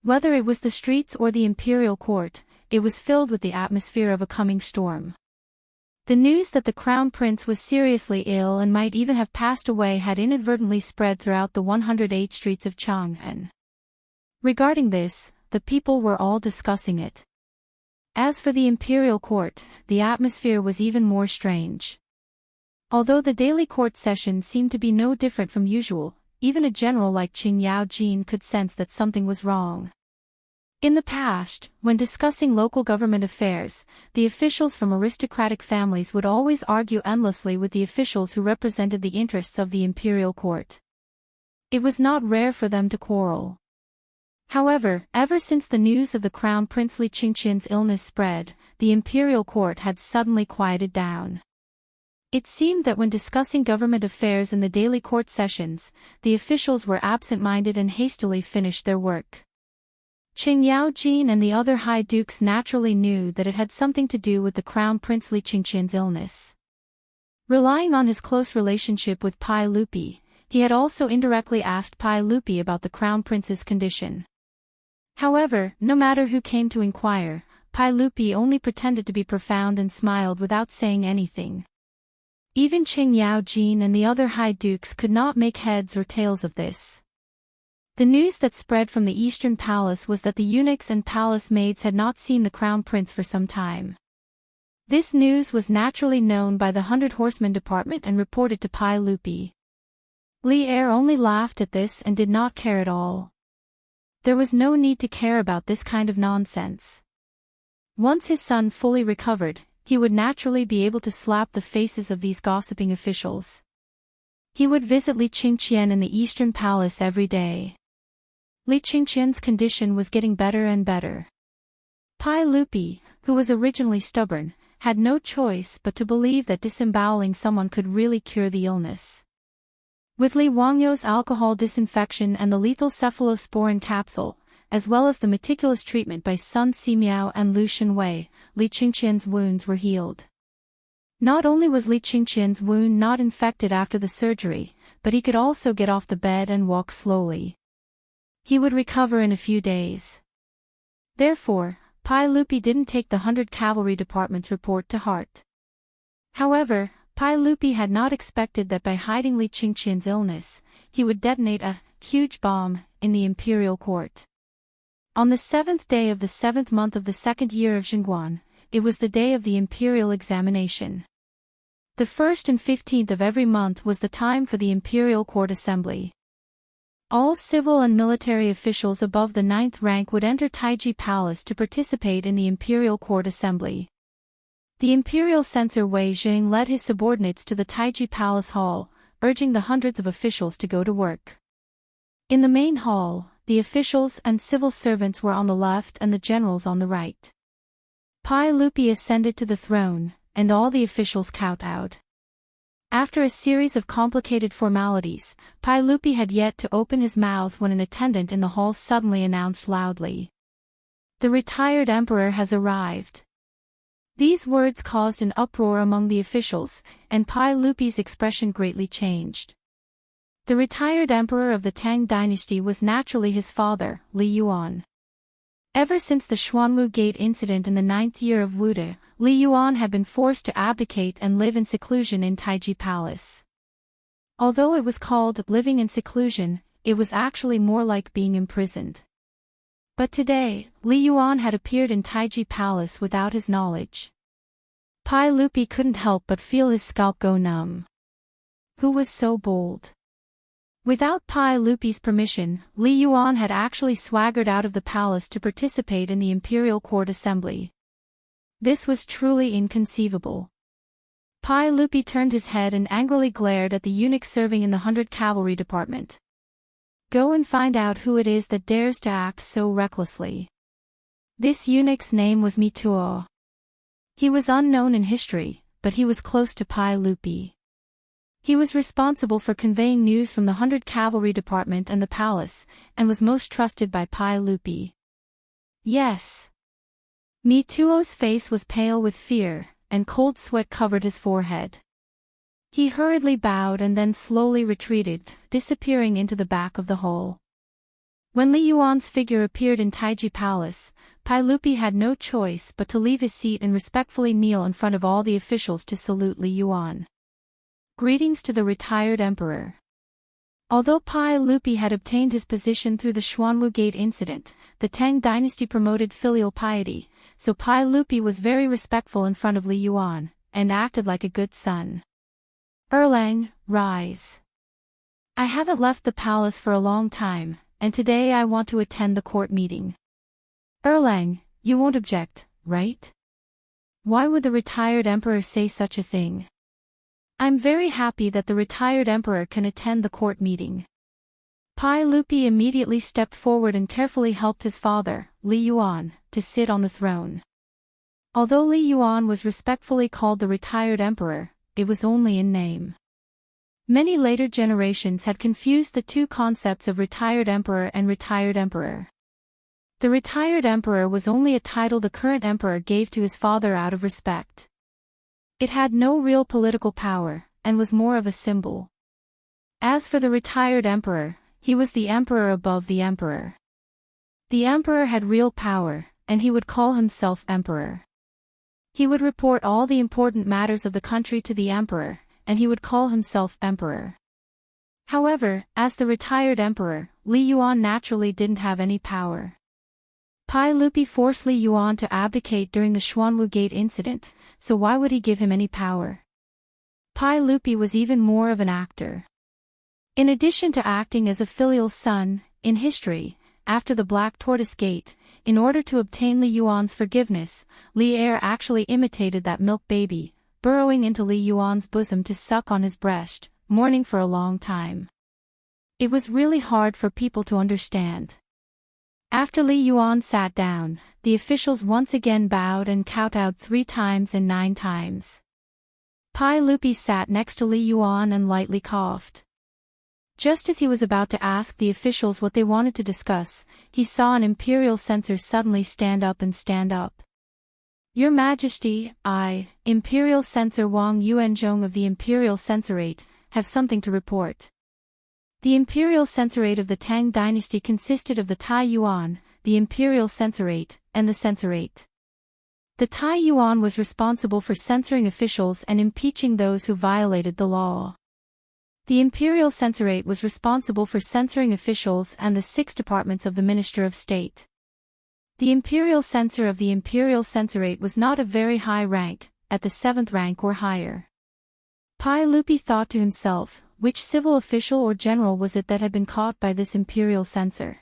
Whether it was the streets or the imperial court, it was filled with the atmosphere of a coming storm. The news that the crown prince was seriously ill and might even have passed away had inadvertently spread throughout the 108 streets of Chang'an. Regarding this, the people were all discussing it. As for the imperial court, the atmosphere was even more strange. Although the daily court session seemed to be no different from usual, even a general like Qing Yaojin could sense that something was wrong. In the past, when discussing local government affairs, the officials from aristocratic families would always argue endlessly with the officials who represented the interests of the imperial court. It was not rare for them to quarrel. However, ever since the news of the Crown Prince Li Qingqian's illness spread, the imperial court had suddenly quieted down. It seemed that when discussing government affairs in the daily court sessions, the officials were absent-minded and hastily finished their work. Qing Yaojin and the other high dukes naturally knew that it had something to do with the Crown Prince Li Qingqian's illness. Relying on his close relationship with Pai Lupi, he had also indirectly asked Pai Lupi about the Crown Prince's condition. However, no matter who came to inquire, Pai Lupi only pretended to be profound and smiled without saying anything. Even Qing Yaojin and the other high dukes could not make heads or tails of this. The news that spread from the Eastern Palace was that the eunuchs and palace maids had not seen the Crown Prince for some time. This news was naturally known by the 100 Horsemen Department and reported to Pai Lupi. Li Er only laughed at this and did not care at all. There was no need to care about this kind of nonsense. Once his son fully recovered, he would naturally be able to slap the faces of these gossiping officials. He would visit Li Qingqian in the Eastern Palace every day. Li Qingqian's condition was getting better and better. Pai Lupi, who was originally stubborn, had no choice but to believe that disemboweling someone could really cure the illness. With Li Wangyou's alcohol disinfection and the lethal cephalosporin capsule, as well as the meticulous treatment by Sun Simiao and Lu Shenwei, Li Qingqian's wounds were healed. Not only was Li Qingqian's wound not infected after the surgery, but he could also get off the bed and walk slowly. He would recover in a few days. Therefore, Pai Lupi didn't take the 100 Cavalry Department's report to heart. However, Pai Lupi had not expected that by hiding Li Qingqian's illness, he would detonate a huge bomb in the imperial court. On the 7th day of the 7th month of the 2nd year of Chang'an, it was the day of the imperial examination. The 1st and 15th of every month was the time for the imperial court assembly. All civil and military officials above the 9th rank would enter Taiji Palace to participate in the imperial court assembly. The imperial censor Wei Jing led his subordinates to the Taiji Palace Hall, urging the hundreds of officials to go to work. In the main hall, the officials and civil servants were on the left and the generals on the right. Pai Lupi ascended to the throne, and all the officials kowtowed. After a series of complicated formalities, Pai Lupi had yet to open his mouth when an attendant in the hall suddenly announced loudly, "The retired emperor has arrived." These words caused an uproar among the officials, and Pai Lupi's expression greatly changed. The retired emperor of the Tang dynasty was naturally his father, Li Yuan. Ever since the Xuanwu Gate incident in the 9th year of Wude, Li Yuan had been forced to abdicate and live in seclusion in Taiji Palace. Although it was called living in seclusion, it was actually more like being imprisoned. But today, Li Yuan had appeared in Taiji Palace without his knowledge. Pai Lupi couldn't help but feel his scalp go numb. Who was so bold? Without Pai Lupi's permission, Li Yuan had actually swaggered out of the palace to participate in the imperial court assembly. This was truly inconceivable. Pai Lupi turned his head and angrily glared at the eunuch serving in the 100 Cavalry Department. "Go and find out who it is that dares to act so recklessly." This eunuch's name was Mituo. He was unknown in history, but he was close to Pai Lupi. He was responsible for conveying news from the 100 Cavalry Department and the palace, and was most trusted by Pai Lupi. Yes. Mituo's face was pale with fear, and cold sweat covered his forehead. He hurriedly bowed and then slowly retreated, disappearing into the back of the hall. When Li Yuan's figure appeared in Taiji Palace, Pai Lupi had no choice but to leave his seat and respectfully kneel in front of all the officials to salute Li Yuan. Greetings to the retired emperor. Although Pai Lupi had obtained his position through the Xuanwu Gate incident, the Tang dynasty promoted filial piety, so Pai Lupi was very respectful in front of Li Yuan, and acted like a good son. "Erlang, rise. I haven't left the palace for a long time, and today I want to attend the court meeting." "Erlang, you won't object, right? Why would the retired emperor say such a thing? I'm very happy that the retired emperor can attend the court meeting." Pai Lupi immediately stepped forward and carefully helped his father, Li Yuan, to sit on the throne. Although Li Yuan was respectfully called the retired emperor, it was only in name. Many later generations had confused the two concepts of retired emperor and retired emperor. The retired emperor was only a title the current emperor gave to his father out of respect. It had no real political power, and was more of a symbol. As for the retired emperor, he was the emperor above the emperor. The emperor had real power, and he would call himself emperor. He would report all the important matters of the country to the emperor, and he would call himself emperor. However, as the retired emperor, Li Yuan naturally didn't have any power. Pai Lupi forced Li Yuan to abdicate during the Xuanwu Gate incident, so why would he give him any power? Pai Lupi was even more of an actor. In addition to acting as a filial son, in history, after the Black Tortoise Gate, in order to obtain Li Yuan's forgiveness, Li Er actually imitated that milk baby, burrowing into Li Yuan's bosom to suck on his breast, mourning for a long time. It was really hard for people to understand. After Li Yuan sat down, the officials once again bowed and kowtowed 3 times and 9 times. Pai Lupi sat next to Li Yuan and lightly coughed. Just as he was about to ask the officials what they wanted to discuss, he saw an imperial censor suddenly stand up. Your Majesty, I, Imperial Censor Wang Yuanzhong of the Imperial Censorate, have something to report. The Imperial Censorate of the Tang dynasty consisted of the Tai Yuan, the Imperial Censorate, and the Censorate. The Tai Yuan was responsible for censoring officials and impeaching those who violated the law. The Imperial Censorate was responsible for censoring officials and the 6 departments of the Minister of State. The Imperial Censor of the Imperial Censorate was not of very high rank, at the 7th rank or higher. Pai Lupi thought to himself, which civil official or general was it that had been caught by this imperial censor?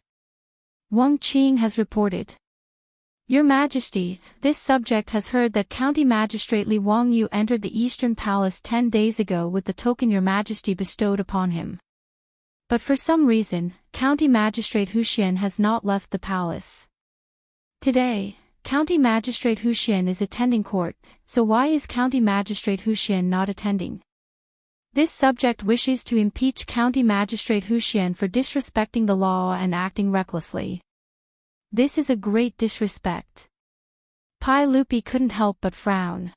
Wang Qing has reported. Your Majesty, this subject has heard that County Magistrate Li Wangyu entered the Eastern Palace 10 days ago with the token Your Majesty bestowed upon him. But for some reason, County Magistrate Huxian has not left the palace. Today, County Magistrate Huxian is attending court, so why is County Magistrate Huxian not attending? This subject wishes to impeach County Magistrate Huxian for disrespecting the law and acting recklessly. This is a great disrespect. Pai Lupi couldn't help but frown.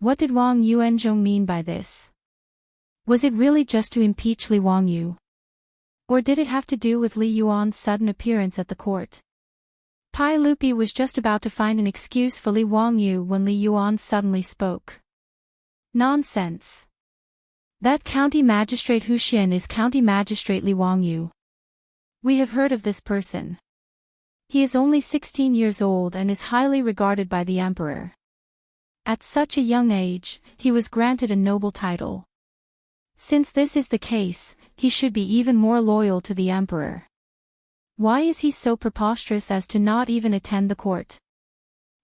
What did Wang Yuanzhong mean by this? Was it really just to impeach Li Wangyu? Or did it have to do with Li Yuan's sudden appearance at the court? Pai Lupi was just about to find an excuse for Li Wangyu when Li Yuan suddenly spoke. Nonsense. That County Magistrate Huxian is County Magistrate Li Wangyu. We have heard of this person. He is only 16 years old and is highly regarded by the emperor. At such a young age, he was granted a noble title. Since this is the case, he should be even more loyal to the emperor. Why is he so preposterous as to not even attend the court?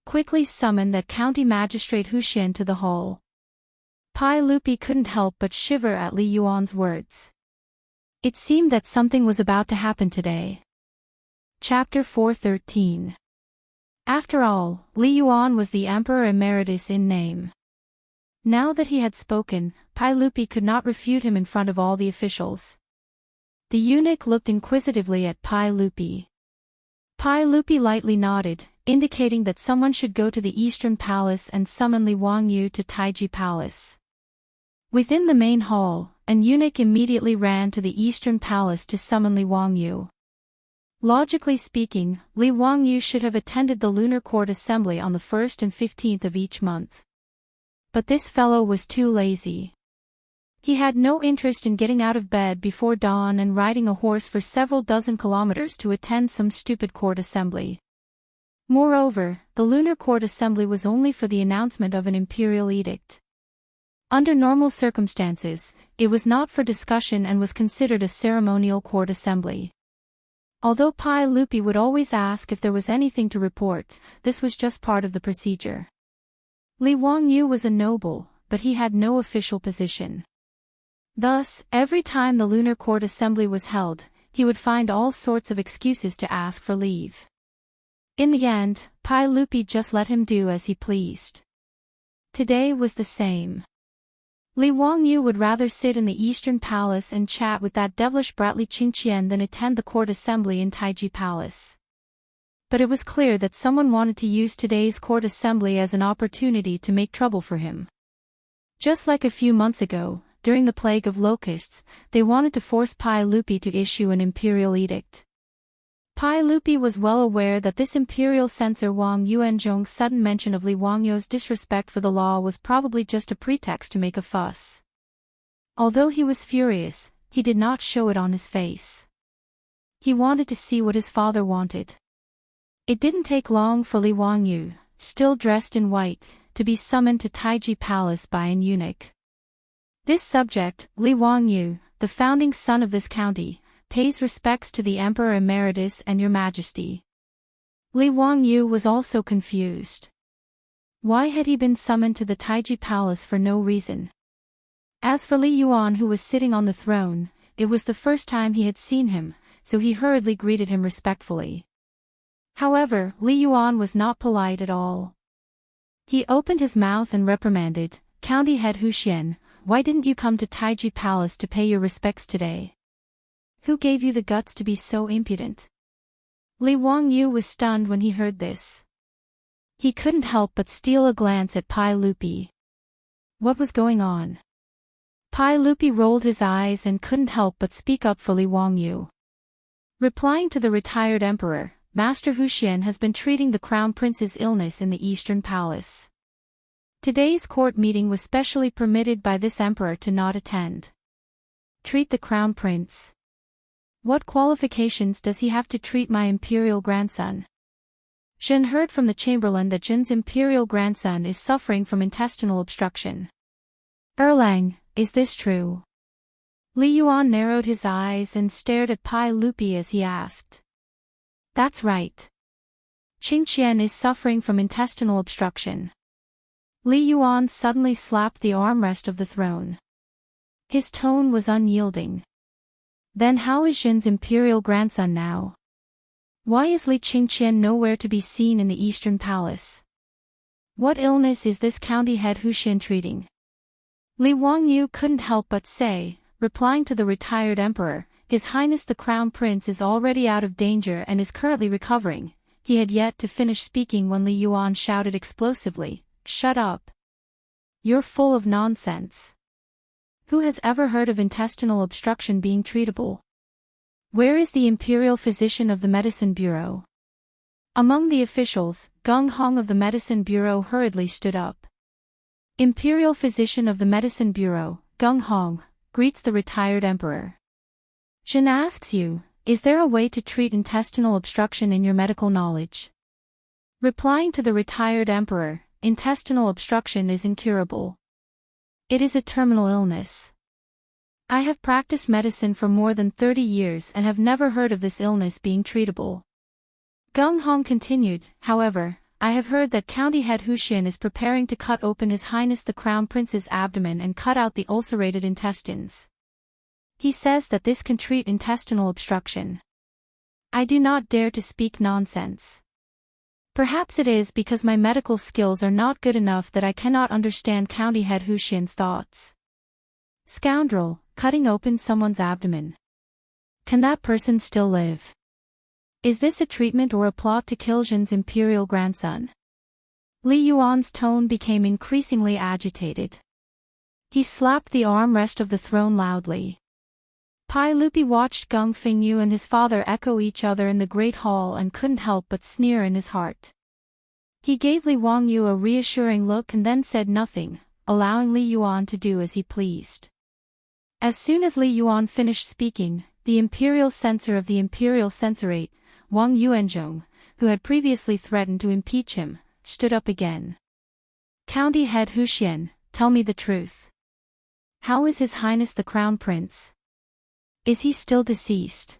Quickly summon that County Magistrate Huxian to the hall. Pai Lupi couldn't help but shiver at Li Yuan's words. It seemed that something was about to happen today. Chapter 413. After all, Li Yuan was the Emperor Emeritus in name. Now that he had spoken, Pai Lupi could not refute him in front of all the officials. The eunuch looked inquisitively at Pai Lupi. Pai Lupi lightly nodded, indicating that someone should go to the Eastern Palace and summon Li Wangyu to Taiji Palace. Within the main hall, an eunuch immediately ran to the Eastern Palace to summon Li Wangyu. Logically speaking, Li Wangyu should have attended the Lunar Court Assembly on the 1st and 15th of each month. But this fellow was too lazy. He had no interest in getting out of bed before dawn and riding a horse for several dozen kilometers to attend some stupid court assembly. Moreover, the Lunar Court Assembly was only for the announcement of an imperial edict. Under normal circumstances, it was not for discussion and was considered a ceremonial court assembly. Although Pai Lupi would always ask if there was anything to report, this was just part of the procedure. Li Wangyu was a noble, but he had no official position. Thus, every time the Lunar Court Assembly was held, he would find all sorts of excuses to ask for leave. In the end, Pai Lupi just let him do as he pleased. Today was the same. Li Wangyu would rather sit in the Eastern Palace and chat with that devilish brat Li Qingqian than attend the court assembly in Taiji Palace. But it was clear that someone wanted to use today's court assembly as an opportunity to make trouble for him. Just like a few months ago, during the plague of locusts, they wanted to force Pai Lupi to issue an imperial edict. Pai Lupi was well aware that this imperial censor Wang Yuanzhong's sudden mention of Li Wangyu's disrespect for the law was probably just a pretext to make a fuss. Although he was furious, he did not show it on his face. He wanted to see what his father wanted. It didn't take long for Li Wangyu, still dressed in white, to be summoned to Taiji Palace by an eunuch. This subject, Li Wangyu, the founding son of this county, pays respects to the Emperor Emeritus and Your Majesty. Li Wangyu was also confused. Why had he been summoned to the Taiji Palace for no reason? As for Li Yuan, who was sitting on the throne, it was the first time he had seen him, so he hurriedly greeted him respectfully. However, Li Yuan was not polite at all. He opened his mouth and reprimanded, "County head Hu Xian, why didn't you come to Taiji Palace to pay your respects today? Who gave you the guts to be so impudent?" Li Wangyu was stunned when he heard this. He couldn't help but steal a glance at Pai Lupi. What was going on? Pai Lupi rolled his eyes and couldn't help but speak up for Li Wangyu. Replying to the retired emperor, Master Hu Xian has been treating the crown prince's illness in the Eastern Palace. Today's court meeting was specially permitted by this emperor to not attend. Treat the crown prince? What qualifications does he have to treat my imperial grandson? Zhen heard from the chamberlain that Zhen's imperial grandson is suffering from intestinal obstruction. Erlang, is this true? Li Yuan narrowed his eyes and stared at Pai Lupi as he asked. That's right. Qingqian is suffering from intestinal obstruction. Li Yuan suddenly slapped the armrest of the throne. His tone was unyielding. Then how is Zhen's imperial grandson now? Why is Li Qingqian nowhere to be seen in the Eastern Palace? What illness is this county head Hu Xian treating? Li Wangyu couldn't help but say, replying to the retired emperor, His Highness the Crown Prince is already out of danger and is currently recovering. He had yet to finish speaking when Li Yuan shouted explosively, "Shut up! You're full of nonsense. Who has ever heard of intestinal obstruction being treatable? Where is the imperial physician of the Medicine Bureau?" Among the officials, Gung Hong of the Medicine Bureau hurriedly stood up. Imperial physician of the Medicine Bureau, Gung Hong, greets the retired emperor. Zhen asks you, is there a way to treat intestinal obstruction in your medical knowledge? Replying to the retired emperor, intestinal obstruction is incurable. It is a terminal illness. I have practiced medicine for more than 30 years and have never heard of this illness being treatable. Gung Hong continued, however, I have heard that County Head Hu Xian is preparing to cut open His Highness the Crown Prince's abdomen and cut out the ulcerated intestines. He says that this can treat intestinal obstruction. I do not dare to speak nonsense. Perhaps it is because my medical skills are not good enough that I cannot understand County Head Hu Xian's thoughts. Scoundrel, cutting open someone's abdomen. Can that person still live? Is this a treatment or a plot to kill Zhen's imperial grandson? Li Yuan's tone became increasingly agitated. He slapped the armrest of the throne loudly. Pai Lupi watched Gung Fengyu and his father echo each other in the great hall and couldn't help but sneer in his heart. He gave Li Wangyu a reassuring look and then said nothing, allowing Li Yuan to do as he pleased. As soon as Li Yuan finished speaking, the imperial censor of the imperial censorate, Wang Yuanzhong, who had previously threatened to impeach him, stood up again. County Head Hu Xian, tell me the truth. How is His Highness the Crown Prince? Is he still deceased?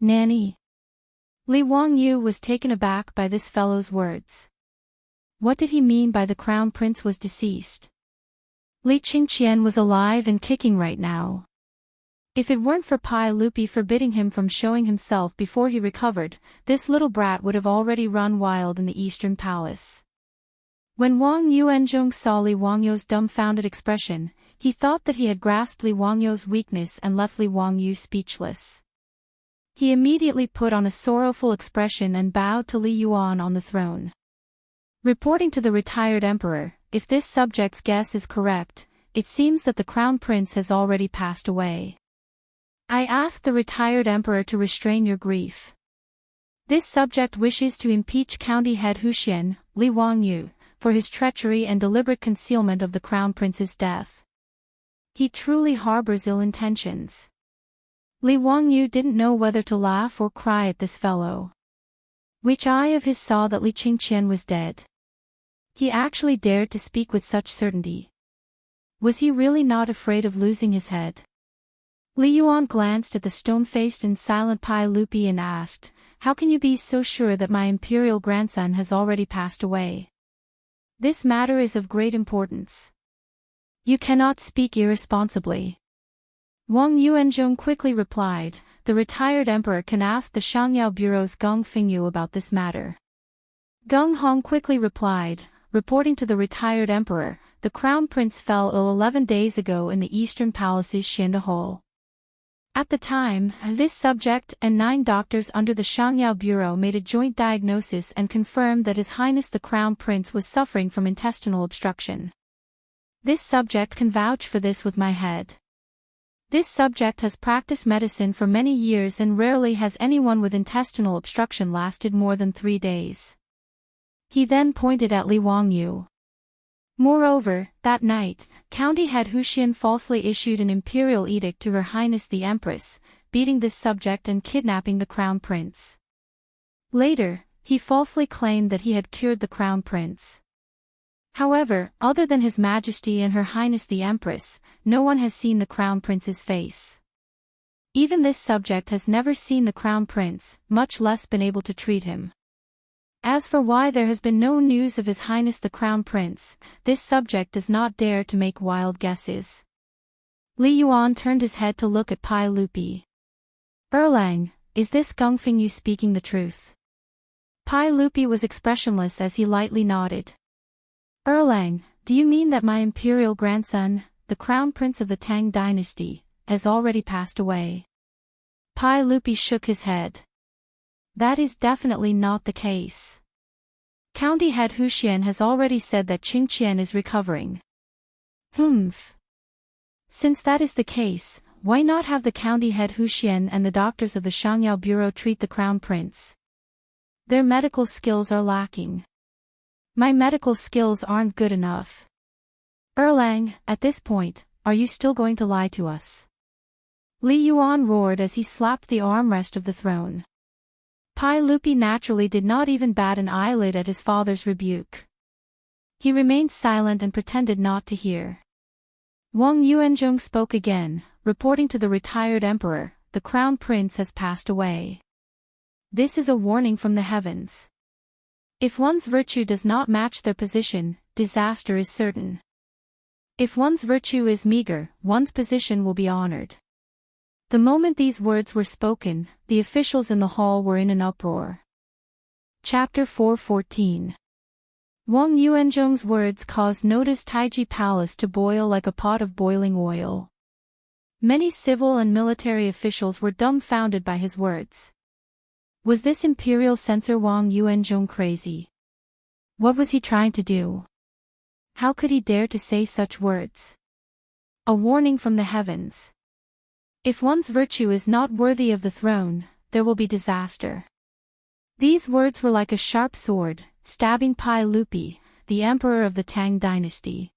Nanny. Li Wangyu was taken aback by this fellow's words. What did he mean by the Crown Prince was deceased? Li Qingqian was alive and kicking right now. If it weren't for Pai Lupi forbidding him from showing himself before he recovered, this little brat would have already run wild in the Eastern Palace. When Wang Yuanzhong saw Li Wangyo's dumbfounded expression, he thought that he had grasped Li Wangyo's weakness and left Li Wangyu speechless. He immediately put on a sorrowful expression and bowed to Li Yuan on the throne. Reporting to the retired emperor, if this subject's guess is correct, it seems that the crown prince has already passed away. I ask the retired emperor to restrain your grief. This subject wishes to impeach county head Huxian, Li Wangyu, for his treachery and deliberate concealment of the crown prince's death. He truly harbors ill intentions. Li Wangyu didn't know whether to laugh or cry at this fellow. Which eye of his saw that Li Qingqian was dead? He actually dared to speak with such certainty. Was he really not afraid of losing his head? Li Yuan glanced at the stone-faced and silent Pai Lupi and asked, "How can you be so sure that my imperial grandson has already passed away? This matter is of great importance. You cannot speak irresponsibly." Wang Yuanzhong quickly replied, "The retired emperor can ask the Shangyao Bureau's Geng Fengyu about this matter." Geng Hong quickly replied, reporting to the retired emperor, "The crown prince fell ill 11 days ago in the Eastern Palace's Xianda Hall. At the time, this subject and 9 doctors under the Shangyao Bureau made a joint diagnosis and confirmed that His Highness the Crown Prince was suffering from intestinal obstruction. This subject can vouch for this with my head. This subject has practiced medicine for many years and rarely has anyone with intestinal obstruction lasted more than 3 days." He then pointed at Li Wangyu. Moreover, that night, county head Huxian falsely issued an imperial edict to Her Highness the Empress, beating this subject and kidnapping the crown prince. Later, he falsely claimed that he had cured the crown prince. However, other than His Majesty and Her Highness the Empress, no one has seen the crown prince's face. Even this subject has never seen the crown prince, much less been able to treat him. As for why there has been no news of His Highness the Crown Prince, this subject does not dare to make wild guesses. Li Yuan turned his head to look at Pai Lupi. "Erlang, is this Geng Fengyu speaking the truth?" Pai Lupi was expressionless as he lightly nodded. "Erlang, do you mean that my imperial grandson, the crown prince of the Tang dynasty, has already passed away?" Pai Lupi shook his head. "That is definitely not the case. County head Huxian has already said that Qingqian is recovering." "Humph. Since that is the case, why not have the county head Huxian and the doctors of the Shangyao Bureau treat the crown prince? Their medical skills are lacking. My medical skills aren't good enough. Erlang, at this point, are you still going to lie to us?" Li Yuan roared as he slapped the armrest of the throne. Pai Lupi naturally did not even bat an eyelid at his father's rebuke. He remained silent and pretended not to hear. Wang Yuanzhong spoke again, reporting to the retired emperor, "The crown prince has passed away. This is a warning from the heavens. If one's virtue does not match their position, disaster is certain. If one's virtue is meager, one's position will be honored." The moment these words were spoken, the officials in the hall were in an uproar. Chapter 4:14. Wang Yuanzhong's words caused Noda's Taiji Palace to boil like a pot of boiling oil. Many civil and military officials were dumbfounded by his words. Was this imperial censor Wang Yuanzhong crazy? What was he trying to do? How could he dare to say such words? A warning from the heavens. If one's virtue is not worthy of the throne, there will be disaster. These words were like a sharp sword, stabbing Pai Lupi, the emperor of the Tang dynasty.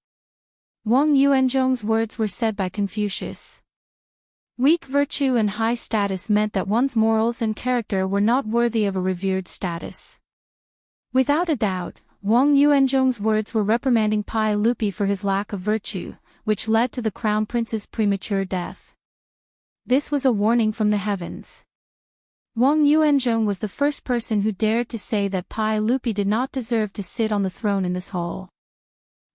Wang Yuanzhong's words were said by Confucius. Weak virtue and high status meant that one's morals and character were not worthy of a revered status. Without a doubt, Wang Yuanzhong's words were reprimanding Pai Lupi for his lack of virtue, which led to the crown prince's premature death. This was a warning from the heavens. Wang Yuanzhong was the first person who dared to say that Pai Lupi did not deserve to sit on the throne in this hall.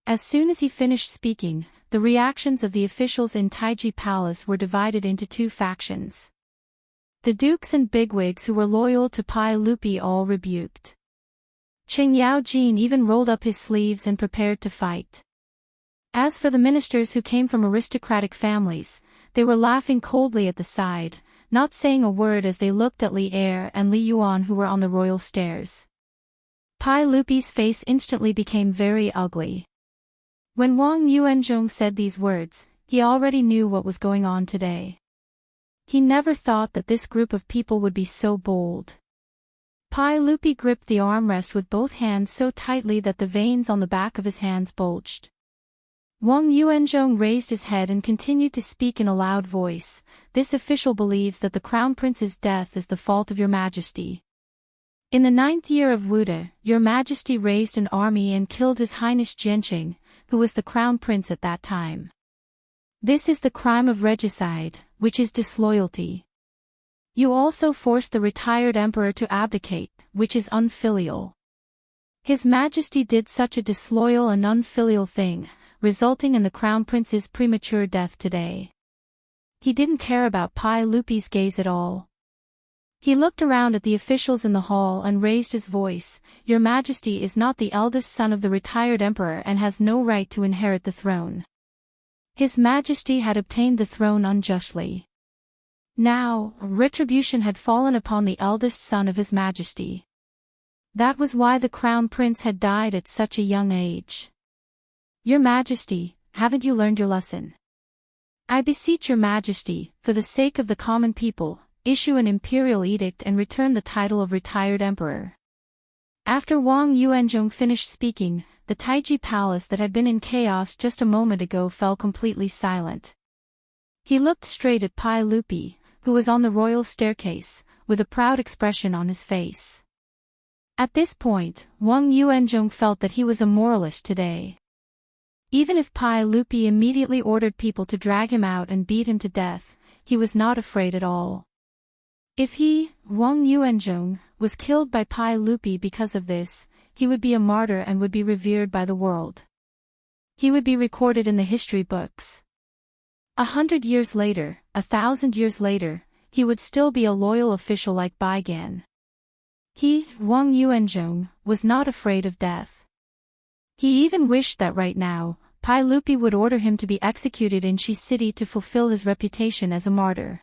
As soon as he finished speaking, the reactions of the officials in Taiji Palace were divided into two factions. The dukes and bigwigs who were loyal to Pai Lupi all rebuked. Qing Yaojin even rolled up his sleeves and prepared to fight. As for the ministers who came from aristocratic families, they were laughing coldly at the side, not saying a word as they looked at Li Er and Li Yuan who were on the royal stairs. Pai Lupi's face instantly became very ugly. When Wang Yuanzhong said these words, he already knew what was going on today. He never thought that this group of people would be so bold. Pai Lupi gripped the armrest with both hands so tightly that the veins on the back of his hands bulged. Wang Yuanzhong raised his head and continued to speak in a loud voice. This official believes that the crown prince's death is the fault of your majesty. In the 9th year of Wuda, your majesty raised an army and killed His Highness Jianqing, who was the crown prince at that time. This is the crime of regicide, which is disloyalty. You also forced the retired emperor to abdicate, which is unfilial. His majesty did such a disloyal and unfilial thing, resulting in the crown prince's premature death today. He didn't care about Pai Lupi's gaze at all. He looked around at the officials in the hall and raised his voice. Your majesty is not the eldest son of the retired emperor and has no right to inherit the throne. His majesty had obtained the throne unjustly. Now, retribution had fallen upon the eldest son of his majesty. That was why the crown prince had died at such a young age. Your majesty, haven't you learned your lesson? I beseech your majesty, for the sake of the common people, issue an imperial edict and return the title of retired emperor. After Wang Yuanzhong finished speaking, the Taiji Palace that had been in chaos just a moment ago fell completely silent. He looked straight at Pai Lupi, who was on the royal staircase, with a proud expression on his face. At this point, Wang Yuanzhong felt that he was a moralist today. Even if Pai Lupi immediately ordered people to drag him out and beat him to death, he was not afraid at all. If he, Wang Yuanzhong, was killed by Pai Lupi because of this, he would be a martyr and would be revered by the world. He would be recorded in the history books. 100 years later, 1,000 years later, he would still be a loyal official like Bai Gan. He, Wang Yuanzhong, was not afraid of death. He even wished that right now, Pai Lupi would order him to be executed in Shi City to fulfill his reputation as a martyr.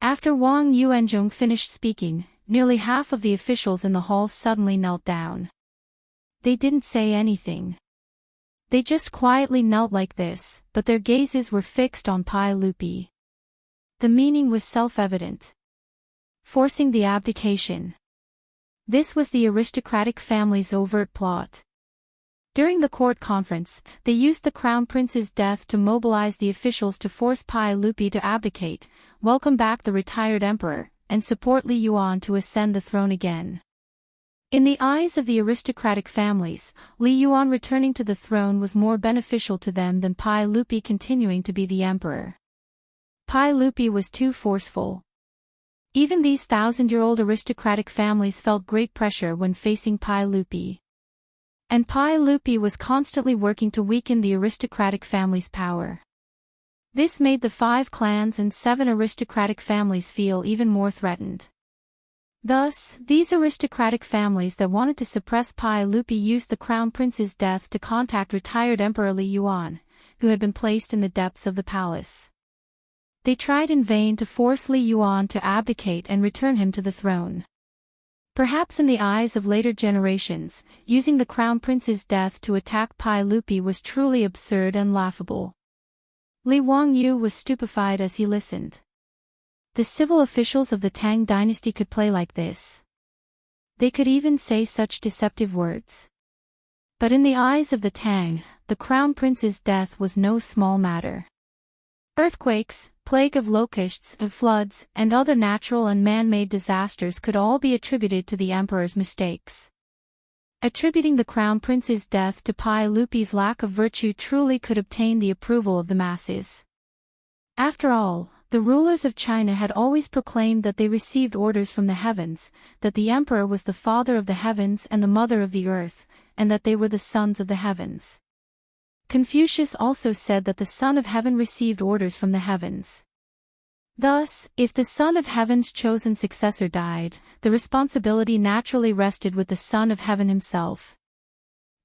After Wang Yuanzhong finished speaking, nearly half of the officials in the hall suddenly knelt down. They didn't say anything. They just quietly knelt like this, but their gazes were fixed on Pai Lupi. The meaning was self-evident. Forcing the abdication. This was the aristocratic family's overt plot. During the court conference, they used the crown prince's death to mobilize the officials to force Pai Lupi to abdicate, welcome back the retired emperor, and support Li Yuan to ascend the throne again. In the eyes of the aristocratic families, Li Yuan returning to the throne was more beneficial to them than Pai Lupi continuing to be the emperor. Pai Lupi was too forceful. Even these 1,000-year-old aristocratic families felt great pressure when facing Pai Lupi. And Pai Lupi was constantly working to weaken the aristocratic family's power. This made the 5 clans and 7 aristocratic families feel even more threatened. Thus, these aristocratic families that wanted to suppress Pai Lupi used the crown prince's death to contact retired Emperor Li Yuan, who had been placed in the depths of the palace. They tried in vain to force Li Yuan to abdicate and return him to the throne. Perhaps in the eyes of later generations, using the crown prince's death to attack Pai Lupi was truly absurd and laughable. Li Wangyu was stupefied as he listened. The civil officials of the Tang dynasty could play like this. They could even say such deceptive words. But in the eyes of the Tang, the crown prince's death was no small matter. Earthquakes, plague of locusts, of floods, and other natural and man-made disasters could all be attributed to the emperor's mistakes. Attributing the crown prince's death to Pai Lupi's lack of virtue truly could obtain the approval of the masses. After all, the rulers of China had always proclaimed that they received orders from the heavens, that the emperor was the father of the heavens and the mother of the earth, and that they were the sons of the heavens. Confucius also said that the Son of Heaven received orders from the heavens. Thus, if the Son of Heaven's chosen successor died, the responsibility naturally rested with the Son of Heaven himself.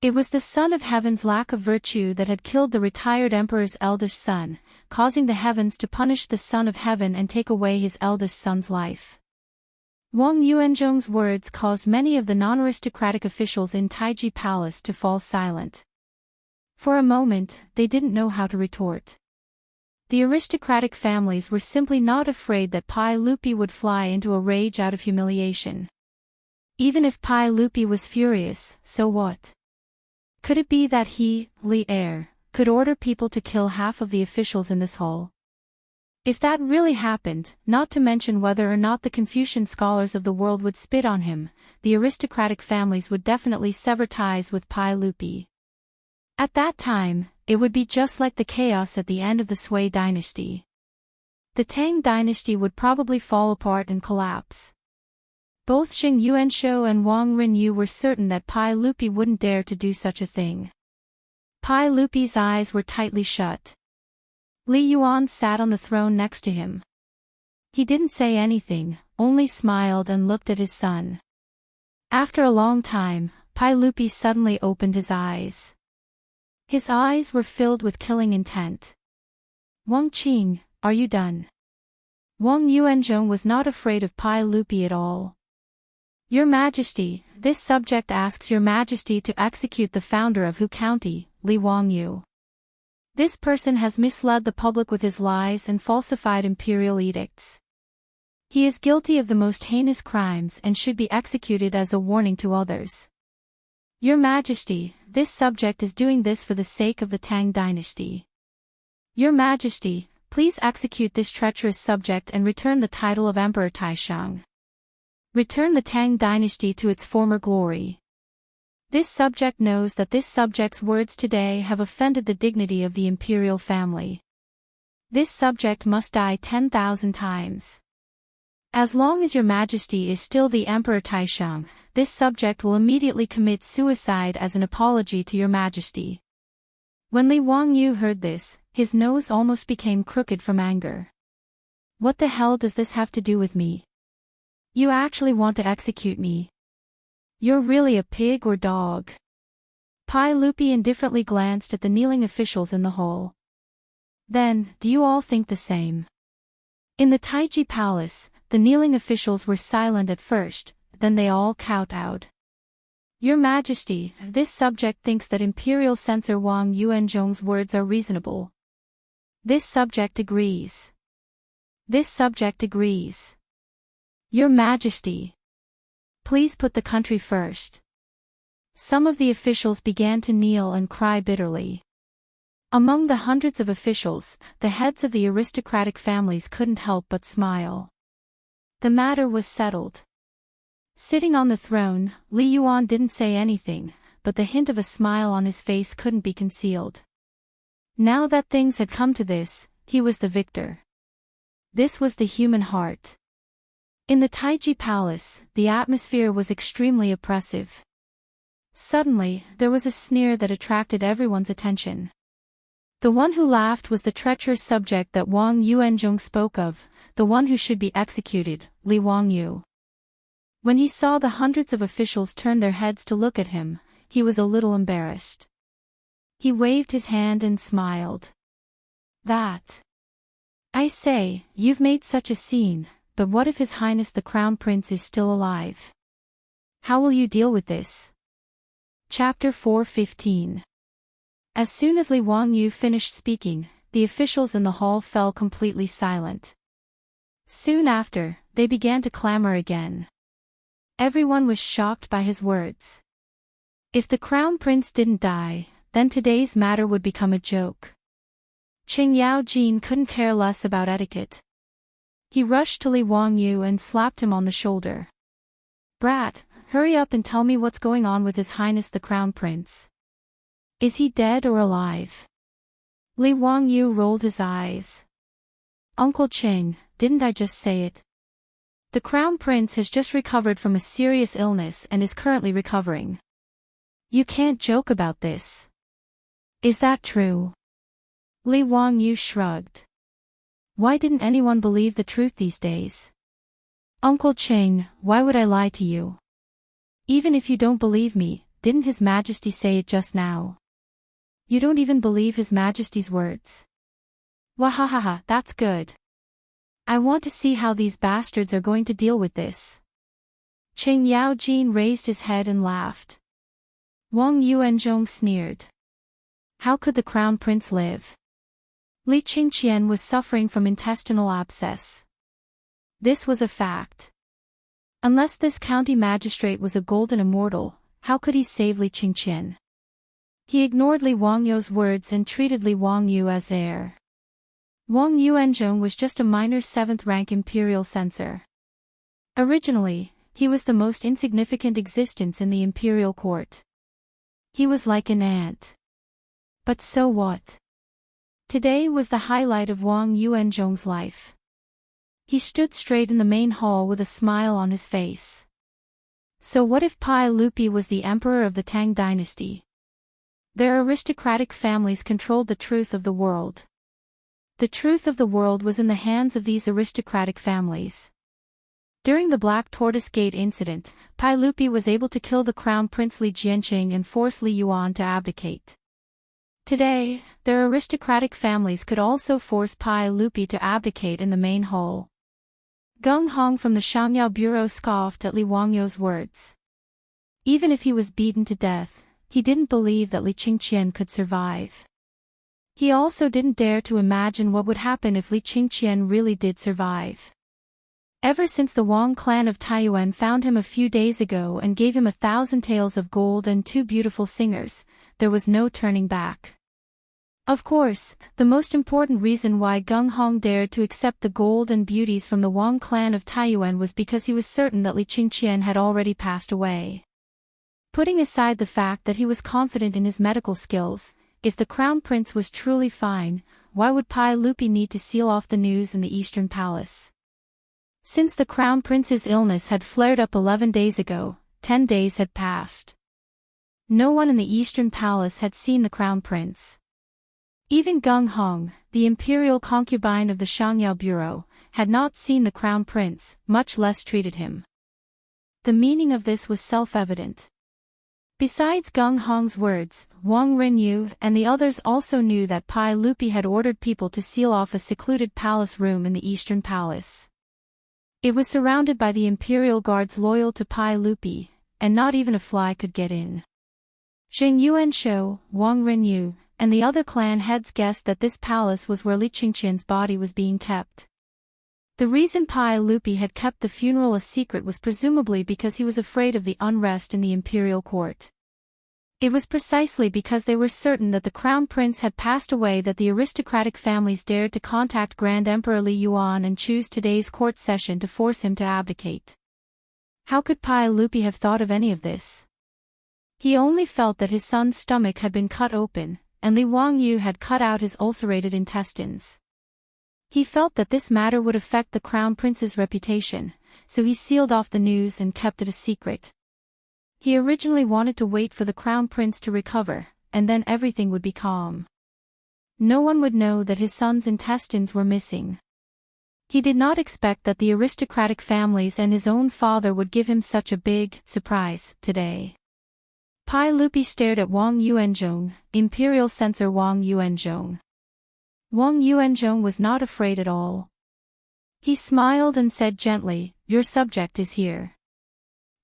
It was the Son of Heaven's lack of virtue that had killed the retired emperor's eldest son, causing the heavens to punish the Son of Heaven and take away his eldest son's life. Wang Yuanzhong's words caused many of the non-aristocratic officials in Taiji Palace to fall silent. For a moment, they didn't know how to retort. The aristocratic families were simply not afraid that Pai Lupi would fly into a rage out of humiliation. Even if Pai Lupi was furious, so what? Could it be that he, Li Heir, could order people to kill half of the officials in this hall? If that really happened, not to mention whether or not the Confucian scholars of the world would spit on him, the aristocratic families would definitely sever ties with Pai Lupi. At that time, it would be just like the chaos at the end of the Sui dynasty. The Tang dynasty would probably fall apart and collapse. Both Xing Yuanshou and Wang Rinyu were certain that Pai Lupi wouldn't dare to do such a thing. Pai Lupi's eyes were tightly shut. Li Yuan sat on the throne next to him. He didn't say anything, only smiled and looked at his son. After a long time, Pai Lupi suddenly opened his eyes. His eyes were filled with killing intent. Wang Qing, are you done? Wang Yuanzhong was not afraid of Pai Lupi at all. Your Majesty, this subject asks Your Majesty to execute the founder of Hu County, Li Wangyu. This person has misled the public with his lies and falsified imperial edicts. He is guilty of the most heinous crimes and should be executed as a warning to others. Your Majesty, this subject is doing this for the sake of the Tang dynasty. Your Majesty, please execute this treacherous subject and return the title of Emperor Taishang. Return the Tang dynasty to its former glory. This subject knows that this subject's words today have offended the dignity of the imperial family. This subject must die 10,000 times. As long as Your Majesty is still the Emperor Taishang, this subject will immediately commit suicide as an apology to Your Majesty. When Li Wangyu heard this, his nose almost became crooked from anger. What the hell does this have to do with me? You actually want to execute me? You're really a pig or dog? Pai Lupi indifferently glanced at the kneeling officials in the hall. Then, do you all think the same? In the Taiji Palace, the kneeling officials were silent at first, then they all kowtowed. Your Majesty, this subject thinks that Imperial Censor Wang Yuanzhong's words are reasonable. This subject agrees. This subject agrees. Your Majesty, please put the country first. Some of the officials began to kneel and cry bitterly. Among the hundreds of officials, the heads of the aristocratic families couldn't help but smile. The matter was settled. Sitting on the throne, Li Yuan didn't say anything, but the hint of a smile on his face couldn't be concealed. Now that things had come to this, he was the victor. This was the human heart. In the Taiji Palace, the atmosphere was extremely oppressive. Suddenly, there was a sneer that attracted everyone's attention. The one who laughed was the treacherous subject that Wang Yuanzhong spoke of, the one who should be executed, Li Wangyu. When he saw the hundreds of officials turn their heads to look at him, he was a little embarrassed. He waved his hand and smiled. That. I say, you've made such a scene, but what if His Highness the Crown Prince is still alive? How will you deal with this? Chapter 4:15. As soon as Li Wangyu finished speaking, the officials in the hall fell completely silent. Soon after, they began to clamor again. Everyone was shocked by his words. If the Crown Prince didn't die, then today's matter would become a joke. Qing Yaojin couldn't care less about etiquette. He rushed to Li Wangyu and slapped him on the shoulder. Brat, hurry up and tell me what's going on with His Highness the Crown Prince. Is he dead or alive? Li Wangyu rolled his eyes. Uncle Qing, didn't I just say it? The Crown Prince has just recovered from a serious illness and is currently recovering. You can't joke about this. Is that true? Li Wangyu shrugged. Why didn't anyone believe the truth these days? Uncle Ching, why would I lie to you? Even if you don't believe me, didn't His Majesty say it just now? You don't even believe His Majesty's words. Wahahaha, that's good. I want to see how these bastards are going to deal with this. Qing Yaojin raised his head and laughed. Wang Yuanzhong sneered. How could the crown prince live? Li Qingqian was suffering from intestinal abscess. This was a fact. Unless this county magistrate was a golden immortal, how could he save Li Qingqian? He ignored Li Wangyu's words and treated Li Wangyu as heir. Wang Yuanzhong was just a minor 7th-rank imperial censor. Originally, he was the most insignificant existence in the imperial court. He was like an ant. But so what? Today was the highlight of Wang Yuanzhong's life. He stood straight in the main hall with a smile on his face. So what if Pai Lupi was the emperor of the Tang dynasty? Their aristocratic families controlled the truth of the world. The truth of the world was in the hands of these aristocratic families. During the Black Tortoise Gate incident, Pai Lupi was able to kill the crown prince Li Jianqing and force Li Yuan to abdicate. Today, their aristocratic families could also force Pai Lupi to abdicate in the main hall. Gung Hong from the Shangyao Bureau scoffed at Li Wangyu's words. Even if he was beaten to death, he didn't believe that Li Qingqian could survive. He also didn't dare to imagine what would happen if Li Qingqian really did survive. Ever since the Wang clan of Taiyuan found him a few days ago and gave him 1,000 taels of gold and 2 beautiful singers, there was no turning back. Of course, the most important reason why Gung Hong dared to accept the gold and beauties from the Wang clan of Taiyuan was because he was certain that Li Qingqian had already passed away. Putting aside the fact that he was confident in his medical skills, if the crown prince was truly fine, why would Pai Lupi need to seal off the news in the Eastern Palace? Since the crown prince's illness had flared up 11 days ago, 10 days had passed. No one in the Eastern Palace had seen the crown prince. Even Gung Hong, the imperial concubine of the Shangyao Bureau, had not seen the crown prince, much less treated him. The meaning of this was self-evident. Besides Gung Hong's words, Wang Renyu and the others also knew that Pai Lupi had ordered people to seal off a secluded palace room in the Eastern Palace. It was surrounded by the imperial guards loyal to Pai Lupi, and not even a fly could get in. Zheng Yuanshou, Wang Renyu, and the other clan heads guessed that this palace was where Li Qingqian's body was being kept. The reason Pai Lupi had kept the funeral a secret was presumably because he was afraid of the unrest in the imperial court. It was precisely because they were certain that the crown prince had passed away that the aristocratic families dared to contact Grand Emperor Li Yuan and choose today's court session to force him to abdicate. How could Pai Lupi have thought of any of this? He only felt that his son's stomach had been cut open, and Li Wangyu had cut out his ulcerated intestines. He felt that this matter would affect the crown prince's reputation, so he sealed off the news and kept it a secret. He originally wanted to wait for the crown prince to recover, and then everything would be calm. No one would know that his son's intestines were missing. He did not expect that the aristocratic families and his own father would give him such a big surprise today. Pai Lupi stared at Wang Yuanzhong, imperial censor Wang Yuanzhong. Wang Yuanzhong was not afraid at all. He smiled and said gently, "Your subject is here."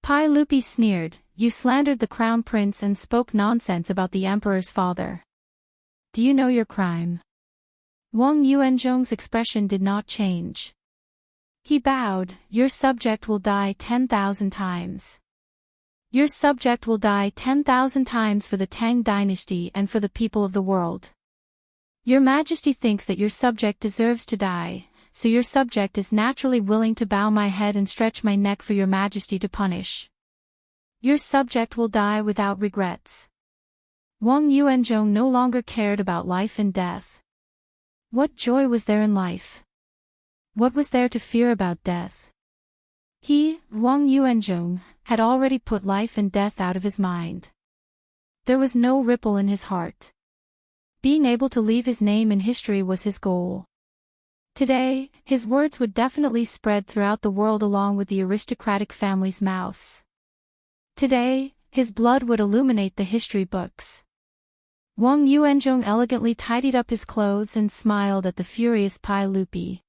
Pai Lupi sneered, "You slandered the crown prince and spoke nonsense about the emperor's father. Do you know your crime?" Wang Yuanzhong's expression did not change. He bowed, "Your subject will die 10,000 times. Your subject will die 10,000 times for the Tang dynasty and for the people of the world. Your Majesty thinks that your subject deserves to die, so your subject is naturally willing to bow my head and stretch my neck for your Majesty to punish. Your subject will die without regrets." Wang Yuanzhong no longer cared about life and death. What joy was there in life? What was there to fear about death? He, Wang Yuanzhong, had already put life and death out of his mind. There was no ripple in his heart. Being able to leave his name in history was his goal. Today, his words would definitely spread throughout the world along with the aristocratic family's mouths. Today, his blood would illuminate the history books. Wang Yuanzhong elegantly tidied up his clothes and smiled at the furious Pai Lupi.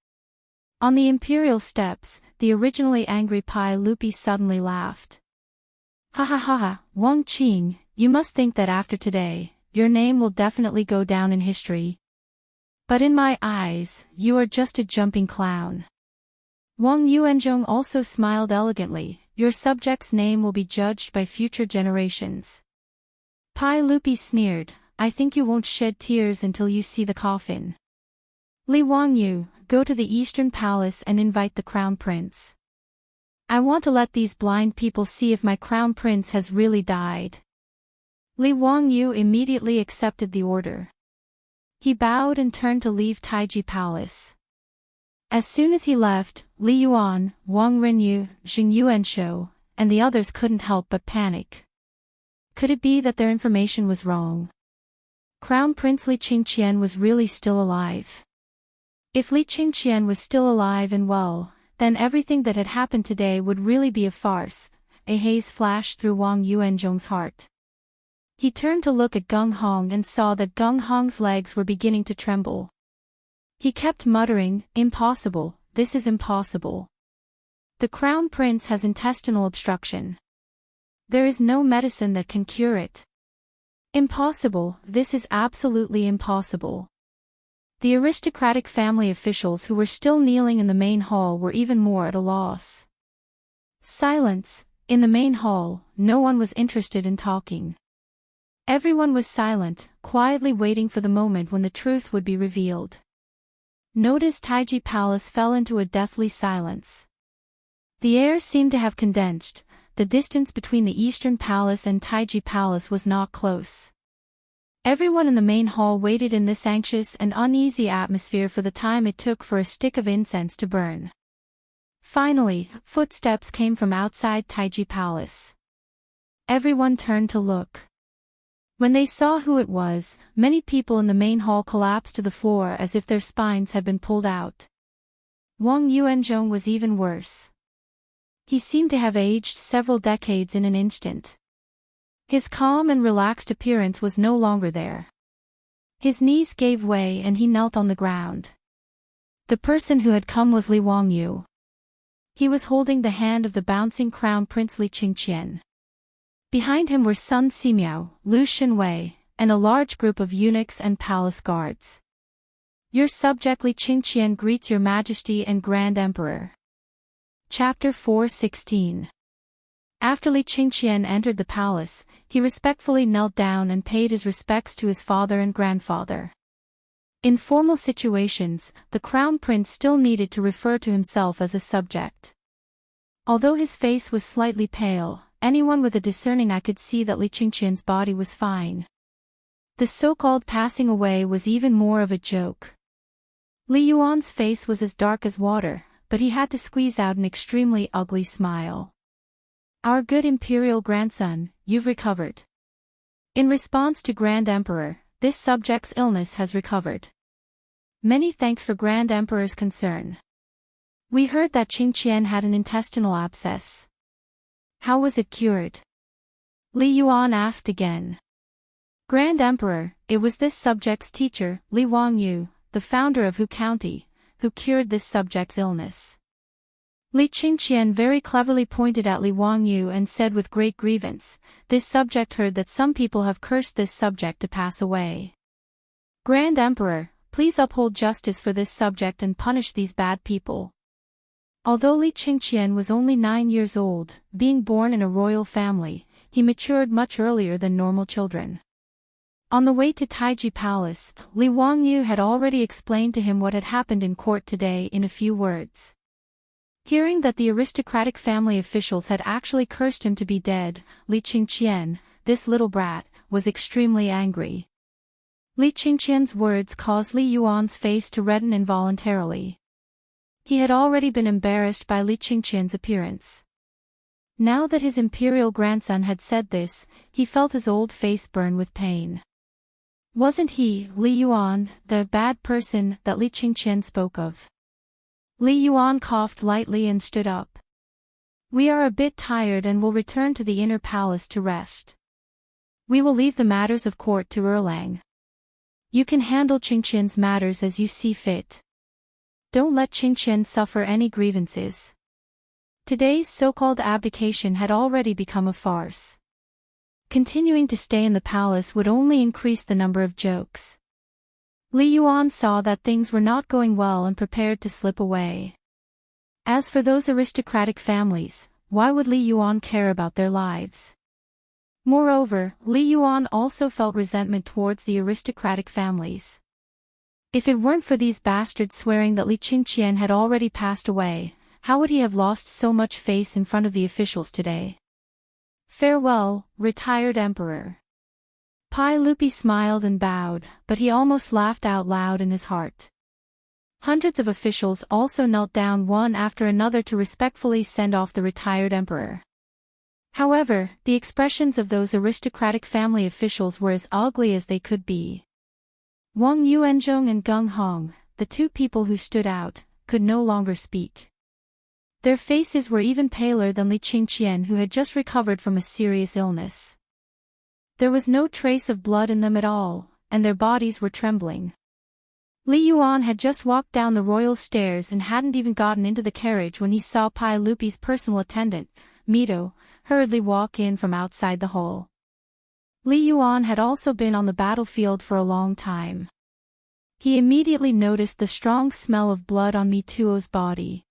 On the imperial steps, the originally angry Pai Lupi suddenly laughed. Ha ha ha ha, Wang Qing, you must think that after today, your name will definitely go down in history. But in my eyes, you are just a jumping clown. Wang Yuanzhong also smiled elegantly. Your subject's name will be judged by future generations. Pai Lupi sneered, I think you won't shed tears until you see the coffin. Li Wangyu, go to the Eastern Palace and invite the Crown Prince. I want to let these blind people see if my Crown Prince has really died. Li Wangyu immediately accepted the order. He bowed and turned to leave Taiji Palace. As soon as he left, Li Yuan, Wang Renyu, Xing Yuanshou, and the others couldn't help but panic. Could it be that their information was wrong? Crown Prince Li Qingqian was really still alive. If Li Qingqian was still alive and well, then everything that had happened today would really be a farce. A haze flashed through Wang Yuanzhong's heart. He turned to look at Geng Hong and saw that Geng Hong's legs were beginning to tremble. He kept muttering, impossible, this is impossible. The Crown Prince has intestinal obstruction. There is no medicine that can cure it. Impossible, this is absolutely impossible. The aristocratic family officials who were still kneeling in the main hall were even more at a loss. Silence. In the main hall, no one was interested in talking. Everyone was silent, quietly waiting for the moment when the truth would be revealed. Notice Taiji Palace fell into a deathly silence. The air seemed to have condensed. The distance between the Eastern Palace and Taiji Palace was not close. Everyone in the main hall waited in this anxious and uneasy atmosphere for the time it took for a stick of incense to burn. Finally, footsteps came from outside Taiji Palace. Everyone turned to look. When they saw who it was, many people in the main hall collapsed to the floor as if their spines had been pulled out. Wang Yuanzhong was even worse. He seemed to have aged several decades in an instant. His calm and relaxed appearance was no longer there. His knees gave way and he knelt on the ground. The person who had come was Li Wangyu. He was holding the hand of the bouncing Crown Prince Li Qingqian. Behind him were Sun Simiao, Lu Xinwei, and a large group of eunuchs and palace guards. Your subject Li Qingqian greets your Majesty and Grand Emperor. Chapter 4:16. After Li Qingqian entered the palace, he respectfully knelt down and paid his respects to his father and grandfather. In formal situations, the Crown Prince still needed to refer to himself as a subject. Although his face was slightly pale, anyone with a discerning eye could see that Li Qingqian's body was fine. The so-called passing away was even more of a joke. Li Yuan's face was as dark as water, but he had to squeeze out an extremely ugly smile. Our good imperial grandson, you've recovered. In response to Grand Emperor, this subject's illness has recovered. Many thanks for Grand Emperor's concern. We heard that Qingqian had an intestinal abscess. How was it cured? Li Yuan asked again. Grand Emperor, it was this subject's teacher, Li Wangyu, the founder of Hu County, who cured this subject's illness. Li Qingqian very cleverly pointed at Li Wangyu and said with great grievance, this subject heard that some people have cursed this subject to pass away. Grand Emperor, please uphold justice for this subject and punish these bad people. Although Li Qingqian was only 9 years old, being born in a royal family, he matured much earlier than normal children. On the way to Taiji Palace, Li Wangyu had already explained to him what had happened in court today in a few words. Hearing that the aristocratic family officials had actually cursed him to be dead, Li Qingqian, this little brat, was extremely angry. Li Qingqian's words caused Li Yuan's face to redden involuntarily. He had already been embarrassed by Li Qingqian's appearance. Now that his imperial grandson had said this, he felt his old face burn with pain. Wasn't he, Li Yuan, the bad person that Li Qingqian spoke of? Li Yuan coughed lightly and stood up. We are a bit tired and will return to the inner palace to rest. We will leave the matters of court to Erlang. You can handle Qingqian's matters as you see fit. Don't let Qingqian suffer any grievances. Today's so-called abdication had already become a farce. Continuing to stay in the palace would only increase the number of jokes. Li Yuan saw that things were not going well and prepared to slip away. As for those aristocratic families, why would Li Yuan care about their lives? Moreover, Li Yuan also felt resentment towards the aristocratic families. If it weren't for these bastards swearing that Li Qingqian had already passed away, how would he have lost so much face in front of the officials today? Farewell, retired emperor. Pai Lupi smiled and bowed, but he almost laughed out loud in his heart. Hundreds of officials also knelt down one after another to respectfully send off the retired emperor. However, the expressions of those aristocratic family officials were as ugly as they could be. Wang Yuanzhong and Geng Hong, the two people who stood out, could no longer speak. Their faces were even paler than Li Qingqian, who had just recovered from a serious illness. There was no trace of blood in them at all, and their bodies were trembling. Li Yuan had just walked down the royal stairs and hadn't even gotten into the carriage when he saw Pai Lupi's personal attendant, Mito, hurriedly walk in from outside the hall. Li Yuan had also been on the battlefield for a long time. He immediately noticed the strong smell of blood on Mituo's body.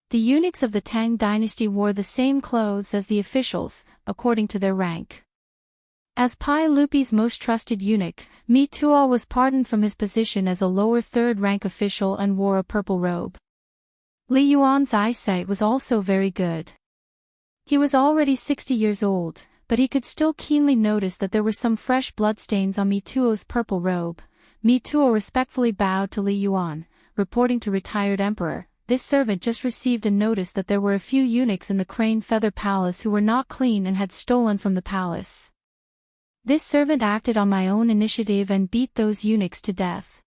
The eunuchs of the Tang dynasty wore the same clothes as the officials, according to their rank. As Pai Lupi's most trusted eunuch, Mituo was pardoned from his position as a lower third-rank official and wore a purple robe. Li Yuan's eyesight was also very good. He was already 60 years old, but he could still keenly notice that there were some fresh bloodstains on Mituo's purple robe. Mituo respectfully bowed to Li Yuan, reporting to retired emperor. This servant just received a notice that there were a few eunuchs in the Crane Feather Palace who were not clean and had stolen from the palace. This servant acted on my own initiative and beat those eunuchs to death.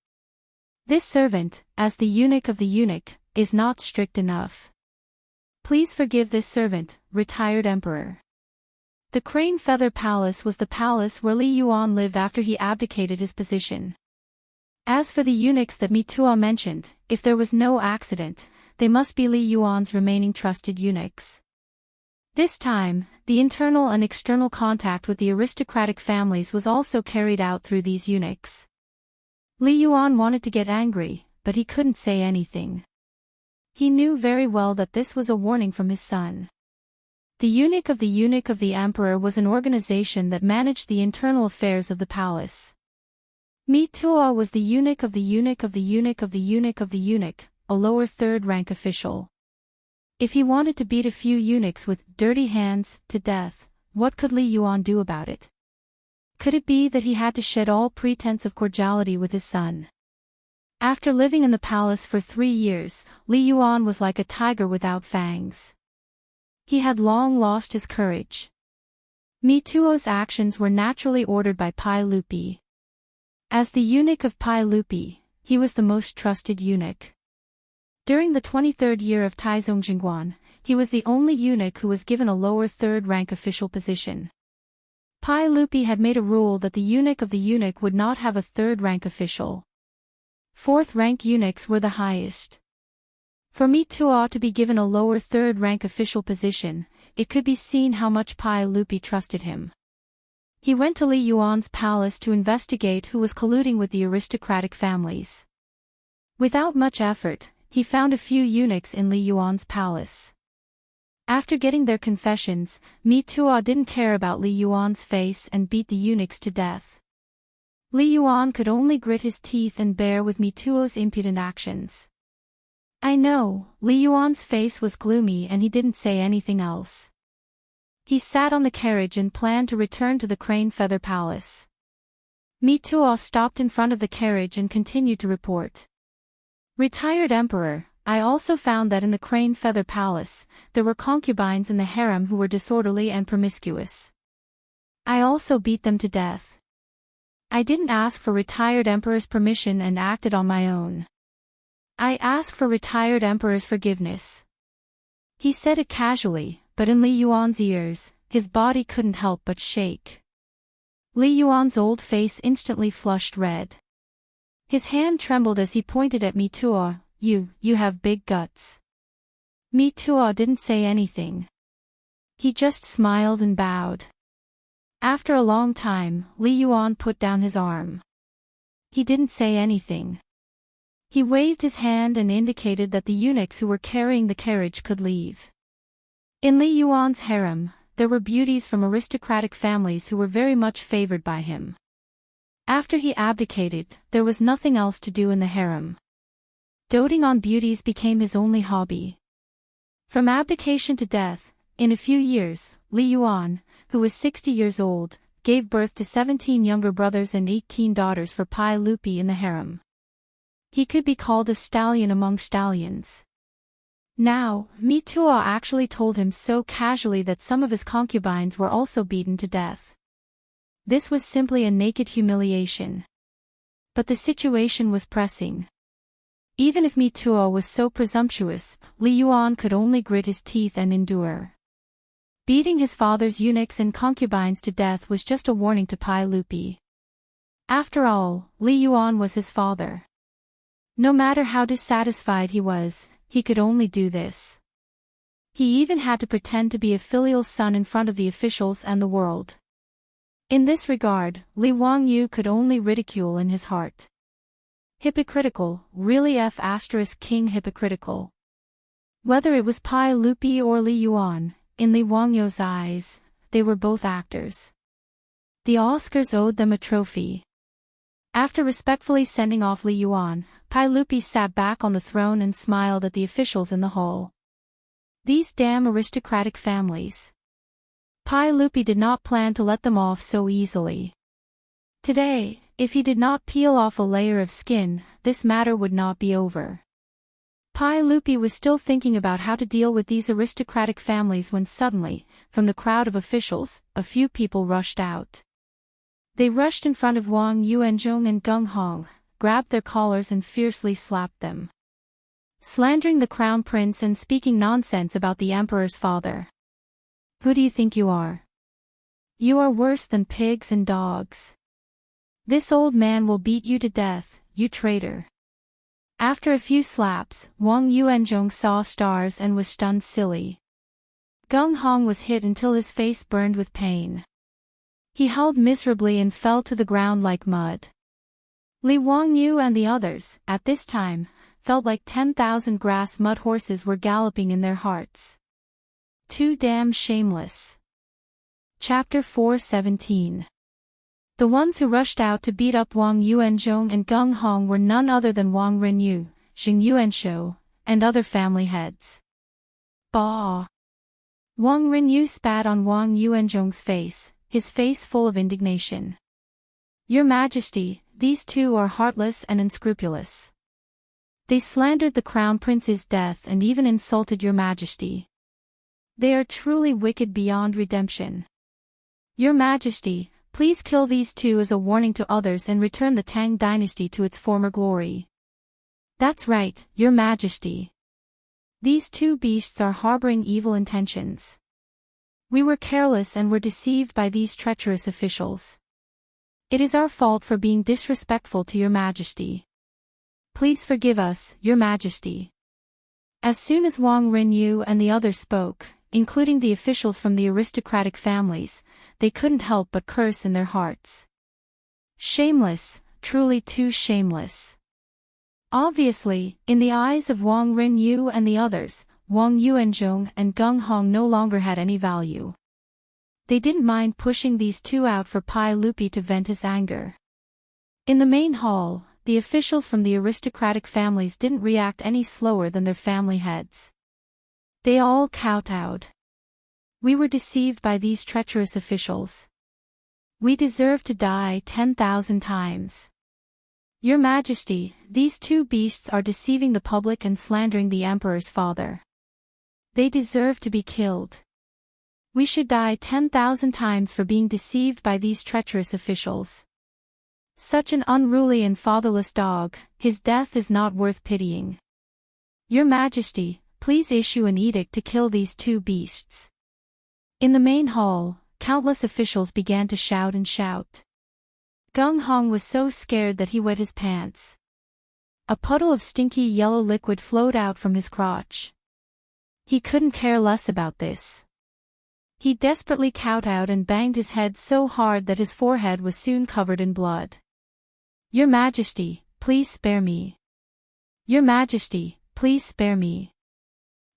This servant, as the eunuch of the eunuch, is not strict enough. Please forgive this servant, retired emperor. The Crane Feather Palace was the palace where Li Yuan lived after he abdicated his position. As for the eunuchs that Mituo mentioned, if there was no accident, they must be Li Yuan's remaining trusted eunuchs. This time, the internal and external contact with the aristocratic families was also carried out through these eunuchs. Li Yuan wanted to get angry, but he couldn't say anything. He knew very well that this was a warning from his son. The eunuch of the emperor was an organization that managed the internal affairs of the palace. Mituo was the eunuch of the eunuch of the eunuch of the eunuch of the eunuch, a lower third-rank official. If he wanted to beat a few eunuchs with dirty hands to death, what could Li Yuan do about it? Could it be that he had to shed all pretense of cordiality with his son? After living in the palace for 3 years, Li Yuan was like a tiger without fangs. He had long lost his courage. Mituo's actions were naturally ordered by Pai Lupi. As the eunuch of Pai Lupi, he was the most trusted eunuch. During the 23rd year of Taizong Jingguan, he was the only eunuch who was given a lower third-rank official position. Pai Lupi had made a rule that the eunuch of the eunuch would not have a third-rank official. Fourth-rank eunuchs were the highest. For Mituo to be given a lower third-rank official position, it could be seen how much Pai Lupi trusted him. He went to Li Yuan's palace to investigate who was colluding with the aristocratic families. Without much effort, he found a few eunuchs in Li Yuan's palace. After getting their confessions, Mituo didn't care about Li Yuan's face and beat the eunuchs to death. Li Yuan could only grit his teeth and bear with Mituo's impudent actions. I know, Li Yuan's face was gloomy and he didn't say anything else. He sat on the carriage and planned to return to the Crane Feather Palace. Mituo stopped in front of the carriage and continued to report. Retired Emperor, I also found that in the Crane Feather Palace, there were concubines in the harem who were disorderly and promiscuous. I also beat them to death. I didn't ask for retired emperor's permission and acted on my own. I asked for retired emperor's forgiveness. He said it casually, but in Li Yuan's ears, his body couldn't help but shake. Li Yuan's old face instantly flushed red. His hand trembled as he pointed at Mi Tuo. You have big guts. Mi Tuo didn't say anything. He just smiled and bowed. After a long time, Li Yuan put down his arm. He didn't say anything. He waved his hand and indicated that the eunuchs who were carrying the carriage could leave. In Li Yuan's harem, there were beauties from aristocratic families who were very much favored by him. After he abdicated, there was nothing else to do in the harem. Doting on beauties became his only hobby. From abdication to death, in a few years, Li Yuan, who was 60 years old, gave birth to 17 younger brothers and 18 daughters for Pai Lupi in the harem. He could be called a stallion among stallions. Now, Mi Tuo actually told him so casually that some of his concubines were also beaten to death. This was simply a naked humiliation. But the situation was pressing. Even if Mi Tuo was so presumptuous, Li Yuan could only grit his teeth and endure. Beating his father's eunuchs and concubines to death was just a warning to Pai Lupi. After all, Li Yuan was his father. No matter how dissatisfied he was, he could only do this. He even had to pretend to be a filial son in front of the officials and the world. In this regard, Li Wangyu could only ridicule in his heart. Hypocritical, really King hypocritical. Whether it was Pai Lupi or Li Yuan, in Li Wangyu's eyes, they were both actors. The Oscars owed them a trophy. After respectfully sending off Li Yuan, Pai Lupi sat back on the throne and smiled at the officials in the hall. These damn aristocratic families. Pai Lupi did not plan to let them off so easily. Today, if he did not peel off a layer of skin, this matter would not be over. Pai Lupi was still thinking about how to deal with these aristocratic families when suddenly, from the crowd of officials, a few people rushed out. They rushed in front of Wang Yuanzhong and Gung Hong, grabbed their collars and fiercely slapped them. Slandering the crown prince and speaking nonsense about the emperor's father. Who do you think you are? You are worse than pigs and dogs. This old man will beat you to death, you traitor. After a few slaps, Wang Yuanzhong saw stars and was stunned silly. Gung Hong was hit until his face burned with pain. He howled miserably and fell to the ground like mud. Li Wangyu and the others, at this time, felt like 10,000 grass mud horses were galloping in their hearts. Too damn shameless. Chapter 4:17. The ones who rushed out to beat up Wang Yuanzhong and Gung Hong were none other than Wang Renyu, Xing Yuanshou, and other family heads. Bah! Wang Renyu spat on Wang Yuanzhong's face, his face full of indignation. Your Majesty, these two are heartless and unscrupulous. They slandered the crown prince's death and even insulted your Majesty. They are truly wicked beyond redemption. Your Majesty, please kill these two as a warning to others and return the Tang dynasty to its former glory. That's right, Your Majesty. These two beasts are harboring evil intentions. We were careless and were deceived by these treacherous officials. It is our fault for being disrespectful to Your Majesty. Please forgive us, Your Majesty. As soon as Wang Renyu and the others spoke, including the officials from the aristocratic families, they couldn't help but curse in their hearts. Shameless, truly too shameless. Obviously, in the eyes of Wang Renyu and the others, Wang Yuanzhong and Gung Hong no longer had any value. They didn't mind pushing these two out for Pai Lupi to vent his anger. In the main hall, the officials from the aristocratic families didn't react any slower than their family heads. They all kowtowed. We were deceived by these treacherous officials. We deserve to die 10,000 times. Your Majesty, these two beasts are deceiving the public and slandering the emperor's father. They deserve to be killed. We should die 10,000 times for being deceived by these treacherous officials. Such an unruly and fatherless dog, his death is not worth pitying. Your Majesty, please issue an edict to kill these two beasts. In the main hall, countless officials began to shout and shout. Gung Hong was so scared that he wet his pants. A puddle of stinky yellow liquid flowed out from his crotch. He couldn't care less about this. He desperately kowtowed and banged his head so hard that his forehead was soon covered in blood. Your Majesty, please spare me. Your Majesty, please spare me.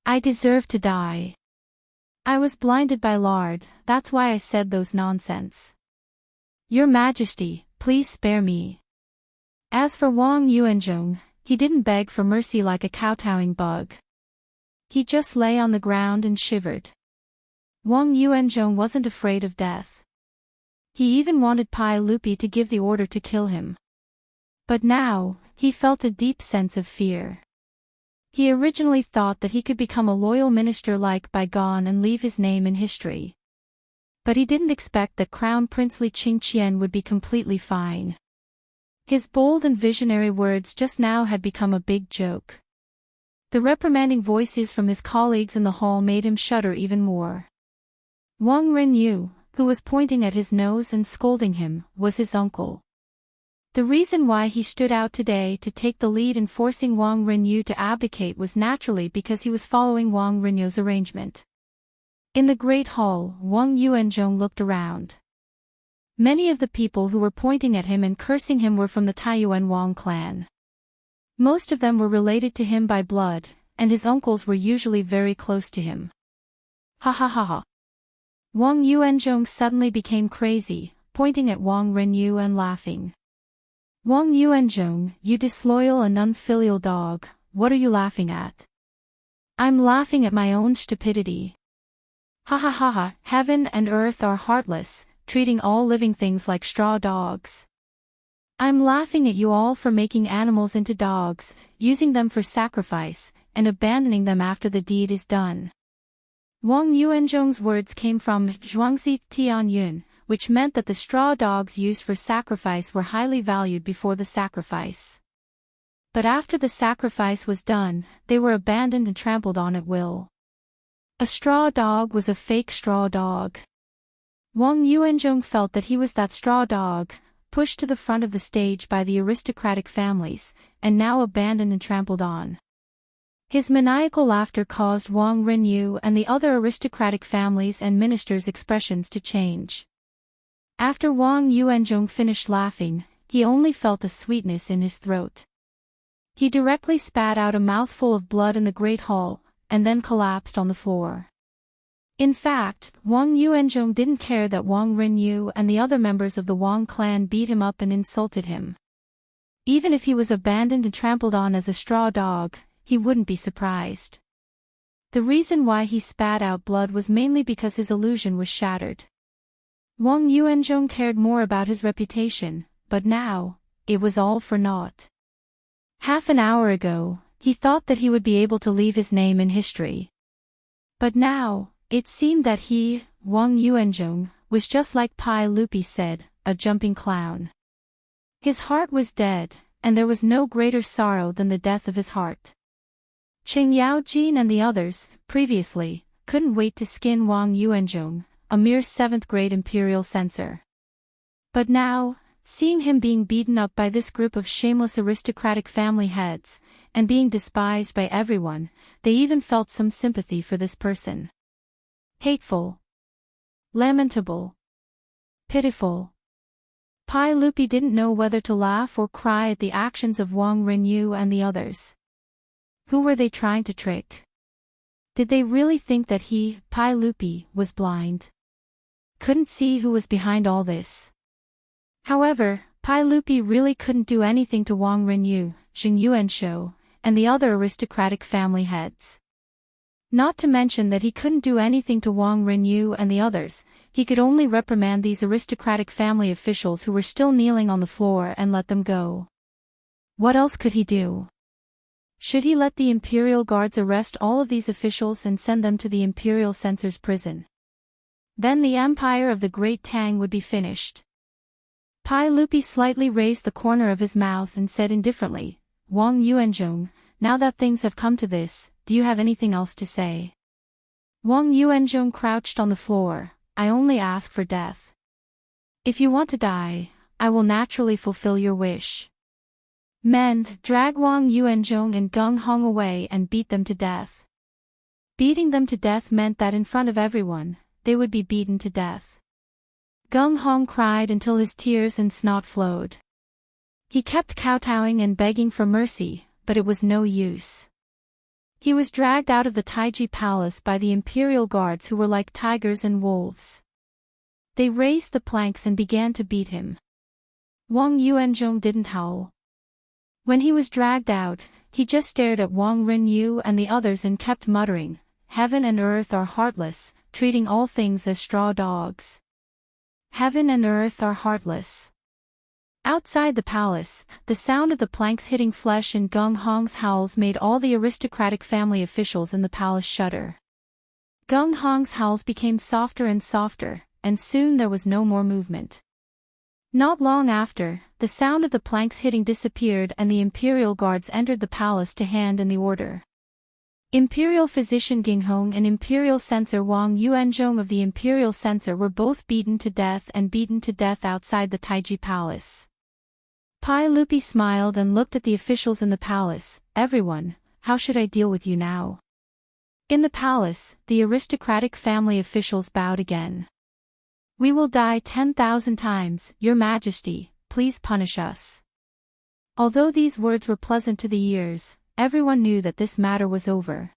I deserve to die. I was blinded by lard, that's why I said those nonsense. Your Majesty, please spare me. As for Wang Yuanzhong, he didn't beg for mercy like a kowtowing bug. He just lay on the ground and shivered. Wang Yuanzhong wasn't afraid of death. He even wanted Pai Lupi to give the order to kill him. But now, he felt a deep sense of fear. He originally thought that he could become a loyal minister like Bai Gan and leave his name in history. But he didn't expect that Crown Prince Li Qingqian would be completely fine. His bold and visionary words just now had become a big joke. The reprimanding voices from his colleagues in the hall made him shudder even more. Wang Renyu, who was pointing at his nose and scolding him, was his uncle. The reason why he stood out today to take the lead in forcing Wang Renyu to abdicate was naturally because he was following Wang Renyu's arrangement. In the great hall, Wang Yuanzhong looked around. Many of the people who were pointing at him and cursing him were from the Taiyuan Wang clan. Most of them were related to him by blood, and his uncles were usually very close to him. Ha ha ha ha. Wang Yuanzhong suddenly became crazy, pointing at Wang Renyu and laughing. Wang Yuanzhong, you disloyal and unfilial dog, what are you laughing at? I'm laughing at my own stupidity. Ha ha ha ha, heaven and earth are heartless, treating all living things like straw dogs. I'm laughing at you all for making animals into dogs, using them for sacrifice, and abandoning them after the deed is done. Wang Yuanzhong's words came from Zhuangzi Tianyun, which meant that the straw dogs used for sacrifice were highly valued before the sacrifice. But after the sacrifice was done, they were abandoned and trampled on at will. A straw dog was a fake straw dog. Wang Yuanzhong felt that he was that straw dog, pushed to the front of the stage by the aristocratic families, and now abandoned and trampled on. His maniacal laughter caused Wang Renyu and the other aristocratic families and ministers' expressions to change. After Wang Yuanzhong finished laughing, he only felt a sweetness in his throat. He directly spat out a mouthful of blood in the great hall, and then collapsed on the floor. In fact, Wang Yuanzhong didn't care that Wang Renyu and the other members of the Wang clan beat him up and insulted him. Even if he was abandoned and trampled on as a straw dog, he wouldn't be surprised. The reason why he spat out blood was mainly because his illusion was shattered. Wang Yuanzhong cared more about his reputation, but now, it was all for naught. Half an hour ago, he thought that he would be able to leave his name in history. But now, it seemed that he, Wang Yuanzhong, was just like Pai Lupi said, a jumping clown. His heart was dead, and there was no greater sorrow than the death of his heart. Cheng Yaojin and the others, previously, couldn't wait to skin Wang Yuanzhong, a mere 7th-grade imperial censor. But now, seeing him being beaten up by this group of shameless aristocratic family heads, and being despised by everyone, they even felt some sympathy for this person. Hateful. Lamentable. Pitiful. Pai Lupi didn't know whether to laugh or cry at the actions of Wang Renyu and the others. Who were they trying to trick? Did they really think that he, Pai Lupi, was blind? Couldn't see who was behind all this? However, Pai Lupi really couldn't do anything to Wang Renyu, Zheng Yuanshou, and the other aristocratic family heads. Not to mention that he couldn't do anything to Wang Renyu and the others, he could only reprimand these aristocratic family officials who were still kneeling on the floor and let them go. What else could he do? Should he let the imperial guards arrest all of these officials and send them to the imperial censor's prison? Then the empire of the Great Tang would be finished. Pai Lupi slightly raised the corner of his mouth and said indifferently, Wang Yuanzhong, now that things have come to this, do you have anything else to say? Wang Yuanzhong crouched on the floor. I only ask for death. If you want to die, I will naturally fulfill your wish. Men, drag Wang Yuanzhong and Gung Hong away and beat them to death. Beating them to death meant that in front of everyone, they would be beaten to death. Gung Hong cried until his tears and snot flowed. He kept kowtowing and begging for mercy, but it was no use. He was dragged out of the Taiji palace by the imperial guards who were like tigers and wolves. They raised the planks and began to beat him. Wang Yuanzhong didn't howl. When he was dragged out, he just stared at Wang Renyu and the others and kept muttering, Heaven and earth are heartless, treating all things as straw dogs. Heaven and earth are heartless. Outside the palace, the sound of the planks hitting flesh and Gung Hong's howls made all the aristocratic family officials in the palace shudder. Gung Hong's howls became softer and softer, and soon there was no more movement. Not long after, the sound of the planks hitting disappeared and the imperial guards entered the palace to hand in the order. Imperial physician Ginghong and imperial censor Wang Yuanzhong of the imperial censor were both beaten to death outside the Taiji palace. Pai Lupi smiled and looked at the officials in the palace. Everyone, how should I deal with you now? In the palace, the aristocratic family officials bowed again. We will die 10,000 times, Your Majesty, please punish us. Although these words were pleasant to the ears, everyone knew that this matter was over.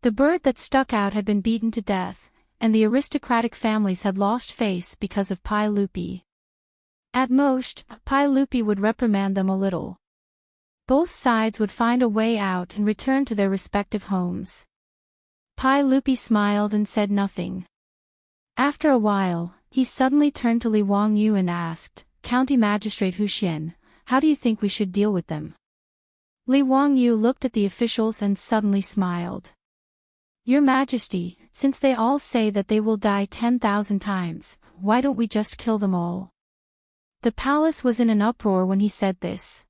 The bird that stuck out had been beaten to death, and the aristocratic families had lost face because of Pai Lupi. At most, Pai Lupi would reprimand them a little. Both sides would find a way out and return to their respective homes. Pai Lupi smiled and said nothing. After a while, he suddenly turned to Li Wangyu and asked, County Magistrate Hu Xian, how do you think we should deal with them? Li Wangyu looked at the officials and suddenly smiled. Your Majesty, since they all say that they will die 10,000 times, why don't we just kill them all? The palace was in an uproar when he said this.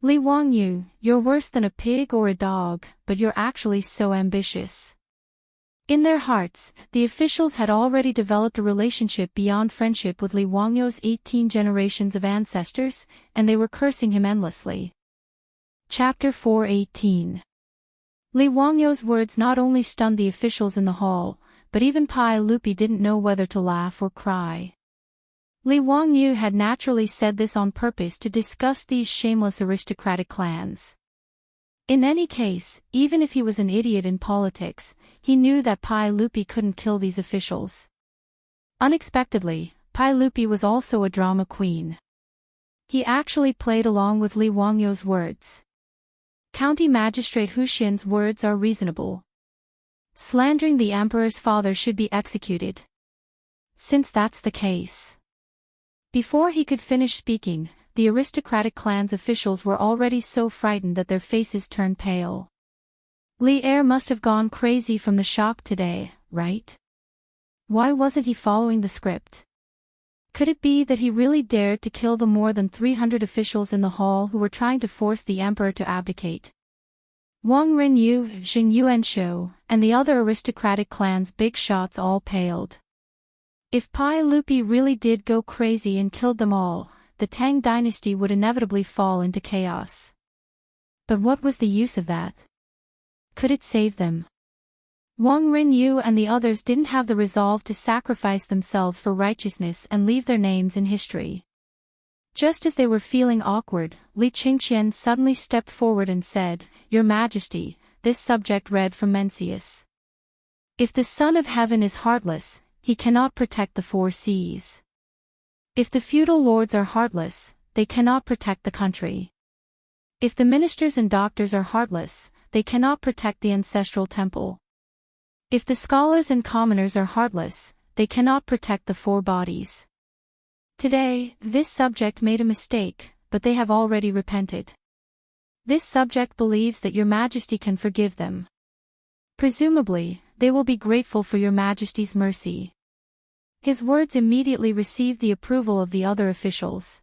Li Wangyu, you're worse than a pig or a dog, but you're actually so ambitious. In their hearts, the officials had already developed a relationship beyond friendship with Li Wangyu's 18 generations of ancestors, and they were cursing him endlessly. Chapter 4:18. Li Wangyu's words not only stunned the officials in the hall, but even Pai Lupi didn't know whether to laugh or cry. Li Wangyu had naturally said this on purpose to disgust these shameless aristocratic clans. In any case, even if he was an idiot in politics, he knew that Pai Lupi couldn't kill these officials. Unexpectedly, Pai Lupi was also a drama queen. He actually played along with Li Wangyu's words. County Magistrate Hu Xian's words are reasonable. Slandering the emperor's father should be executed. Since that's the case. Before he could finish speaking, the aristocratic clan's officials were already so frightened that their faces turned pale. Li Er must have gone crazy from the shock today, right? Why wasn't he following the script? Could it be that he really dared to kill the more than 300 officials in the hall who were trying to force the emperor to abdicate? Wang Renyu, Xing Yuanshou, and the other aristocratic clan's big shots all paled. If Pai Lupi really did go crazy and killed them all, the Tang dynasty would inevitably fall into chaos. But what was the use of that? Could it save them? Wang Renyu and the others didn't have the resolve to sacrifice themselves for righteousness and leave their names in history. Just as they were feeling awkward, Li Qingqian suddenly stepped forward and said, Your Majesty, this subject read from Mencius. If the Son of Heaven is heartless, he cannot protect the four seas. If the feudal lords are heartless, they cannot protect the country. If the ministers and doctors are heartless, they cannot protect the ancestral temple. If the scholars and commoners are heartless, they cannot protect the four bodies. Today, this subject made a mistake, but they have already repented. This subject believes that Your Majesty can forgive them. Presumably, they will be grateful for Your Majesty's mercy. His words immediately received the approval of the other officials.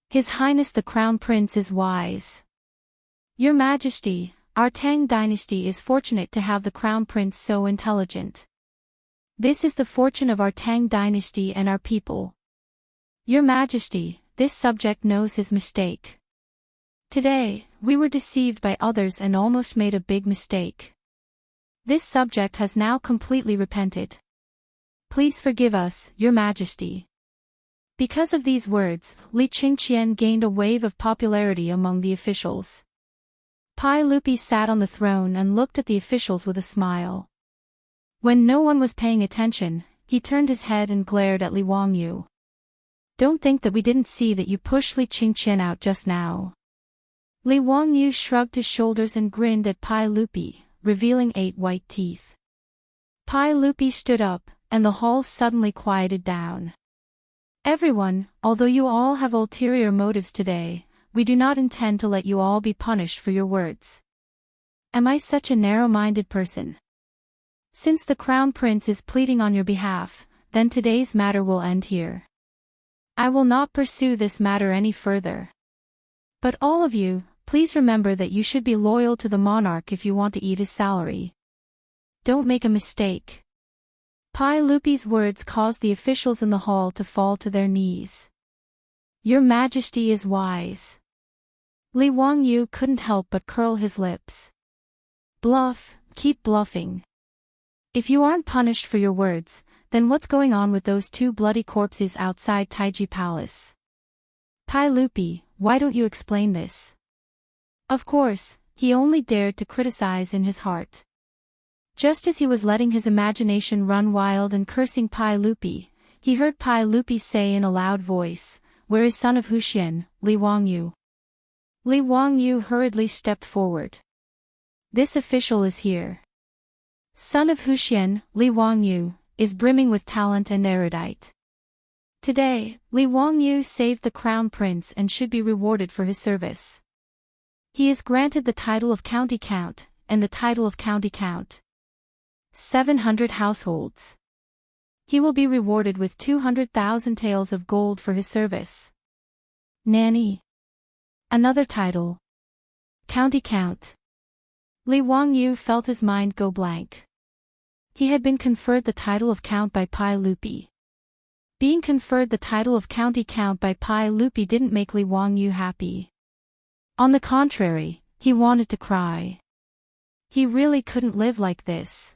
His Highness the Crown Prince is wise. Your Majesty, our Tang dynasty is fortunate to have the Crown Prince so intelligent. This is the fortune of our Tang dynasty and our people. Your Majesty, this subject knows his mistake. Today, we were deceived by others and almost made a big mistake. This subject has now completely repented. Please forgive us, Your Majesty. Because of these words, Li Qingqian gained a wave of popularity among the officials. Pai Lupi sat on the throne and looked at the officials with a smile. When no one was paying attention, he turned his head and glared at Li Wangyu. Don't think that we didn't see that you pushed Li Qingqian out just now. Li Wangyu shrugged his shoulders and grinned at Pai Lupi, revealing 8 white teeth. Pai Lupi stood up, and the hall suddenly quieted down. Everyone, although you all have ulterior motives today, we do not intend to let you all be punished for your words. Am I such a narrow-minded person? Since the Crown Prince is pleading on your behalf, then today's matter will end here. I will not pursue this matter any further. But all of you, please remember that you should be loyal to the monarch if you want to eat his salary. Don't make a mistake. Pai Lupi's words caused the officials in the hall to fall to their knees. Your Majesty is wise. Li Wangyu couldn't help but curl his lips. Bluff, keep bluffing. If you aren't punished for your words, then what's going on with those 2 bloody corpses outside Taiji Palace? Pai Lupi, why don't you explain this? Of course, he only dared to criticize in his heart. Just as he was letting his imagination run wild and cursing Pai Lupi, he heard Pai Lupi say in a loud voice, "Where is son of Huxian, Li Wangyu?" Li Wangyu hurriedly stepped forward. This official is here. Son of Huxian, Li Wangyu, is brimming with talent and erudite. Today, Li Wangyu saved the Crown Prince and should be rewarded for his service. He is granted the title of County Count, and the title of County Count. 700 households. He will be rewarded with 200,000 taels of gold for his service. Nanny. Another title. County Count. Li Wangyu felt his mind go blank. He had been conferred the title of Count by Pai Lupi. Being conferred the title of County Count by Pai Lupi didn't make Li Wangyu happy. On the contrary, he wanted to cry. He really couldn't live like this.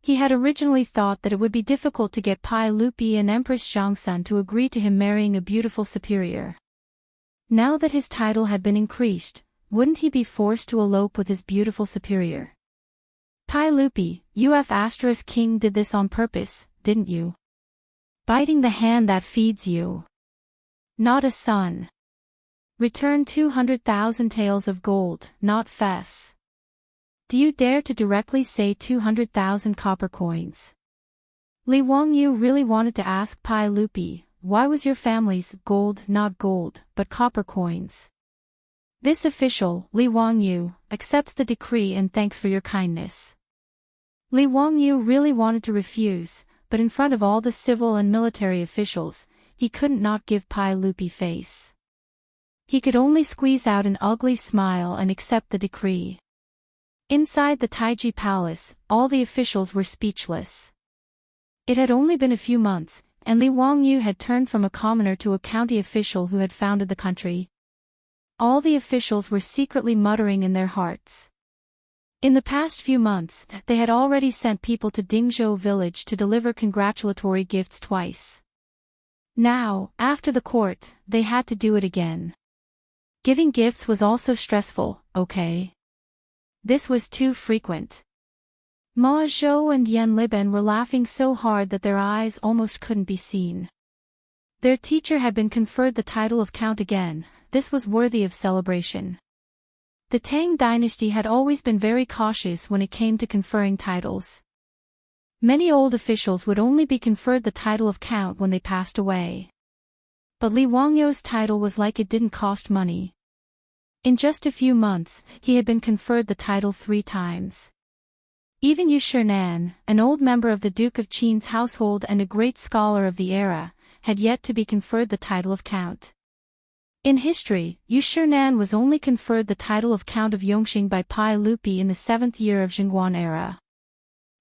He had originally thought that it would be difficult to get Pai Lupi and Empress Zhangsun to agree to him marrying a beautiful superior. Now that his title had been increased, wouldn't he be forced to elope with his beautiful superior? Pai Lupi, UF** King did this on purpose, didn't you? Biting the hand that feeds you. Not a son. Return 200,000 taels of gold, not fess. Do you dare to directly say 200,000 copper coins? Li Wangyu really wanted to ask Pai Lupi, why was your family's gold not gold, but copper coins? This official, Li Wangyu, accepts the decree and thanks for your kindness. Li Wangyu really wanted to refuse, but in front of all the civil and military officials, he couldn't not give Pai Lupi face. He could only squeeze out an ugly smile and accept the decree. Inside the Taiji Palace, all the officials were speechless. It had only been a few months, and Li Wangyu had turned from a commoner to a county official who had founded the country. All the officials were secretly muttering in their hearts. In the past few months, they had already sent people to Dingzhou village to deliver congratulatory gifts twice. Now, after the court, they had to do it again. Giving gifts was also stressful, okay? This was too frequent. Ma Zhou and Yan Liben were laughing so hard that their eyes almost couldn't be seen. Their teacher had been conferred the title of Count again. This was worthy of celebration. The Tang dynasty had always been very cautious when it came to conferring titles. Many old officials would only be conferred the title of Count when they passed away. But Li Wangyu's title was like it didn't cost money. In just a few months, he had been conferred the title 3 times. Even Yu Shinan, an old member of the Duke of Qin's household and a great scholar of the era, had yet to be conferred the title of Count. In history, Yu Shinan was only conferred the title of Count of Yongxing by Pai Lupi in the 7th year of Chang'an era.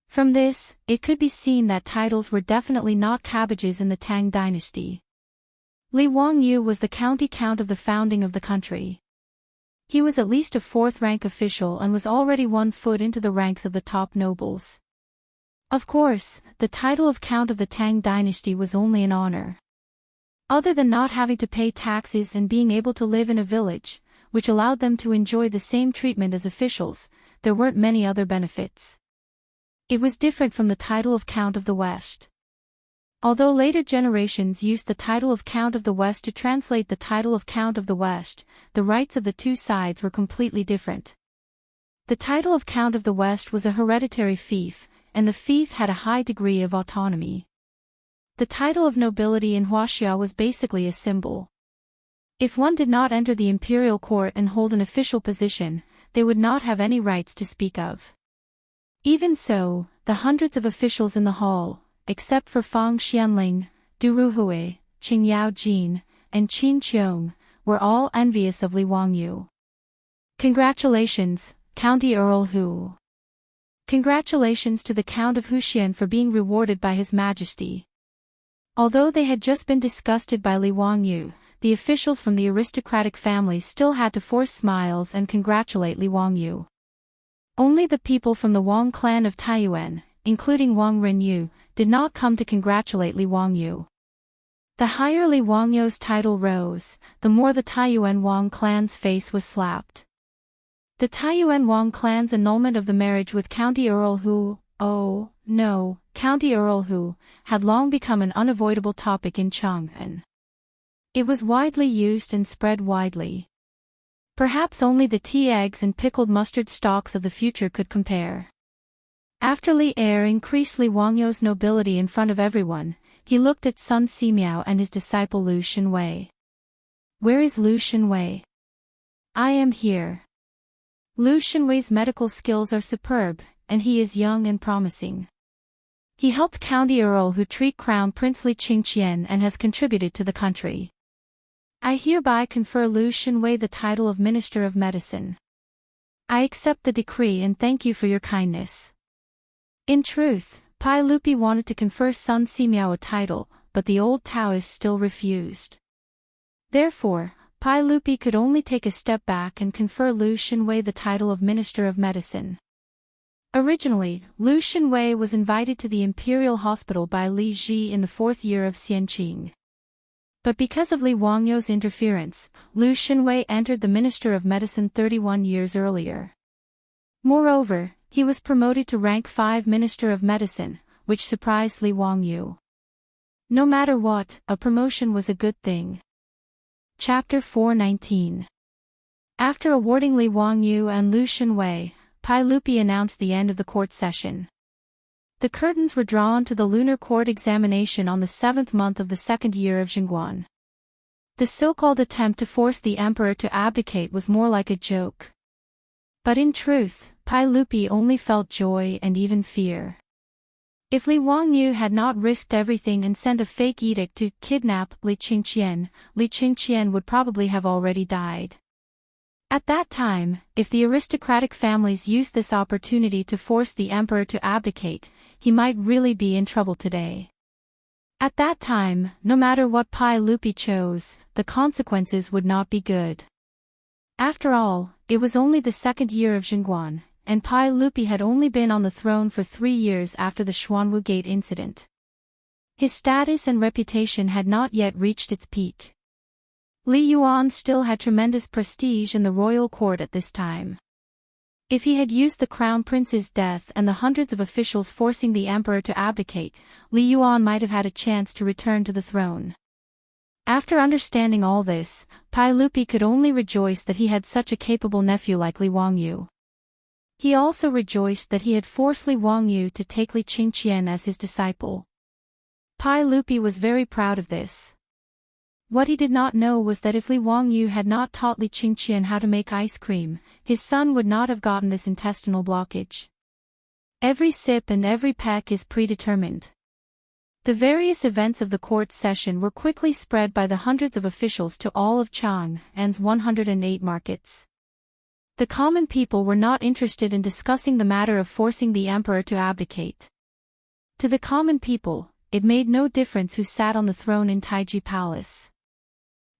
From this, it could be seen that titles were definitely not cabbages in the Tang dynasty. Li Wangyu was the county count of the founding of the country. He was at least a 4th-rank official and was already 1 foot into the ranks of the top nobles. Of course, the title of Count of the Tang dynasty was only an honor. Other than not having to pay taxes and being able to live in a village, which allowed them to enjoy the same treatment as officials, there weren't many other benefits. It was different from the title of Count of the West. Although later generations used the title of Count of the West to translate the title of Count of the West, the rights of the two sides were completely different. The title of Count of the West was a hereditary fief, and the fief had a high degree of autonomy. The title of nobility in Huaxia was basically a symbol. If one did not enter the imperial court and hold an official position, they would not have any rights to speak of. Even so, the hundreds of officials in the hall, except for Fang Xianling, Du Ruhui, Qing Yao Jin, and Qin Qiong, were all envious of Li Wangyu. Congratulations, County Earl Hu. Congratulations to the Count of Huxian for being rewarded by His Majesty. Although they had just been disgusted by Li Wangyu, the officials from the aristocratic families still had to force smiles and congratulate Li Wangyu. Only the people from the Wang clan of Taiyuan, including Wang Renyu, did not come to congratulate Li Wangyu. The higher Li Wangyu's title rose, the more the Taiyuan Wang clan's face was slapped. The Taiyuan Wang clan's annulment of the marriage with County Earl Hu, oh, no, County Earl Hu, had long become an unavoidable topic in Chang'an. It was widely used and spread widely. Perhaps only the tea eggs and pickled mustard stalks of the future could compare. After Li Er increased Li Wangyu's nobility in front of everyone, he looked at Sun Simiao and his disciple Lu Shenwei. Where is Lu Shenwei? I am here. Lu Shenwei's medical skills are superb, and he is young and promising. He helped County Earl Hu treat Crown Prince Li Qingqian and has contributed to the country. I hereby confer Lu Shenwei the title of Minister of Medicine. I accept the decree and thank you for your kindness. In truth, Pai Lupi wanted to confer Sun Simiao a title, but the old Taoist still refused. Therefore, Pai Lupi could only take a step back and confer Lu Shenwei the title of Minister of Medicine. Originally, Lu Shenwei was invited to the Imperial Hospital by Li Ji in the 4th year of Xianqing. But because of Li Wangyu's interference, Lu Shenwei entered the Minister of Medicine 31 years earlier. Moreover, he was promoted to rank 5 Minister of Medicine, which surprised Li Wangyu. No matter what, a promotion was a good thing. Chapter 419. After awarding Li Wangyu and Lu Shenwei, Pai Lupi announced the end of the court session. The curtains were drawn to the lunar court examination on the 7th month of the 2nd year of Chang'an. The so-called attempt to force the emperor to abdicate was more like a joke. But in truth, Pai Lupi only felt joy and even fear. If Li Wangyu had not risked everything and sent a fake edict to kidnap Li Qingqian would probably have already died. At that time, if the aristocratic families used this opportunity to force the emperor to abdicate, he might really be in trouble today. At that time, no matter what Pai Lupi chose, the consequences would not be good. After all, it was only the 2nd year of Chang'an, and Pai Lupi had only been on the throne for 3 years after the Xuanwu Gate incident. His status and reputation had not yet reached its peak. Li Yuan still had tremendous prestige in the royal court at this time. If he had used the crown prince's death and the hundreds of officials forcing the emperor to abdicate, Li Yuan might have had a chance to return to the throne. After understanding all this, Pai Lupi could only rejoice that he had such a capable nephew like Li Wangyu. He also rejoiced that he had forced Li Wangyu to take Li Qingqian as his disciple. Pai Lupi was very proud of this. What he did not know was that if Li Wangyu had not taught Li Qingqian how to make ice cream, his son would not have gotten this intestinal blockage. Every sip and every peck is predetermined. The various events of the court session were quickly spread by the hundreds of officials to all of Chang'an's 108 markets. The common people were not interested in discussing the matter of forcing the emperor to abdicate. To the common people, it made no difference who sat on the throne in Taiji Palace.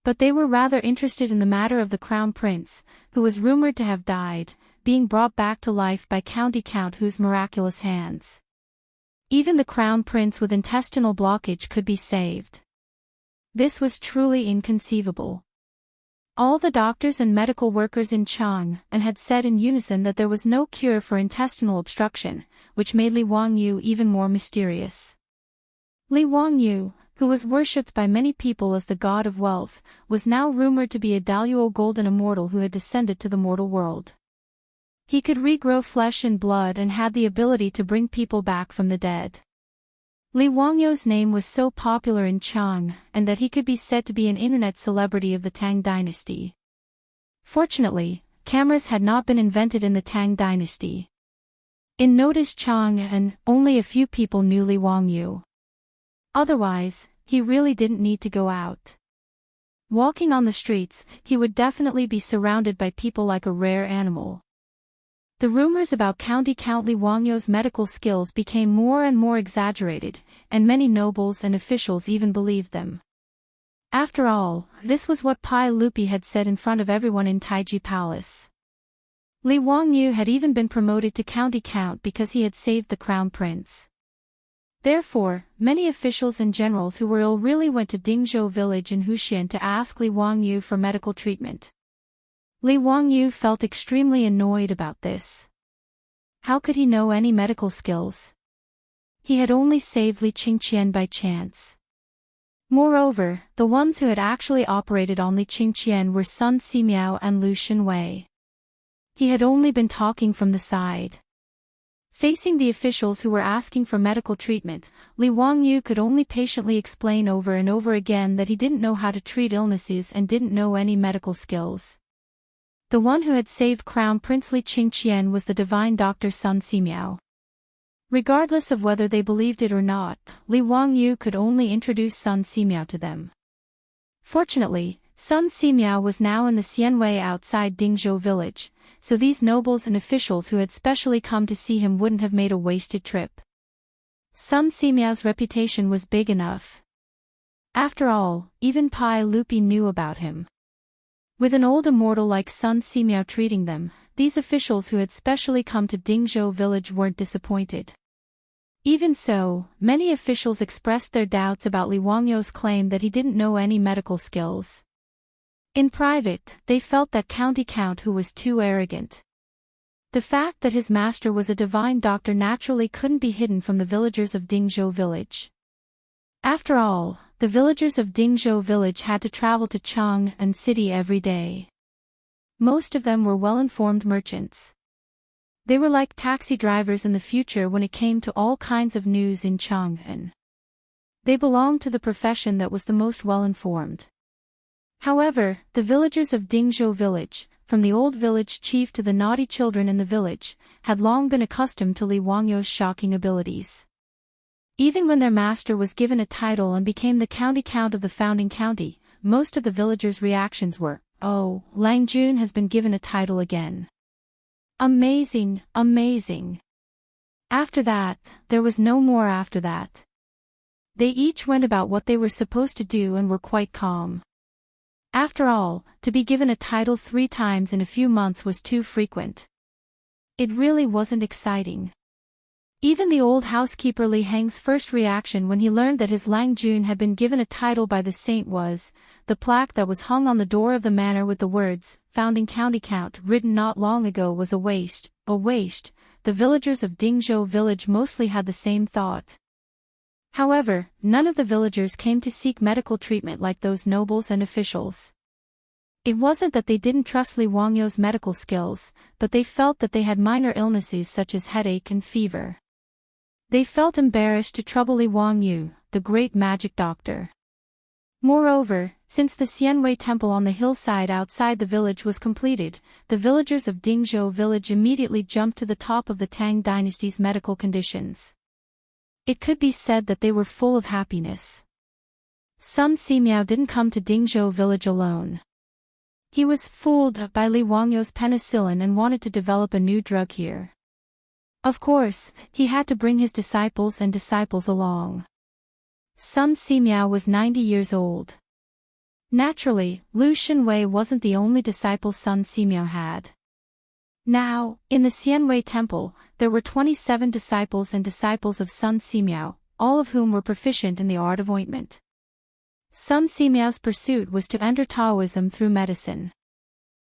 But they were rather interested in the matter of the crown prince, who was rumored to have died, being brought back to life by County Count Hu's miraculous hands. Even the crown prince with intestinal blockage could be saved. This was truly inconceivable. All the doctors and medical workers in Chang'an had said in unison that there was no cure for intestinal obstruction, which made Li Wangyu even more mysterious. Li Wangyu, who was worshipped by many people as the god of wealth, was now rumored to be a Daluo golden immortal who had descended to the mortal world. He could regrow flesh and blood and had the ability to bring people back from the dead. Li Wangyu's name was so popular in Chang'an that he could be said to be an internet celebrity of the Tang dynasty. Fortunately, cameras had not been invented in the Tang dynasty. In notice Chang'an, only a few people knew Li Wangyu. Otherwise, he really didn't need to go out. Walking on the streets, he would definitely be surrounded by people like a rare animal. The rumors about County Count Li Wangyu's medical skills became more and more exaggerated, and many nobles and officials even believed them. After all, this was what Pai Lupi had said in front of everyone in Taiji Palace. Li Wangyu had even been promoted to county count because he had saved the crown prince. Therefore, many officials and generals who were ill really went to Dingzhou village in Huxian to ask Li Wangyu for medical treatment. Li Wangyu felt extremely annoyed about this. How could he know any medical skills? He had only saved Li Qingqian by chance. Moreover, the ones who had actually operated on Li Qingqian were Sun Simiao and Lu Xinwei. He had only been talking from the side. Facing the officials who were asking for medical treatment, Li Wangyu could only patiently explain over and over again that he didn't know how to treat illnesses and didn't know any medical skills. The one who had saved Crown Prince Li Qingqian was the divine doctor Sun Simiao. Regardless of whether they believed it or not, Li Wangyu could only introduce Sun Simiao to them. Fortunately, Sun Simiao was now in the Xianwei outside Dingzhou village, so these nobles and officials who had specially come to see him wouldn't have made a wasted trip. Sun Simiao's reputation was big enough. After all, even Pai Lupi knew about him. With an old immortal like Sun Simiao treating them, these officials who had specially come to Dingzhou village weren't disappointed. Even so, many officials expressed their doubts about Li Wangyu's claim that he didn't know any medical skills. In private, they felt that County Count Hu was too arrogant. The fact that his master was a divine doctor naturally couldn't be hidden from the villagers of Dingzhou village. After all, the villagers of Dingzhou village had to travel to Chang'an city every day. Most of them were well-informed merchants. They were like taxi drivers in the future when it came to all kinds of news in Chang'an. They belonged to the profession that was the most well-informed. However, the villagers of Dingzhou village, from the old village chief to the naughty children in the village, had long been accustomed to Li Wangyu's shocking abilities. Even when their master was given a title and became the county count of the founding county, most of the villagers' reactions were, "Oh, Lang Jun has been given a title again. Amazing, amazing." After that, there was no more after that. They each went about what they were supposed to do and were quite calm. After all, to be given a title 3 times in a few months was too frequent. It really wasn't exciting. Even the old housekeeper Li Heng's first reaction when he learned that his Lang Jun had been given a title by the saint was, the plaque that was hung on the door of the manor with the words, "Founding County Count" written not long ago was a waste, a waste. The villagers of Dingzhou village mostly had the same thought. However, none of the villagers came to seek medical treatment like those nobles and officials. It wasn't that they didn't trust Li Wangyu's medical skills, but they felt that they had minor illnesses such as headache and fever. They felt embarrassed to trouble Li Wangyu, the great magic doctor. Moreover, since the Xianwei temple on the hillside outside the village was completed, the villagers of Dingzhou village immediately jumped to the top of the Tang dynasty's medical conditions. It could be said that they were full of happiness. Sun Simiao didn't come to Dingzhou village alone. He was fooled by Li Wangyou's penicillin and wanted to develop a new drug here. Of course, he had to bring his disciples along. Sun Simiao was 90 years old. Naturally, Lu Shenwei wasn't the only disciple Sun Simiao had. Now, in the Xianwei temple, there were 27 disciples of Sun Simiao, all of whom were proficient in the art of ointment. Sun Simiao's pursuit was to enter Taoism through medicine.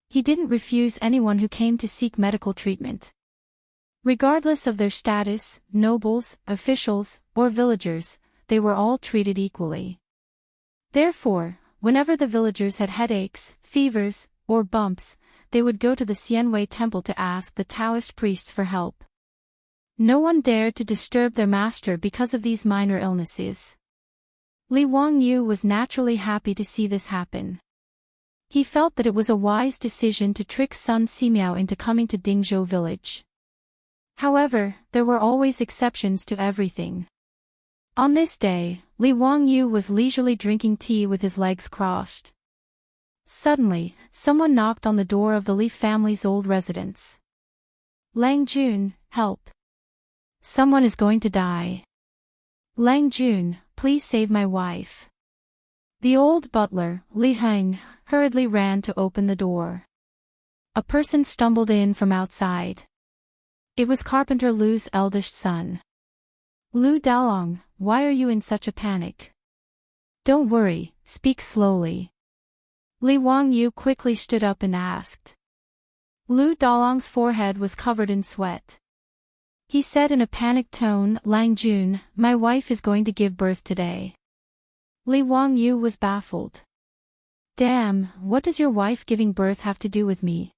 He didn't refuse anyone who came to seek medical treatment. Regardless of their status, nobles, officials, or villagers, they were all treated equally. Therefore, whenever the villagers had headaches, fevers, or bumps, they would go to the Xianwei temple to ask the Taoist priests for help. No one dared to disturb their master because of these minor illnesses. Li Wangyu was naturally happy to see this happen. He felt that it was a wise decision to trick Sun Simiao into coming to Dingzhou village. However, there were always exceptions to everything. On this day, Li Wangyu was leisurely drinking tea with his legs crossed. Suddenly, someone knocked on the door of the Li family's old residence. Lang Jun, help. Someone is going to die. Lang Jun, please save my wife. The old butler, Li Heng, hurriedly ran to open the door. A person stumbled in from outside. It was Carpenter Lu's eldest son. Lu Daolong, why are you in such a panic? Don't worry, speak slowly. Li Wangyu quickly stood up and asked. Lu Daolong's forehead was covered in sweat. He said in a panicked tone, Lang Jun, my wife is going to give birth today. Li Wangyu was baffled. Damn, what does your wife giving birth have to do with me?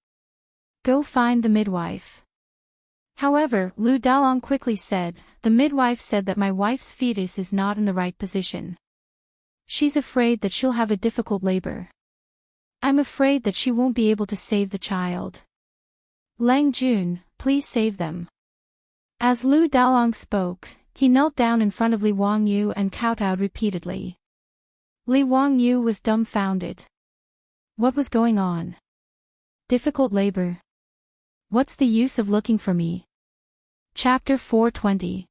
Go find the midwife. However, Lu Daolong quickly said, the midwife said that my wife's fetus is not in the right position. She's afraid that she'll have a difficult labor. I'm afraid that she won't be able to save the child. Lang Jun, please save them. As Lu Daolong spoke, he knelt down in front of Li Wangyu and kowtowed repeatedly. Li Wangyu was dumbfounded. What was going on? Difficult labor. What's the use of looking for me? Chapter 420.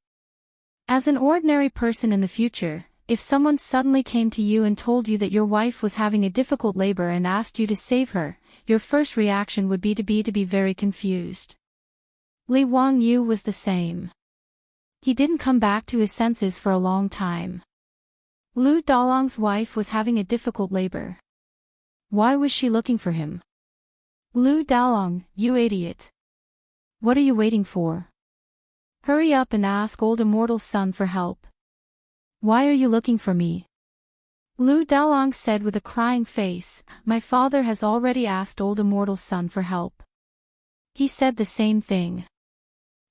As an ordinary person in the future, if someone suddenly came to you and told you that your wife was having a difficult labor and asked you to save her, your first reaction would be to be very confused. Li Wangyu was the same. He didn't come back to his senses for a long time. Lu Daolong's wife was having a difficult labor. Why was she looking for him? Lu Daolong, you idiot. What are you waiting for? Hurry up and ask old immortal Sun for help. Why are you looking for me? Lu Daolong said with a crying face, my father has already asked old immortal Sun for help. He said the same thing.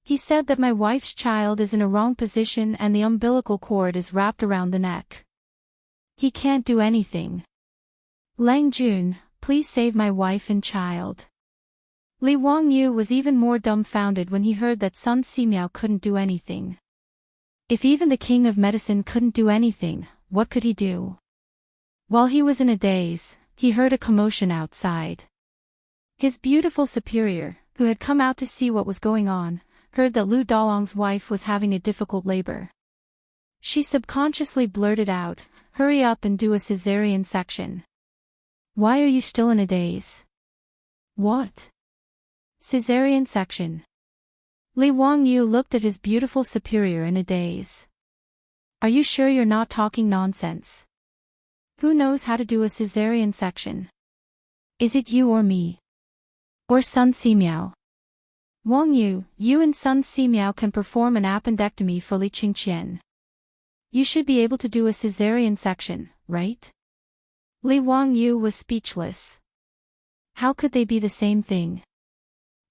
He said that my wife's child is in a wrong position and the umbilical cord is wrapped around the neck. He can't do anything. Lang Jun, please save my wife and child. Li Wangyu was even more dumbfounded when he heard that Sun Simiao couldn't do anything. If even the king of medicine couldn't do anything, what could he do? While he was in a daze, he heard a commotion outside. His beautiful superior, who had come out to see what was going on, heard that Lu Daolong's wife was having a difficult labor. She subconsciously blurted out, hurry up and do a cesarean section. Why are you still in a daze? What? Cesarean section. Li Wangyu looked at his beautiful superior in a daze. Are you sure you're not talking nonsense? Who knows how to do a cesarean section? Is it you or me? Or Sun Simiao? Wangyu, you and Sun Simiao can perform an appendectomy for Li Qingqian. You should be able to do a cesarean section, right? Li Wangyu was speechless. How could they be the same thing?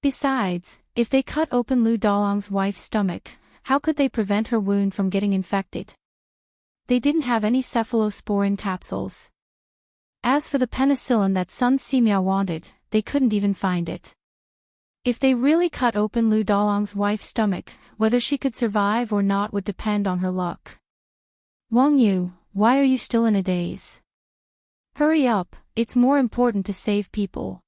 Besides, if they cut open Lu Daolong's wife's stomach, how could they prevent her wound from getting infected? They didn't have any cephalosporin capsules. As for the penicillin that Sun Simiao wanted, they couldn't even find it. If they really cut open Lu Dalong's wife's stomach, whether she could survive or not would depend on her luck. Wang Yu, why are you still in a daze? Hurry up, it's more important to save people.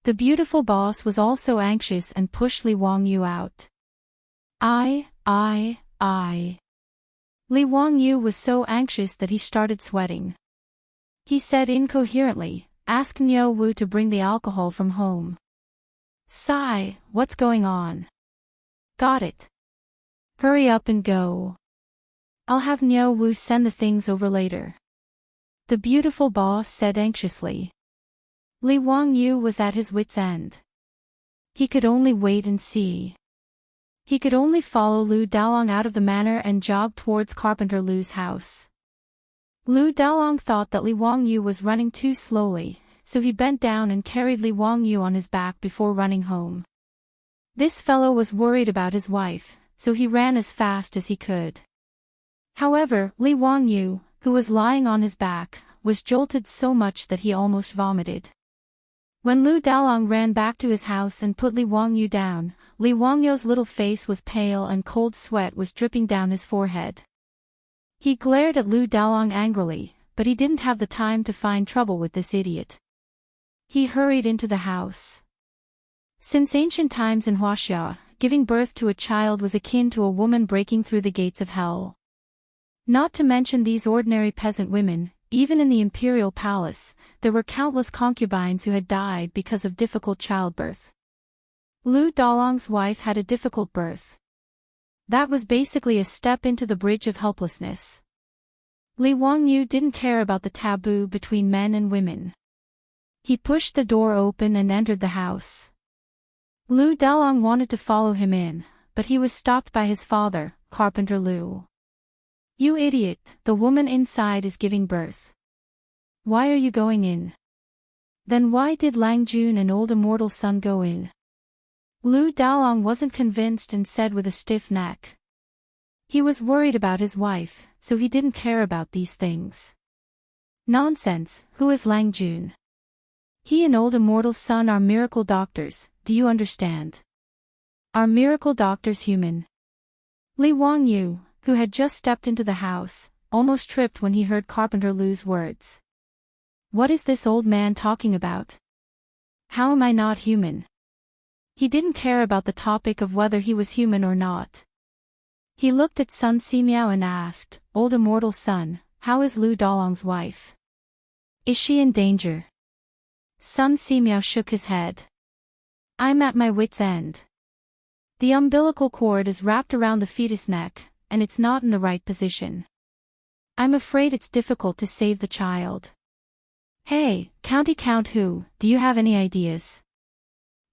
The beautiful boss was also anxious and pushed Li Wangyu out. I. Li Wangyu was so anxious that he started sweating. He said incoherently, "Ask Niu Wu to bring the alcohol from home." Sigh, what's going on? Got it. Hurry up and go. I'll have Niu Wu send the things over later. The beautiful boss said anxiously. Li Wangyu was at his wit's end. He could only wait and see. He could only follow Lu Dalong out of the manor and jog towards Carpenter Lu's house. Lu Dalong thought that Li Wangyu was running too slowly, so he bent down and carried Li Wangyu on his back before running home. This fellow was worried about his wife, so he ran as fast as he could. However, Li Wangyu, who was lying on his back, was jolted so much that he almost vomited. When Lu Dalong ran back to his house and put Li Wangyu down, Li Wangyu's little face was pale and cold sweat was dripping down his forehead. He glared at Lu Dalong angrily, but he didn't have the time to find trouble with this idiot. He hurried into the house. Since ancient times in Huaxia, giving birth to a child was akin to a woman breaking through the gates of hell. Not to mention these ordinary peasant women, even in the imperial palace, there were countless concubines who had died because of difficult childbirth. Lu Dalong's wife had a difficult birth. That was basically a step into the bridge of helplessness. Li Wangyu didn't care about the taboo between men and women. He pushed the door open and entered the house. Lu Dalong wanted to follow him in, but he was stopped by his father, Carpenter Lu. "You idiot, the woman inside is giving birth. Why are you going in?" "Then why did Lang Jun and old immortal Sun go in?" Lu Dalong wasn't convinced and said with a stiff neck. He was worried about his wife, so he didn't care about these things. "Nonsense, who is Lang Jun? He and old immortal Sun are miracle doctors, do you understand? Are miracle doctors human?" Li Wangyu, who had just stepped into the house, almost tripped when he heard Carpenter Lu's words. What is this old man talking about? How am I not human? He didn't care about the topic of whether he was human or not. He looked at Sun Simiao and asked, "Old immortal Sun, how is Lu Dalong's wife? Is she in danger?" Sun Simiao shook his head. "I'm at my wit's end. The umbilical cord is wrapped around the fetus neck, and it's not in the right position. I'm afraid it's difficult to save the child." "Hey, County Count Who, do you have any ideas?"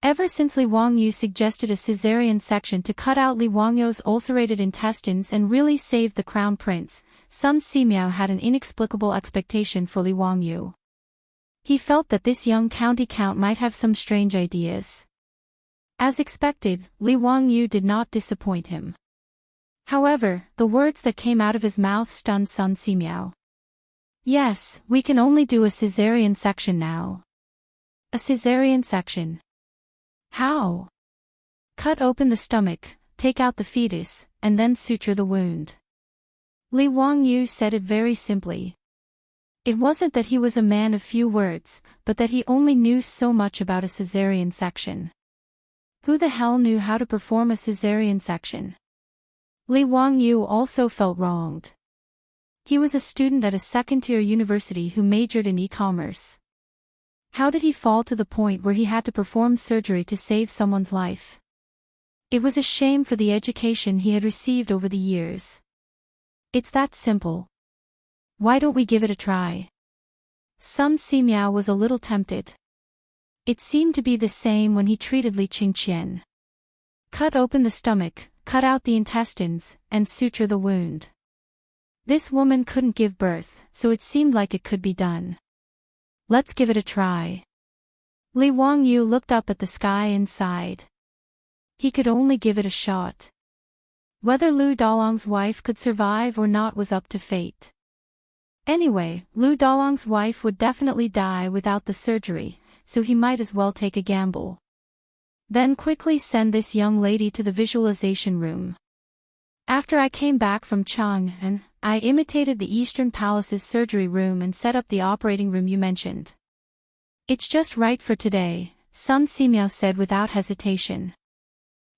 Ever since Li Wangyu suggested a caesarean section to cut out Li Wangyu's ulcerated intestines and really save the crown prince, Sun Simiao had an inexplicable expectation for Li Wangyu. He felt that this young county count might have some strange ideas. As expected, Li Wangyu did not disappoint him. However, the words that came out of his mouth stunned Sun Simiao. "Yes, we can only do a caesarean section now." "A caesarean section? How?" "Cut open the stomach, take out the fetus, and then suture the wound." Li Wangyu said it very simply. It wasn't that he was a man of few words, but that he only knew so much about a caesarean section. Who the hell knew how to perform a caesarean section? Li Wangyu also felt wronged. He was a student at a second-tier university who majored in e-commerce. How did he fall to the point where he had to perform surgery to save someone's life? It was a shame for the education he had received over the years. It's that simple. Why don't we give it a try? Sun Simiao was a little tempted. It seemed to be the same when he treated Li Qingqian. Cut open the stomach, cut out the intestines, and suture the wound. This woman couldn't give birth, so it seemed like it could be done. Let's give it a try. Li Wangyu looked up at the sky and sighed. He could only give it a shot. Whether Lu Dalong's wife could survive or not was up to fate. Anyway, Lu Dalong's wife would definitely die without the surgery, so he might as well take a gamble. Then quickly send this young lady to the visualization room. After I came back from Chang'an, I imitated the Eastern Palace's surgery room and set up the operating room you mentioned. It's just right for today, Sun Simiao said without hesitation.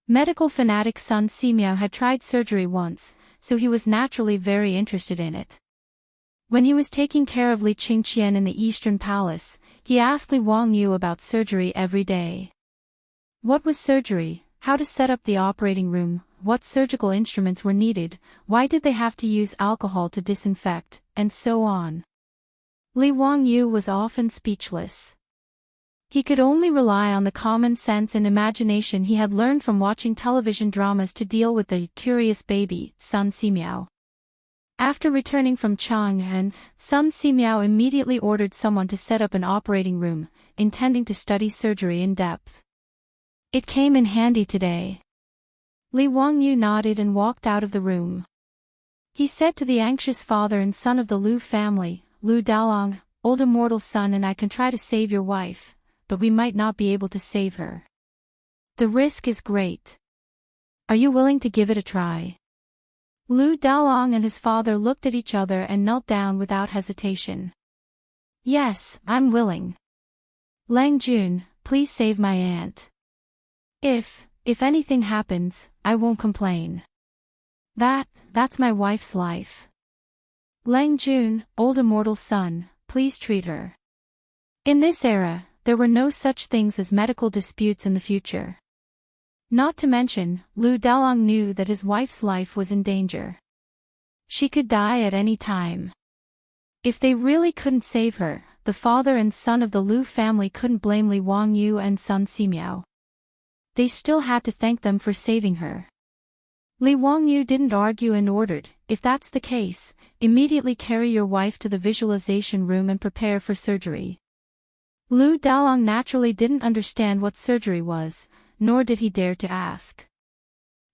Medical fanatic Sun Simiao had tried surgery once, so he was naturally very interested in it. When he was taking care of Li Qingqian in the Eastern Palace, he asked Li Wangyu about surgery every day. What was surgery, how to set up the operating room, what surgical instruments were needed, why did they have to use alcohol to disinfect, and so on. Li Wangyu was often speechless. He could only rely on the common sense and imagination he had learned from watching television dramas to deal with the curious baby, Sun Simiao. After returning from Chang'an, Sun Simiao immediately ordered someone to set up an operating room, intending to study surgery in depth. It came in handy today. Li Wangyu nodded and walked out of the room. He said to the anxious father and son of the Lu family, Lu Dalong, old immortal son, and I can try to save your wife, but we might not be able to save her. The risk is great. Are you willing to give it a try? Lu Dalong and his father looked at each other and knelt down without hesitation. Yes, I'm willing. Lang Jun, please save my aunt. If anything happens, I won't complain. That's my wife's life. Lang Jun, old immortal son, please treat her. In this era, there were no such things as medical disputes in the future. Not to mention, Lu Dalong knew that his wife's life was in danger. She could die at any time. If they really couldn't save her, the father and son of the Lu family couldn't blame Li Wangyu and Sun Simiao. They still had to thank them for saving her. Li Wangyu didn't argue and ordered, if that's the case, immediately carry your wife to the visualization room and prepare for surgery. Lu Dalong naturally didn't understand what surgery was, nor did he dare to ask.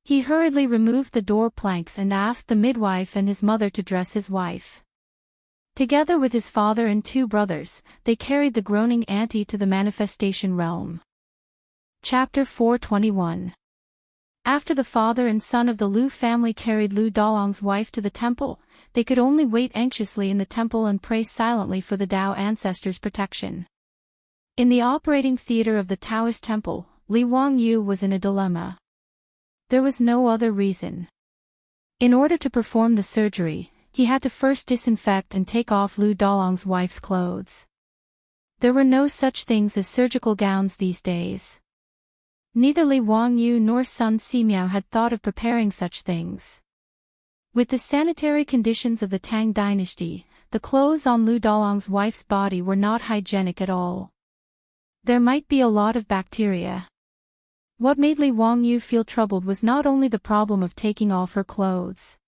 He hurriedly removed the door planks and asked the midwife and his mother to dress his wife. Together with his father and two brothers, they carried the groaning auntie to the manifestation realm. Chapter 421. After the father and son of the Lu family carried Lu Dalong's wife to the temple, they could only wait anxiously in the temple and pray silently for the Tao ancestors' protection. In the operating theater of the Taoist temple, Li Wangyu was in a dilemma. There was no other reason. In order to perform the surgery, he had to first disinfect and take off Lu Dalong's wife's clothes. There were no such things as surgical gowns these days. Neither Li Wangyu nor Sun Simiao had thought of preparing such things. With the sanitary conditions of the Tang dynasty, the clothes on Lu Dalong's wife's body were not hygienic at all. There might be a lot of bacteria. What made Li Wangyu feel troubled was not only the problem of taking off her clothes.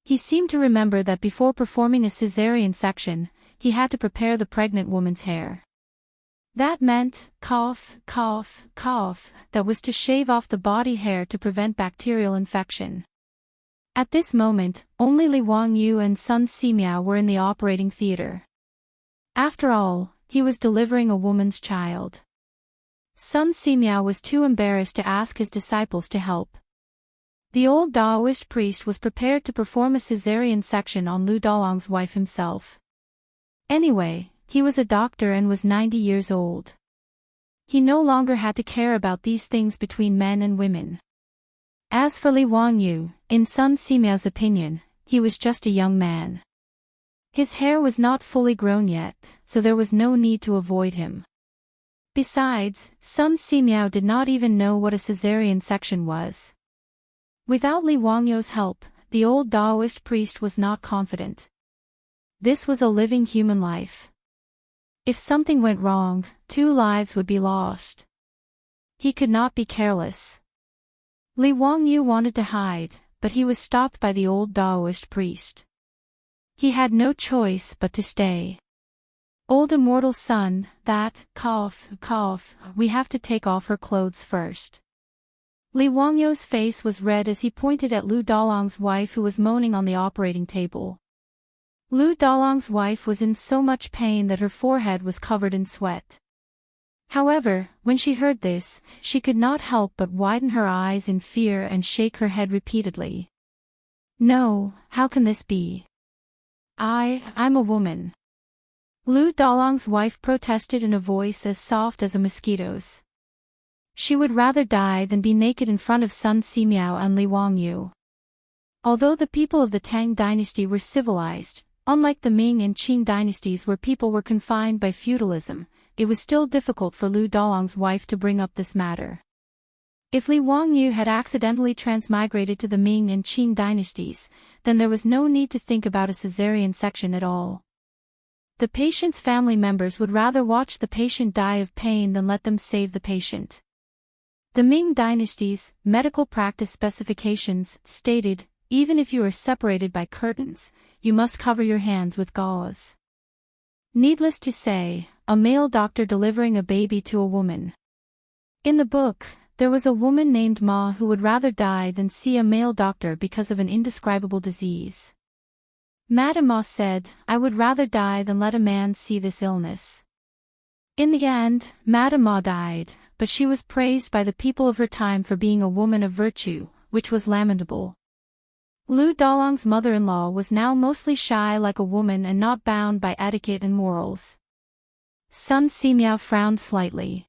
He seemed to remember that before performing a caesarean section, he had to prepare the pregnant woman's hair. That meant, cough, that was to shave off the body hair to prevent bacterial infection. At this moment, only Li Wangyu and Sun Simiao were in the operating theater. After all, he was delivering a woman's child. Sun Simiao was too embarrassed to ask his disciples to help. The old Taoist priest was prepared to perform a caesarean section on Lu Dalong's wife himself. Anyway, he was a doctor and was 90 years old. He no longer had to care about these things between men and women. As for Li Wangyu, in Sun Simiao's opinion, he was just a young man. His hair was not fully grown yet, so there was no need to avoid him. Besides, Sun Simiao did not even know what a caesarean section was. Without Li Wangyu's help, the old Taoist priest was not confident. This was a living human life. If something went wrong, 2 lives would be lost. He could not be careless. Li Wangyu wanted to hide, but he was stopped by the old Taoist priest. He had no choice but to stay. Old immortal son, we have to take off her clothes first. Li Wangyu's face was red as he pointed at Lu Dalong's wife who was moaning on the operating table. Lu Dalong's wife was in so much pain that her forehead was covered in sweat. However, when she heard this, she could not help but widen her eyes in fear and shake her head repeatedly. No, how can this be? I'm a woman. Lu Dalong's wife protested in a voice as soft as a mosquito's. She would rather die than be naked in front of Sun Simiao and Li Wangyu. Although the people of the Tang dynasty were civilized, unlike the Ming and Qing dynasties where people were confined by feudalism, it was still difficult for Lu Dalong's wife to bring up this matter. If Li Wangyu had accidentally transmigrated to the Ming and Qing dynasties, then there was no need to think about a caesarean section at all. The patient's family members would rather watch the patient die of pain than let them save the patient. The Ming dynasty's medical practice specifications stated, even if you are separated by curtains, you must cover your hands with gauze. Needless to say, a male doctor delivering a baby to a woman. In the book, there was a woman named Ma who would rather die than see a male doctor because of an indescribable disease. Madame Ma said, "I would rather die than let a man see this illness." In the end, Madame Ma died, but she was praised by the people of her time for being a woman of virtue, which was lamentable. Lu Dalong's mother-in-law was now mostly shy like a woman and not bound by etiquette and morals. Sun Simiao frowned slightly.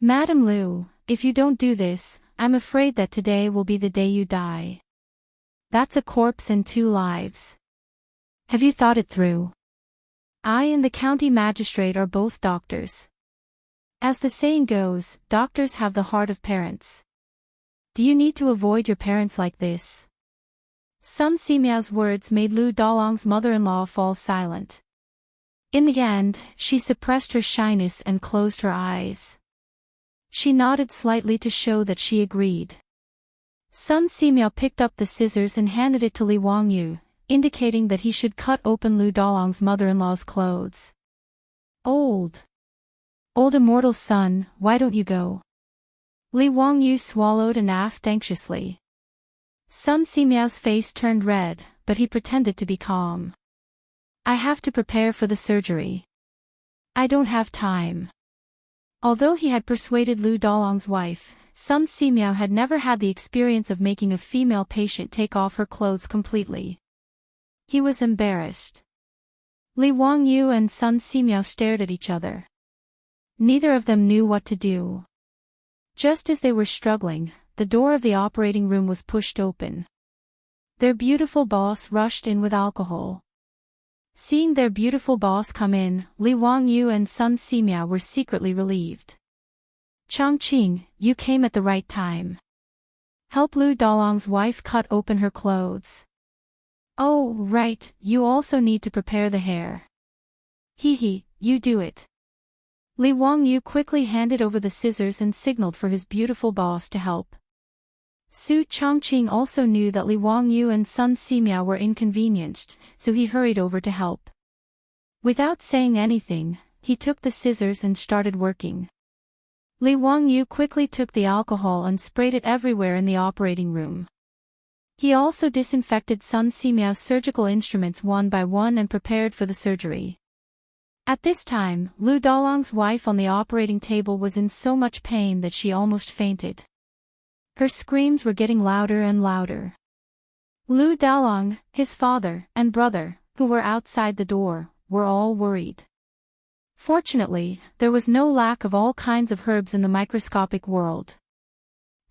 "Madame Lu, if you don't do this, I'm afraid that today will be the day you die. That's a corpse and 2 lives. Have you thought it through? I and the county magistrate are both doctors. As the saying goes, doctors have the heart of parents. Do you need to avoid your parents like this?" Sun Simiao's words made Lu Dalong's mother-in-law fall silent. In the end, she suppressed her shyness and closed her eyes. She nodded slightly to show that she agreed. Sun Simiao picked up the scissors and handed it to Li Wangyu, indicating that he should cut open Lu Dalong's mother-in-law's clothes. Old immortal son, why don't you go?" Li Wangyu swallowed and asked anxiously. Sun Simiao's face turned red, but he pretended to be calm. "I have to prepare for the surgery. I don't have time." Although he had persuaded Lu Dalong's wife, Sun Simiao had never had the experience of making a female patient take off her clothes completely. He was embarrassed. Li Wangyu and Sun Simiao stared at each other. Neither of them knew what to do. Just as they were struggling, the door of the operating room was pushed open. Their beautiful boss rushed in with alcohol. Seeing their beautiful boss come in, Li Wangyu and Sun Simiao were secretly relieved. "Changqing, you came at the right time. Help Lu Dalong's wife cut open her clothes." "Oh, right, you also need to prepare the hair." "Hee, you do it." Li Wangyu quickly handed over the scissors and signaled for his beautiful boss to help. Su Changqing also knew that Li Wangyu and Sun Simiao were inconvenienced, so he hurried over to help. Without saying anything, he took the scissors and started working. Li Wangyu quickly took the alcohol and sprayed it everywhere in the operating room. He also disinfected Sun Simiao's surgical instruments one by one and prepared for the surgery. At this time, Lu Dalong's wife on the operating table was in so much pain that she almost fainted. Her screams were getting louder and louder. Lu Dalong, his father, and brother, who were outside the door, were all worried. Fortunately, there was no lack of all kinds of herbs in the microscopic world.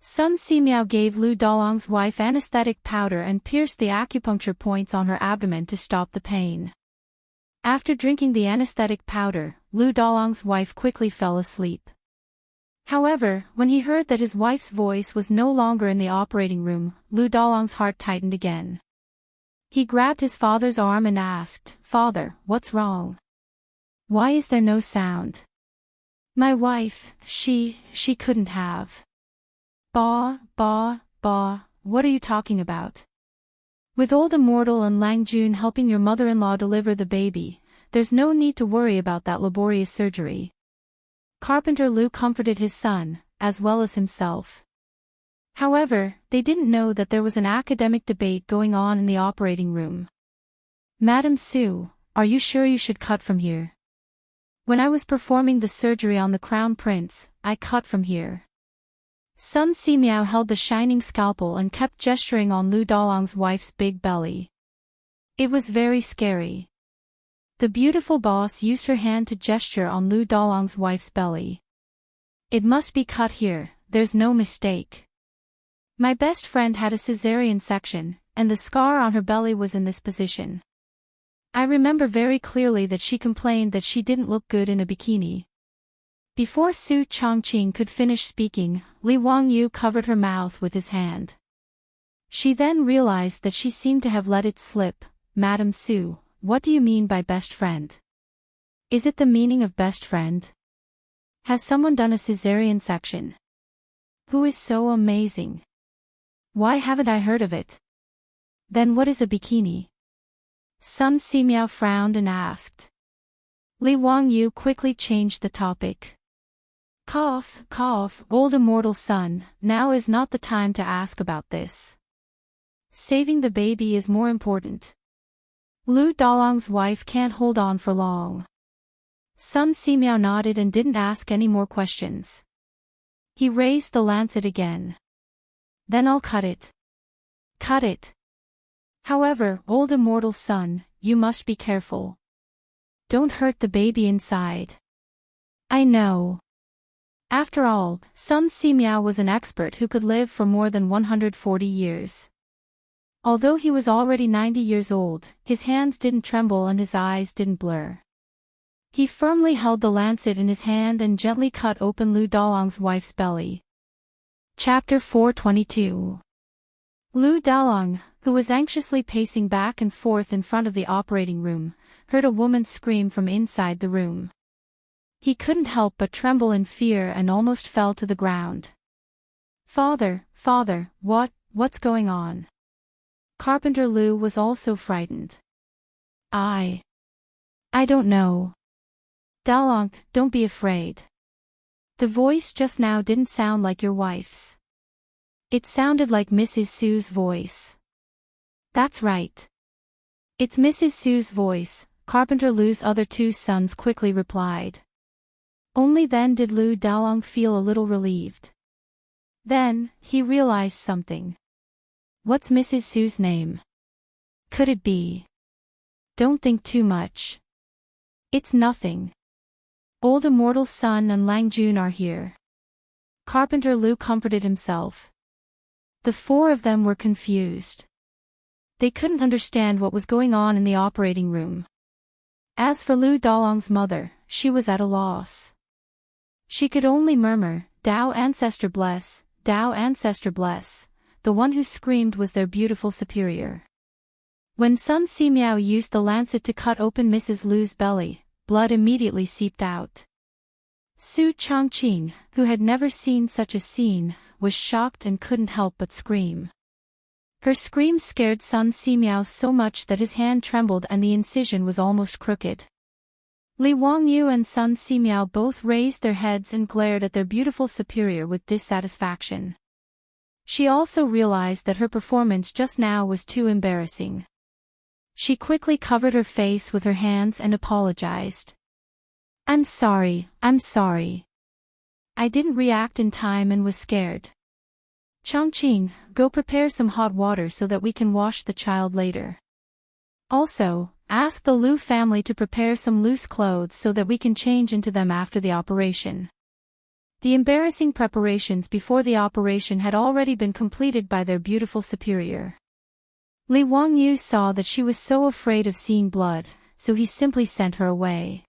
Sun Simiao gave Lu Dalong's wife anesthetic powder and pierced the acupuncture points on her abdomen to stop the pain. After drinking the anesthetic powder, Lu Dalong's wife quickly fell asleep. However, when he heard that his wife's voice was no longer in the operating room, Lu Dalong's heart tightened again. He grabbed his father's arm and asked, "Father, what's wrong? Why is there no sound? My wife, she couldn't have." Ba, what are you talking about? With Old Immortal and Lang Jun helping your mother-in-law deliver the baby, there's no need to worry about that laborious surgery. Carpenter Lu comforted his son, as well as himself. However, they didn't know that there was an academic debate going on in the operating room. Madam Sue, are you sure you should cut from here? When I was performing the surgery on the Crown Prince, I cut from here. Sun Simiao held the shining scalpel and kept gesturing on Lu Dalong's wife's big belly. It was very scary. The beautiful boss used her hand to gesture on Lu Dalong's wife's belly. It must be cut here, there's no mistake. My best friend had a cesarean section, and the scar on her belly was in this position. I remember very clearly that she complained that she didn't look good in a bikini. Before Su Chongqing could finish speaking, Li Wangyu covered her mouth with his hand. She then realized that she seemed to have let it slip. Madam Su, what do you mean by best friend? Is it the meaning of best friend? Has someone done a cesarean section? Who is so amazing? Why haven't I heard of it? Then what is a bikini? Sun Simiao frowned and asked. Li Wangyu quickly changed the topic. Cough, cough, old immortal son, now is not the time to ask about this. Saving the baby is more important. Lu Dalong's wife can't hold on for long. Sun Simiao nodded and didn't ask any more questions. He raised the lancet again. Then I'll cut it. Cut it. However, old immortal son, you must be careful. Don't hurt the baby inside. I know. After all, Sun Simiao was an expert who could live for more than 140 years. Although he was already 90 years old, his hands didn't tremble and his eyes didn't blur. He firmly held the lancet in his hand and gently cut open Lu Dalong's wife's belly. Chapter 422. Lu Dalong, who was anxiously pacing back and forth in front of the operating room, heard a woman scream from inside the room. He couldn't help but tremble in fear and almost fell to the ground. Father, what's going on? Carpenter Lu was also frightened. I don't know. Dalong, don't be afraid. The voice just now didn't sound like your wife's. It sounded like Mrs. Sue's voice. That's right. It's Mrs. Sue's voice, Carpenter Lu's other two sons quickly replied. Only then did Lu Dalong feel a little relieved. Then, he realized something. What's Mrs. Sue's name? Could it be? Don't think too much. It's nothing. Old immortal son and Lang Jun are here. Carpenter Lu comforted himself. The four of them were confused. They couldn't understand what was going on in the operating room. As for Lu Dalong's mother, she was at a loss. She could only murmur, Tao ancestor bless, Tao ancestor bless. The one who screamed was their beautiful superior. When Sun Simiao used the lancet to cut open Mrs. Lu's belly, blood immediately seeped out. Su Chongqing, who had never seen such a scene, was shocked and couldn't help but scream. Her scream scared Sun Simiao so much that his hand trembled and the incision was almost crooked. Li Wangyu and Sun Simiao both raised their heads and glared at their beautiful superior with dissatisfaction. She also realized that her performance just now was too embarrassing. She quickly covered her face with her hands and apologized. I'm sorry. I didn't react in time and was scared. Chongqing, go prepare some hot water so that we can wash the child later. Also, ask the Lu family to prepare some loose clothes so that we can change into them after the operation. The embarrassing preparations before the operation had already been completed by their beautiful superior. Li Wangyu saw that she was so afraid of seeing blood, so he simply sent her away.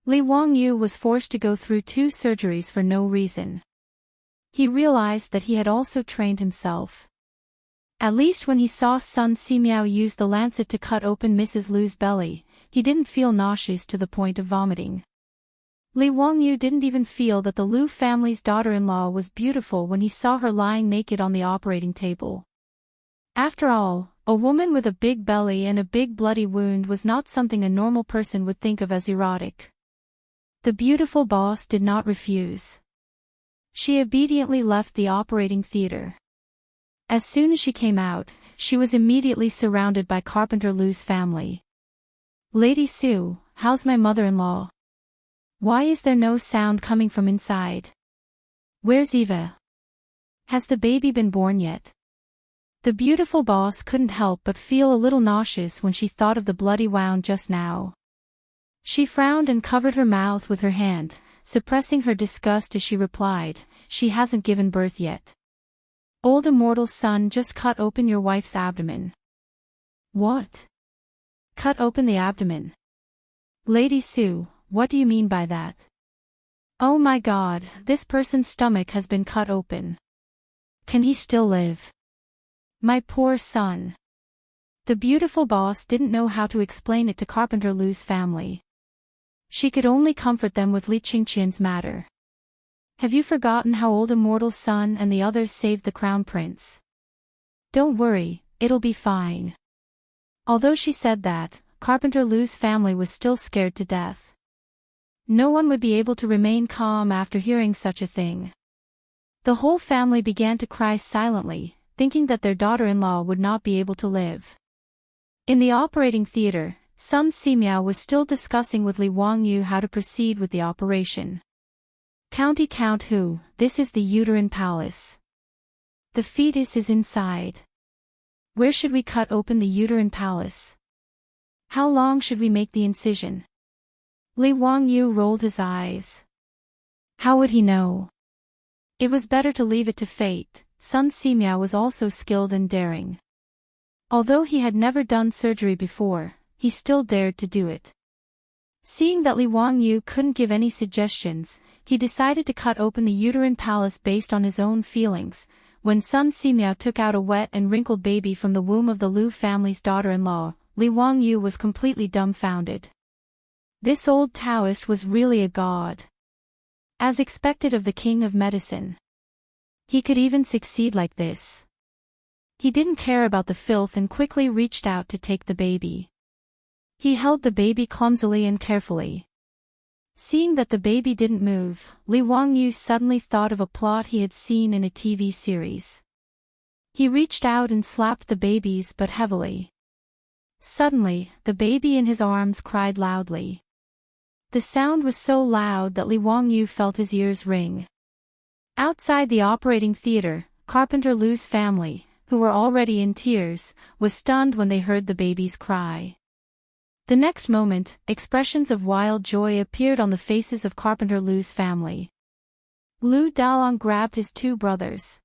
Li Wangyu was forced to go through 2 surgeries for no reason. He realized that he had also trained himself. At least when he saw Sun Simiao use the lancet to cut open Mrs. Lu's belly, he didn't feel nauseous to the point of vomiting. Li Wangyu didn't even feel that the Lu family's daughter-in-law was beautiful when he saw her lying naked on the operating table. After all, a woman with a big belly and a big bloody wound was not something a normal person would think of as erotic. The beautiful boss did not refuse. She obediently left the operating theater. As soon as she came out, she was immediately surrounded by Carpenter Lu's family. "Lady Sue, how's my mother-in-law? Why is there no sound coming from inside? Where's Eva? Has the baby been born yet?" The beautiful boss couldn't help but feel a little nauseous when she thought of the bloody wound just now. She frowned and covered her mouth with her hand, suppressing her disgust as she replied, "She hasn't given birth yet. Old immortal's son just cut open your wife's abdomen." "What? Cut open the abdomen? Lady Sue, what do you mean by that? Oh my God, this person's stomach has been cut open. Can he still live? My poor son." The beautiful boss didn't know how to explain it to Carpenter Lu's family. She could only comfort them with Li Qingqian's matter. "Have you forgotten how old immortal's son and the others saved the crown prince? Don't worry, it'll be fine." Although she said that, Carpenter Lu's family was still scared to death. No one would be able to remain calm after hearing such a thing. The whole family began to cry silently, thinking that their daughter-in-law would not be able to live. In the operating theater, Sun Simiao was still discussing with Li Wangyu how to proceed with the operation. "County count who, this is the uterine palace. The fetus is inside. Where should we cut open the uterine palace? How long should we make the incision?" Li Wangyu rolled his eyes. How would he know? It was better to leave it to fate. Sun Simiao was also skilled and daring. Although he had never done surgery before, he still dared to do it. Seeing that Li Wangyu couldn't give any suggestions, he decided to cut open the uterine palace based on his own feelings. When Sun Simiao took out a wet and wrinkled baby from the womb of the Lu family's daughter-in-law, Li Wangyu was completely dumbfounded. This old Taoist was really a god. As expected of the king of medicine. He could even succeed like this. He didn't care about the filth and quickly reached out to take the baby. He held the baby clumsily and carefully. Seeing that the baby didn't move, Li Wangyu suddenly thought of a plot he had seen in a TV series. He reached out and slapped the baby's butt heavily. Suddenly, the baby in his arms cried loudly. The sound was so loud that Li Wangyu felt his ears ring. Outside the operating theater, Carpenter Lu's family, who were already in tears, was stunned when they heard the baby's cry. The next moment, expressions of wild joy appeared on the faces of Carpenter Lu's family. Lu Dalong grabbed his two brothers.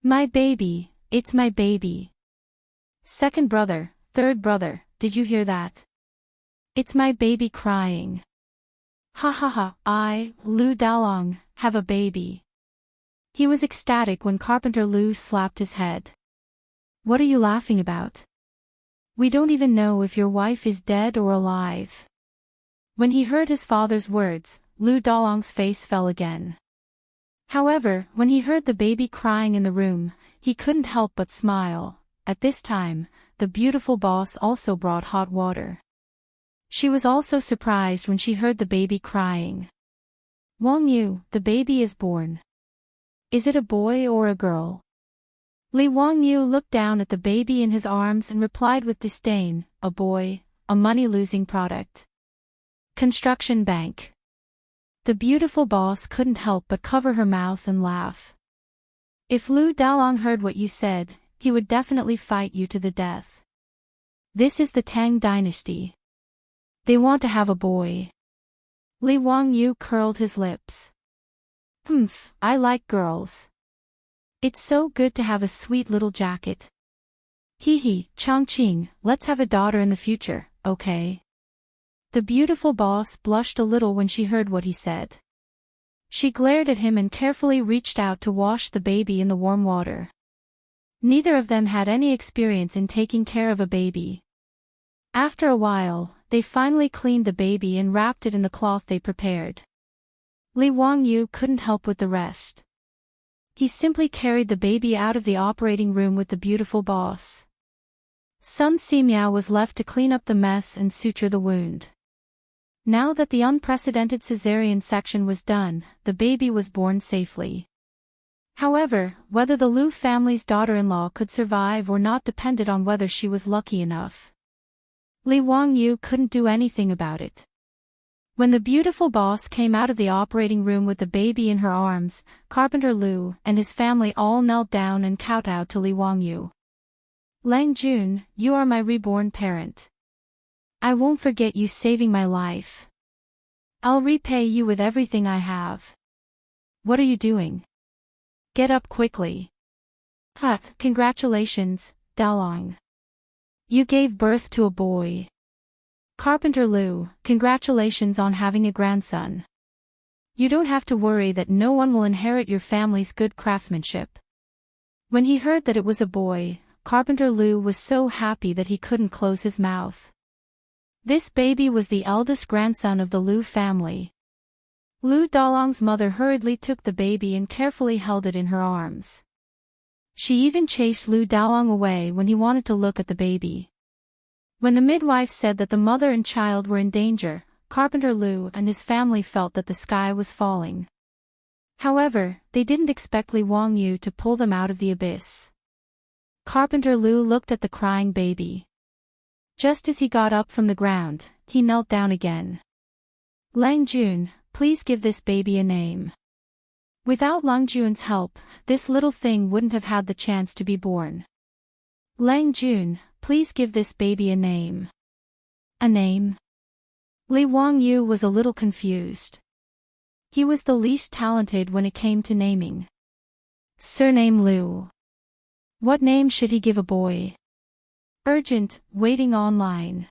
"My baby, it's my baby. Second brother, third brother, did you hear that? It's my baby crying. Ha ha ha, Lu Dalong, have a baby." He was ecstatic when Carpenter Lu slapped his head. "What are you laughing about? We don't even know if your wife is dead or alive." When he heard his father's words, Lu Dalong's face fell again. However, when he heard the baby crying in the room, he couldn't help but smile. At this time, the beautiful boss also brought hot water. She was also surprised when she heard the baby crying. "Wangyu, the baby is born. Is it a boy or a girl?" Li Wangyu looked down at the baby in his arms and replied with disdain, "A boy, a money-losing product. Construction bank." The beautiful boss couldn't help but cover her mouth and laugh. "If Lu Dalong heard what you said, he would definitely fight you to the death. This is the Tang dynasty. They want to have a boy." Li Wangyu curled his lips. I like girls. It's so good to have a sweet little jacket. Hee, Chang'an, let's have a daughter in the future, okay?" The beautiful boss blushed a little when she heard what he said. She glared at him and carefully reached out to wash the baby in the warm water. Neither of them had any experience in taking care of a baby. After a while, they finally cleaned the baby and wrapped it in the cloth they prepared. Li Wangyu couldn't help with the rest. He simply carried the baby out of the operating room with the beautiful boss. Sun Simiao was left to clean up the mess and suture the wound. Now that the unprecedented cesarean section was done, the baby was born safely. However, whether the Liu family's daughter-in-law could survive or not depended on whether she was lucky enough. Li Wangyu couldn't do anything about it. When the beautiful boss came out of the operating room with the baby in her arms, Carpenter Liu and his family all knelt down and kowtowed to Li Wangyu. Lang Jun, you are my reborn parent. I won't forget you saving my life. I'll repay you with everything I have. What are you doing? Get up quickly. Congratulations, Daolong. You gave birth to a boy. Carpenter Liu, congratulations on having a grandson. You don't have to worry that no one will inherit your family's good craftsmanship. When he heard that it was a boy, Carpenter Liu was so happy that he couldn't close his mouth. This baby was the eldest grandson of the Liu family. Liu Daolong's mother hurriedly took the baby and carefully held it in her arms. She even chased Liu Daolong away when he wanted to look at the baby. When the midwife said that the mother and child were in danger, Carpenter Liu and his family felt that the sky was falling. However, they didn't expect Li Wangyu to pull them out of the abyss. Carpenter Liu looked at the crying baby. Just as he got up from the ground, he knelt down again. Lang Jun, please give this baby a name. Without Lang Jun's help, this little thing wouldn't have had the chance to be born. Lang Jun, please give this baby a name. A name? Li Wangyu was a little confused. He was the least talented when it came to naming. Surname Liu. What name should he give a boy? Urgent, waiting online.